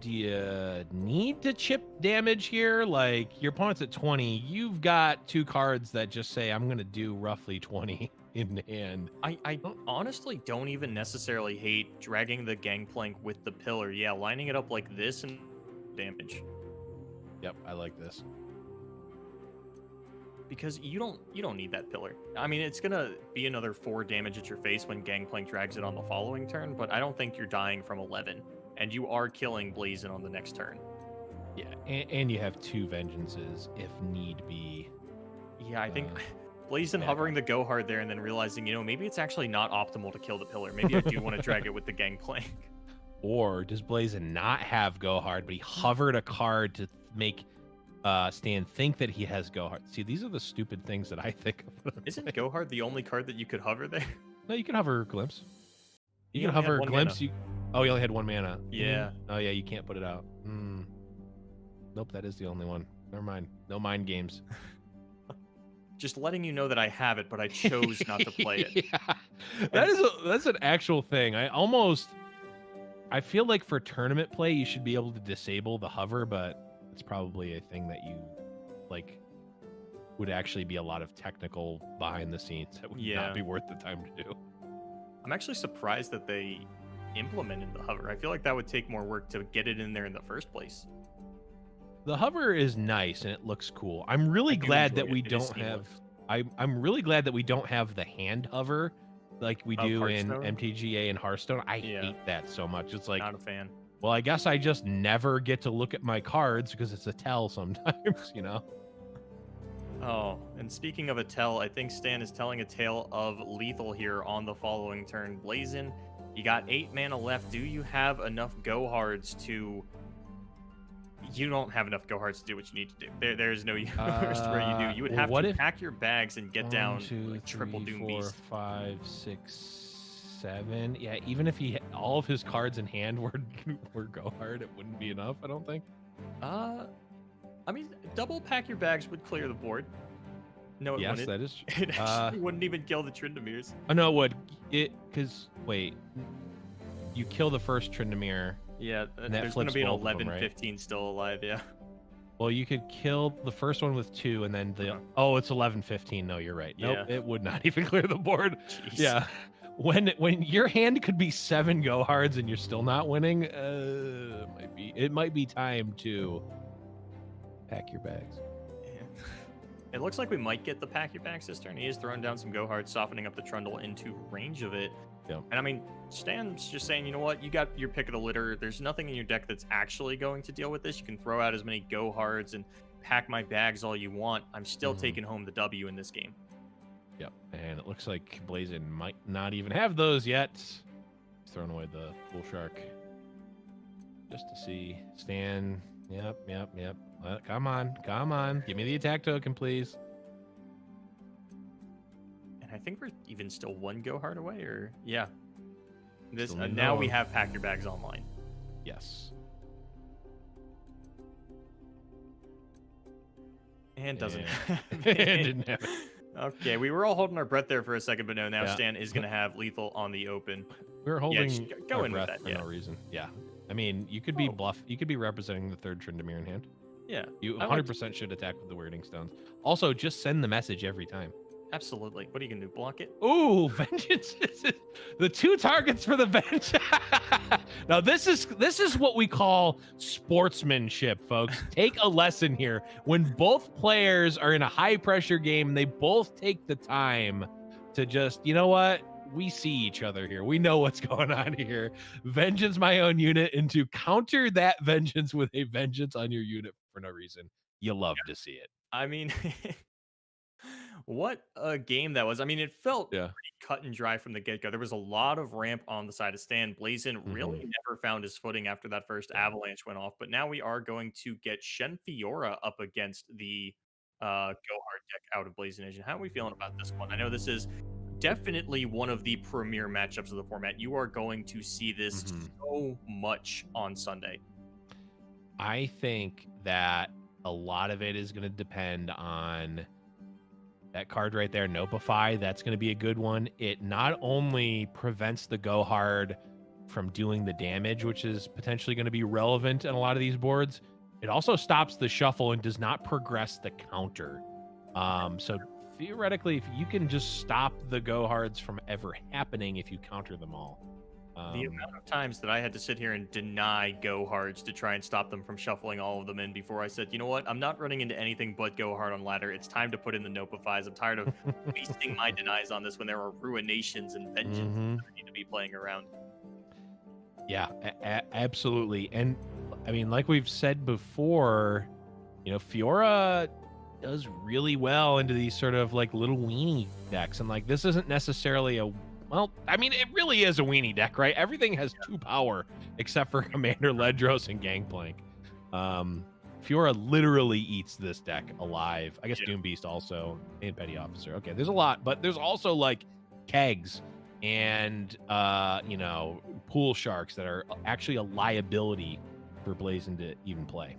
do you need to chip damage here? Like, your opponent's at 20. You've got 2 cards that just say, I'm going to do roughly 20 in hand. I honestly don't even necessarily hate dragging the Gangplank with the pillar. Yeah, lining it up like this and damage. Yep, I like this. Because you don't need that pillar. I mean, it's gonna be another 4 damage at your face when Gangplank drags it on the following turn, but I don't think you're dying from 11. And you are killing Blazin on the next turn. Yeah, and you have 2 Vengeances if need be. Yeah, I think Blazin hovering the go hard there and then realizing, you know, maybe it's actually not optimal to kill the pillar. Maybe I do want to drag it with the Gangplank. Or does Blazin not have go hard, but he hovered a card to make Stan think that he has go hard? See, these are the stupid things that I think of. Isn't go hard the only card that you could hover there? No, you can hover Glimpse. You can only had hover 1 Glimpse. mana. Oh, you only had 1 mana. Yeah. Oh, yeah, you can't put it out. Nope, that is the only one. Never mind. No mind games. Just letting you know that I have it, but I chose not to play it. Yeah. That's an actual thing. I feel like for tournament play, you should be able to disable the hover, but it's probably a thing that you like would actually be a lot of technical behind the scenes that would not be worth the time to do. I'm actually surprised that they implemented the hover. I feel like that would take more work to get it in there in the first place. The hover is nice and it looks cool. I'm really glad that we don't have. I'm really glad that we don't have the hand hover like we do in MTGA and Hearthstone. I hate that so much. It's like, not a fan. Well, I guess I just never get to look at my cards because it's a tell sometimes, you know. Oh, and speaking of a tell, I think Stan is telling a tale of lethal here on the following turn. Blazin, you got 8 mana left. Do you have enough go hards to... You don't have enough go hards to do what you need to do. There's no universe where you do. You would have to pack your bags and get down like triple Doom Beast. 4, 5, 6, 7. Yeah, even if he all of his cards in hand were go hard, it wouldn't be enough, I don't think. I mean, double pack your bags would clear the board. No, it yes, wouldn't. That is true. It actually wouldn't even kill the Tryndameres. Oh, no, it would. Wait. You kill the first Tryndamere. Yeah, there's going to be an 11-15 still alive, yeah. Well, you could kill the first one with 2, and then the... Oh, it's 11-15. No, you're right. Nope, it would not even clear the board. Jeez. Yeah. When your hand could be 7 go hards and you're still not winning, it might be time to pack your bags. Yeah. It looks like we might get the pack your bags this turn. He is throwing down some go hards, softening up the Trundle into range of it. Yep. And I mean, Stan's just saying, you know what, you got your pick of the litter. There's nothing in your deck that's actually going to deal with this. You can throw out as many go hards and pack my bags all you want. I'm still taking home the W in this game. Yep. And it looks like Blazin might not even have those yet. He's throwing away the Bull Shark. Just to see. Stan. Yep. Come on. Give me the attack token, please. I think we're even still 1 go hard away, or yeah. This Still now we have pack your bags online. Yes. And doesn't. It didn't have it. Okay, we were all holding our breath there for a second, but no, now Stan is going to have lethal on the open. We were holding go our in with breath that, for no reason. Yeah. I mean, you could be You could be representing the 3rd Tryndamere in hand. Yeah. You 100% should attack with the Weirding Stones. Also, just send the message every time. Absolutely. What are you gonna do? Block it? Ooh, vengeance! The 2 targets for the vengeance. Now this is what we call sportsmanship, folks. Take a lesson here. When both players are in a high pressure game, they both take the time to just, you know what? we see each other here. We know what's going on here. Vengeance my own unit, and to counter that vengeance with a vengeance on your unit for no reason. You love to see it. I mean, what a game that was. I mean, it felt Yeah. pretty cut and dry from the get go. There was a lot of ramp on the side of Stan. Blazin really never found his footing after that first avalanche went off. But now we are going to get Shen Fiora up against the Go Hard deck out of Blazin Nation. How are we feeling about this one? I know this is definitely one of the premier matchups of the format. You are going to see this so much on Sunday. I think that a lot of it is going to depend on that card right there, Nopify. That's going to be a good one. It not only prevents the Go Hard from doing the damage, which is potentially going to be relevant in a lot of these boards, it also stops the shuffle and does not progress the counter. So theoretically, if you can just stop the Go Hards from ever happening if you counter them all. The amount of times that I had to sit here and deny Go Hards to try and stop them from shuffling all of them in before I said, you know what, I'm not running into anything but Go Hard on ladder. It's time to put in the Nopifies. I'm tired of wasting my denies on this when there are Ruinations and Vengeance that I need to be playing around. Yeah, absolutely. And I mean, like we've said before, you know, Fiora does really well into these sort of like little weenie decks. And like, this isn't necessarily a, well, I mean, it really is a weenie deck, right? Everything has 2 power except for Commander Ledros and Gangplank. Fiora literally eats this deck alive. I guess Doom Beast also, and Petty Officer. Okay, there's a lot, but there's also like kegs and you know, pool sharks that are actually a liability for Blazin to even play.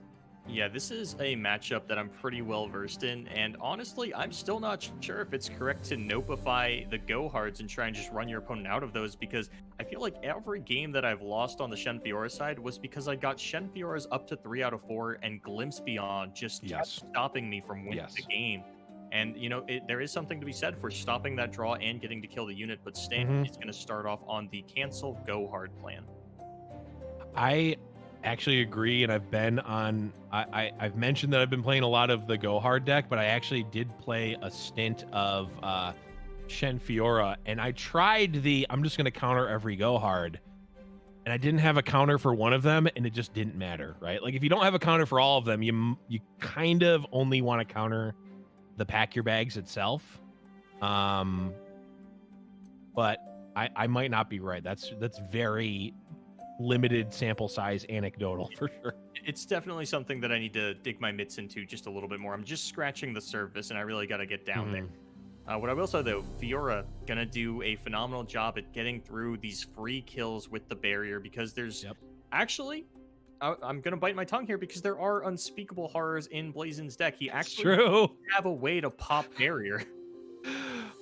Yeah, this is a matchup that I'm pretty well versed in, and honestly, I'm still not sure if it's correct to Nopify the Go Hards and try and just run your opponent out of those, because I feel like every game that I've lost on the Shen Fiora side was because I got Shen Fioras up to 3 out of 4, and Glimpse Beyond just kept stopping me from winning the game. And, you know, there is something to be said for stopping that draw and getting to kill the unit, but Stan is going to start off on the cancel Go Hard plan. I actually agree, and I've been on, I've mentioned that I've been playing a lot of the Go Hard deck, but I actually did play a stint of Shen Fiora, and I tried the, I'm just going to counter every Go Hard, and I didn't have a counter for one of them, and it just didn't matter, right? Like, if you don't have a counter for all of them, you kind of only want to counter the Pack Your Bags itself. But I might not be right. That's very limited sample size anecdotal for sure. It's definitely something that I need to dig my mitts into just a little bit more. I'm just scratching the surface, and I really got to get down there. What I will say, though, Fiora gonna do a phenomenal job at getting through these free kills with the barrier, because there's actually, I'm gonna bite my tongue here, because there are unspeakable horrors in Blazin's deck. He actually have a way to pop barrier.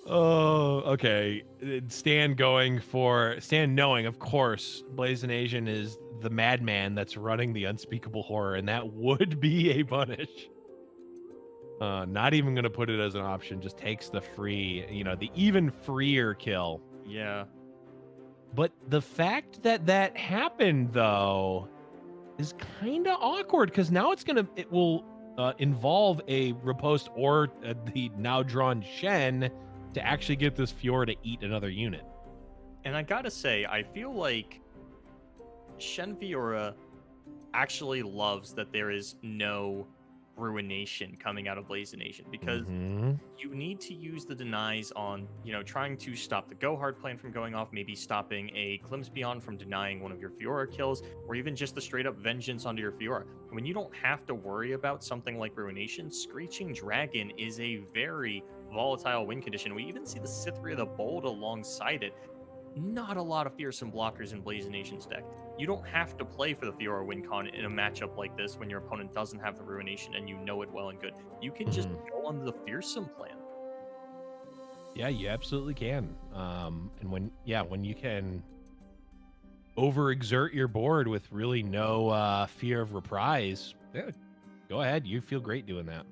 Oh, okay. Stan knowing, of course, Blazin Asian is the madman that's running the unspeakable horror, and that would be a punish. Not even going to put it as an option, just takes the free, you know, the even freer kill. Yeah. But the fact that that happened, though, is kind of awkward, because now it will involve a riposte or the now drawn Shen to actually get this Fiora to eat another unit. And I gotta say, I feel like Shen Fiora actually loves that there is no Ruination coming out of Blazin Nation, because you need to use the denies on, you know, trying to stop the Go Hard plan from going off, maybe stopping a Glimpse Beyond from denying one of your Fiora kills, or even just the straight up vengeance onto your Fiora. When you don't have to worry about something like Ruination, Screeching Dragon is a very volatile win condition. We even see the Sithria the Bold alongside it. Not a lot of fearsome blockers in Blazin Nation's deck. You don't have to play for the Fiora win con in a matchup like this when your opponent doesn't have the Ruination and you know it well and good. You can just go on the fearsome plan. Yeah, you absolutely can. And when you can overexert your board with really no fear of reprise, yeah, go ahead. You feel great doing that.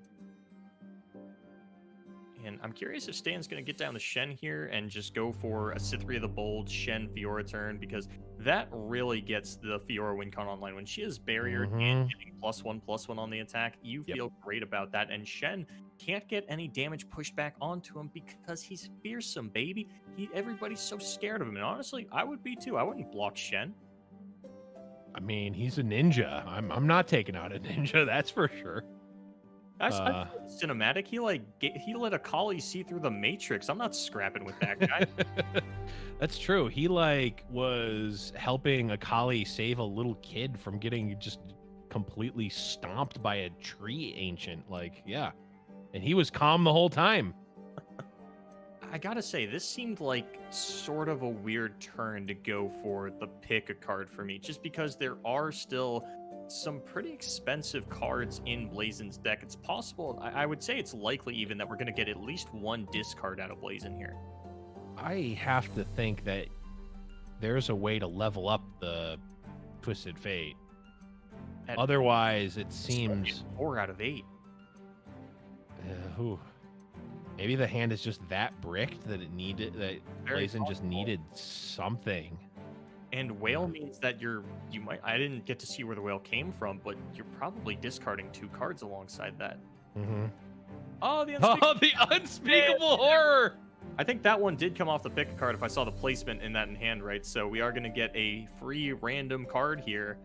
And I'm curious if Stan's going to get down the Shen here and just go for a Sithria the Bold Shen Fiora turn, because that really gets the Fiora win con online. When she is barriered and getting +1/+1 on the attack, you feel great about that. And Shen can't get any damage pushed back onto him because he's fearsome, baby. Everybody's so scared of him, and honestly, I would be too. I wouldn't block Shen. I mean, he's a ninja. I'm not taking out a ninja, that's for sure. I saw the cinematic. He let a collie see through the Matrix. I'm not scrapping with that guy. That's true. He was helping a collie save a little kid from getting just completely stomped by a tree ancient. Yeah. And he was calm the whole time. I gotta say, this seemed like sort of a weird turn to go for the pick a card for me, just because there are still some pretty expensive cards in Blazin's deck. It's possible, I would say it's likely even that we're going to get at least one discard out of Blazin here. I have to think that there's a way to level up the Twisted Fate. Otherwise, it seems 4 out of 8. Maybe the hand is just that bricked that Blazin just needed something. And whale means that you might. I didn't get to see where the whale came from, but you're probably discarding 2 cards alongside that. Mm-hmm. Oh, the unspeakable horror! I think that one did come off the pick card if I saw the placement in that in hand right. So we are going to get a free random card here,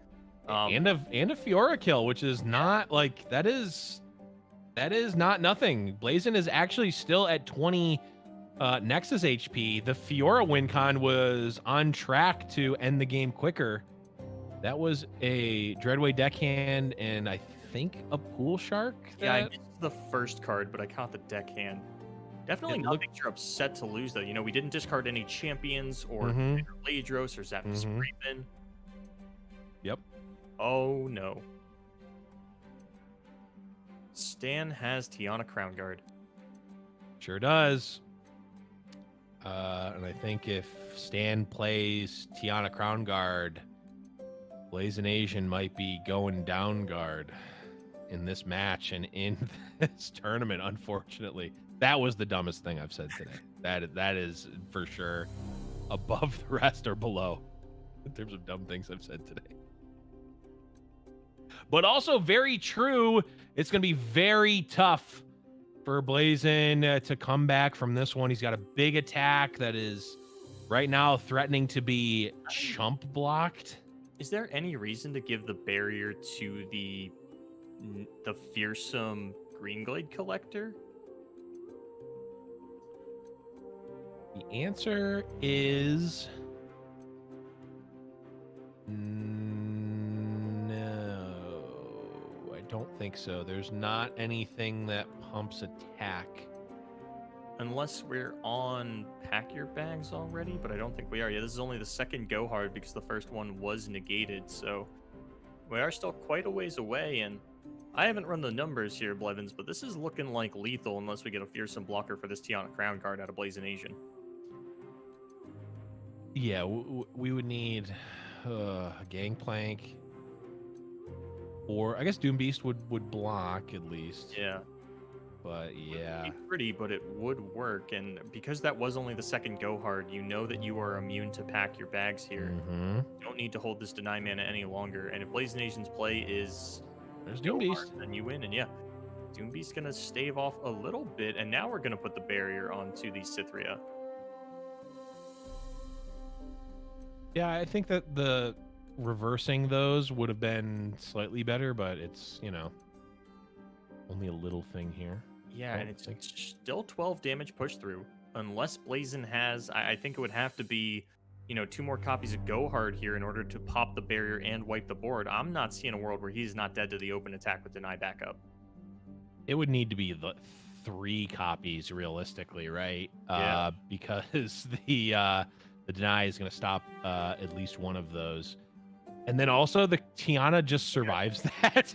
and a Fiora kill, which is not that is not nothing. Blazin is actually still at 20. Nexus HP. The Fiora win con was on track to end the game quicker. That was a Dreadway deckhand and I think a Pool Shark. Yeah, I missed the first card, but I caught the deckhand. Definitely nothing you're upset to lose, though. You know, we didn't discard any champions or Ladros or Zapdos Raven. Yep. Oh, no. Stan has Tiana Crown Guard. Sure does. And I think if Stan plays Tiana Crown Guard, Blazin Asian might be going down guard in this match and in this tournament, unfortunately. That was the dumbest thing I've said today. That is for sure above the rest or below in terms of dumb things I've said today. But also very true. It's going to be very tough for Blazin to come back from this one. He's got a big attack that is right now threatening to be chump blocked. Is there any reason to give the barrier to the fearsome Greenglade collector? The answer is no. I don't think so. There's not anything that pumps attack. Unless we're on Pack Your Bags already, but I don't think we are. Yeah, this is only the second Go Hard because the first one was negated, so we are still quite a ways away, and I haven't run the numbers here, Blevins, but this is looking like lethal unless we get a fearsome blocker for this Tiana Crown Guard out of Blazin Asian. Yeah, we would need a Gangplank, or I guess Doom Beast would block at least. Yeah. But yeah, It'd be pretty, but it would work, and because that was only the second Go Hard, you know that you are immune to Pack Your Bags here. You don't need to hold this Deny Mana any longer, and if Blazin Asian's play is there's Doom Beast, then you win, and yeah, Doom Beast's gonna stave off a little bit, and now we're gonna put the barrier onto the Cythria. Yeah, I think that the reversing those would have been slightly better, but it's, you know, only a little thing here. Yeah, and it's still 12 damage push through. Unless Blazin has, I think it would have to be, you know, 2 more copies of Go Hard here in order to pop the barrier and wipe the board. I'm not seeing a world where he's not dead to the open attack with Deny backup. It would need to be the 3 copies realistically, right? Yeah. Because the Deny is going to stop at least one of those. And then also the Tiana just survives that.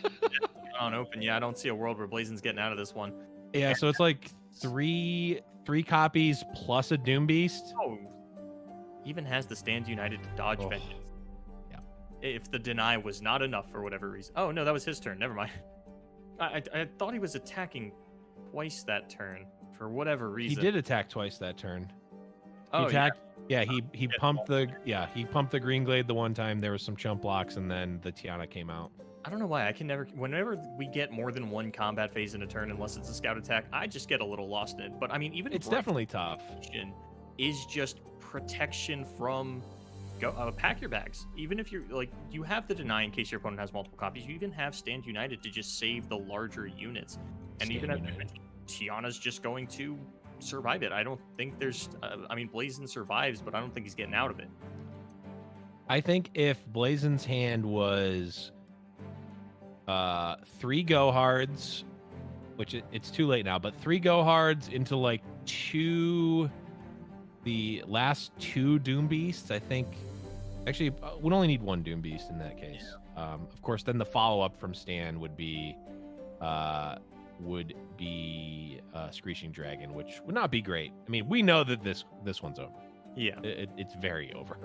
On open, yeah, I don't see a world where Blazin's getting out of this one. Yeah, so it's like three copies plus a Doom Beast. Oh, even has the Stand United to dodge Vengeance. Yeah. If the Deny was not enough for whatever reason. Oh, no, that was his turn. Never mind. I thought he was attacking twice that turn for whatever reason. He did attack twice that turn. Oh, he attacked, yeah. He pumped the Green Glade the one time. There was some chump blocks, and then the Tiana came out. I don't know why I can never. Whenever we get more than one combat phase in a turn, unless it's a scout attack, I just get a little lost in it. But I mean, even It's Bright definitely tough. Protection is just protection from pack your bags. Even if you're like, you have the deny in case your opponent has multiple copies. You even have Stand United to just save the larger units. And Stand even as United. Tiana's just going to survive it. I don't think there's. I mean, Blazin survives, but I don't think he's getting out of it. I think if Blazen's hand was 3 go hards, which it's too late now, but 3 go hards into like the last 2 Doom Beasts, I think. Actually, we'd only need 1 Doom Beast in that case. Of course, then the follow up from Stan would be Screeching Dragon, which would not be great. I mean, we know that this one's over. Yeah, It's very over.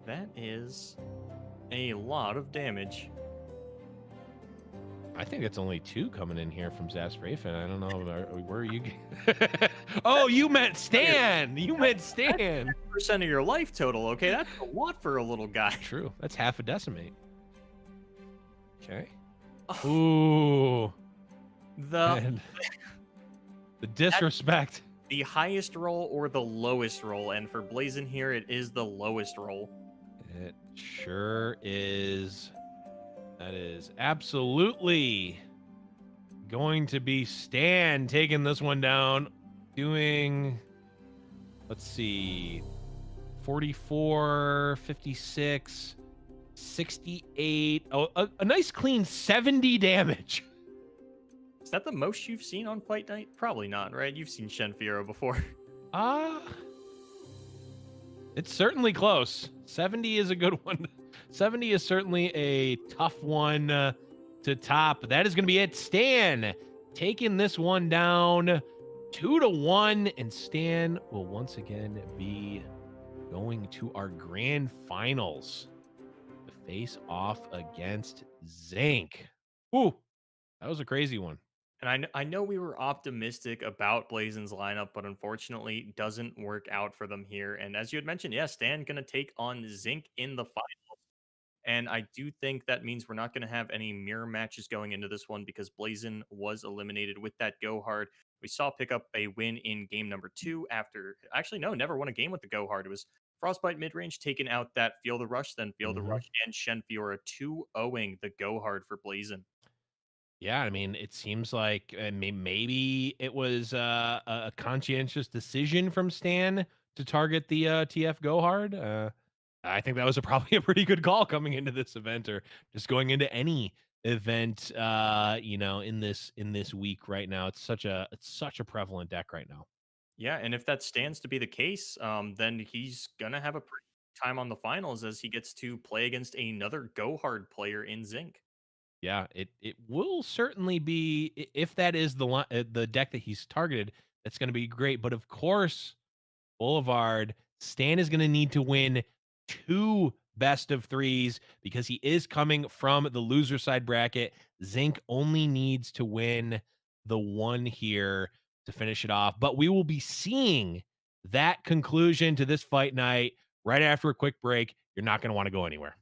that is a lot of damage. I think it's only 2 coming in here from Zasprafen. I don't know. Where are you? Oh, you meant Stan. You meant Stan. Percent of your life total. Okay, that's a lot for a little guy. True. That's half a decimate. Okay. Oh, Ooh. the Man. The disrespect. the highest roll or the lowest roll, and for Blazin here, it is the lowest roll. It sure is. That is absolutely going to be Stan taking this one down, doing, let's see, 44, 56, 68. Oh, a nice clean 70 damage. Is that the most you've seen on Fight Night? Probably not, right? You've seen Shenfiero before. It's certainly close. 70 is a good one. 70 is certainly a tough one to top. That is going to be it. Stan taking this one down 2-1, and Stan will once again be going to our grand finals to face off against Zinc. Ooh, that was a crazy one. And I know we were optimistic about Blazin's lineup, but unfortunately it doesn't work out for them here. And as you had mentioned, yeah, Stan going to take on Zinc in the final. And I do think that means we're not going to have any mirror matches going into this one because Blazin was eliminated with that go hard. We saw pick up a win in game number 2 after, actually, no, never won a game with the go hard. It was Frostbite midrange taking out that Feel the Rush, then Feel the Rush and Shenfiora 2-0ing the go hard for Blazin. Yeah, I mean, it seems like maybe it was a conscientious decision from Stan to target the TF Go Hard. I think that was probably a pretty good call coming into this event, or just going into any event. In this week right now, it's such a prevalent deck right now. Yeah, and if that stands to be the case, then he's gonna have a pretty good time on the finals as he gets to play against another go hard player in Zinc. Yeah, it will certainly be, if that is the deck that he's targeted. That's going to be great, but of course, Boulevard, Stan is going to need to win 2 best of 3s because he is coming from the loser side bracket. Zinc only needs to win the 1 here to finish it off. But we will be seeing that conclusion to this fight night right after a quick break. You're not going to want to go anywhere.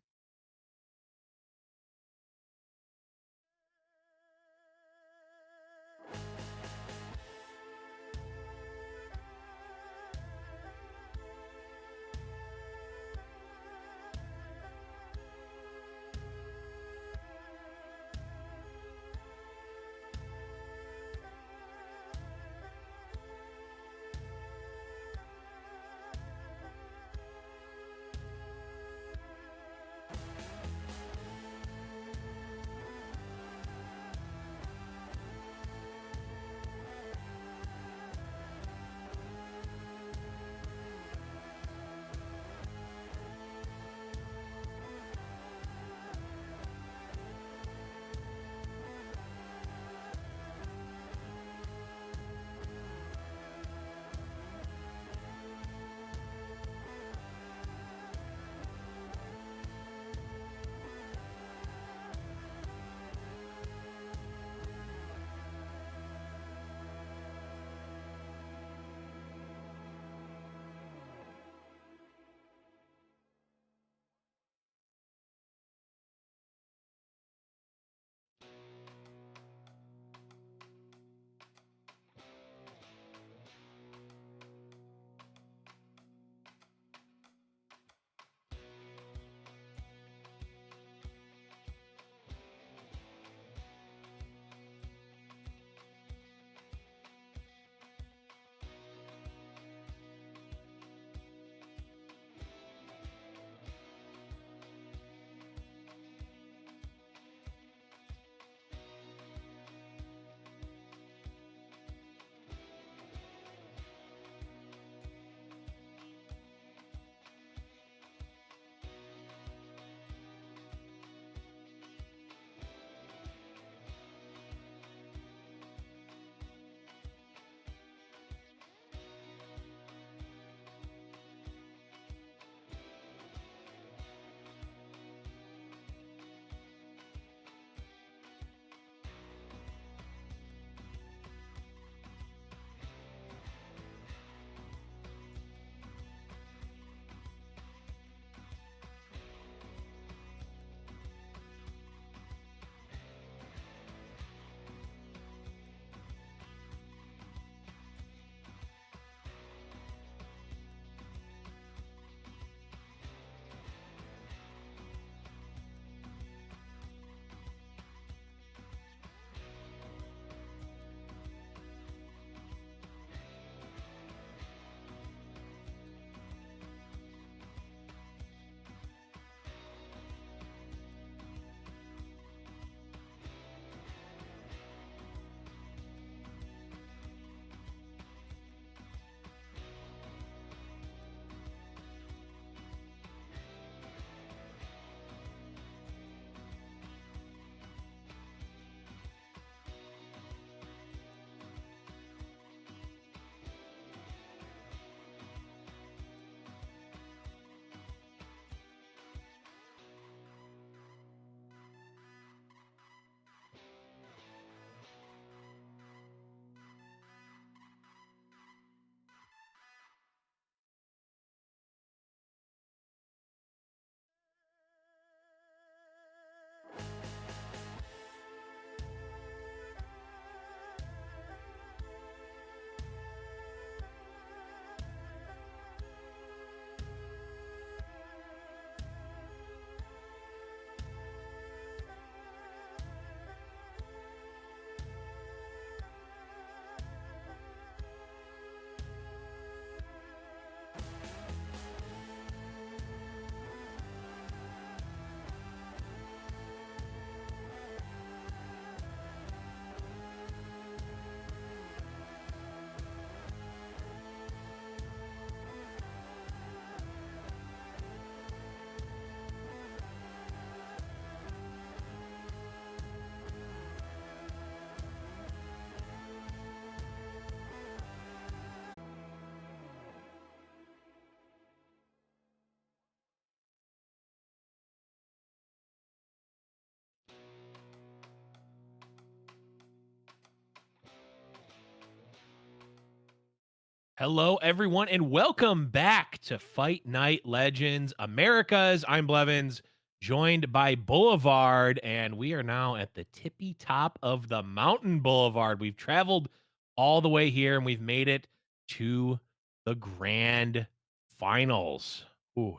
Hello, everyone, and welcome back to Fight Night Legends Americas. I'm Blevins, joined by Boulevard, and we are now at the tippy top of the mountain Boulevard. We've traveled all the way here, and we've made it to the grand finals. Ooh,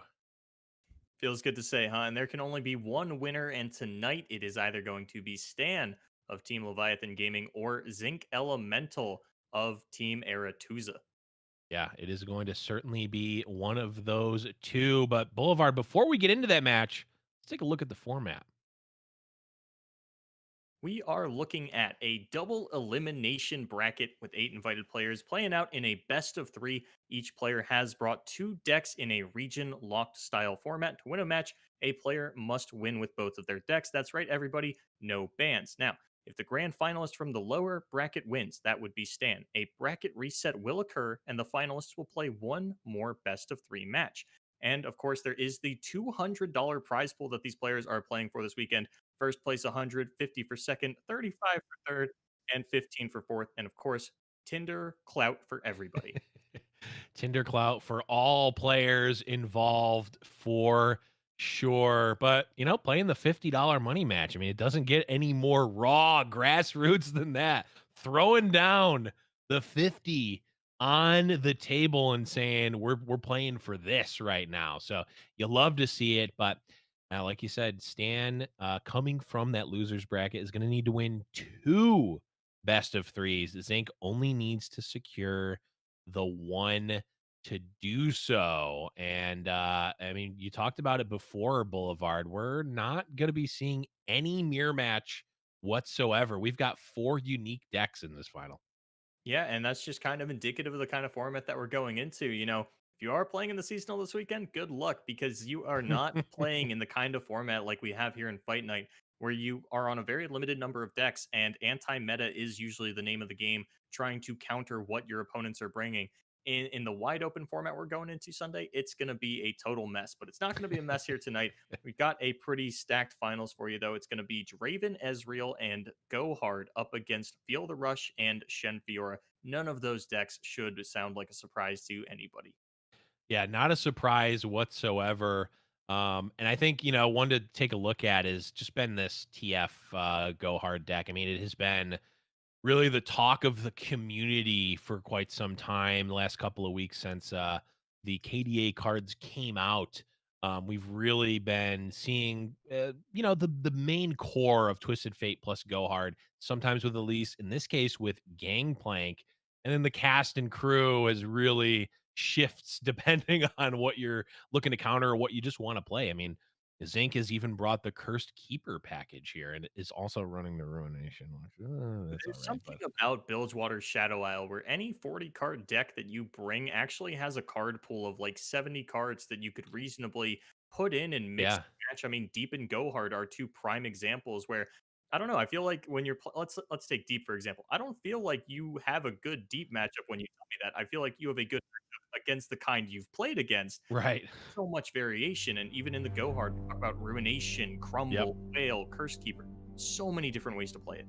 Feels good to say, huh? And there can only be one winner, and tonight it is either going to be Stan of Team Leviathan Gaming or Zinc Elemental of Team Aratuza. yeah, it is going to certainly be one of those two. But Boulevard, before we get into that match, let's take a look at the format. We are looking at a double elimination bracket with 8 invited players playing out in a best of 3. Each player has brought 2 decks in a region locked style format. To win a match, a player must win with both of their decks. That's right, everybody, no bans. Now, if the grand finalist from the lower bracket wins, that would be Stan. A bracket reset will occur, and the finalists will play one more best of 3 match. And of course, there is the $200 prize pool that these players are playing for this weekend. First place 100, 50 for second, 35 for third, and 15 for fourth. And of course, Tinder clout for everybody. Tinder clout for all players involved for sure. But, playing the $50 money match, I mean, it doesn't get any more raw grassroots than that. Throwing down the 50 on the table and saying we're playing for this right now. So you love to see it, but like you said, Stan, coming from that losers bracket, is going to need to win 2 best of 3s. Zinc only needs to secure the one to do so. And I mean, you talked about it before, Boulevard. We're not going to be seeing any mirror match whatsoever. We've got 4 unique decks in this final. Yeah, and that's just kind of indicative of the kind of format that we're going into. If you are playing in the seasonal this weekend, good luck because you are not playing in the kind of format like we have here in Fight Night, where you are on a very limited number of decks, and anti meta is usually the name of the game, trying to counter what your opponents are bringing. In the wide open format we're going into Sunday, it's going to be a total mess, but it's not going to be a mess here tonight. We've got a pretty stacked finals for you, though. It's going to be Draven, Ezreal, and Go Hard up against Feel the Rush and Shen Fiora. None of those decks should sound like a surprise to anybody. Yeah, not a surprise whatsoever. And I think, one to take a look at is just been this TF Go Hard deck. I mean, it has been really the talk of the community for quite some time, the last couple of weeks since the KDA cards came out. We've really been seeing, the main core of Twisted Fate plus Go Hard, sometimes with Elise, in this case with Gangplank. And then the cast and crew has really shifts depending on what you're looking to counter or what you just want to play. I mean, Zinc has even brought the Cursed Keeper package here and is also running the Ruination. Which, that's There's all right, something about Bilgewater Shadow Isle where any 40 card deck that you bring actually has a card pool of like 70 cards that you could reasonably put in and mix yeah, and match. I mean, Deep and Go Hard are 2 prime examples where I don't know. I feel like when you're let's take Deep for example. I don't feel like you have a good Deep matchup when you tell me that. I feel like you have a good matchup against the kind you've played against. right. So much variation, and even in the Go Hard, we talk about Ruination, Yep. Crumble, Fail, Curse Keeper. So many different ways to play it.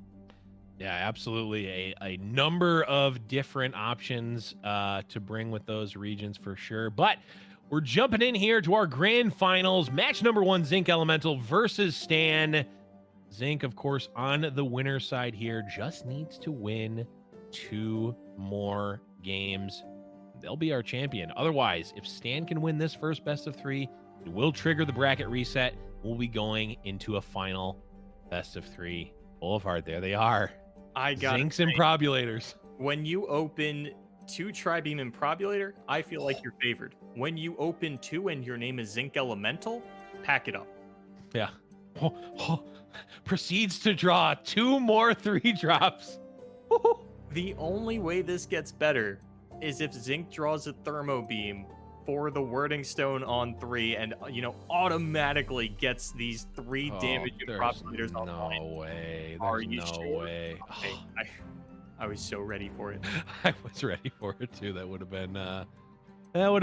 Yeah, absolutely. A number of different options to bring with those regions for sure. But we're jumping in here to our grand finals. Match number 1, Zinc Elemental versus Stan. Zinc, of course, on the winner side here, just needs to win 2 more games. They'll be our champion. Otherwise, if Stan can win this first best of 3, it will trigger the bracket reset. We'll be going into a final best of 3. Boulevard, there they are. I got Zincs and Probulators. when you open 2 Tribeam Improbulator, I feel like you're favored. When you open 2 and your name is Zinc Elemental, pack it up. Yeah. Proceeds to draw 2 more 3 drops. The only way this gets better is if Zinc draws a Thermo Beam for the Wording Stone on 3 and, automatically gets these 3 damage Improbulators on line. No way. Are There's you no sure? way. Okay, I was so ready for it. I was ready for it too. That would have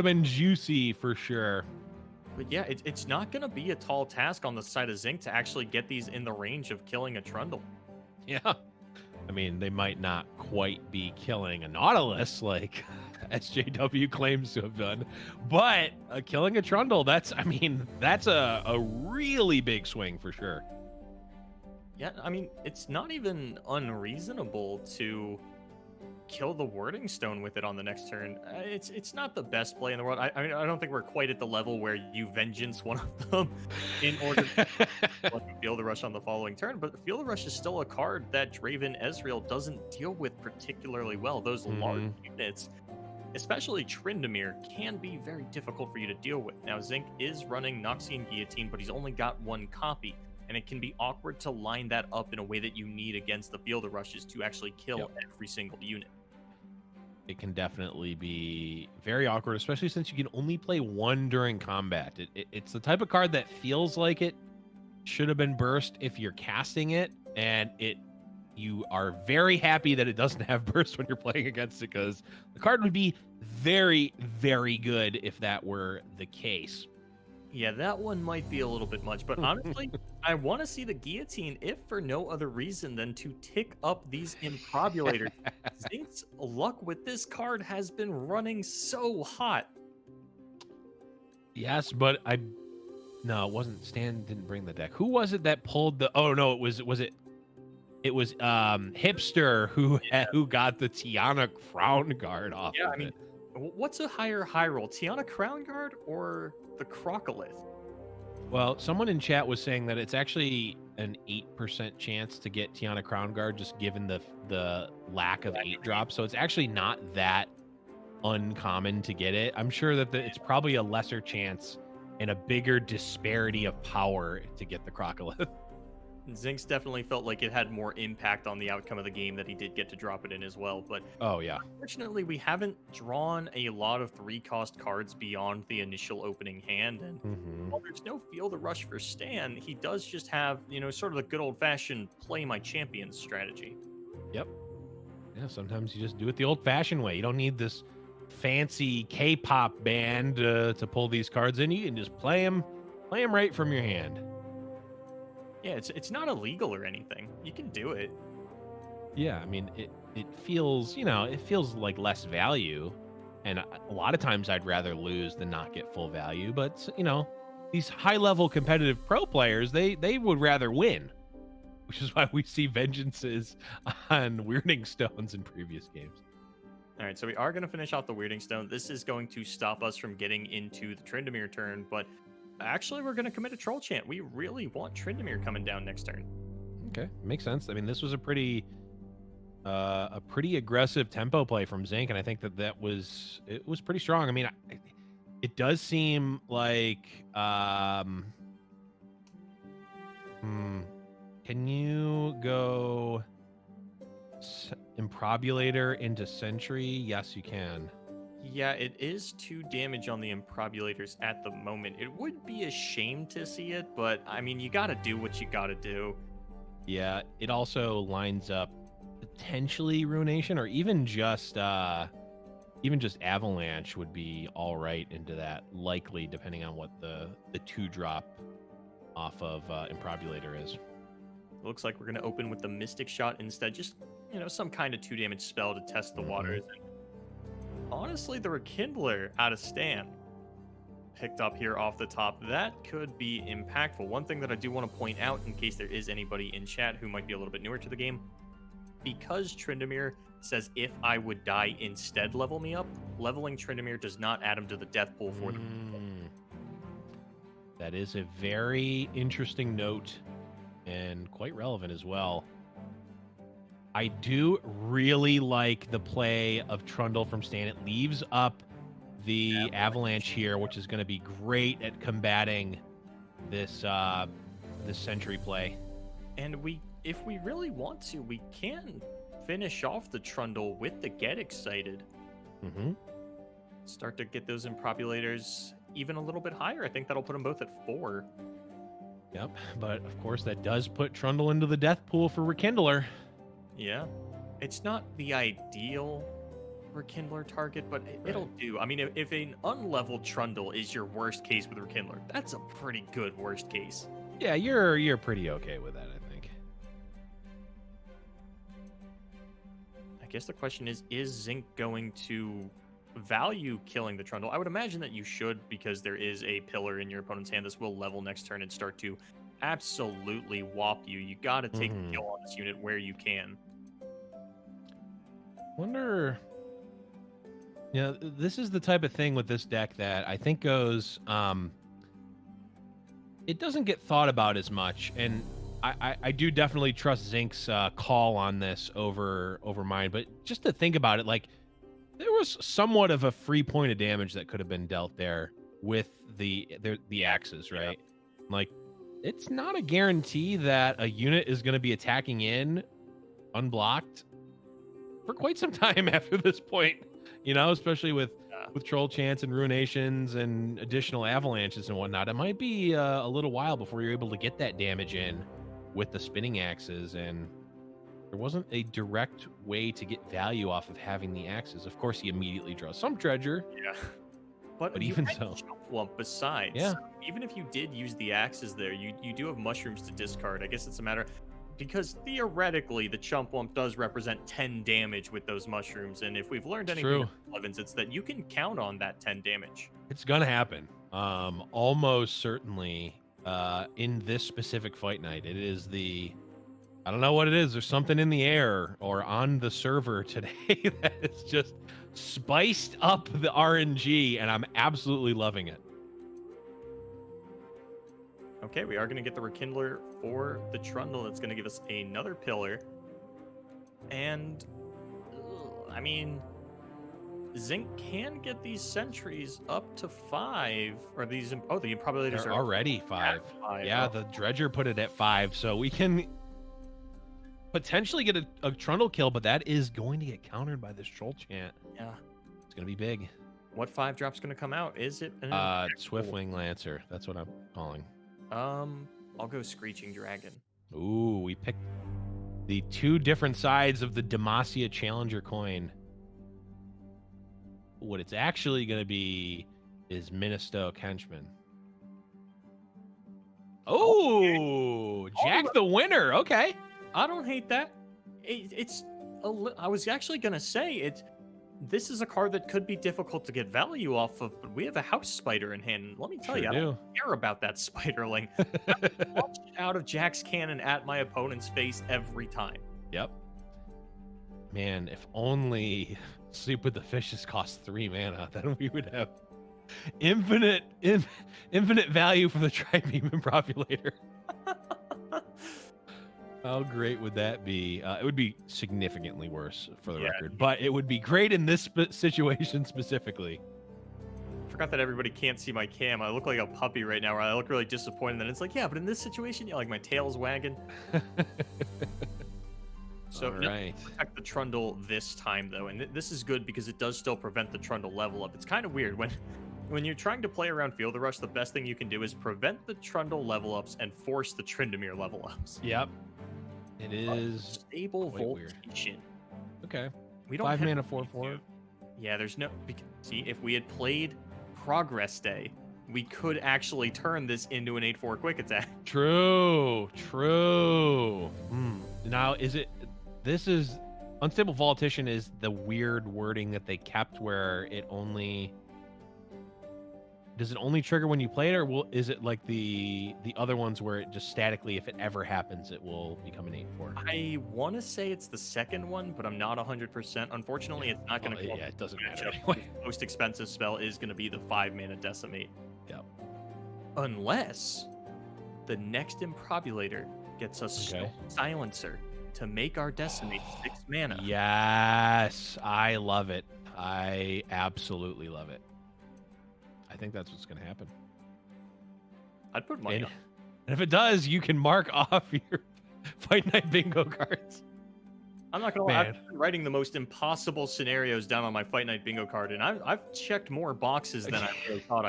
been juicy for sure. But yeah, it's not going to be a tall task on the side of Zinc to actually get these in the range of killing a Trundle. Yeah. I mean, they might not quite be killing a Nautilus like SJW claims to have done. But killing a Trundle, that's a really big swing for sure. Yeah, I mean, it's not even unreasonable to kill the wording stone with it on the next turn. It's not the best play in the world. I mean, I don't think we're quite at the level where you vengeance one of them in order to Feel the Rush on the following turn. But Feel the Rush is still a card that Draven Ezreal doesn't deal with particularly well. Those large units, especially Tryndamere, can be very difficult for you to deal with. Now, Zinc is running Noxian Guillotine, but he's only got one copy. And it can be awkward to line that up in a way that you need against the Field of Rushes to actually kill every single unit. It can definitely be very awkward, especially since you can only play one during combat. It's the type of card that feels like it should have been burst if you're casting it, and you are very happy that it doesn't have burst when you're playing against it, because the card would be very, very good if that were the case. Yeah, that one might be a little bit much, but honestly, I want to see the guillotine, if for no other reason than to tick up these improbulators. Zinc's luck with this card has been running so hot. Yes, but no, it wasn't. Stan didn't bring the deck. Who was it that pulled the? Oh no, it was Hipster who got the Tiana Crown Guard off. Yeah, I mean, what's a higher high roll, Tiana Crown Guard or the Crocolith? Well, someone in chat was saying that it's actually an 8% chance to get Tiana Crown Guard, just given the lack of 8 drops. So it's actually not that uncommon to get it. I'm sure that it's probably a lesser chance and a bigger disparity of power to get the Crocolith. Zinc's definitely felt like it had more impact on the outcome of the game that he did get to drop it in as well. But oh yeah, unfortunately, we haven't drawn a lot of 3-cost cards beyond the initial opening hand. And while there's no Feel the Rush for Stan, he does just have, sort of the good old-fashioned play my champions strategy. Yep. Yeah, sometimes you just do it the old-fashioned way. You don't need this fancy K-pop band to pull these cards in. You can just play them right from your hand. Yeah, it's not illegal or anything. You can do it. Yeah, I mean, it feels, it feels like less value. And a lot of times I'd rather lose than not get full value. But, these high-level competitive pro players, they would rather win. Which is why we see vengeances on Weirding Stones in previous games. All right, so we are going to finish off the Weirding Stone. This is going to stop us from getting into the Tryndamere turn, but actually, we're going to commit a Troll Chant. We really want Tryndamere coming down next turn. Okay, makes sense. I mean, this was a pretty aggressive tempo play from Zinc, and I think that was pretty strong. I mean, it does seem like can you go Improbulator into Sentry? Yes, you can. Yeah, it is 2 damage on the Improbulators at the moment. It would be a shame to see it, but I mean, you gotta do what you gotta do. Yeah, it also lines up potentially Ruination, or even just Avalanche would be all right into that, likely, depending on what the 2-drop off of Improbulator is. Looks like we're gonna open with the Mystic Shot instead, just some kind of 2 damage spell to test the waters. Honestly, the Rekindler out of Stan picked up here off the top. That could be impactful. One thing that I do want to point out, in case there is anybody in chat who might be a little bit newer to the game, because Tryndamere says if I would die instead level me up, leveling Tryndamere does not add him to the death pool for them. That is a very interesting note and quite relevant as well. I do really like the play of Trundle from Stan. It leaves up the Avalanche here, which is going to be great at combating this this Sentry play. And if we really want to, we can finish off the Trundle with the Get Excited. Start to get those Improbulators even a little bit higher. I think that'll put them both at 4. Yep, but of course that does put Trundle into the death pool for Rekindler. Yeah, it's not the ideal Rekindler target, but it'll do. I mean, if an unleveled Trundle is your worst case with Rekindler, that's a pretty good worst case. Yeah, you're pretty okay with that, I think. I guess the question is Zinc going to value killing the Trundle? I would imagine that you should, because there is a pillar in your opponent's hand. This will level next turn and start to absolutely whop you. You got to take the kill on this unit where you can. Wonder. Yeah, this is the type of thing with this deck that I think goes. It doesn't get thought about as much, and I do definitely trust Zinc's call on this over mine. But just to think about it, like, there was somewhat of a free point of damage that could have been dealt there with the axes, right? Yeah. Like, it's not a guarantee that a unit is going to be attacking in unblocked for quite some time after this point, you know, especially with troll chants and ruinations and additional avalanches and whatnot. It might be a little while before you're able to get that damage in with the spinning axes, and there wasn't a direct way to get value off of having the axes. Of course, he immediately draws some treasure. Yeah. But even so, besides, yeah, even if you did use the axes there, you do have mushrooms to discard. I guess it's a matter, because theoretically the Chump Wump does represent 10 damage with those mushrooms, and if we've learned anything from Blevins, it's that you can count on that 10 damage. It's gonna happen. Almost certainly in this specific fight night. It is I don't know what it is. There's something in the air or on the server today that is just spiced up the RNG, and I'm absolutely loving it. Okay, we are going to get the Rekindler for the Trundle. That's going to give us another pillar. And, I mean, Zinc can get these sentries up to 5. Or these, the improbalators are already 5. 5. Yeah, the Dredger put it at 5, so we can potentially get a Trundle kill, but that is going to get countered by this troll chant. Yeah. It's going to be big. What 5 drop's going to come out? Is it an Swiftwing Lancer? That's what I'm calling. I'll go Screeching Dragon. Ooh, we picked the 2 different sides of the Demacia Challenger coin. What it's actually going to be is Ministoke Henchman. Oh, Jack the winner. Okay. I don't hate that. I was actually going to say this is a card that could be difficult to get value off of, but we have a House Spider in hand. And let me tell you, I don't care about that Spiderling. Launch it out of Jack's cannon at my opponent's face every time. Yep. Man, if only Sleep with the Fishes cost 3 mana, then we would have infinite value for the Tri-Beam Improbulator. How great would that be? It would be significantly worse for the record, but it would be great in this situation specifically. Forgot that everybody can't see my cam. I look like a puppy right now, where I look really disappointed. And it's like, yeah, but in this situation, like my tail's wagging. So right. Protect the Trundle this time, though, and this is good because it does still prevent the Trundle level up. It's kind of weird when you're trying to play around Field of Rush. The best thing you can do is prevent the Trundle level ups and force the Tryndamere level ups. Yep. It is stable Voltation. Okay. We don't 5 mana 4/4. Yeah, there's no. See, if we had played Progress Day, we could actually turn this into an 8/4 quick attack. True. Now, this is Unstable Volatition is the weird wording that they kept where it only. Does it only trigger when you play it, or is it like the other ones where it just statically, if it ever happens, it will become an 8/4? I want to say it's the second one, but I'm not 100%. Unfortunately, it's not going to. Yeah, it doesn't matter anyway. The most expensive spell is going to be the 5 mana Decimate. Yep. Unless the next Improbulator gets a Stone Silencer to make our Decimate 6 mana. Yes, I love it. I absolutely love it. I think that's what's going to happen. I'd put money on. And if it does, you can mark off your Fight Night Bingo cards. I'm not going to lie. I've been writing the most impossible scenarios down on my Fight Night Bingo card, and I've checked more boxes than I really thought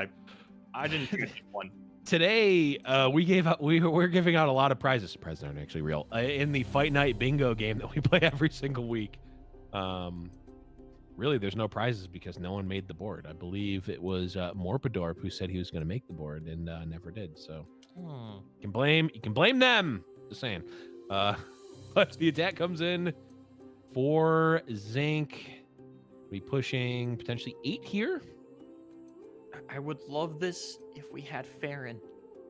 I didn't choose one. Today, we're giving out a lot of prizes. Surprised aren't actually real. In the Fight Night Bingo game that we play every single week. Really, there's no prizes because no one made the board. I believe it was Morpadorp who said he was going to make the board and never did. So you can blame them. Just saying. But the attack comes in for Zinc. We pushing potentially 8 here. I would love this if we had Farron.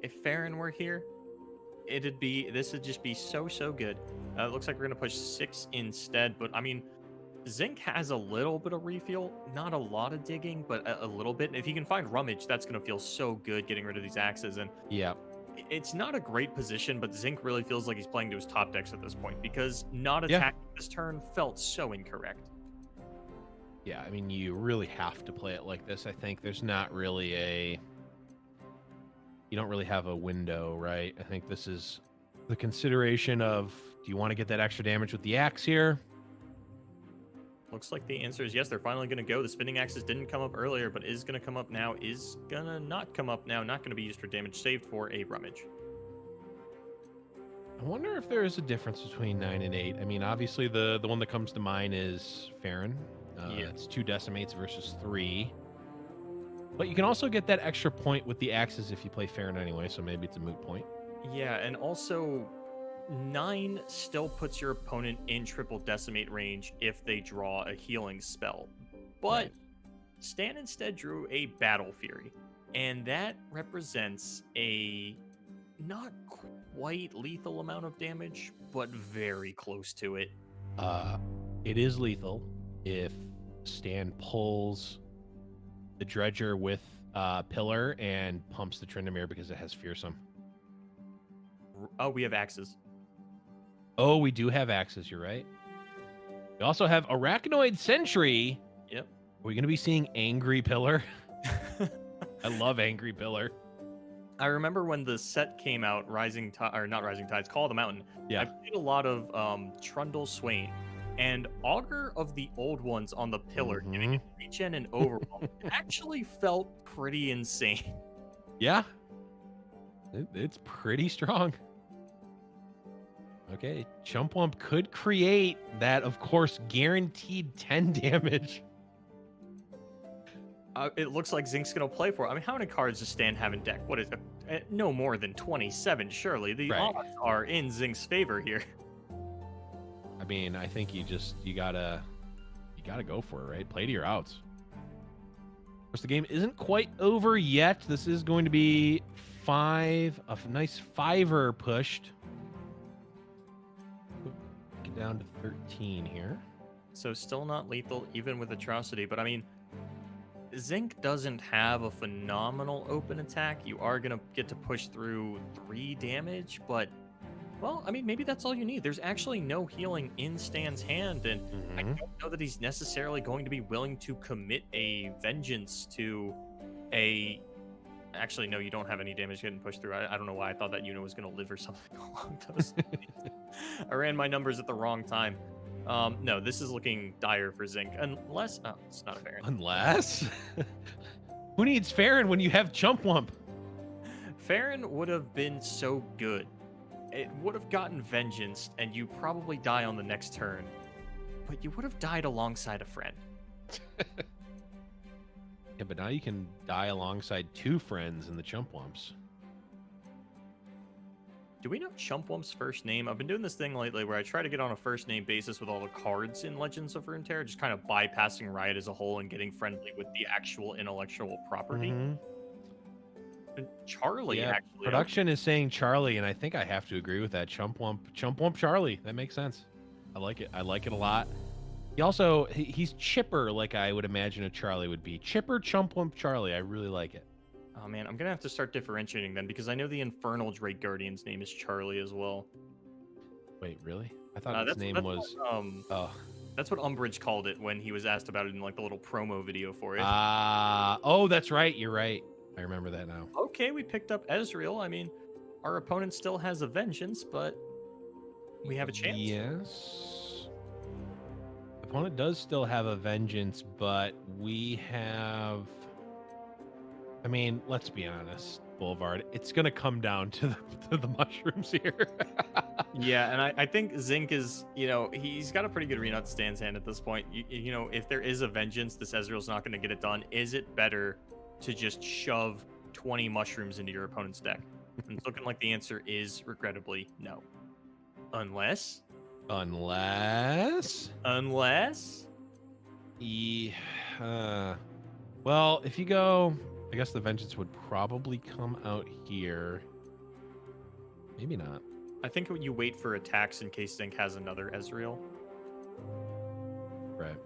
If Farron were here, this would just be so good. It looks like we're gonna push 6 instead, but I mean, Zinc has a little bit of refuel, not a lot of digging, but a little bit. And if he can find Rummage, that's gonna feel so good getting rid of these axes. And Yeah. it's not a great position, but Zinc really feels like he's playing to his top decks at this point because not attacking this turn felt so incorrect. Yeah, I mean, you really have to play it like this. I think there's not really you don't really have a window, right? I think this is the consideration of, do you want to get that extra damage with the axe here? Looks like the answer is yes. They're finally going to go. The spinning axes didn't come up earlier, but is going to come up now. Is going to not come up now. Not going to be used for damage, saved for a Rummage. I wonder if there is a difference between 9 and 8. I mean, obviously the one that comes to mind is Farron. Yeah. It's 2 decimates versus 3. But you can also get that extra point with the axes if you play Farron anyway, so maybe it's a moot point. Yeah, and also 9 still puts your opponent in triple decimate range if they draw a healing spell. But Right. Stan instead drew a Battle Fury, and that represents a not quite lethal amount of damage, but very close to it. It is lethal if Stan pulls the Dredger with Pillar and pumps the Tryndamere because it has Fearsome. Oh, we have axes. Oh, we do have axes, you're right. We also have Arachnoid Sentry. Yep. Are we going to be seeing Angry Pillar? I love Angry Pillar. I remember when the set came out, not Rising Tides, Call of the Mountain. Yeah. I played a lot of Trundle Swain, and Augur of the Old Ones on the Pillar, giving it regen and overwhelm, actually felt pretty insane. Yeah. It's pretty strong. Okay, Chumpwump could create that, of course, guaranteed 10 damage. It looks like Zinc's going to play for it. I mean, how many cards does Stan have in deck? What is it? No more than 27, surely. The Right. odds are in Zinc's favor here. I mean, I think you gotta go for it, right? Play to your outs. Of course, the game isn't quite over yet. This is going to be a nice 5-er pushed. Get down to 13 here. So still not lethal, even with Atrocity. But I mean, Zinc doesn't have a phenomenal open attack. You are going to get to push through 3 damage, but, well, I mean, maybe that's all you need. There's actually no healing in Stan's hand, and I don't know that he's necessarily going to be willing to commit a Vengeance to a... Actually, no, you don't have any damage getting pushed through. I don't know why I thought that unit was going to live or something along those lines. I ran my numbers at the wrong time. No, this is looking dire for Zinc. Unless... Oh, it's not a Farron. Unless? Who needs Farron when you have Chumpwump? Farron would have been so good. It would have gotten Vengeance, and you probably die on the next turn. But you would have died alongside a friend. Yeah, but now you can die alongside 2 friends in the Chumpwumps. Do we know Chumpwump's first name? I've been doing this thing lately where I try to get on a first name basis with all the cards in Legends of Runeterra, just kind of bypassing Riot as a whole and getting friendly with the actual intellectual property. And Charlie, Yeah, actually. production is saying Charlie, and I think I have to agree with that. Chumpwump Charlie. That makes sense. I like it. I like it a lot. He also, he's chipper, like I would imagine a Charlie would be. Chipper, Chumpwump Charlie. I really like it. Oh man, I'm gonna have to start differentiating then because I know the Infernal Drake Guardian's name is Charlie as well. Wait, really? I thought his name was... What, that's what Umbridge called it when he was asked about it in like the little promo video for it. Oh, that's right. You're right. I remember that now. Okay, we picked up Ezreal. I mean, our opponent still has a Vengeance, but we have a chance. Yes. Opponent does still have a Vengeance, but we have... I mean, let's be honest, Boulevard. It's going to come down to the mushrooms here. Yeah, and I think Zinc is, he's got a pretty good Renut Stan's hand at this point. You know, if there is a Vengeance, this Ezreal's not going to get it done. Is it better to just shove 20 mushrooms into your opponent's deck? And it's looking like the answer is, regrettably, no. Unless... Well, if you go, I guess the Vengeance would probably come out here. Maybe not. I think you wait for attacks in case Zinc has another Ezreal. Right.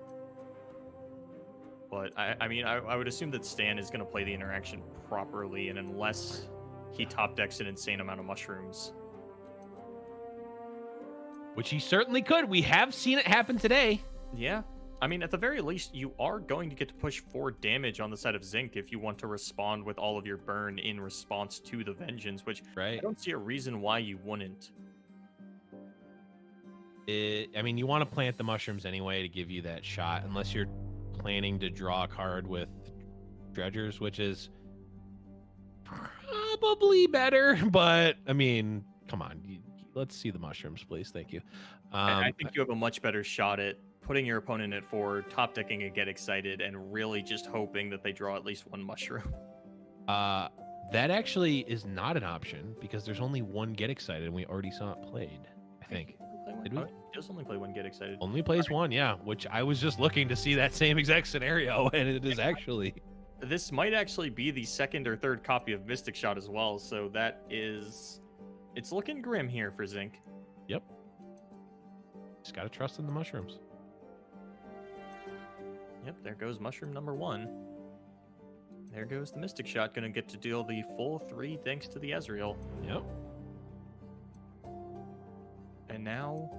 But I mean, I would assume that Stan is going to play the interaction properly, and unless he top decks an insane amount of mushrooms. Which he certainly could. We have seen it happen today. Yeah. I mean, at the very least, you are going to get to push 4 damage on the side of Zinc if you want to respond with all of your burn in response to the Vengeance, which I don't see a reason why you wouldn't. I mean, you want to plant the mushrooms anyway to give you that shot, unless you're planning to draw a card with Dredgers, which is probably better. But, I mean, come on. Let's see the mushrooms, please. Thank you. I think you have a much better shot at putting your opponent at 4, top decking and get excited, and really just hoping that they draw at least 1 mushroom. That actually is not an option because there's only 1 get excited, and we already saw it played, I think. Did we? Just only play 1 get excited. Only plays 1, yeah, which I was just looking to see that same exact scenario, and it is actually. This might actually be the 2nd or 3rd copy of Mystic Shot as well, so that is... It's looking grim here for Zinc. Yep. Just gotta trust in the mushrooms. Yep, there goes mushroom number 1. There goes the Mystic Shot, gonna get to deal the full 3 thanks to the Ezreal. Yep. And now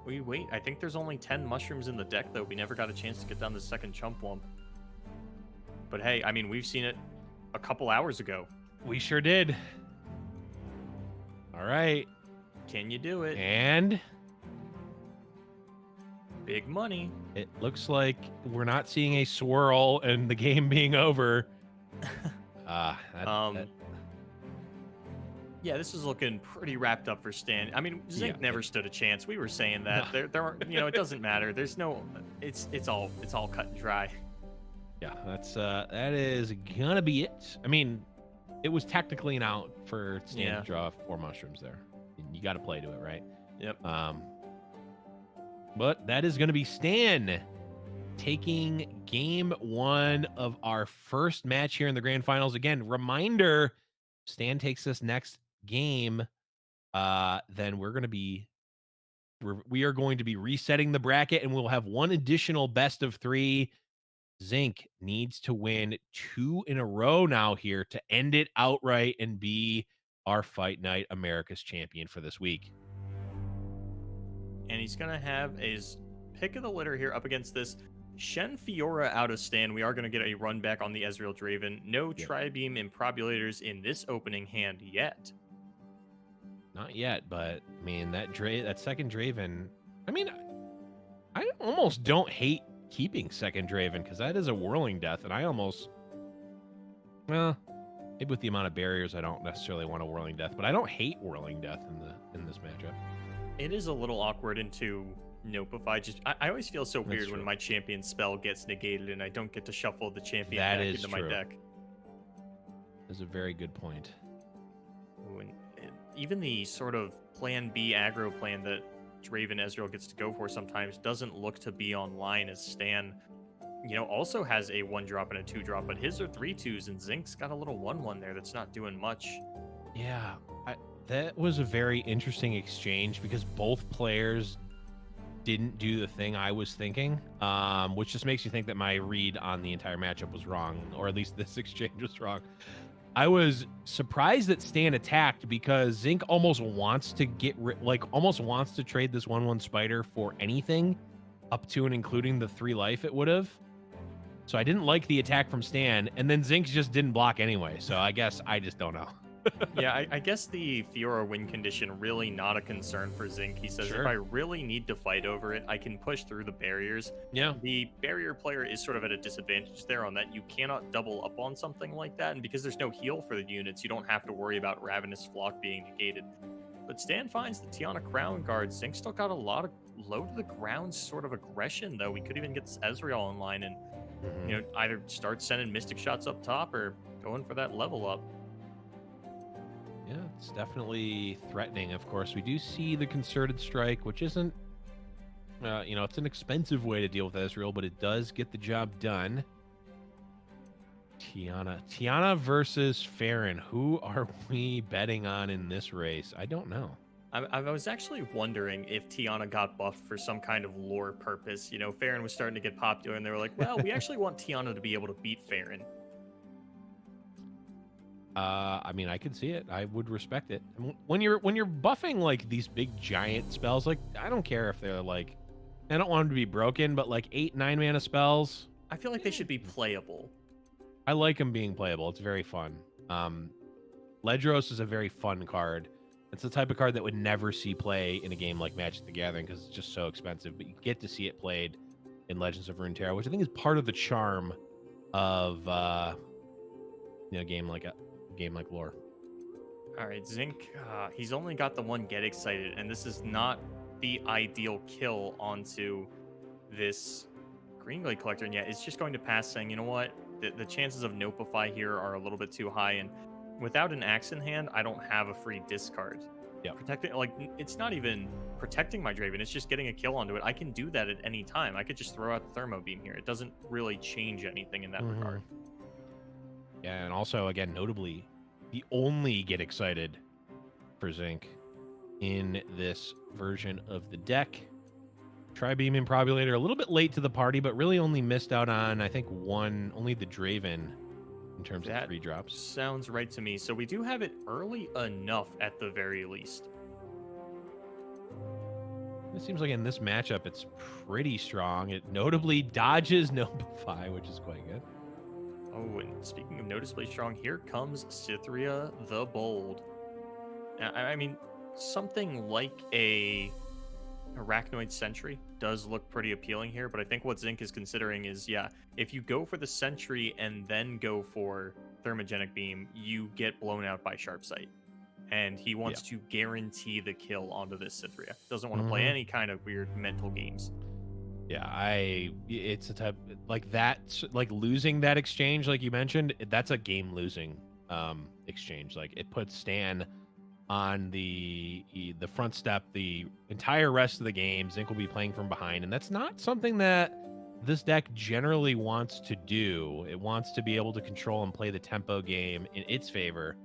we wait. I think there's only 10 mushrooms in the deck, though. We never got a chance to get down the 2nd Chump Wump. But hey, I mean, we've seen it a couple hours ago. We sure did. All right. Can you do it? And big money. It looks like we're not seeing a swirl and the game being over. Yeah, this is looking pretty wrapped up for Stan. I mean, Zinc never stood a chance. We were saying that. No. There aren't, it doesn't matter. There's no, it's all cut and dry. Yeah, that is gonna be it. I mean, it was technically an out for Stan to draw 4 mushrooms there. You got to play to it, right? Yep. But that is going to be Stan taking game 1 of our first match here in the grand finals. Again, reminder, Stan takes this next game, then we are going to be resetting the bracket, and we'll have 1 additional best of 3. Zinc needs to win 2 in a row now here to end it outright and be our Fight Night America's champion for this week. And he's going to have his pick of the litter here up against this Shen Fiora out of Stan. We are going to get a run back on the Ezreal Draven. No Tri-Beam Improbulators in this opening hand yet. Not yet, but I mean, that 2nd Draven, I mean, I almost don't hate keeping 2nd Draven because that is a Whirling Death, and I almost, well, maybe with the amount of barriers, I don't necessarily want a Whirling Death, but I don't hate Whirling Death in this matchup. It is a little awkward into Nopeify. I always feel so weird when my champion spell gets negated and I don't get to shuffle the champion back into my deck. That's a very good point. Even the sort of plan B aggro plan that Draven Ezreal gets to go for sometimes doesn't look to be online, as Stan, also has a 1-drop and a 2-drop, but his are 3/2s, and Zinc's got a little 1/1 there that's not doing much. Yeah, that was a very interesting exchange because both players didn't do the thing I was thinking, which just makes you think that my read on the entire matchup was wrong, or at least this exchange was wrong. I was surprised that Stan attacked because Zinc almost wants to almost wants to trade this 1/1 spider for anything up to and including the 3 life it would have. So I didn't like the attack from Stan, and then Zinc just didn't block anyway. So I guess I just don't know. Yeah, I guess the Fiora win condition really not a concern for Zinc. He says, if I really need to fight over it, I can push through the barriers. Yeah. The barrier player is sort of at a disadvantage there on that. You cannot double up on something like that, and because there's no heal for the units, you don't have to worry about Ravenous Flock being negated. But Stan finds the Tiana Crown Guard. Zinc still got a lot of low to the ground sort of aggression, though. We could even get this Ezreal online and either start sending Mystic Shots up top or going for that level up. Yeah, it's definitely threatening. Of course, we do see the Concerted Strike, which isn't You know, it's an expensive way to deal with Ezreal, but it does get the job done. Tiana versus Farron. Who are we betting on in this race? I don't know. I was actually wondering if Tiana got buffed for some kind of lore purpose. You know, Farron was starting to get popular, and they were like, well, we actually want Tiana to be able to beat Farron. I mean, I can see it. I would respect it. When you're buffing like these big giant spells, like I don't care if they're like, I don't want them to be broken, but like 8-9 mana spells. I feel like they should be playable. I like them being playable. It's very fun. Ledros is a very fun card. It's the type of card that would never see play in a game like Magic the Gathering because it's just so expensive, but you get to see it played in Legends of Runeterra, which I think is part of the charm of you know, a game like LoR. All right, Zinc, he's only got the one Get Excited, and this is not the ideal kill onto this Greenglade Collector. And yet it's just going to pass, saying, you know what, the chances of Notify here are a little bit too high, and without an axe in hand, I don't have a free discard. Yeah. Protecting, like, it's not even protecting my Draven, it's just getting a kill onto it. I can do that at any time. I could just throw out the Thermo Beam here. It doesn't really change anything in that regard. Yeah, and also, again, notably, the only Get Excited for Zinc in this version of the deck. Tri-Beam Improbulator, a little bit late to the party, but really only missed out on, I think, only the Draven in terms of 3 drops. Sounds right to me. So we do have it early enough at the very least. It seems like in this matchup, it's pretty strong. It notably dodges Notify, which is quite good. Oh, and speaking of noticeably strong, here comes Cythria the Bold. I mean, something like a Arachnoid Sentry does look pretty appealing here, but I think what Zinc is considering is, yeah, if you go for the Sentry and then go for Thermogenic Beam, you get blown out by Sharp Sight. And he wants to guarantee the kill onto this Cythria. Doesn't want to play any kind of weird mental games. Yeah, it's a type like that, like losing that exchange, like you mentioned, that's a game losing exchange. Like it puts Stan on the front step the entire rest of the game. Zinc will be playing from behind, and that's not something that this deck generally wants to do. It wants to be able to control and play the tempo game in its favor.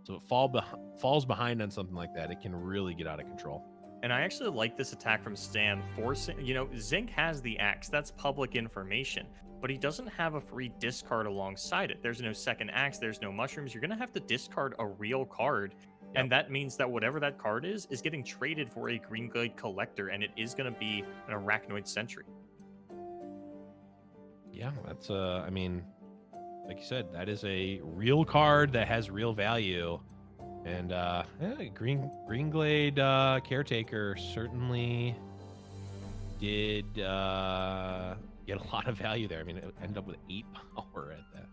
So it falls behind on something like that, it can really get out of control. And I actually like this attack from Stan, forcing, you know, Zinc has the axe, that's public information, but he doesn't have a free discard alongside it. There's no second axe, there's no mushrooms. You're going to have to discard a real card. Yep. And that means that whatever that card is getting traded for a Greenglade Collector, and it is going to be an Arachnoid Sentry. Yeah, that's, I mean, like you said, that is a real card that has real value. And yeah, Greenglade Caretaker certainly did get a lot of value there. I mean, it ended up with 8 power at that.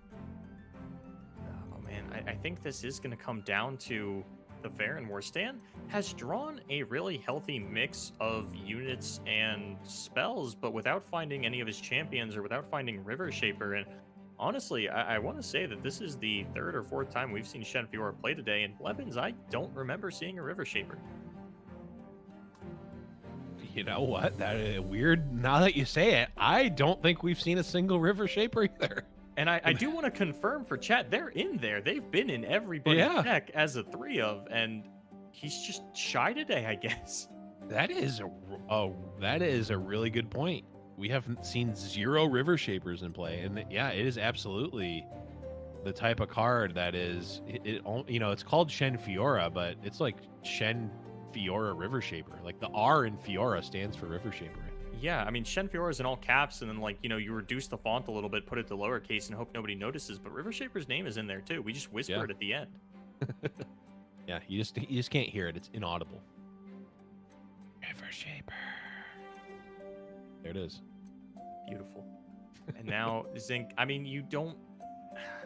Oh man, I think this is going to come down to the Farron War. Stan has drawn a really healthy mix of units and spells, but without finding any of his champions or without finding River Shaper. And honestly, I want to say that this is the 3rd or 4th time we've seen Shen Fiora play today, and Blevins, I don't remember seeing a River Shaper. You know what? That is weird. Now that you say it, I don't think we've seen a single River Shaper either. And I do want to confirm for chat, they're in there. They've been in everybody's deck as a 3 of, and he's just shy today, I guess. That is a really good point. We haven't seen 0 River Shapers in play, and yeah, it is absolutely the type of card that is you know, it's called Shen Fiora, but it's like Shen Fiora River Shaper. Like the R in Fiora stands for River Shaper. Yeah, I mean, Shen Fiora is in all caps, and then, like, you know, you reduce the font a little bit, put it to lowercase, and hope nobody notices. But River Shaper's name is in there too. We just whisper it at the end. Yeah, you just can't hear it. It's inaudible. River Shaper. There it is. Beautiful. And now Zinc, I mean, you don't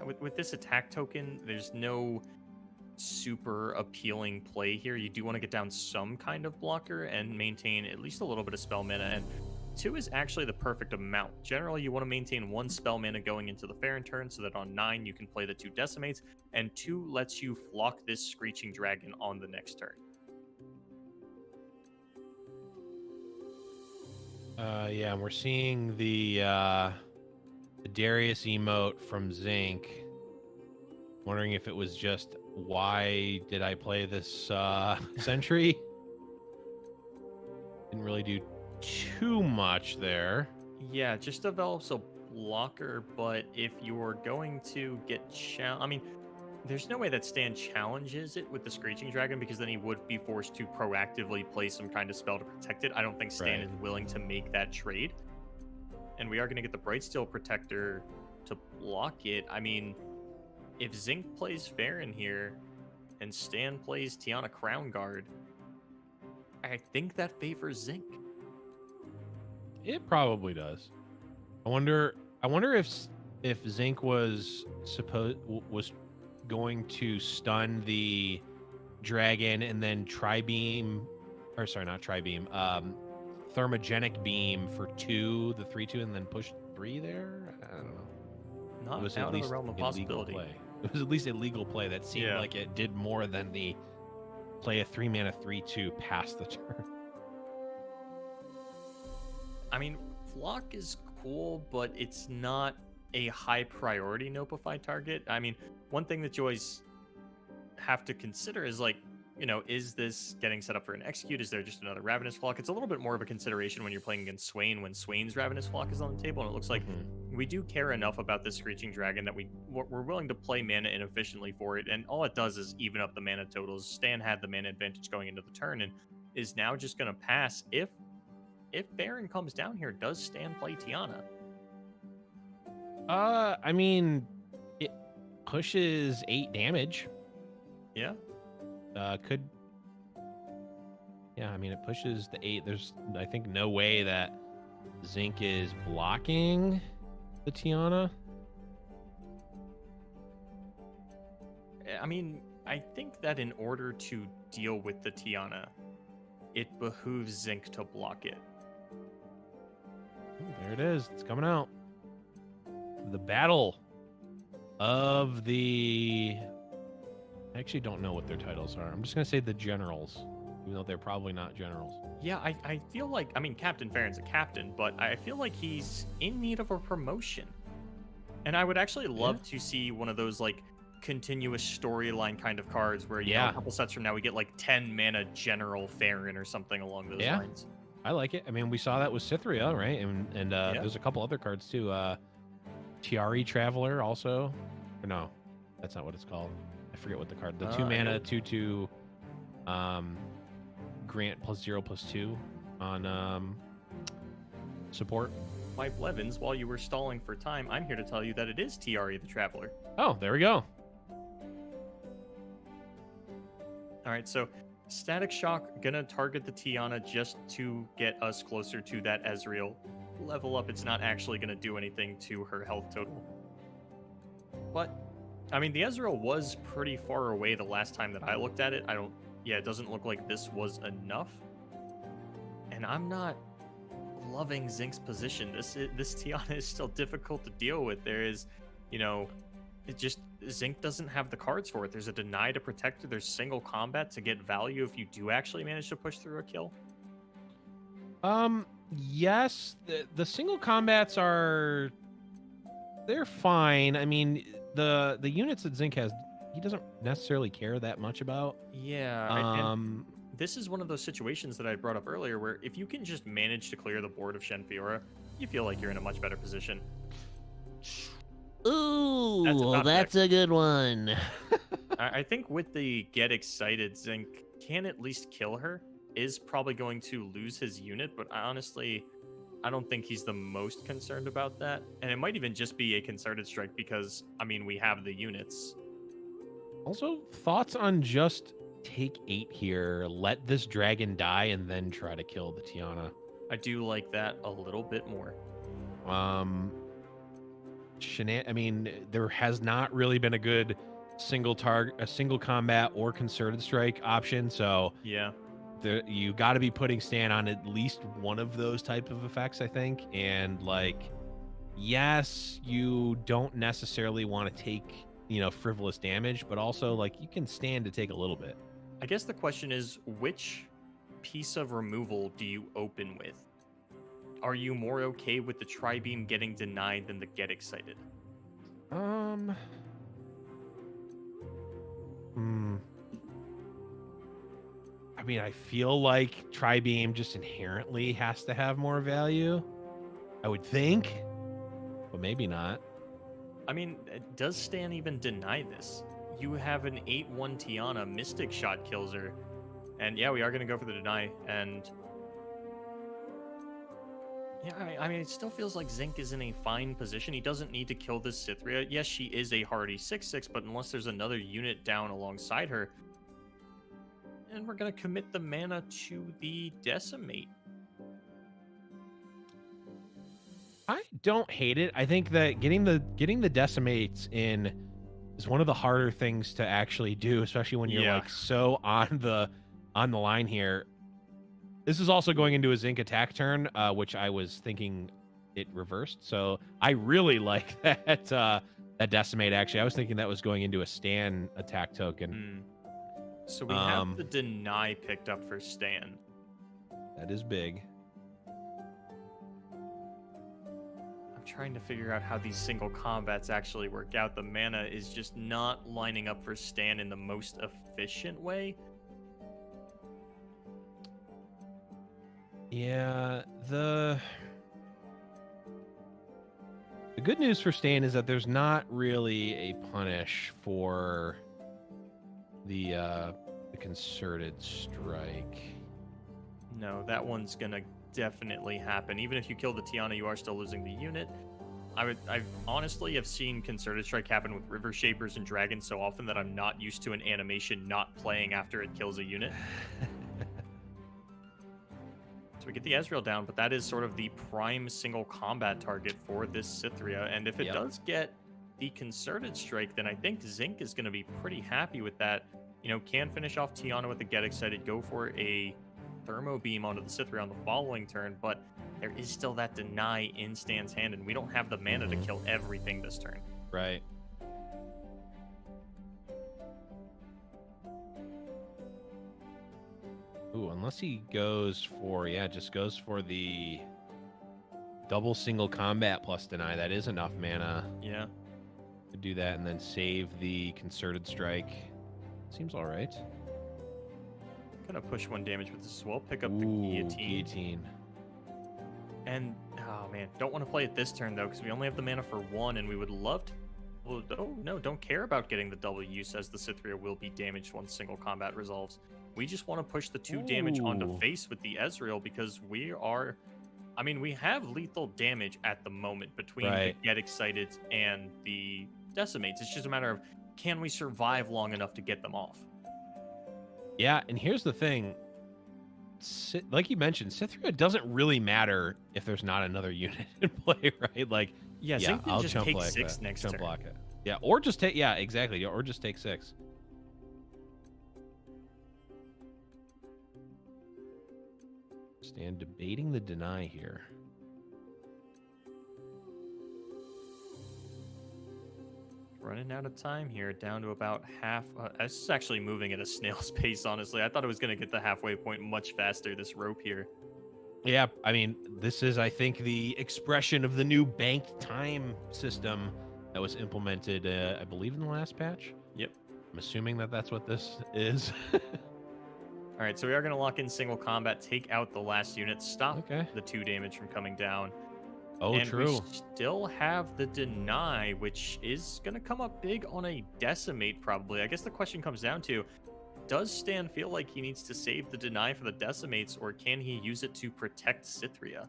with this attack token, there's no super appealing play here. You do want to get down some kind of blocker and maintain at least a little bit of spell mana, and 2 is actually the perfect amount. Generally, you want to maintain 1 spell mana going into the Farron turn so that on 9 you can play the 2 Decimates, and 2 lets you flock this Screeching Dragon on the next turn. Yeah, and we're seeing the Darius emote from Zinc. Wondering if it was just, why did I play this sentry? Didn't really do too much there. Yeah, it just develops a blocker, but if you're going to get I mean, there's no way that Stan challenges it with the Screeching Dragon because then he would be forced to proactively play some kind of spell to protect it. I don't think Stan Right. is willing to make that trade. And we are going to get the Brightsteel Protector to block it. I mean, if Zinc plays Farron here and Stan plays Tiana Crown Guard, I think that favors Zinc. It probably does. I wonder if Zinc was going to stun the dragon and then tri-beam, or sorry, not tri-beam, thermogenic beam for 2, the 3/2, and then push 3 there. I don't know. Not It was out at of least the realm of illegal possibility. play. It was at least a legal play that seemed Yeah. like it did more than the play a 3-mana 3/2 past the turn. I mean, Flock is cool, but it's not a high priority notified target. I mean, one thing that you always have to consider is like, is this getting set up for an execute? Is there just another Ravenous Flock? It's a little bit more of a consideration when you're playing against Swain, when Swain's Ravenous Flock is on the table, and it looks like we do care enough about this Screeching Dragon that we're willing to play mana inefficiently for it, and all it does is even up the mana totals. Stan had the mana advantage going into the turn, and is now just going to pass if Farron comes down here. Does Stan play Tiana? I mean, it pushes 8 damage. Yeah. Could. Yeah, I mean, it pushes the 8. There's, I think, no way that Zinc is blocking the Tiana. I mean, I think that in order to deal with the Tiana, it behooves Zinc to block it. There it is. It's coming out. The battle of the... I actually don't know what their titles are. I'm just going to say the generals, even though they're probably not generals. Yeah, I feel like, I mean, Captain Farron's a captain, but I feel like he's in need of a promotion. And I would actually love to see one of those, like, continuous storyline kind of cards where, you know, a couple sets from now we get, like, 10 mana General Farron or something along those lines. I like it. I mean, we saw that with Cytherea, right? And there's a couple other cards, too. Tiari Traveler also. Or no, that's not what it's called. I forget what the card. The 2 mana 2/2 grant +0/+2 on support. My Blevins, while you were stalling for time, I'm here to tell you that it is Tiari the Traveler. Oh, there we go. All right, so Static Shock gonna target the Tiana just to get us closer to that Ezreal level up. It's not actually gonna do anything to her health total. But I mean, the Ezreal was pretty far away the last time that I looked at it. It doesn't look like this was enough. And I'm not loving Zinc's position. This Tiana is still difficult to deal with. There is, Zinc doesn't have the cards for it. There's a deny to protect. There's single combat to get value if you do actually manage to push through a kill. Yes, the single combats they're fine. I mean, the units that Zinc has, he doesn't necessarily care that much about. Yeah. This is one of those situations that I brought up earlier where if you can just manage to clear the board of Shen Fiora, you feel like you're in a much better position. Ooh, that's a good one. I think with the get excited, Zinc can at least kill her, is probably going to lose his unit, but honestly, I don't think he's the most concerned about that. And it might even just be a concerted strike because, I mean, we have the units. Also, thoughts on just take 8 here, let this dragon die, and then try to kill the Tiana. I do like that a little bit more. I mean, there has not really been a good single combat or concerted strike option, so yeah, you got to be putting Stan on at least one of those type of effects, I think. And like, yes, you don't necessarily want to take, frivolous damage, but also like you can stand to take a little bit. I guess the question is, which piece of removal do you open with? are you more okay with the tri-beam getting denied than the get excited? I mean, I feel like tri-beam just inherently has to have more value. I would think, but maybe not. I mean, does Stan even deny this? You have an 8-1 Tiana, Mystic Shot kills her. And yeah, we are going to go for the deny. And yeah, I mean, it still feels like Zinc is in a fine position. He doesn't need to kill this Cythria. Yes, she is a hardy 6/6, but unless there's another unit down alongside her, and we're going to commit the mana to the Decimate. I don't hate it. I think that getting the decimates in is one of the harder things to actually do, especially when you're like so on the line here. This is also going into a Zinc attack turn, which I was thinking it reversed. So I really like that that decimate. Actually, I was thinking that was going into a Stan attack token. So we have the deny picked up for Stan. That is big. I'm trying to figure out how these single combats actually work out. The mana is just not lining up for Stan in the most efficient way. Yeah, the good news for Stan is that there's not really a punish for the concerted strike. No, that one's gonna definitely happen. Even if you kill the Tiana, you are still losing the unit. I honestly have seen concerted strike happen with River Shapers and Dragons so often that I'm not used to an animation not playing after it kills a unit. We get the Ezreal down, but that is sort of the prime single combat target for this Cythria. And if it does get the concerted strike, then I think Zinc is going to be pretty happy with that. You know, can finish off Tiana with the get excited, go for a thermo beam onto the Cythria on the following turn, but there is still that deny in Stan's hand, and we don't have the mana to kill everything this turn. Right. Ooh, unless he goes for, just goes for the double single combat plus deny. That is enough mana. Yeah. To do that and then save the concerted strike. Seems all right. Gonna push 1 damage with this as well. Pick up the guillotine. And, oh man, don't want to play it this turn though, because we only have the mana for 1, and we would love to. Well, oh no, don't care about getting the double use, as the Cythria will be damaged once single combat resolves. We just want to push the 2 damage onto face with the Ezreal, because we are, I mean, we have lethal damage at the moment between the Get Excited and the Decimates. It's just a matter of, can we survive long enough to get them off? Yeah, and here's the thing. Like you mentioned, Cythria doesn't really matter if there's not another unit in play, right? Like, Zinc can I'll just chump take block 6 that. next chump turn. block it. Yeah, or just take, exactly. Or just take 6. Stan debating the deny here. Running out of time here, down to about half. This is actually moving at a snail's pace, honestly. I thought it was going to get the halfway point much faster, this rope here. Yeah, I mean, this is, I think, the expression of the new banked time system that was implemented, I believe, in the last patch. Yep. I'm assuming that that's what this is. All right, so we are going to lock in single combat, take out the last unit, stop the 2 damage from coming down. Oh, and true. we still have the deny, which is going to come up big on a decimate, probably. I guess the question comes down to, does Stan feel like he needs to save the deny for the decimates, or can he use it to protect Cythria?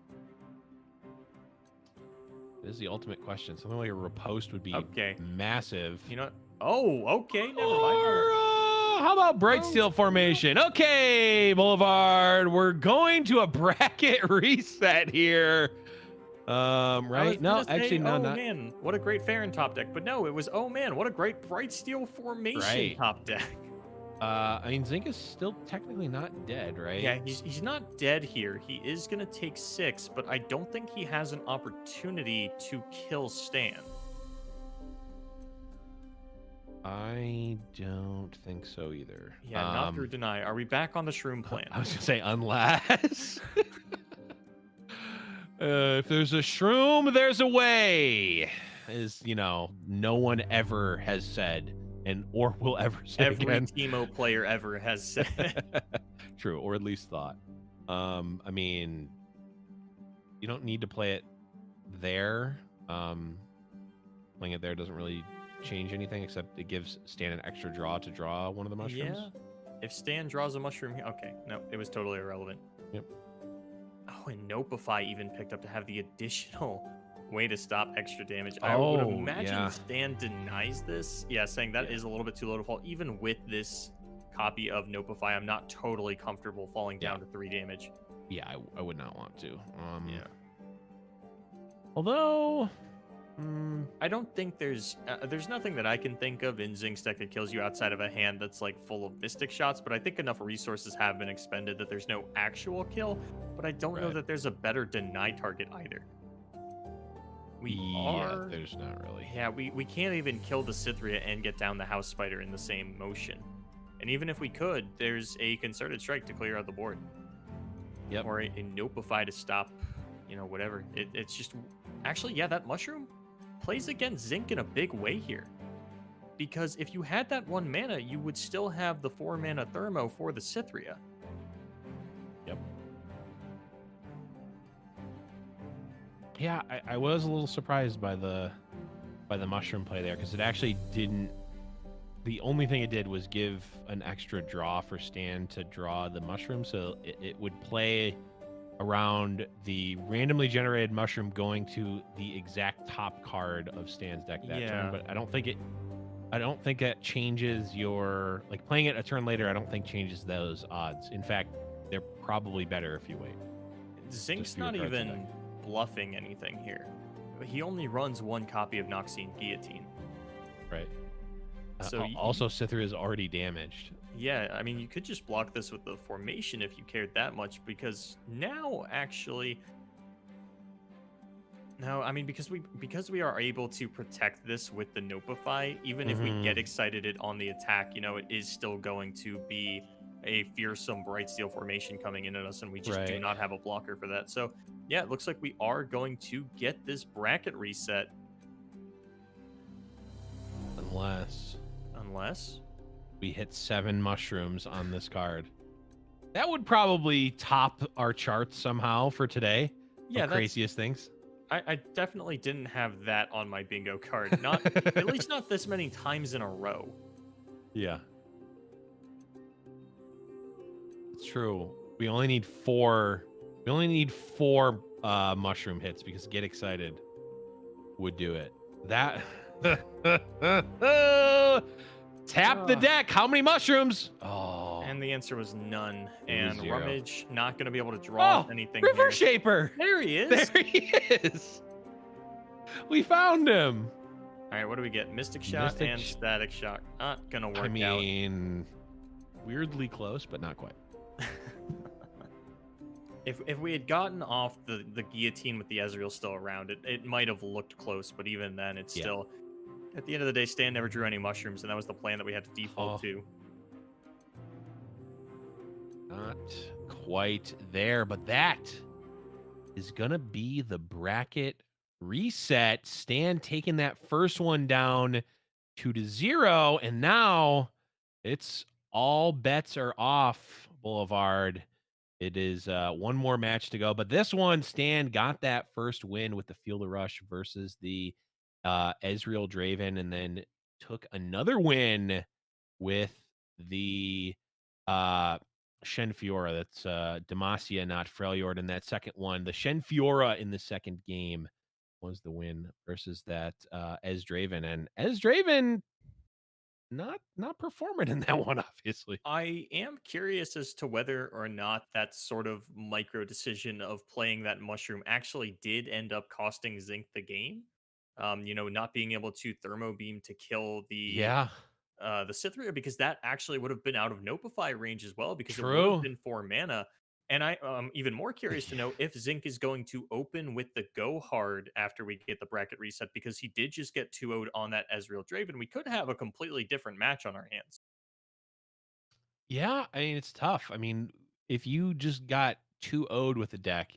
This is the ultimate question. Something like a riposte would be massive. You know what? Oh, okay, never mind. Or, how about Bright Steel formation? Okay, Boulevard, we're going to a bracket reset here. Right? No, actually, no, not. Man, what a great Farron top deck. But no, it was, oh man, what a great Bright Steel formation top deck. I mean, Zinc is still technically not dead, right? Yeah, he's not dead here. He is going to take 6, but I don't think he has an opportunity to kill Stan. I don't think so either. Yeah, not through deny. Are we back on the shroom plan? I was going to say, unless... If there's a shroom, there's a way. Is no one ever has said, and or will ever say Every again. Teemo player ever has said. True, or at least thought. I mean, you don't need to play it there. Playing it there doesn't really change anything, except it gives Stan an extra draw to draw one of the mushrooms. Yeah. If Stan draws a mushroom here, okay, no, it was totally irrelevant. Yep. Oh, and Nopify even picked up to have the additional way to stop extra damage. I would imagine yeah. Stan denies this. Yeah, saying that is a little bit too low to fall. Even with this copy of Nopify, I'm not totally comfortable falling down to 3 damage. Yeah, I would not want to. Yeah. Although, I don't think there's nothing that I can think of in Zinc's deck that kills you outside of a hand that's like full of Mystic shots, but I think enough resources have been expended that there's no actual kill, but I don't know that there's a better deny target either. There's not really. Yeah, we can't even kill the Cythria and get down the House Spider in the same motion. And even if we could, there's a Concerted Strike to clear out the board. Yep. Or a Nopify to stop, whatever. It's just... Actually, yeah, that Mushroom plays against Zinc in a big way here. Because if you had that 1 mana, you would still have the 4 mana Thermo for the Cythria. Yep. Yeah, I was a little surprised by the mushroom play there, because it actually didn't. The only thing it did was give an extra draw for Stan to draw the mushroom, so it would play around the randomly generated mushroom going to the exact top card of Stan's deck that turn. But I don't think that changes your, like, playing it a turn later. I don't think changes those odds. In fact, they're probably better if you wait. Zinc's not even bluffing anything here. He only runs 1 copy of Noxian Guillotine. Right. So also, Cythria is already damaged. Yeah, I mean, you could just block this with the formation if you cared that much, because now actually... No, I mean, because we are able to protect this with the Nopify, even if we get excited it on the attack, it is still going to be a fearsome Brightsteel formation coming in at us, and we just do not have a blocker for that. So, yeah, it looks like we are going to get this bracket reset. Unless we hit 7 mushrooms on this card. That would probably top our charts somehow for today. Yeah, craziest things. I definitely didn't have that on my bingo card. Not at least not this many times in a row. Yeah. It's true. We only need 4. We only need 4 mushroom hits, because Get Excited would do it. That tap the deck. How many mushrooms? Oh. And the answer was none. And Rummage not going to be able to draw anything. River Shaper. There he is. There he is. We found him. All right, what do we get? Mystic Shot and Static Shock. Not going to work out. I mean, weirdly close, but not quite. If we had gotten off the guillotine with the Ezreal still around, it might have looked close, but even then, it's still... At the end of the day, Stan never drew any mushrooms, and that was the plan that we had to default to. Not quite there, but that is going to be the bracket reset. Stan taking that first one down 2-0, and now it's all bets are off, Boulevard. It is 1 more match to go, but this one, Stan got that first win with the Field of Rush versus the Ezreal Draven, and then took another win with the Shen Fiora. That's Demacia, not Freljord in that second one. The Shen Fiora in the second game was the win versus that Ez Draven, and Ez Draven not performing in that one, obviously. I am curious as to whether or not that sort of micro decision of playing that mushroom actually did end up costing Zinc the game. Not being able to Thermo Beam to kill the Cythria, because that actually would have been out of Nopify range as well, because it would have been 4 mana. And I'm even more curious to know if Zinc is going to open with the Go Hard after we get the bracket reset, because he did just get 2-0'd on that Ezreal Draven. We could have a completely different match on our hands. Yeah, I mean, it's tough. I mean, if you just got 2-0'd with the deck,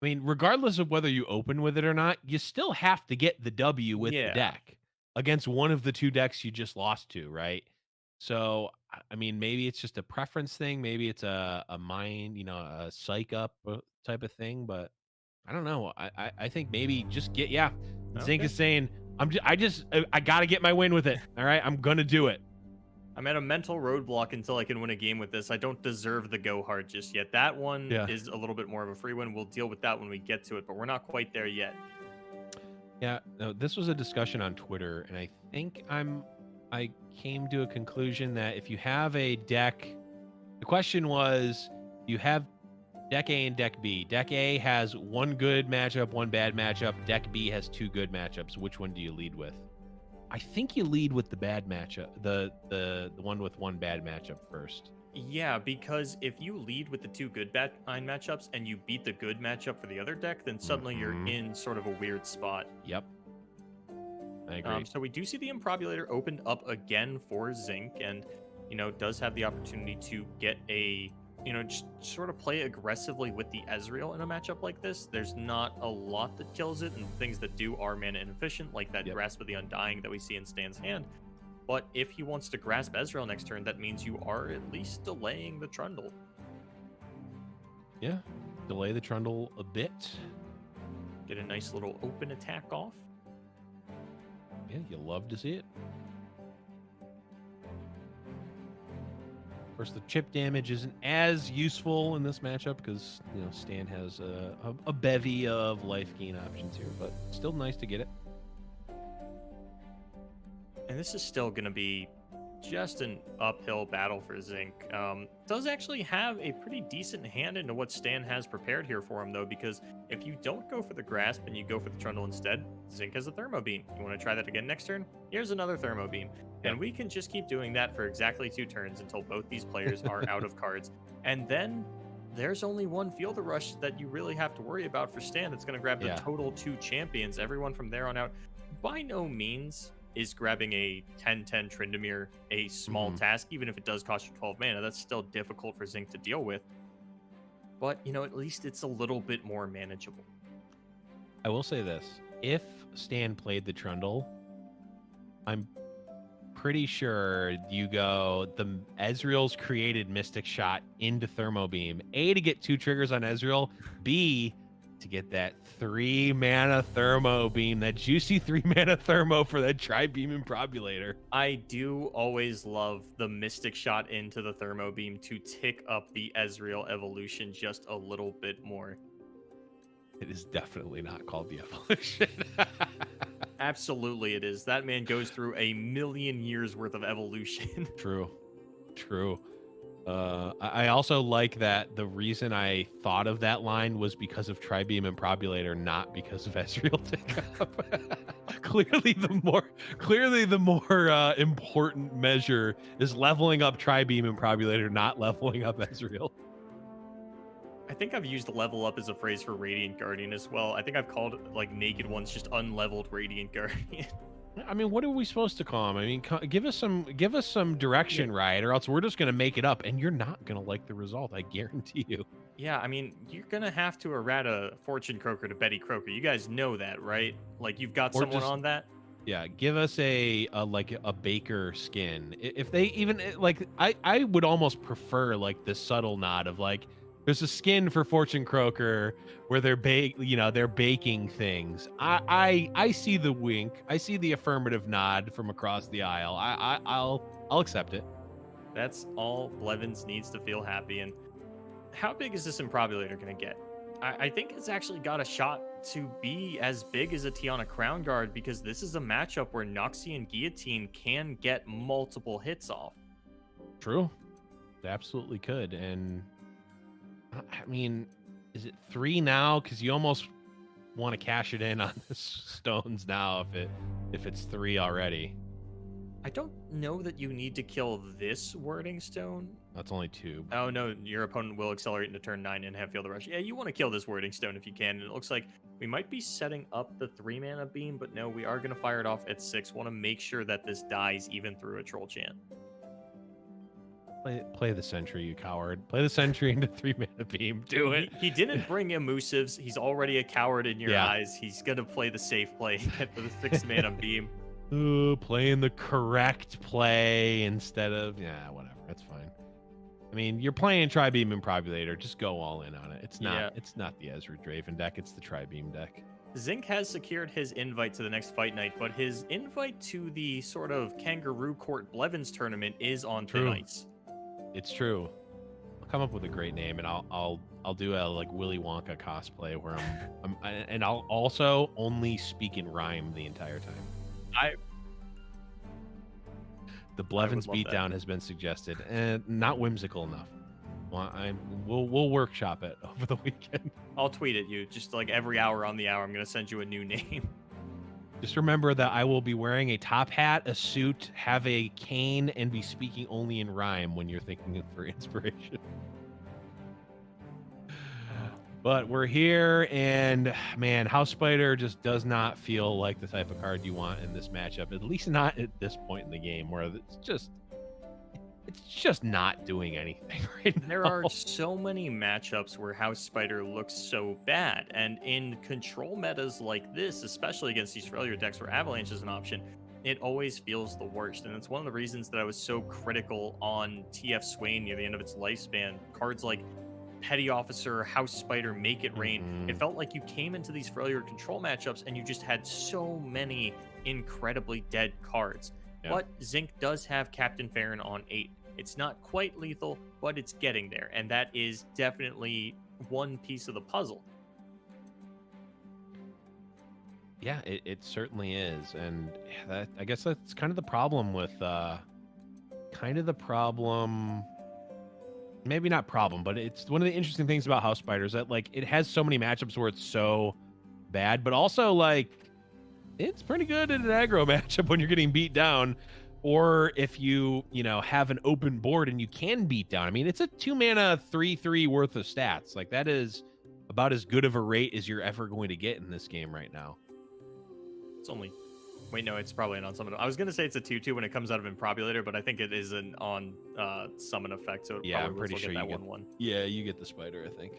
I mean, regardless of whether you open with it or not, you still have to get the W with the Yeah. deck against one of the 2 decks you just lost to, right? So, I mean, maybe it's just a preference thing, maybe it's a mind, a psych up type of thing, but I don't know. I think maybe just get Zinc Okay. is saying, I gotta get my win with it. All right, I'm gonna do it. I'm at a mental roadblock until I can win a game with this. I don't deserve the go hard just yet. That one Yeah. is a little bit more of a free win. We'll deal with that when we get to it, but we're not quite there yet. Yeah, no, this was a discussion on Twitter, and I think I came to a conclusion that if you have a deck, the question was, you have deck A and deck B. Deck A has one good matchup, one bad matchup. Deck B has 2 good matchups. Which one do you lead with? I think you lead with the bad matchup, the one with one bad matchup first. Yeah, because if you lead with the 2 good bad line matchups and you beat the good matchup for the other deck, then suddenly you're Mhm. in sort of a weird spot. Yep. I agree. So we do see the Improbulator opened up again for Zinc, and does have the opportunity to get a just sort of play aggressively with the Ezreal in a matchup like this. There's not a lot that kills it, and things that do are mana inefficient, like that Yep. Grasp of the Undying that we see in Stan's hand. But if he wants to grasp Ezreal next turn, that means you are at least delaying the Trundle. Yeah. Delay the Trundle a bit. Get a nice little open attack off. Yeah, you love to see it. Of course, the chip damage isn't as useful in this matchup because Stan has a bevy of life gain options here, but still nice to get it. And this is still going to be just an uphill battle for Zinc. Does actually have a pretty decent hand into what Stan has prepared here for him, though, because if you don't go for the Grasp and you go for the Trundle instead, Zinc has a Thermo Beam. You want to try that again next turn? Here's another Thermo Beam. And we can just keep doing that for exactly 2 turns until both these players are out of cards. And then there's only one Field of Rush that you really have to worry about for Stan that's going to grab the total 2 champions. Everyone from there on out, by no means is grabbing a 10-10 Tryndamere a small task, even if it does cost you 12 mana. That's still difficult for Zinc to deal with. But, at least it's a little bit more manageable. I will say this. If Stan played the Trundle, I'm pretty sure you go the Ezreal's created Mystic Shot into Thermo Beam. A, to get 2 triggers on Ezreal. B, to get that 3 mana Thermo Beam, that juicy 3 mana Thermo for that Tri-Beam Improbulator. I do always love the Mystic Shot into the Thermo Beam to tick up the Ezreal evolution just a little bit more. It is definitely not called the evolution. Absolutely it is. That man goes through a million years worth of evolution. True. I also like that the reason I thought of that line was because of Tri-Beam Improbulator, not because of Ezreal Tick Up. clearly the more important measure is leveling up Tri-Beam Improbulator, not leveling up Ezreal. I think I've used level up as a phrase for Radiant Guardian as well. I think I've called like naked ones just unleveled Radiant Guardian. I mean, what are we supposed to call him? I mean, give us some direction, right? Or else we're just gonna make it up, and you're not gonna like the result. I guarantee you. Yeah, I mean, you're gonna have to errata Fortune Croaker to Betty Croaker. You guys know that, right? Like you've got someone on that. Yeah, give us a Baker skin. If they even like, I would almost prefer like the subtle nod of like, there's a skin for Fortune Croaker where they're baking things. I see the wink. I see the affirmative nod from across the aisle. I'll accept it. That's all Blevins needs to feel happy. And how big is this Improbulator going to get? I think it's actually got a shot to be as big as a Tiana Crown Guard, because this is a matchup where Noxian Guillotine can get multiple hits off. True. It absolutely could. And I mean, is it 3 now? Because you almost want to cash it in on the stones now if it's 3 already. I don't know that you need to kill this Wording Stone. That's only 2. Oh no, your opponent will accelerate into turn 9 and have Field of Rush. Yeah, you want to kill this Wording Stone if you can. And it looks like we might be setting up the 3 mana beam, but no, we are going to fire it off at 6. Want to make sure that this dies even through a Troll Chant. Play the sentry, you coward. Play the sentry into 3-mana beam. Do it. He didn't bring emusives. He's already a coward in your Yeah. eyes. He's gonna play the safe play and get the 6-mana beam. Ooh, playing the correct play instead of whatever. That's fine. I mean, you're playing Tri-Beam Improbulator. Just go all in on it. It's not the Ezra Draven deck. It's the Tri-Beam deck. Zinc has secured his invite to the next fight night, but his invite to the sort of Kangaroo Court Blevins tournament is on thin ice. It's true. I'll come up with a great name, and I'll do a like Willy Wonka cosplay where and I'll also only speak in rhyme the entire time. The Blevins beatdown has been suggested, and not whimsical enough. Well, we'll workshop it over the weekend. I'll tweet at you just like every hour on the hour. I'm gonna send you a new name. Just remember that I will be wearing a top hat, a suit, have a cane, and be speaking only in rhyme when you're thinking for inspiration. But we're here, and man, House Spider just does not feel like the type of card you want in this matchup. At least not at this point in the game, where it's just not doing anything right now. There are so many matchups where House Spider looks so bad, and in control metas like this, especially against these failure decks where Avalanche is an option, it always feels the worst. And it's one of the reasons that I was so critical on TF Swain near the end of its lifespan. Cards like Petty Officer, House Spider, Make It Rain. It felt like you came into these failure control matchups and you just had so many incredibly dead cards. Yeah. But Zinc does have Captain Farron on 8. It's not quite lethal, but it's getting there. And that is definitely one piece of the puzzle. Yeah, it certainly is. And I guess that's kind of the problem with maybe not problem, but it's one of the interesting things about House Spider is that like it has so many matchups where it's so bad, but also like it's pretty good in an aggro matchup when you're getting beat down, or if you have an open board and you can beat down. I mean, it's a 2-mana 3/3 worth of stats. Like that is about as good of a rate as you're ever going to get in this game right now. It's only wait, no, it's probably an on summon. I was gonna say it's a 2/2 when it comes out of Improbulator, but I think it is an on summon effect. So yeah, I'm probably pretty sure that you get 1/1. Yeah, you get the spider. I think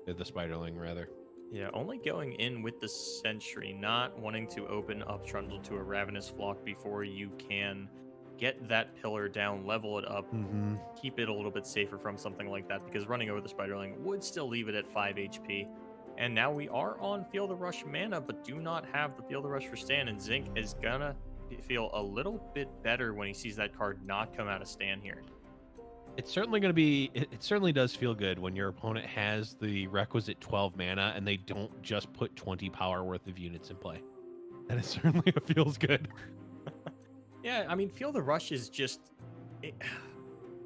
the spiderling rather. Yeah, only going in with the Sentry, not wanting to open up Trundle to a Ravenous Flock before you can get that pillar down, level it up, keep it a little bit safer from something like that, because running over the Spiderling would still leave it at 5 HP. And now we are on Feel the Rush mana, but do not have the Feel the Rush for Stan, and Zinc is gonna feel a little bit better when he sees that card not come out of Stan here. It's certainly going to be, it certainly does feel good when your opponent has the requisite 12 mana and they don't just put 20 power worth of units in play. And it certainly feels good. Yeah, I mean, Feel the Rush is just...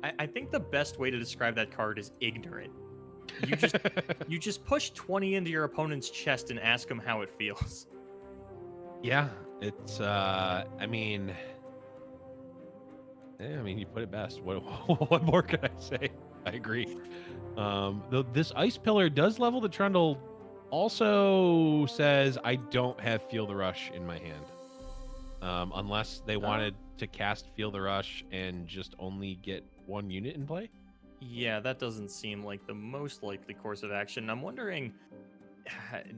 I think the best way to describe that card is ignorant. You just push 20 into your opponent's chest and ask him how it feels. Yeah, it's, I mean, you put it best. What more can I say? I agree. Though this Ice Pillar does level the Trundle, also says I don't have Feel the Rush in my hand. Unless they wanted to cast Feel the Rush and just only get one unit in play. Yeah, that doesn't seem like the most likely course of action. I'm wondering,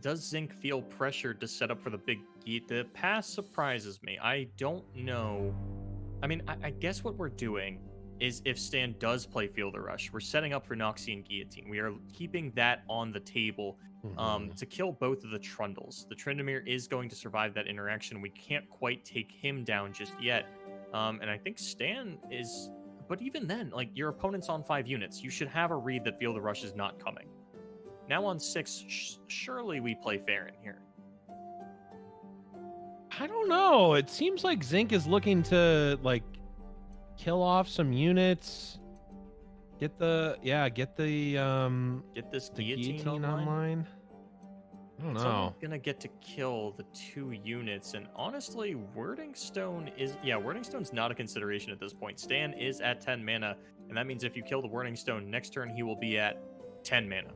does Zinc feel pressured to set up for the big Geet? The pass surprises me. I don't know. I mean, I guess what we're doing is if Stan does play Feel the Rush, we're setting up for Noxian Guillotine. We are keeping that on the table to kill both of the Trundles. The Tryndamere is going to survive that interaction. We can't quite take him down just yet. And I think Stan is... But even then, like, your opponent's on 5 units. You should have a read that Feel the Rush is not coming. Now on 6, surely we play Farron here. I don't know. It seems like Zinc is looking to like kill off some units. Get this guillotine online. I don't know. Only gonna get to kill the 2 units, and honestly, Wording Stone's not a consideration at this point. Stan is at 10 mana, and that means if you kill the Wording Stone next turn, he will be at 10 mana.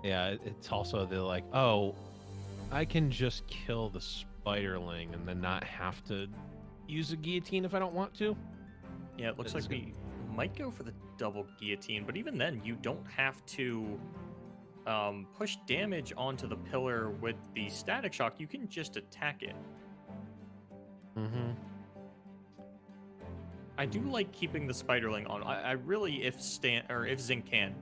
Yeah, it's also the like, oh, I can just kill the Spiderling and then not have to use a guillotine if I don't want to. Yeah, it looks like we might go for the double guillotine, but even then, you don't have to push damage onto the pillar with the static shock. You can just attack it. Mm-hmm. I do like keeping the Spiderling on. I really, if Zinc can,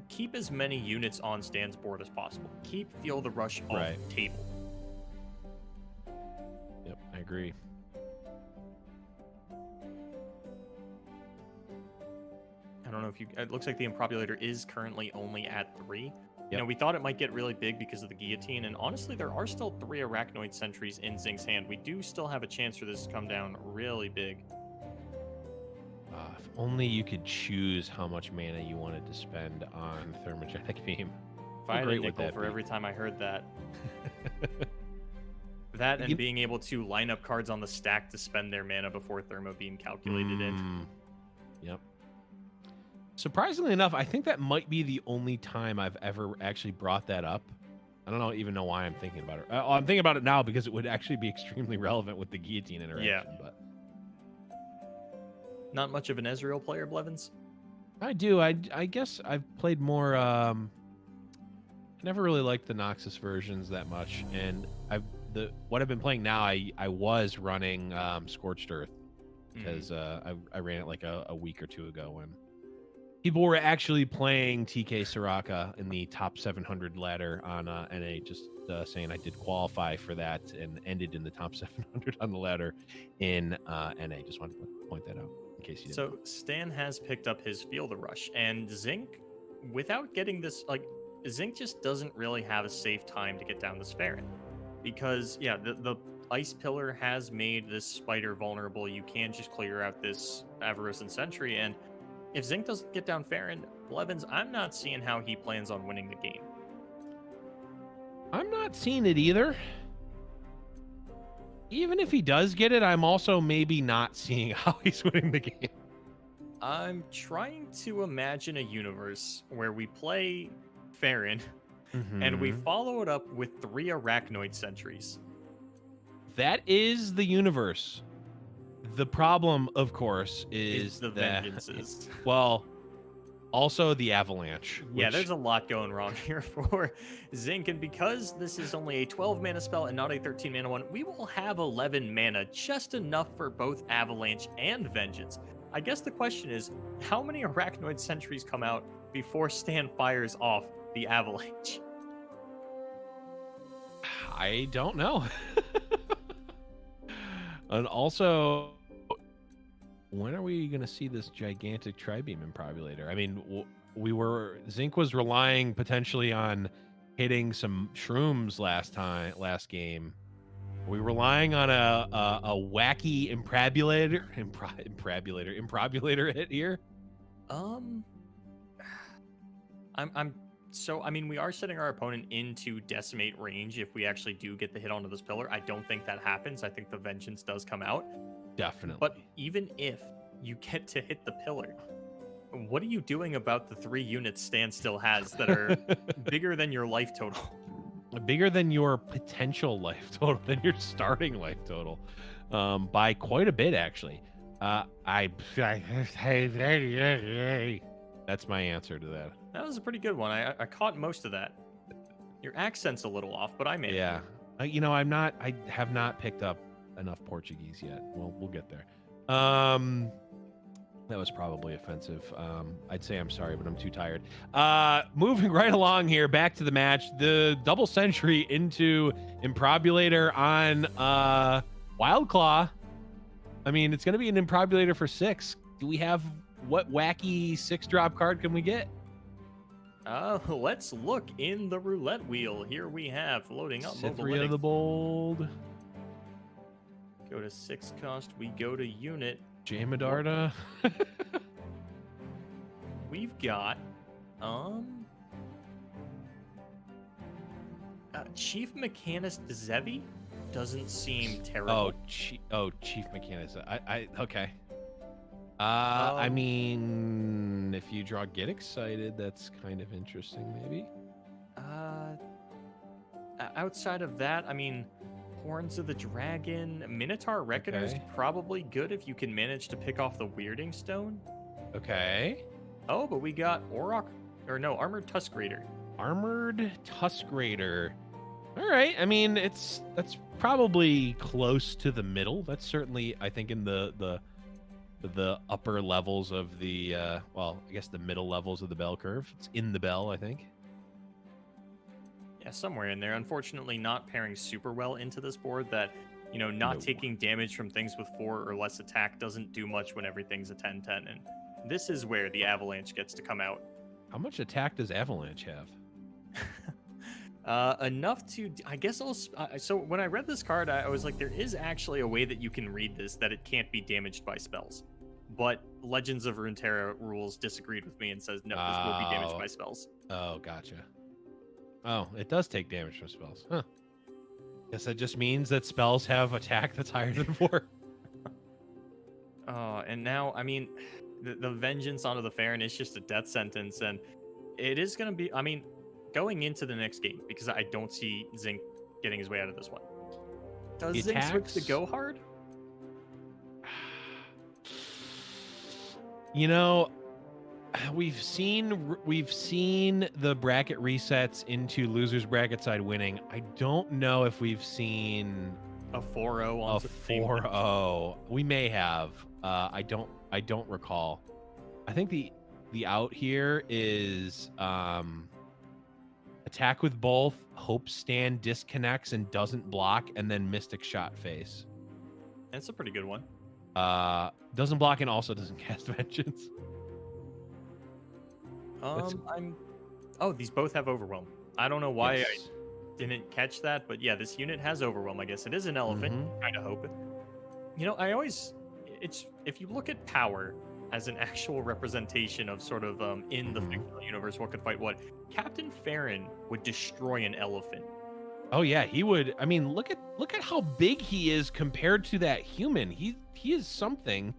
keep as many units on Stan's board as possible. Keep Feel the Rush off the table. Yep, I agree. I don't know if you. It looks like the Improbulator is currently only at 3. Yep. You know, we thought it might get really big because of the guillotine, and honestly, there are still 3 Arachnoid Sentries in Zinc's hand. We do still have a chance for this to come down really big. If only you could choose how much mana you wanted to spend on Thermogenic Beam. If I had a nickel for every time I heard that. That and being able to line up cards on the stack to spend their mana before Thermo Beam calculated in. Yep. Surprisingly enough, I think that might be the only time I've ever actually brought that up. I don't even know why I'm thinking about it. I'm thinking about it now because it would actually be extremely relevant with the guillotine interaction. Yeah. But not much of an Ezreal player, Blevins? I do. I guess I've played more. I never really liked the Noxus versions that much, and what I've been playing now. I was running Scorched Earth because I ran it like a week or two ago when people were actually playing TK Soraka in the top 700 ladder on NA, just saying I did qualify for that and ended in the top 700 on the ladder in NA. Just wanted to point that out in case you didn't. So Stan has picked up his Feel the Rush, and Zinc, without getting this, Zinc just doesn't really have a safe time to get down this Farron. Because, yeah, the Ice Pillar has made this Spider vulnerable. You can just clear out this Avarice and Sentry, and if Zinc doesn't get down Farron, Blevins, I'm not seeing how he plans on winning the game. I'm not seeing it either. Even if he does get it, I'm also maybe not seeing how he's winning the game. I'm trying to imagine a universe where we play Farron and we follow it up with 3 Arachnoid Sentries. That is the universe. The problem, of course, is the that, vengeances. Well, also the avalanche. Yeah, there's a lot going wrong here for Zinc, and because this is only a 12 mana spell and not a 13 mana one, we will have 11 mana, just enough for both avalanche and vengeance. I guess the question is, how many Arachnoid Sentries come out before Stan fires off the avalanche? I don't know. And also, when are we going to see this gigantic Tri-Beam Improbulator? I mean, Zinc was relying potentially on hitting some shrooms last game. Are we relying on a wacky Improbulator hit here? I mean, we are setting our opponent into decimate range if we actually do get the hit onto this pillar. I don't think that happens. I think the vengeance does come out. Definitely. But even if you get to hit the pillar, what are you doing about the 3 units Stan still has that are bigger than your life total? Bigger than your potential life total, than your starting life total, by quite a bit, actually. That's my answer to that. That was a pretty good one. I caught most of that. Your accent's a little off, but I made it. Yeah. I have not picked up enough Portuguese yet. We'll get there. That was probably offensive. I'd say I'm sorry, but I'm too tired. Moving right along here, back to the match. The double sentry into Improbulator on Wildclaw. I mean, it's going to be an Improbulator for 6. Do we have what wacky 6-drop card can we get? Let's look in the roulette wheel. Here we have loading up. Cytheria of the Bold. Go to 6 cost. We go to unit. Jamadarda. We've got Chief Mechanist Zevi doesn't seem terrible. Chief Mechanist. Okay. I mean, if you draw Get Excited, that's kind of interesting, maybe. Outside of that, I mean, Horns of the Dragon. Minotaur Reckoner is Okay. probably good if you can manage to pick off the Weirding Stone. Okay. Oh, but we got Armored Tusk Raider. Armored Tusk Raider. All right. I mean, that's probably close to the middle. That's certainly, I think, in the upper levels of the well, I guess the middle levels of the bell curve. It's in the bell, I think. Yeah, somewhere in there. Unfortunately, not pairing super well into this board that, not No. taking damage from things with 4 or less attack doesn't do much when everything's a 10-10. And this is where the Avalanche gets to come out. How much attack does Avalanche have? Enough to, I guess so when I read this card, I was like, there is actually a way that you can read this that it can't be damaged by spells. But Legends of Runeterra rules disagreed with me and says, no, this will be damaged by spells. Oh, gotcha. Oh, it does take damage from spells. Huh. Guess that just means that spells have attack that's higher than 4. And now, I mean, the vengeance onto the Farron is just a death sentence, and it is going to be, I mean, going into the next game, because I don't see Zinc getting his way out of this one. Does The Zinc switch to attacks- go hard? We've seen the bracket resets into losers bracket side winning. I don't know if we've seen A 4-0 on a 4-0. We may have. I don't recall. I think the out here is attack with both, hope stand disconnects and doesn't block, and then mystic shot face. That's a pretty good one. Doesn't block and also doesn't cast vengeance. That's- These both have Overwhelm. I don't know why Yes. I didn't catch that, but yeah, this unit has Overwhelm. I guess it is an elephant. Mhm. Kind of hope it. If you look at power as an actual representation of sort of in the Mhm. fictional universe, what could fight what? Captain Farron would destroy an elephant. Oh yeah, he would. I mean, look at how big he is compared to that human. He is something.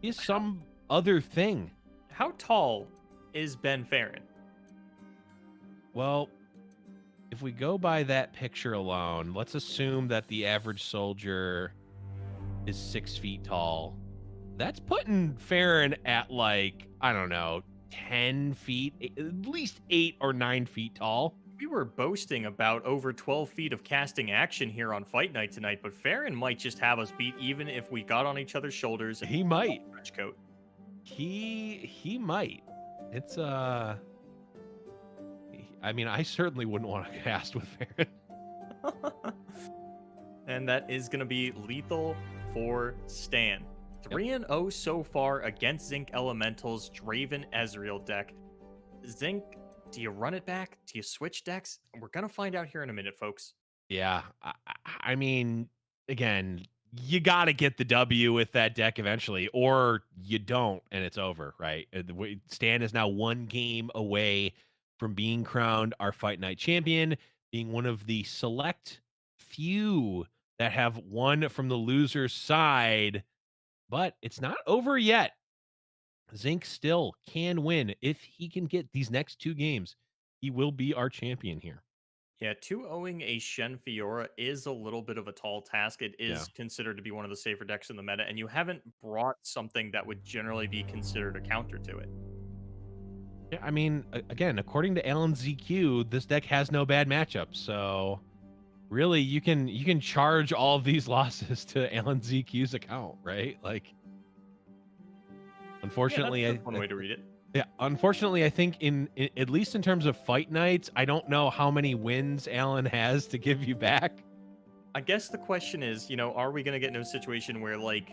He is some other thing. How tall is Ben Farron? Well, if we go by that picture alone, let's assume that the average soldier is 6 feet tall. That's putting Farron at, like, I don't know, 10 feet, at least 8 or 9 feet tall. We were boasting about over 12 feet of casting action here on Fight Night tonight, but Farron might just have us beat even if we got on each other's shoulders. And He might. trench coat. He might. It's I mean, I certainly wouldn't want to cast with Farron. And that is going to be lethal for Stan. 3-0 so far against Zinc Elemental's Draven Ezreal deck. Zinc, do you run it back? Do you switch decks? We're going to find out here in a minute, folks. Yeah, I mean, again, you got to get the W with that deck eventually, or you don't, and it's over, right? Stan is now 1 game away from being crowned our Fight Night champion, being one of the select few that have won from the loser's side, but it's not over yet. Zinc still can win. If he can get these next 2 games, he will be our champion here. Yeah, 2-0ing a Shen Fiora is a little bit of a tall task. It is Yeah. considered to be one of the safer decks in the meta, and you haven't brought something that would generally be considered a counter to it. Yeah, I mean, again, according to Alan ZQ, this deck has no bad matchups. So, really, you can charge all of these losses to Alan ZQ's account, right? Like, unfortunately, yeah, that's one way to read it. Yeah, unfortunately, I think in at least in terms of fight nights, I don't know how many wins Alan has to give you back. I guess the question is, are we going to get into a situation where, like,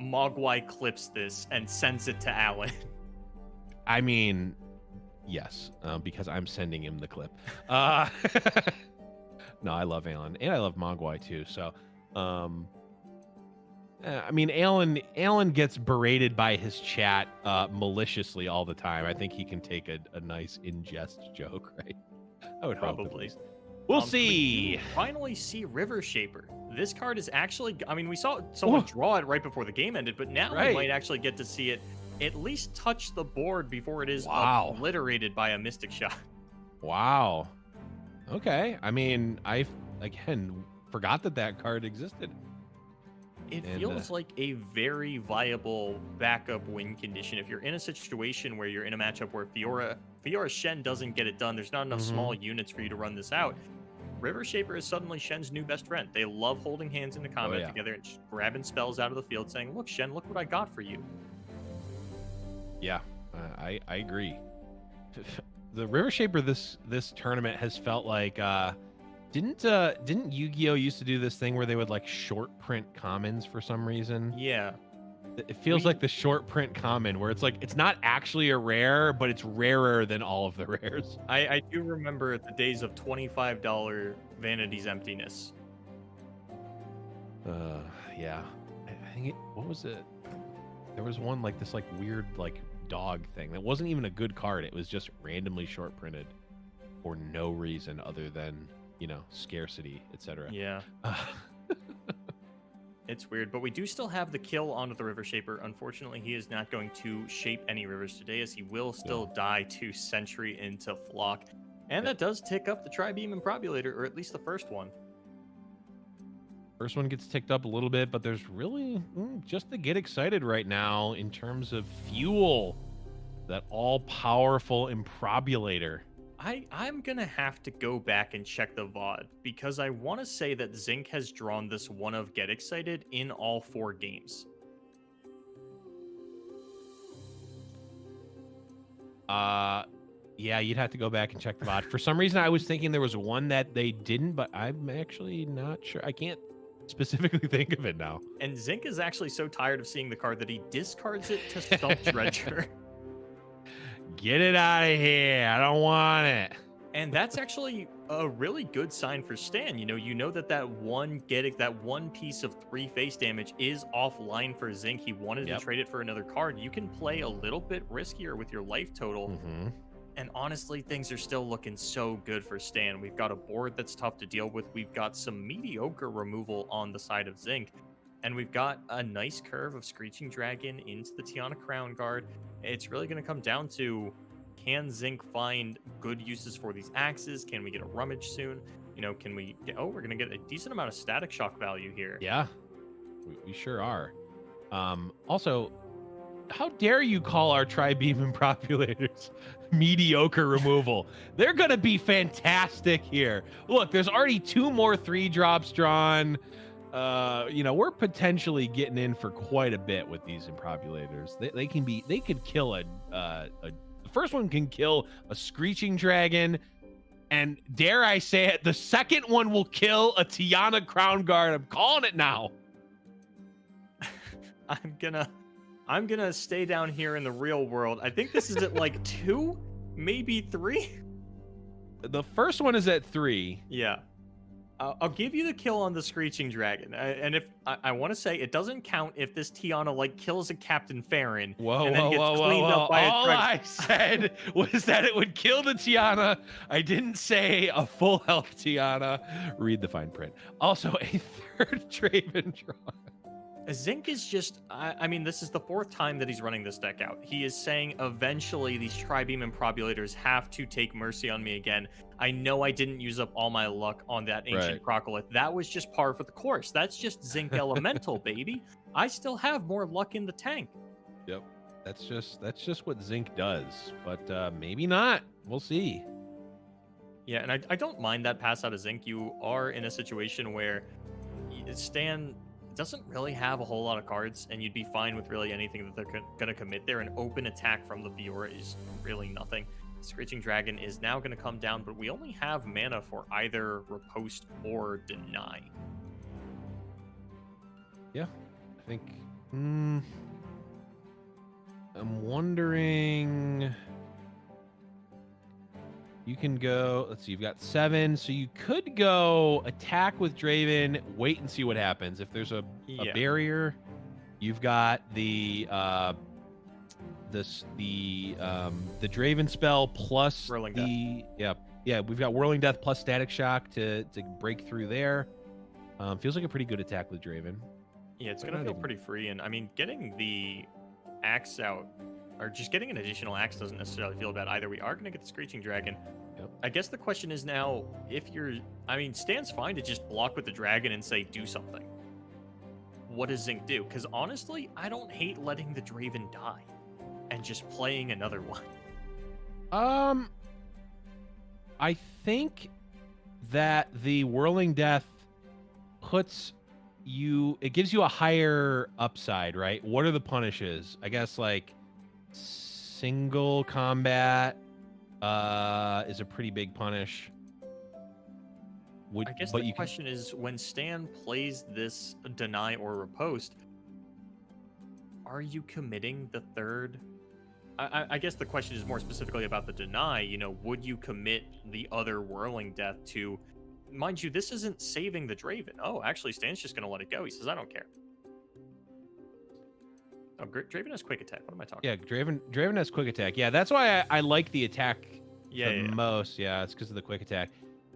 Mogwai clips this and sends it to Alan? I mean, yes, because I'm sending him the clip. No, I love Alan, and I love Mogwai too. So, I mean, Alan gets berated by his chat maliciously all the time. I think he can take a nice in-jest joke, right? I would hope at Probably. least. We'll So we see. do finally see River Shaper. This card is actually, I mean, we saw someone Oh. draw it right before the game ended, but now Right. we might actually get to see it at least touch the board before it is Wow. obliterated by a Mystic Shot. Wow. Okay. I mean, again, forgot that that card existed. It And, feels like a very viable backup win condition. If you're in a situation where you're in a matchup where Fiora Shen doesn't get it done, there's not enough small units for you to run this out. River Shaper is suddenly Shen's new best friend. They love holding hands into combat together and just grabbing spells out of the field saying, look, Shen, look what I got for you. Yeah, I agree. The River Shaper this tournament has felt like didn't Yu-Gi-Oh used to do this thing where they would like short print commons for some reason? Yeah. It feels like the short print common where it's like it's not actually a rare, but it's rarer than all of the rares. I do remember the days of $25 Vanity's Emptiness. Yeah. I think what was it? There was one like this like weird like dog thing that wasn't even a good card. It was just randomly short printed for no reason other than, you know, scarcity, etc. Yeah. It's weird, but we do still have the kill onto the River Shaper. Unfortunately, he is not going to shape any rivers today, as he will still die to Sentry into Flock. And that does tick up the Tri-Beam Improbulator, or at least the first one. First one gets ticked up a little bit, but there's really just to get excited right now in terms of fuel. That all-powerful Improbulator. I'm going to have to go back and check the VOD, because I want to say that Zinc has drawn this one of Get Excited in all 4 games. Yeah, you'd have to go back and check the VOD. For some reason, I was thinking there was one that they didn't, but I'm actually not sure. I can't specifically think of it now. And Zinc is actually so tired of seeing the card that he discards it to Stump Dredger. Get it out of here. I don't want it. And that's actually a really good sign for Stan. You know that one piece of 3 face damage is offline for Zinc. He wanted to trade it for another card. You can play a little bit riskier with your life total. And honestly, things are still looking so good for Stan. We've got a board that's tough to deal with. We've got some mediocre removal on the side of Zinc. And we've got a nice curve of Screeching Dragon into the Tiana Crown Guard. It's really going to come down to, can Zinc find good uses for these axes? Can we get a rummage soon? You know, can we get, we're going to get a decent amount of Static Shock value here. Yeah, we sure are. Also, how dare you call our Tri-Beam Improbulators mediocre removal? They're going to be fantastic here. Look, there's already 2 more 3-drops drawn. You know, we're potentially getting in for quite a bit with these Improbulators. They could kill the first one can kill a Screeching Dragon, and dare I say it, the second one will kill a Tiana Crown Guard. I'm calling it now. I'm gonna stay down here in the real world. I think this is at like 2, maybe 3. The first one is at 3. Yeah. I'll give you the kill on the Screeching Dragon, and if I want to say it doesn't count if this Tiana like kills a Captain Farron and then gets cleaned up by all I said was that it would kill the Tiana. I didn't say a full health Tiana. Read the fine print. Also, a 3rd Draven draw. Zinc is just, I mean, this is the 4th time that he's running this deck out. He is saying eventually these Tri-Beam Improbulators have to take mercy on me again. I know I didn't use up all my luck on that Ancient Crocolith. That was just par for the course. That's just Zinc Elemental, baby. I still have more luck in the tank. Yep. That's just what Zinc does, but maybe not. We'll see. Yeah, and I don't mind that pass out of Zinc. You are in a situation where Stan doesn't really have a whole lot of cards, and you'd be fine with really anything that they're going to commit there. An open attack from the Fiora is really nothing. Screeching Dragon is now going to come down, but we only have mana for either Riposte or Deny. Yeah, I think... I'm wondering... You can go, let's see, you've got 7, so you could go attack with Draven, wait and see what happens. If there's a barrier, you've got the Draven spell plus Whirling Death. Yeah, we've got Whirling Death plus Static Shock to break through there. Feels like a pretty good attack with Draven. Yeah, it's going to feel pretty free, and I mean, getting the axe out, or just getting an additional axe doesn't necessarily feel bad either. We are going to get the Screeching Dragon. I guess the question is now, if you're... I mean, Stan's fine to just block with the dragon and say, do something. What does Zinc do? Because honestly, I don't hate letting the Draven die and just playing another one. I think that the Whirling Death puts you... It gives you a higher upside, right? What are the punishes? I guess, like, single combat is a pretty big punish. I guess the question is, when Stan plays this deny or riposte, are you committing the third? I guess the question is more specifically about the deny. You know, would you commit the other Whirling Death to... Mind you, this isn't saving the Draven. Oh, actually, Stan's just going to let it go. He says, I don't care. Oh, Draven has quick attack. What am I talking about? Yeah, Draven has quick attack. Yeah, that's why I like the attack most. Yeah, it's because of the quick attack.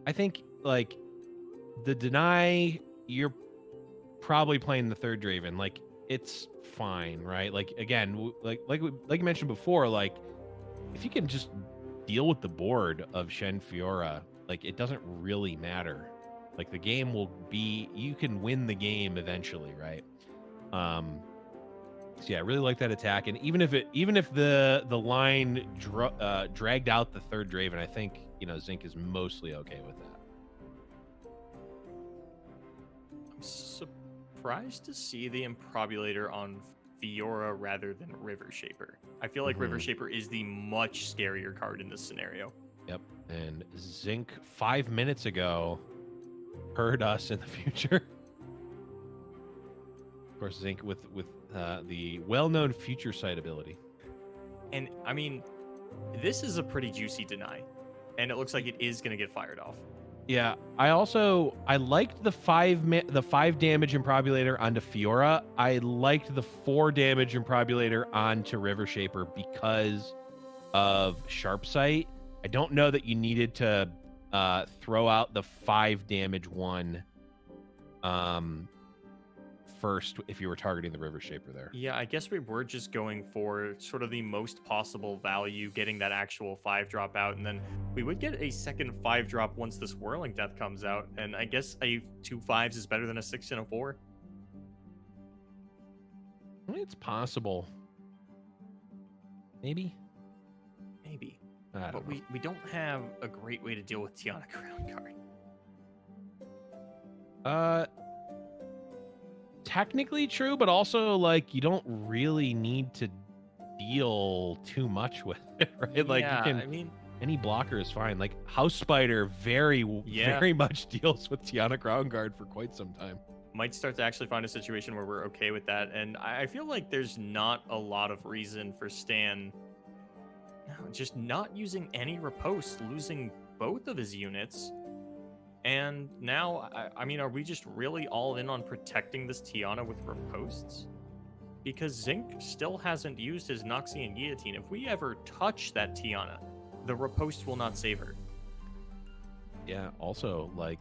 I think, like, the deny, you're probably playing the third Draven. Like, it's fine, right? Like, again, like you mentioned before, like, if you can just deal with the board of Shen Fiora, like, it doesn't really matter. Like, the game will be... You can win the game eventually, right? So yeah, I really like that attack. And even if the line dragged out the third Draven, I think, you know, Zinc is mostly okay with that. I'm surprised to see the Improbulator on Fiora rather than River Shaper. I feel like River Shaper is the much scarier card in this scenario. Yep. And Zinc 5 minutes ago heard us in the future. Of course, Zinc with the well-known future sight ability. And I mean, this is a pretty juicy deny, and it looks like it is going to get fired off. Yeah, I liked the 5 damage Improbulator onto Fiora. I liked the 4 damage Improbulator onto River Shaper because of Sharp Sight. I don't know that you needed to throw out the 5 damage one first if you were targeting the River Shaper there. Yeah, I guess we were just going for sort of the most possible value, getting that actual 5 drop out, and then we would get a second 5 drop once this Whirling Death comes out, and I guess a 2 5s is better than a 6 and a 4. I mean, it's possible. Maybe. But we don't have a great way to deal with Tiana Crown card. Technically true, but also, like, you don't really need to deal too much with it, right? Like, yeah, you can... I mean, any blocker is fine. Like, House Spider very much deals with Tiana Crown Guard for quite some time. Might start to actually find a situation where we're okay with that. And I feel like there's not a lot of reason for Stan just not using any riposte, losing both of his units. And now, I mean, are we just really all in on protecting this Tiana with ripostes? Because Zinc still hasn't used his Noxian Guillotine. If we ever touch that Tiana, the riposte will not save her. Yeah, also, like,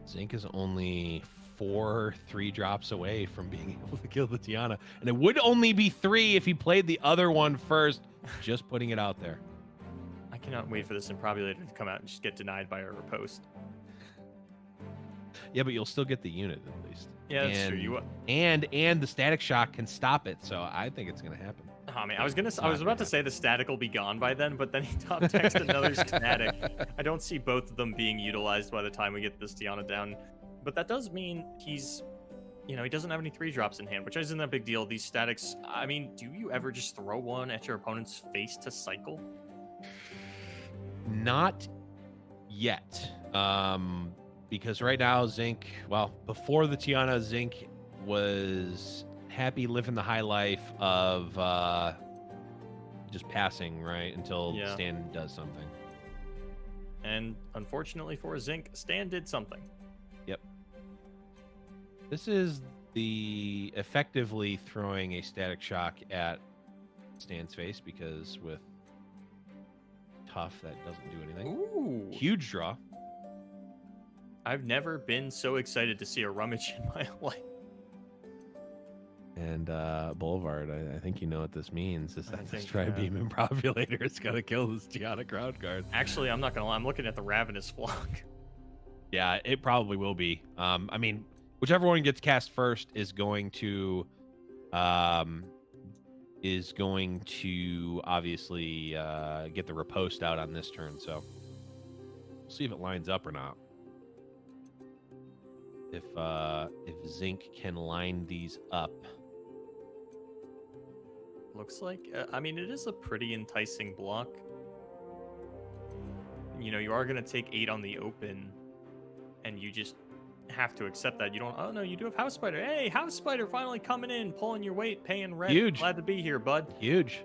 Zinc is only 4 3-drops away from being able to kill the Tiana. And it would only be 3 if he played the other one first. Just putting it out there. I cannot wait for this Improbulator to come out and just get denied by a riposte. Yeah, but you'll still get the unit at least. Yeah, that's true. You will. And the static shock can stop it, so I think it's gonna happen. Oh man, I was about to say the static will be gone by then, but then he top decks another static. I don't see both of them being utilized by the time we get this Tiana down. But that does mean he's, you know, he doesn't have any 3-drops in hand, which isn't a big deal. These statics, I mean, do you ever just throw one at your opponent's face to cycle? Not yet. Because right now, Zinc, well, before the Tiana, Zinc was happy living the high life of just passing, right, until Stan does something. And unfortunately for Zinc, Stan did something. Yep. This is the effectively throwing a static shock at Stan's face, because with Tough, that doesn't do anything. Ooh. Huge draw. I've never been so excited to see a rummage in my life. And Boulevard, I think you know what this means. Is I that this think, Tri-Beam Improbulator is going to kill this Tiana Crown Guard. Actually, I'm not gonna lie. I'm looking at the Ravenous Flock. Yeah, it probably will be. I mean, whichever one gets cast first is going to obviously get the riposte out on this turn. So we'll see if it lines up or not. If Zinc can line these up. Looks like, I mean, it is a pretty enticing block. You know, you are going to take 8 on the open, and you just have to accept that. You don't, oh no, you do have House Spider. Hey, House Spider finally coming in, pulling your weight, paying rent. Huge. Glad to be here, bud. Huge.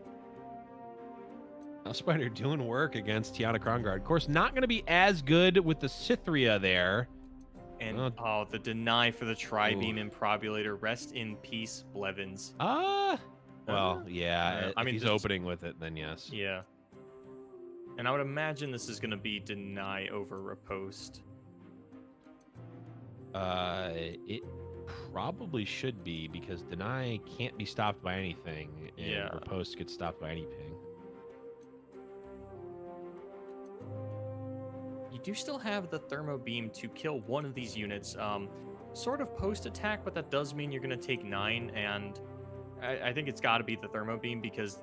House Spider doing work against Tiana Crown Guard. Of course, not going to be as good with the Cythria there. And, oh, the deny for the Tri-Beam Improbulator. Rest in peace, Blevins. Well, yeah. I If mean, he's opening with it, then yes. Yeah. And I would imagine this is going to be deny over riposte. It probably should be because deny can't be stopped by anything, and Yeah. riposte gets stopped by any ping. You do still have the Thermo Beam to kill one of these units, sort of post-attack, but that does mean you're going to take 9, and I think it's got to be the Thermo Beam because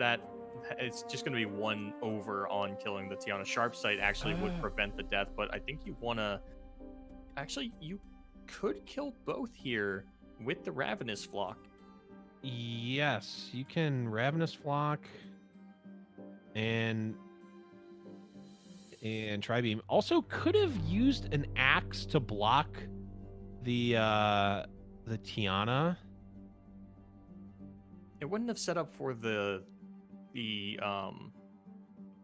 it's just going to be 1 over on killing the Tiana. Sharp Sight actually would prevent the death, but I think you want to... Actually, you could kill both here with the Ravenous Flock. Yes, you can Ravenous Flock and Tri-Beam. Also could have used an axe to block the Tiana. It wouldn't have set up for the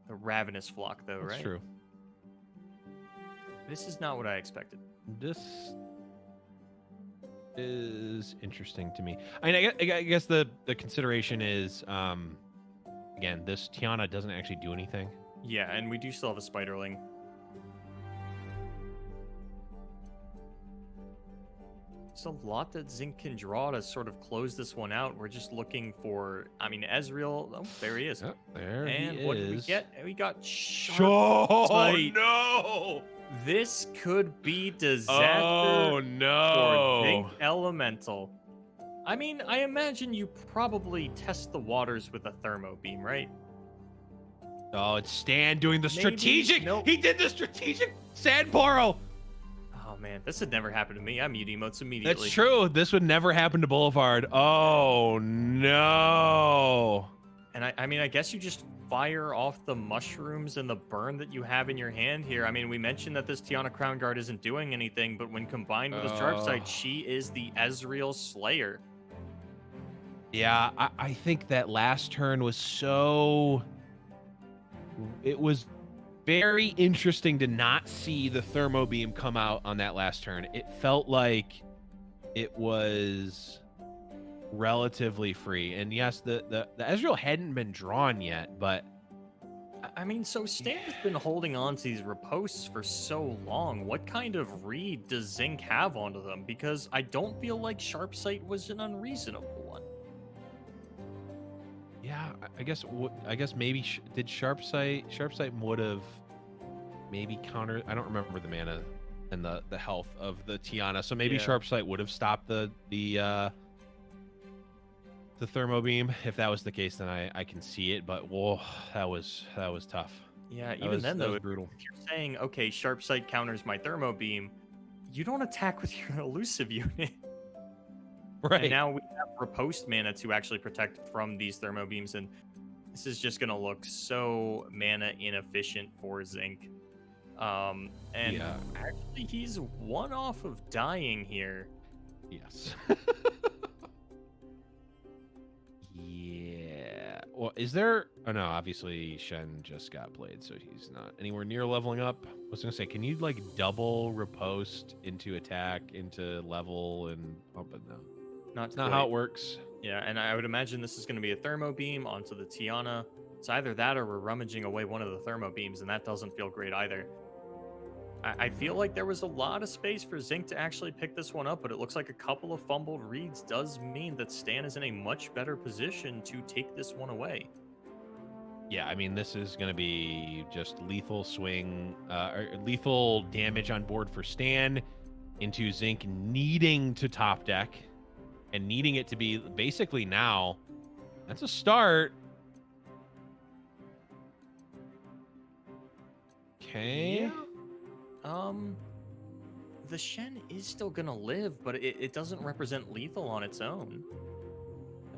Ravenous Flock though, That's right? true. This is not what I expected. This is interesting to me. I mean, I guess the consideration is, again, this Tiana doesn't actually do anything. Yeah, and we do still have a Spiderling. There's a lot that Zinc can draw to sort of close this one out. We're just looking for, I mean, Ezreal. Oh, there he is. Oh, there And he what did we is. get? We got Oh, Sight. no! This could be disaster Oh, for no! Zinc Elemental. I mean, I imagine you probably test the waters with a Thermo Beam, right? Oh, it's Stan doing the Maybe- strategic. nope. He did the strategic sand portal. Oh man, this had never happened to me. I mute emotes immediately. That's true. This would never happen to Boulevard. Oh no! And I mean, I guess you just fire off the mushrooms and the burn that you have in your hand here. I mean, we mentioned that this Tiana Crown Guard isn't doing anything, but when combined with a Sharp Sight, she is the Ezreal Slayer. Yeah, I think that last turn was so... It was very interesting to not see the Thermo Beam come out on that last turn. It felt like it was relatively free. And yes, the Ezreal hadn't been drawn yet, but... I mean, so Stan has been holding on to these riposts for so long. What kind of read does Zinc have onto them? Because I don't feel like Sharp Sight was an unreasonable one. Yeah, I guess maybe did Sharp Sight would have maybe countered. I don't remember the mana and the health of the Tiana, so maybe Yeah. Sharp Sight would have stopped the Thermo Beam. If that was the case, then I can see it. But whoa, that was tough. Yeah, That even was- then that though, was if brutal. you're saying, okay, Sharp Sight counters my Thermo Beam, you don't attack with your elusive unit. Right. And now we have riposte mana to actually protect from these Thermo Beams, and this is just going to look so mana inefficient for Zinc. And Yeah. actually, he's one off of dying here. Yes. Yeah. Well, is there... Oh, no. Obviously, Shen just got played, so he's not anywhere near leveling up. I was going to say, can you, like, double riposte into attack, into level, and pump it? No. Not Not how it works. Yeah, and I would imagine this is going to be a Thermo Beam onto the Tiana. It's either that or we're rummaging away one of the Thermo Beams, and that doesn't feel great either. I feel like there was a lot of space for Zinc to actually pick this one up, but it looks like a couple of fumbled reads does mean that Stan is in a much better position to take this one away. Yeah, I mean, this is going to be just lethal swing, or lethal damage on board for Stan into Zinc needing to top deck and needing it to be basically now. That's a start. Okay. Yeah. The Shen is still going to live, but it doesn't represent lethal on its own.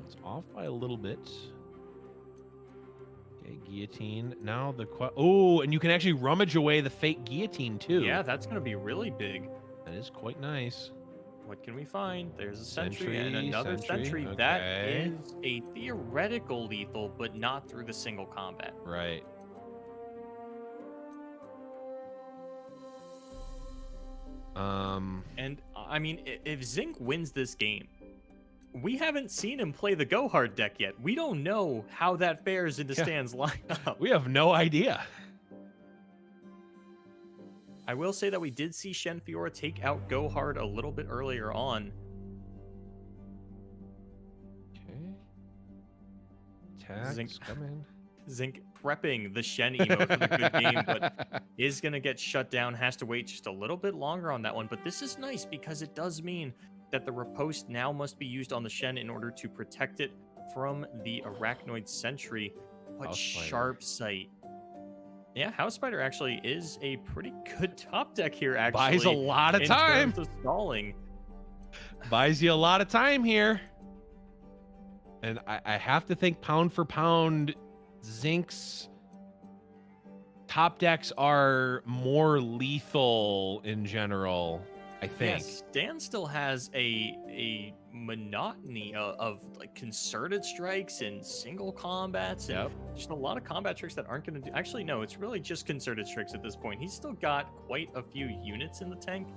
It's off by a little bit. Okay, guillotine. Now the oh, and you can actually rummage away the fake guillotine too. Yeah, that's going to be really big. That is quite nice. What can we find? There's a sentry and another sentry. Okay. That is a theoretical lethal, but not through the single combat. Right. And I mean, if Zinc wins this game, we haven't seen him play the Go Hard deck yet. We don't know how that fares into Stan's lineup. We have no idea. I will say that we did see Shen Fiora take out Go Hard a little bit earlier on. Okay. Attacks Zinc. come in. Zinc prepping the Shen emote for the good game, but is going to get shut down. Has to wait just a little bit longer on that one. But this is nice because it does mean that the riposte now must be used on the Shen in order to protect it from the Arachnoid Sentry. But Sharp Sight. Yeah, House Spider actually is a pretty good top deck here, actually. Buys a lot of time. In terms of stalling. Buys you a lot of time here. And I have to think pound for pound, Zinc's top decks are more lethal in general, I think. Yes, Stan still has a monotony of like concerted strikes and single combats and just a lot of combat tricks that aren't going to do. Actually, no, it's really just concerted tricks at this point. He's still got quite a few units in the tank.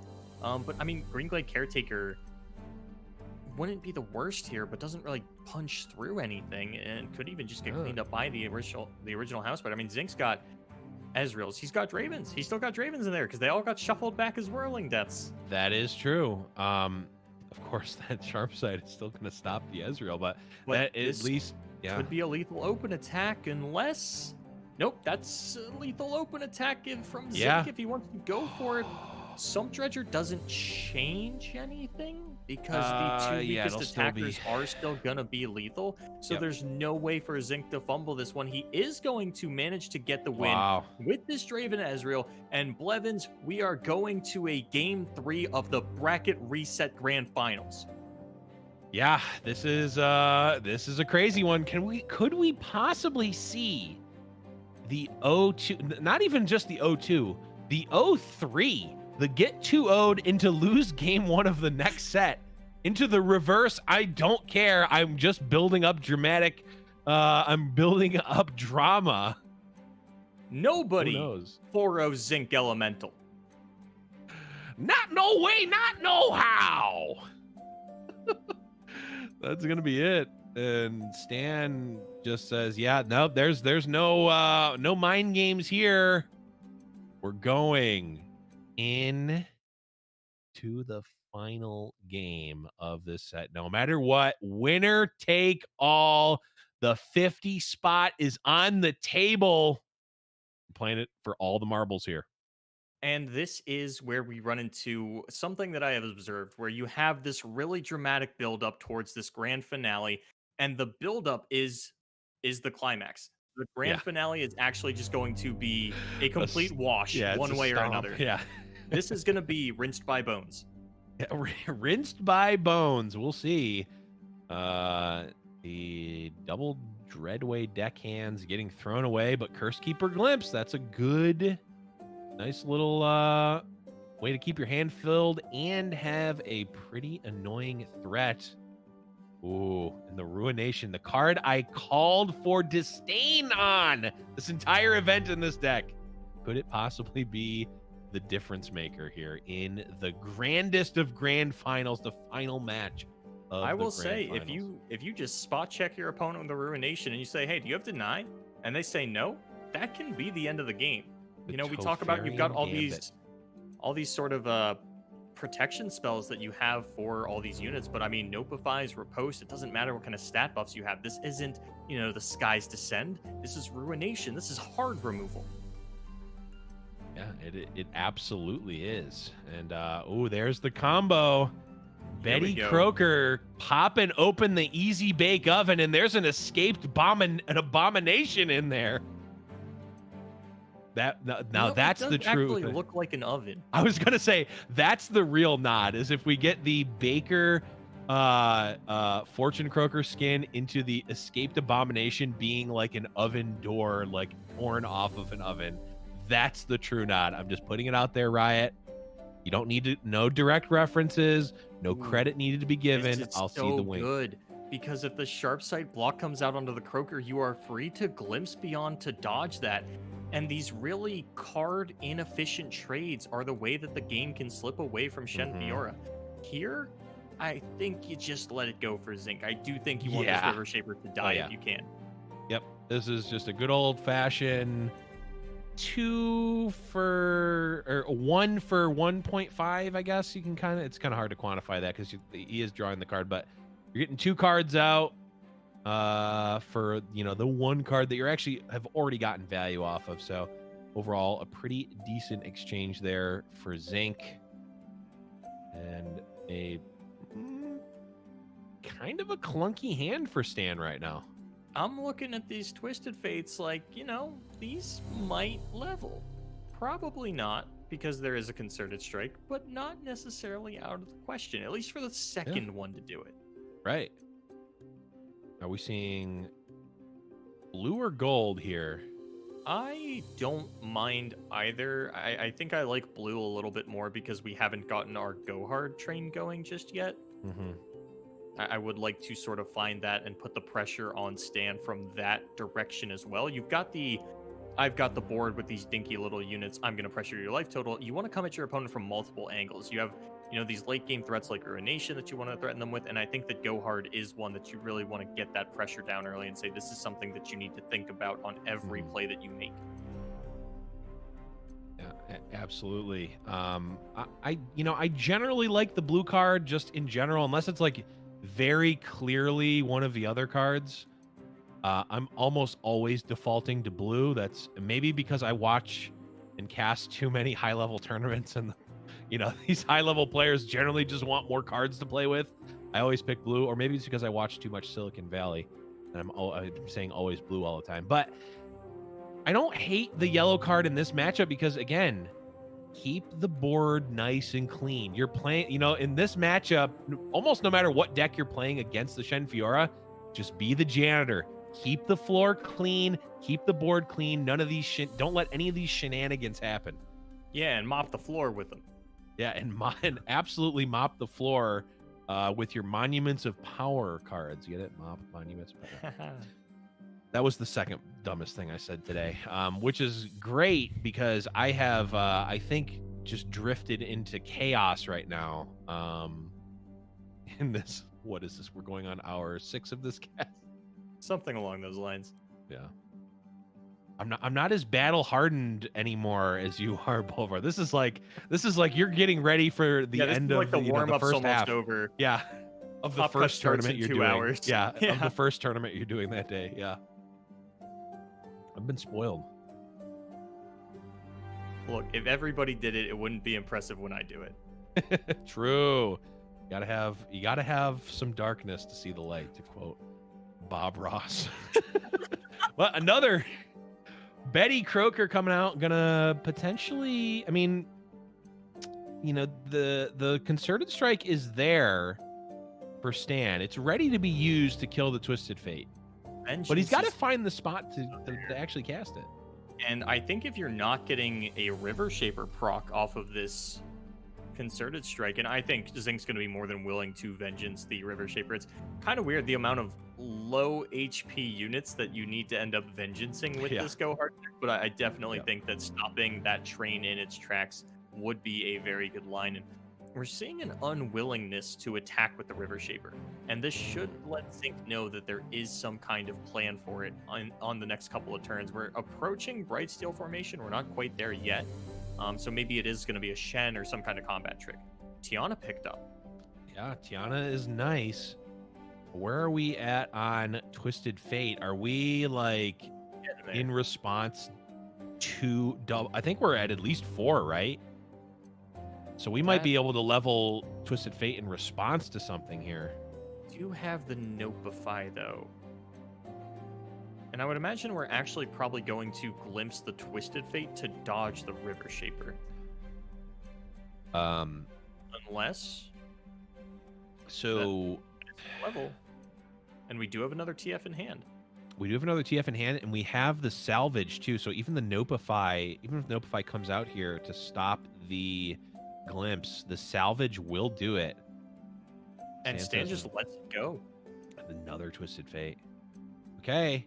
But I mean, Green Glade Caretaker wouldn't be the worst here, but doesn't really punch through anything and could even just get cleaned up by the original house. But I mean, Zinc's got Ezreals. He's got Dravens. He's still got Dravens in there because they all got shuffled back as Whirling Deaths. That is true. Of course, that Sharp Sight is still going to stop the Ezreal, but that at least could be a lethal open attack unless... Nope, that's a lethal open attack from Zinc if he wants to go for it. Sump Dredger doesn't change anything because the two weakest attackers are still going to be lethal. So there's no way for Zinc to fumble this one. He is going to manage to get the win with this Draven Ezreal. And Blevins, we are going to a Game 3 of the Bracket Reset Grand Finals. Yeah, this is a crazy one. Could we possibly see the 0-2, not even just the 0-2, the 0-3, the get 2-0'd into lose game 1 of the next set, into the reverse? I don't care. I'm just building up dramatic. I'm building up drama. Nobody 4-0 Zinc Elemental. Not no way, not no how. That's gonna be it. And Stan just says, "Yeah, no, there's no mind games here. We're going in to the final game of this set. No matter what, winner take all. The 50 spot is on the table. I'm playing it for all the marbles here." And this is where we run into something that I have observed, where you have this really dramatic build-up towards this grand finale, and the build-up is the climax. The grand finale is actually just going to be a complete wash, one way or another. Yeah. This is going to be rinsed by bones. Yeah, rinsed by bones. We'll see. The double Dreadway deckhands getting thrown away, but Cursekeeper Glimpse, that's a good... nice little way to keep your hand filled and have a pretty annoying threat. Ooh, and the Ruination, the card I called for disdain on this entire event in this deck. Could it possibly be the difference maker here in the grandest of grand finals, the final match of I the will grand say, finals? if you just spot check your opponent with the Ruination and you say, hey, do you have Deny? And they say no, that can be the end of the game. You know, we talk about you've got all these all these sort of protection spells that you have for all these units. But I mean, Nopifies, Riposte, it doesn't matter what kind of stat buffs you have. This isn't, you know, the Skies Descend. This is Ruination. This is hard removal. Yeah, it absolutely is. And oh, there's the combo. Betty Croker popping open the easy bake oven, and there's an escaped an abomination in there. That's the truth. Actually look like an oven. I was gonna say that's the real nod, is if we get the Baker Fortune Croaker skin into the escaped abomination being like an oven door, like torn off of an oven. That's the true nod. I'm just putting it out there, Riot. You don't need to, no direct references, no credit needed to be given. I'll see the wink. Good, because if the sharp sight block comes out onto the Croaker, you are free to glimpse beyond to dodge that. And these really card inefficient trades are the way that the game can slip away from Shen Fiora. Here, I think you just let it go for Zinc. I do think you want this River Shaper to die if you can. Yep, this is just a good old fashioned 1 for 1.5, I guess. You can it's kind of hard to quantify that because he is drawing the card, but you're getting 2 cards out for, you know, the 1 card that you're actually have already gotten value off of. So overall, a pretty decent exchange there for Zinc, and a kind of a clunky hand for Stan right now. I'm looking at these Twisted Fates like, you know, these might level. Probably not, because there is a Concerted Strike, but not necessarily out of the question, at least for the second one to do it. Right. Are we seeing blue or gold here? I don't mind either. I think I like blue a little bit more because we haven't gotten our Go Hard train going just yet. I would like to sort of find that and put the pressure on Stan from that direction as well. I've got the board with these dinky little units. I'm going to pressure your life total. You want to come at your opponent from multiple angles. You have, you know, these late game threats like Ruination that you want to threaten them with. And I think that Go Hard is one that you really want to get that pressure down early and say, this is something that you need to think about on every play that you make. Yeah, absolutely. I generally like the blue card just in general, unless it's like very clearly one of the other cards. I'm almost always defaulting to blue. That's maybe because I watch and cast too many high-level tournaments, and you know, these high-level players generally just want more cards to play with. I always pick blue, or maybe it's because I watch too much Silicon Valley, and I'm saying always blue all the time. But I don't hate the yellow card in this matchup because, again, keep the board nice and clean. You're playing, you know, in this matchup, almost no matter what deck you're playing against the Shen Fiora, just be the janitor. Keep the floor clean. Keep the board clean. None of these don't let any of these shenanigans happen. Yeah, and mop the floor with them. Yeah, and absolutely mop the floor with your Monuments of Power cards. Get it? Mop Monuments of Power. That was the second dumbest thing I said today, which is great because I have, I think, just drifted into chaos right now. In this, what is this? We're going on hour 6 of this cast. Something along those lines. Yeah. I'm not as battle hardened anymore as you are, Boulevard. This is like you're getting ready for the end of like the warm up's almost half. Over. Yeah. Of the first tournament you're doing. Hours. Yeah. Of the first tournament you're doing that day. Yeah. I've been spoiled. Look, if everybody did it, it wouldn't be impressive when I do it. True. You gotta have some darkness to see the light, to quote Bob Ross. Well, another Betty Croker coming out, gonna potentially, I mean, you know, the Concerted Strike is there for Stan. It's ready to be used to kill the Twisted Fate. But he's got to find the spot to actually cast it. And I think if you're not getting a River Shaper proc off of this Concerted Strike, and I think Zinc's going to be more than willing to Vengeance the River Shaper. It's kind of weird the amount of low HP units that you need to end up vengeancing with this Go Hard deck, but I definitely think that stopping that train in its tracks would be a very good line. And we're seeing an unwillingness to attack with the River Shaper, and this should let Zinc know that there is some kind of plan for it on the next couple of turns. We're approaching Bright Steel formation. We're not quite there yet, So maybe it is going to be a Shen or some kind of combat trick. Tiana picked up. Yeah, Tiana is nice. Where are we at on Twisted Fate? Are we like in response to double? I think we're at least 4, right? So we might be able to level Twisted Fate in response to something here. Do have the Notify though. And I would imagine we're actually probably going to glimpse the Twisted Fate to dodge the River Shaper. Unless so level. And we do have another TF in hand. We do have another TF in hand, and we have the salvage too. So even the Notify, even if Notify comes out here to stop the glimpse, the salvage will do it. And Stan just lets it go. Another Twisted Fate. Okay.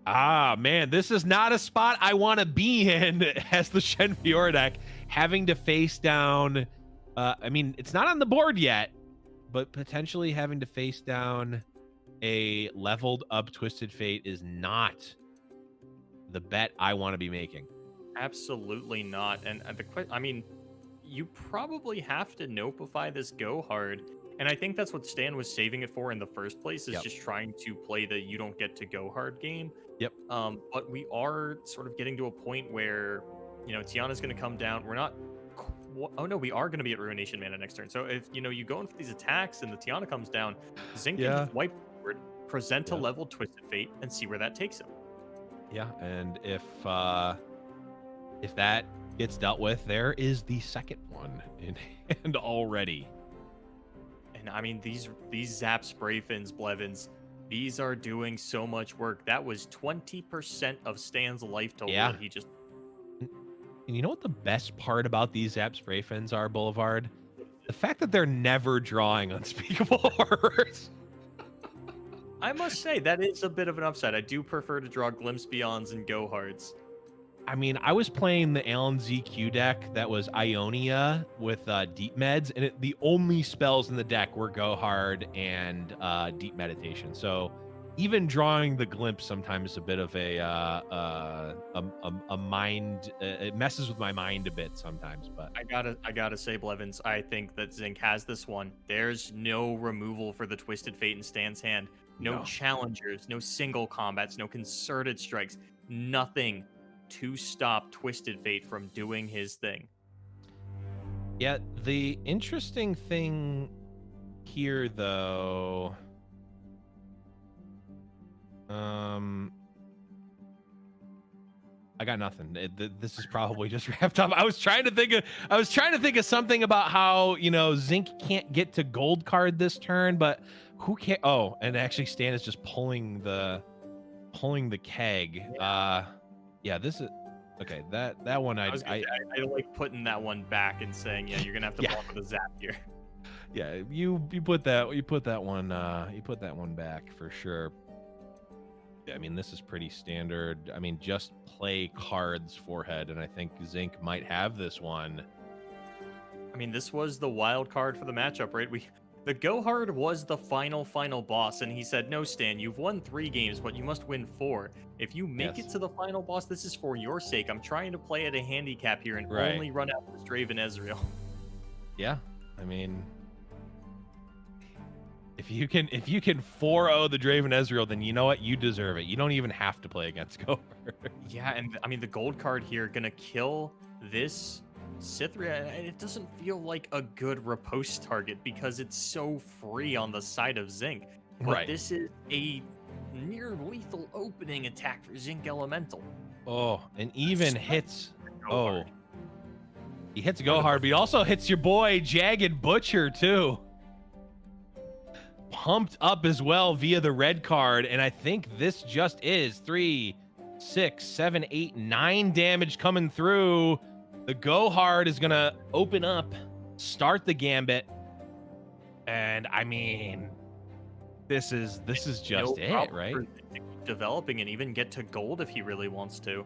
Ah, man, this is not a spot I want to be in as the Shen Fiora deck, having to face down. I mean, it's not on the board yet, but potentially having to face down a leveled up Twisted Fate is not the bet I want to be making. Absolutely not. And I mean, you probably have to Notify this go hard. And I think that's what Stan was saving it for in the first place, is just trying to play the you don't get to go hard game. Yep. But we are sort of getting to a point where, you know, Tiana's going to come down. We're not. Oh no, we are going to be at Ruination Mana next turn. So if you know you go in for these attacks and the Tiana comes down, Zinc can just wipe forward, present a level Twisted Fate, and see where that takes him. Yeah, and if that gets dealt with, there is the second one in hand already. And I mean, these Zap Spray Fins, Blevins, these are doing so much work. That was 20% of Stan's life total that he just. And you know what the best part about these Zap Spray Fins are, Boulevard? The fact that they're never drawing unspeakable horrors. I must say, that is a bit of an upside. I do prefer to draw Glimpse Beyonds and Go Hards. I mean, I was playing the Alan ZQ deck that was Ionia with Deep Meds, and the only spells in the deck were Go Hard and Deep Meditation. So even drawing the Glimpse sometimes is a bit of a mind. It messes with my mind a bit sometimes. But I gotta say, Blevins, I think that Zinc has this one. There's no removal for the Twisted Fate in Stan's hand. No challengers, no single combats, no concerted strikes, nothing to stop Twisted Fate from doing his thing. Yeah, the interesting thing here, though, I got nothing. This is probably just wrapped up. I was trying to think of something about how, you know, Zinc can't get to gold card this turn, but who can? Oh, and actually, Stan is just pulling the keg. Yeah, this is okay. That one I like putting that one back and saying, yeah, you're gonna have to block with a zap here. Yeah, you put that one back for sure. I mean, this is pretty standard. I mean, just play cards forehead, and I think Zinc might have this one. I mean, this was the wild card for the matchup, right? The Go Hard was the final boss, and he said, no, Stan, you've won 3 games, but you must win 4. If you make it to the final boss, this is for your sake. I'm trying to play at a handicap here and only run out this Draven Ezreal. Yeah, I mean, if you can 4-0 the Draven Ezreal, then you know what? You deserve it. You don't even have to play against Go Hard. Yeah, and I mean, the gold card here gonna kill this Cythria, and it doesn't feel like a good riposte target because it's so free on the side of Zinc. But this is a near lethal opening attack for Zinc Elemental. Oh, and even hits. Oh, he hits Go Hard, but he also hits your boy Jagged Butcher too. Pumped up as well via the red card, and I think this just is 3, 6, 7, 8, 9 damage coming through. The Go Hard is going to open up, start the Gambit. And I mean, this is just it, right? Developing and even get to gold if he really wants to.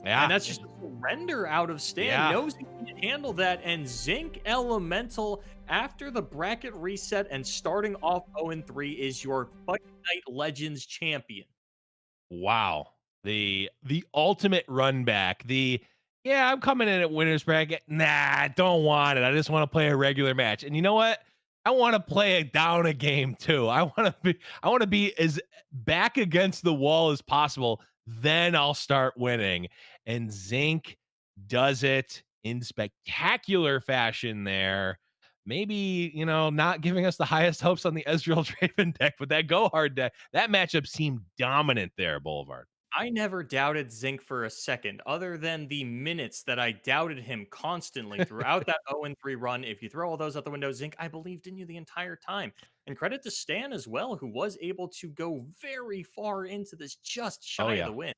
Yeah. And that's just a surrender out of Stan. Knows he can handle that. And Zinc Elemental, after the bracket reset and starting off 0-3, is your Fight Night Legends champion. Wow. The ultimate run back. yeah, I'm coming in at winner's bracket. Nah, don't want it. I just want to play a regular match. And you know what? I want to play it down a game too. I want to be as back against the wall as possible. Then I'll start winning. And Zinc does it in spectacular fashion there. Maybe, not giving us the highest hopes on the Ezreal Draven deck, but that Go Hard deck, that matchup seemed dominant there, Boulevard. I never doubted Zinc for a second, other than the minutes that I doubted him constantly throughout that 0-3 run. If you throw all those out the window, Zinc, I believed in you the entire time. And credit to Stan as well, who was able to go very far into this just Oh, shy of yeah. the win.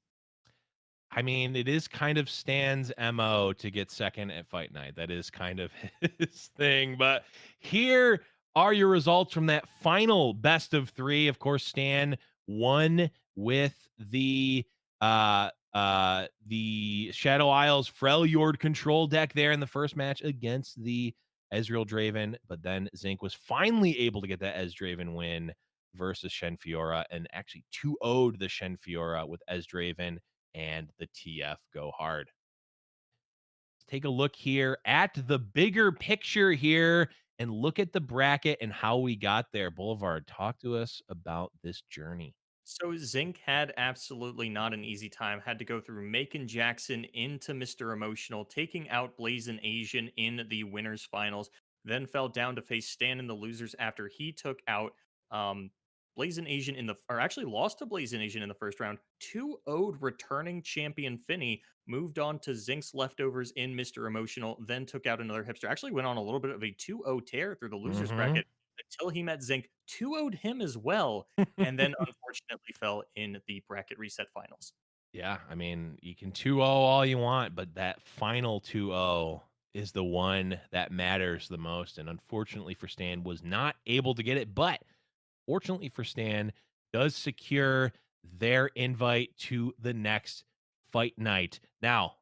I mean, it is kind of Stan's MO to get second at Fight Night. That is kind of his thing. But here are your results from that final best of three. Of course, Stan won with the Shadow Isles Freljord control deck there in the first match against the Ezreal Draven. But then Zinc was finally able to get that Draven win versus Shen Fiora and actually 2-0'd the Shen Fiora with Draven and the TF Go Hard. Let's take a look here at the bigger picture here and look at the bracket and how we got there. Boulevard, talk to us about this journey. So Zinc had absolutely not an easy time. Had to go through Macon Jackson into Mr. Emotional, taking out Blazin Asian in the winners finals. Then fell down to face Stan in the losers after he took out Blazin Asian or actually lost to Blazin Asian in the first round. 2-0'd returning champion Finny, moved on to Zinc's leftovers in Mr. Emotional, then took out another Hipster. Actually went on a little bit of a 2-0 tear through the losers bracket until he met Zinc, 2-0'd him as well, and then unfortunately fell in the bracket reset finals. Yeah, I mean, you can 2-0 all you want, but that final 2-0 is the one that matters the most. And unfortunately for Stan, was not able to get it. But fortunately for Stan, does secure their invite to the next fight night. Now,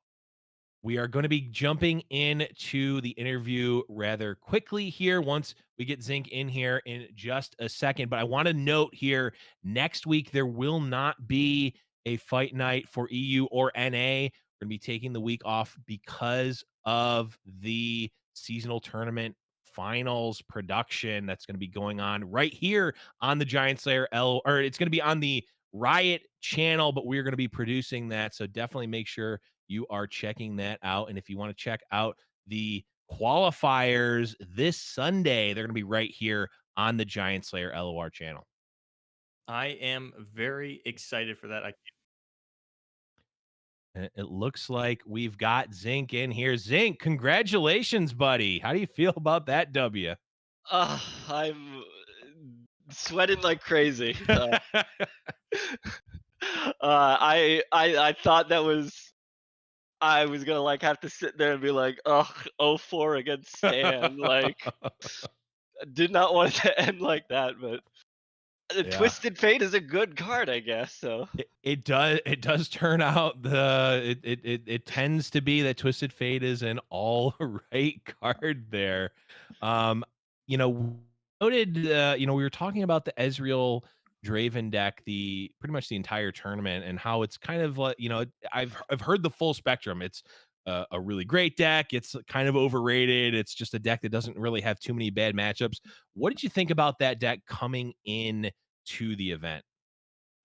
we are going to be jumping into the interview rather quickly here once we get Zinc in here in just a second. But I want to note here, next week, there will not be a fight night for EU or NA. We're going to be taking the week off because of the seasonal tournament finals production that's going to be going on right here on the Giant Slayer or it's going to be on the Riot channel, but we're going to be producing that. So definitely make sure you are checking that out. And if you want to check out the qualifiers this Sunday, they're going to be right here on the Giant Slayer LOR channel. I am very excited for that. It looks like we've got Zinc in here. Zinc, congratulations, buddy. How do you feel about that W? I'm sweating like crazy. I thought that I was gonna like have to sit there and be like, ugh, 0-4 against Stan. Like, did not want it to end like that, but Twisted Fate is a good card, I guess. So it does turn out it tends to be that Twisted Fate is an all right card there. Noted we were talking about the Ezreal Draven deck pretty much the entire tournament and how it's kind of like, I've heard the full spectrum. It's a really great deck. It's kind of overrated. It's just a deck that doesn't really have too many bad matchups. What did you think about that deck coming in to the event?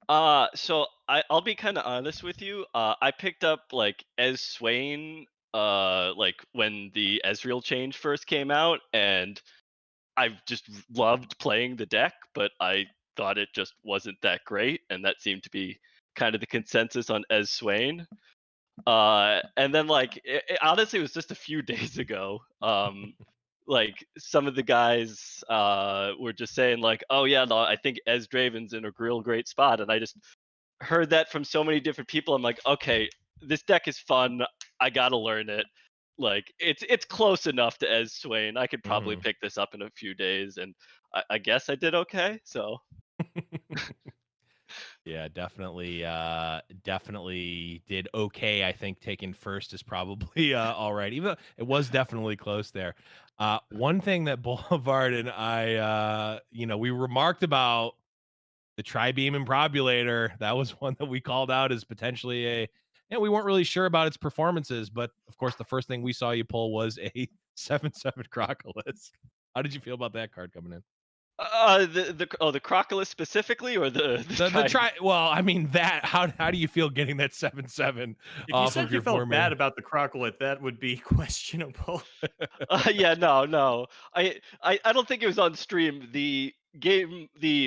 So I'll be kind of honest with you. I picked up like Swain like when the Ezreal change first came out, and I've just loved playing the deck, but I thought it just wasn't that great, and that seemed to be kind of the consensus on Swain. And then like honestly, it was just a few days ago. Like some of the guys were just saying like, oh yeah, no, I think Draven's in a real great spot, and I just heard that from so many different people. I'm like, okay, this deck is fun. I gotta learn it. Like it's close enough to Swain. I could probably pick this up in a few days, and I guess I did okay. So yeah, definitely did okay. I think taking first is probably all right, even though it was definitely close there. One thing that Boulevard and I we remarked about the Tri-Beam Improbulator. That was one that we called out as potentially we weren't really sure about its performances, but of course, the first thing we saw you pull was a 7/7 Crocolisk. How did you feel about that card coming in? The Crocolisk specifically, or the Well, I mean that. How do you feel getting that 7/7 If you off said of you your felt formula? bad about the Crocodile, that would be questionable. Yeah, no. I don't think it was on stream. The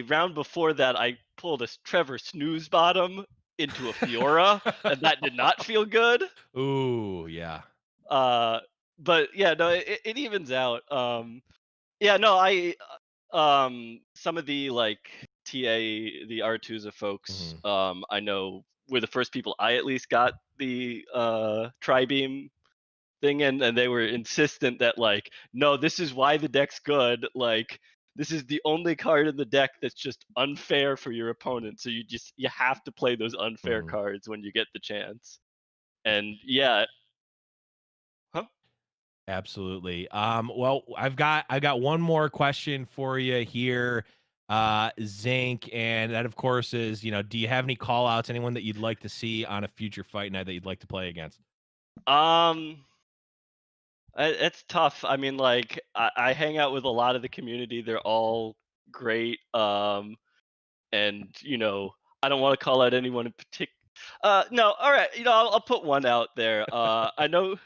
round before that, I pulled a Trevor Snooze Bottom into a Fiora, and that did not feel good. Ooh, yeah. Uh, but yeah, no, it evens out. Yeah, no, some of the like the R2s of folks, I know were the first people I at least got the Tri-Beam thing in, and they were insistent that like, no, this is why the deck's good. Like, this is the only card in the deck that's just unfair for your opponent. So you have to play those unfair cards when you get the chance. And yeah, huh? Absolutely. Well, I've got one more question for you here, Zinc, and that of course is, do you have any call outs, anyone that you'd like to see on a future fight night that you'd like to play against? It's tough. I mean, like I hang out with a lot of the community. They're all great. And I don't want to call out anyone in particular. No, all right. I'll put one out there. I know.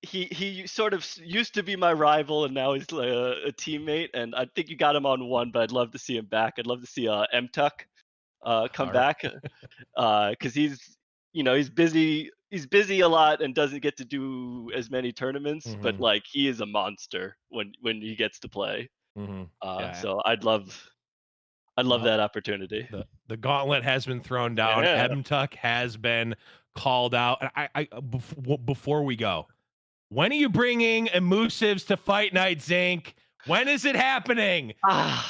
He sort of used to be my rival, and now he's like a teammate. And I think you got him on one, but I'd love to see him back. I'd love to see M-Tuck come back, because he's busy. He's busy a lot and doesn't get to do as many tournaments. But like, he is a monster when he gets to play. Yeah. So I'd love that opportunity. The gauntlet has been thrown down. Yeah. M-Tuck has been called out. And before we go, when are you bringing elusives to Fight Night, Zinc? When is it happening?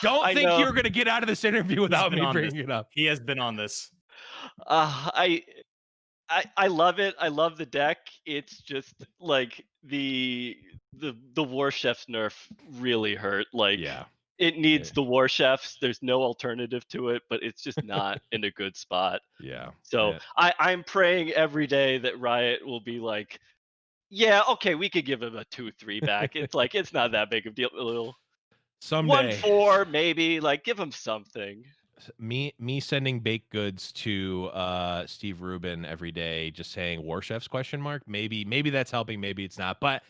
Don't think you're going to get out of this interview without me bringing it up. He has been on this. I love it. I love the deck. It's just like the War Chef's nerf really hurt. Like, it needs the War Chefs. There's no alternative to it, but it's just not in a good spot. Yeah. So I'm praying every day that Riot will be like, yeah, okay, we could give him a 2-3 back. It's like, it's not that big of a deal. Someday. 1-4 maybe. Like, give him something. Me sending baked goods to Steve Rubin every day, just saying War Chefs ? Maybe that's helping. Maybe it's not. But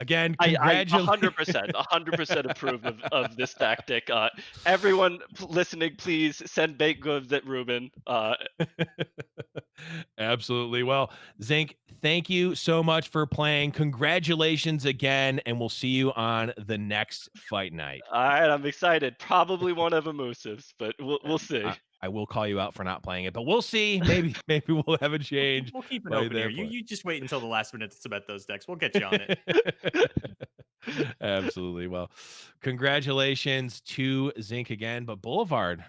again, congratulations. I 100% approve of this tactic. Everyone listening, please send baked goods at Rubin. Absolutely. Well, Zinc, thank you so much for playing. Congratulations again, and we'll see you on the next fight night. All right, I'm excited. Probably one of elusives, but we'll see. I will call you out for not playing it, but we'll see. Maybe we'll have a change. We'll keep it open here. You just wait until the last minute to submit those decks. We'll get you on it. Absolutely. Well, congratulations to Zinc again, but Boulevard,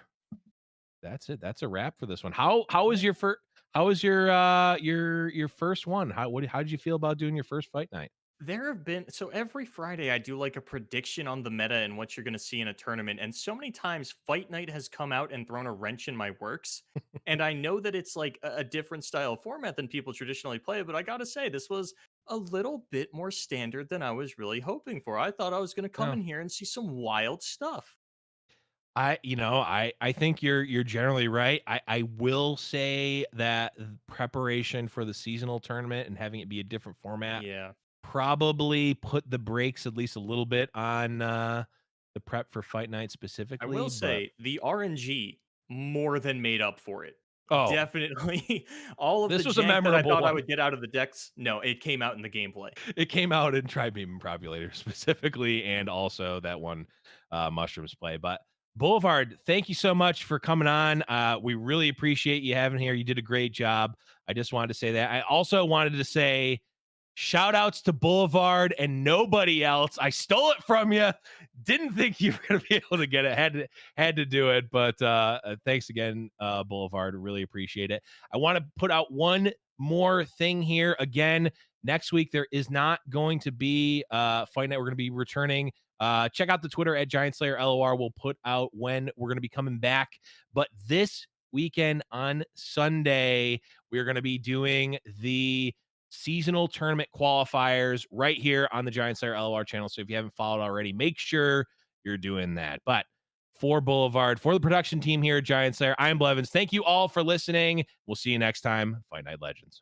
that's it. That's a wrap for this one. How was your first? How was your first one? How did you feel about doing your first fight night? There have been, so every Friday I do like a prediction on the meta and what you're going to see in a tournament. And so many times Fight Night has come out and thrown a wrench in my works. And I know that it's like a different style of format than people traditionally play, but I got to say, this was a little bit more standard than I was really hoping for. I thought I was going to come in here and see some wild stuff. I think you're generally right. I will say that preparation for the seasonal tournament and having it be a different format, probably put the brakes at least a little bit on the prep for Fight Night specifically. I will say the RNG more than made up for it. Oh, definitely. All of this the was a jank that memorable I thought I one. would get out of the decks. No, it came out in the gameplay. It came out in Tri-Beam and Populator specifically, and also that one Mushrooms play. But Boulevard, thank you so much for coming on. We really appreciate you having here. You did a great job. I just wanted to say that. I also wanted to say shout outs to Boulevard and nobody else. I stole it from you. Didn't think you were going to be able to get it. Had to do it. But thanks again, Boulevard. Really appreciate it. I want to put out one more thing here. Again, next week, there is not going to be Fight Night. We're going to be returning. Check out the Twitter at GiantSlayerLor. We'll put out when we're going to be coming back. But this weekend on Sunday, we're going to be doing the seasonal tournament qualifiers right here on the Giant Slayer LOR channel. So if you haven't followed already, make sure you're doing that. But for Boulevard, for the production team here at Giant Slayer, I'm Blevins. Thank you all for listening. We'll see you next time. Fight Night Legends.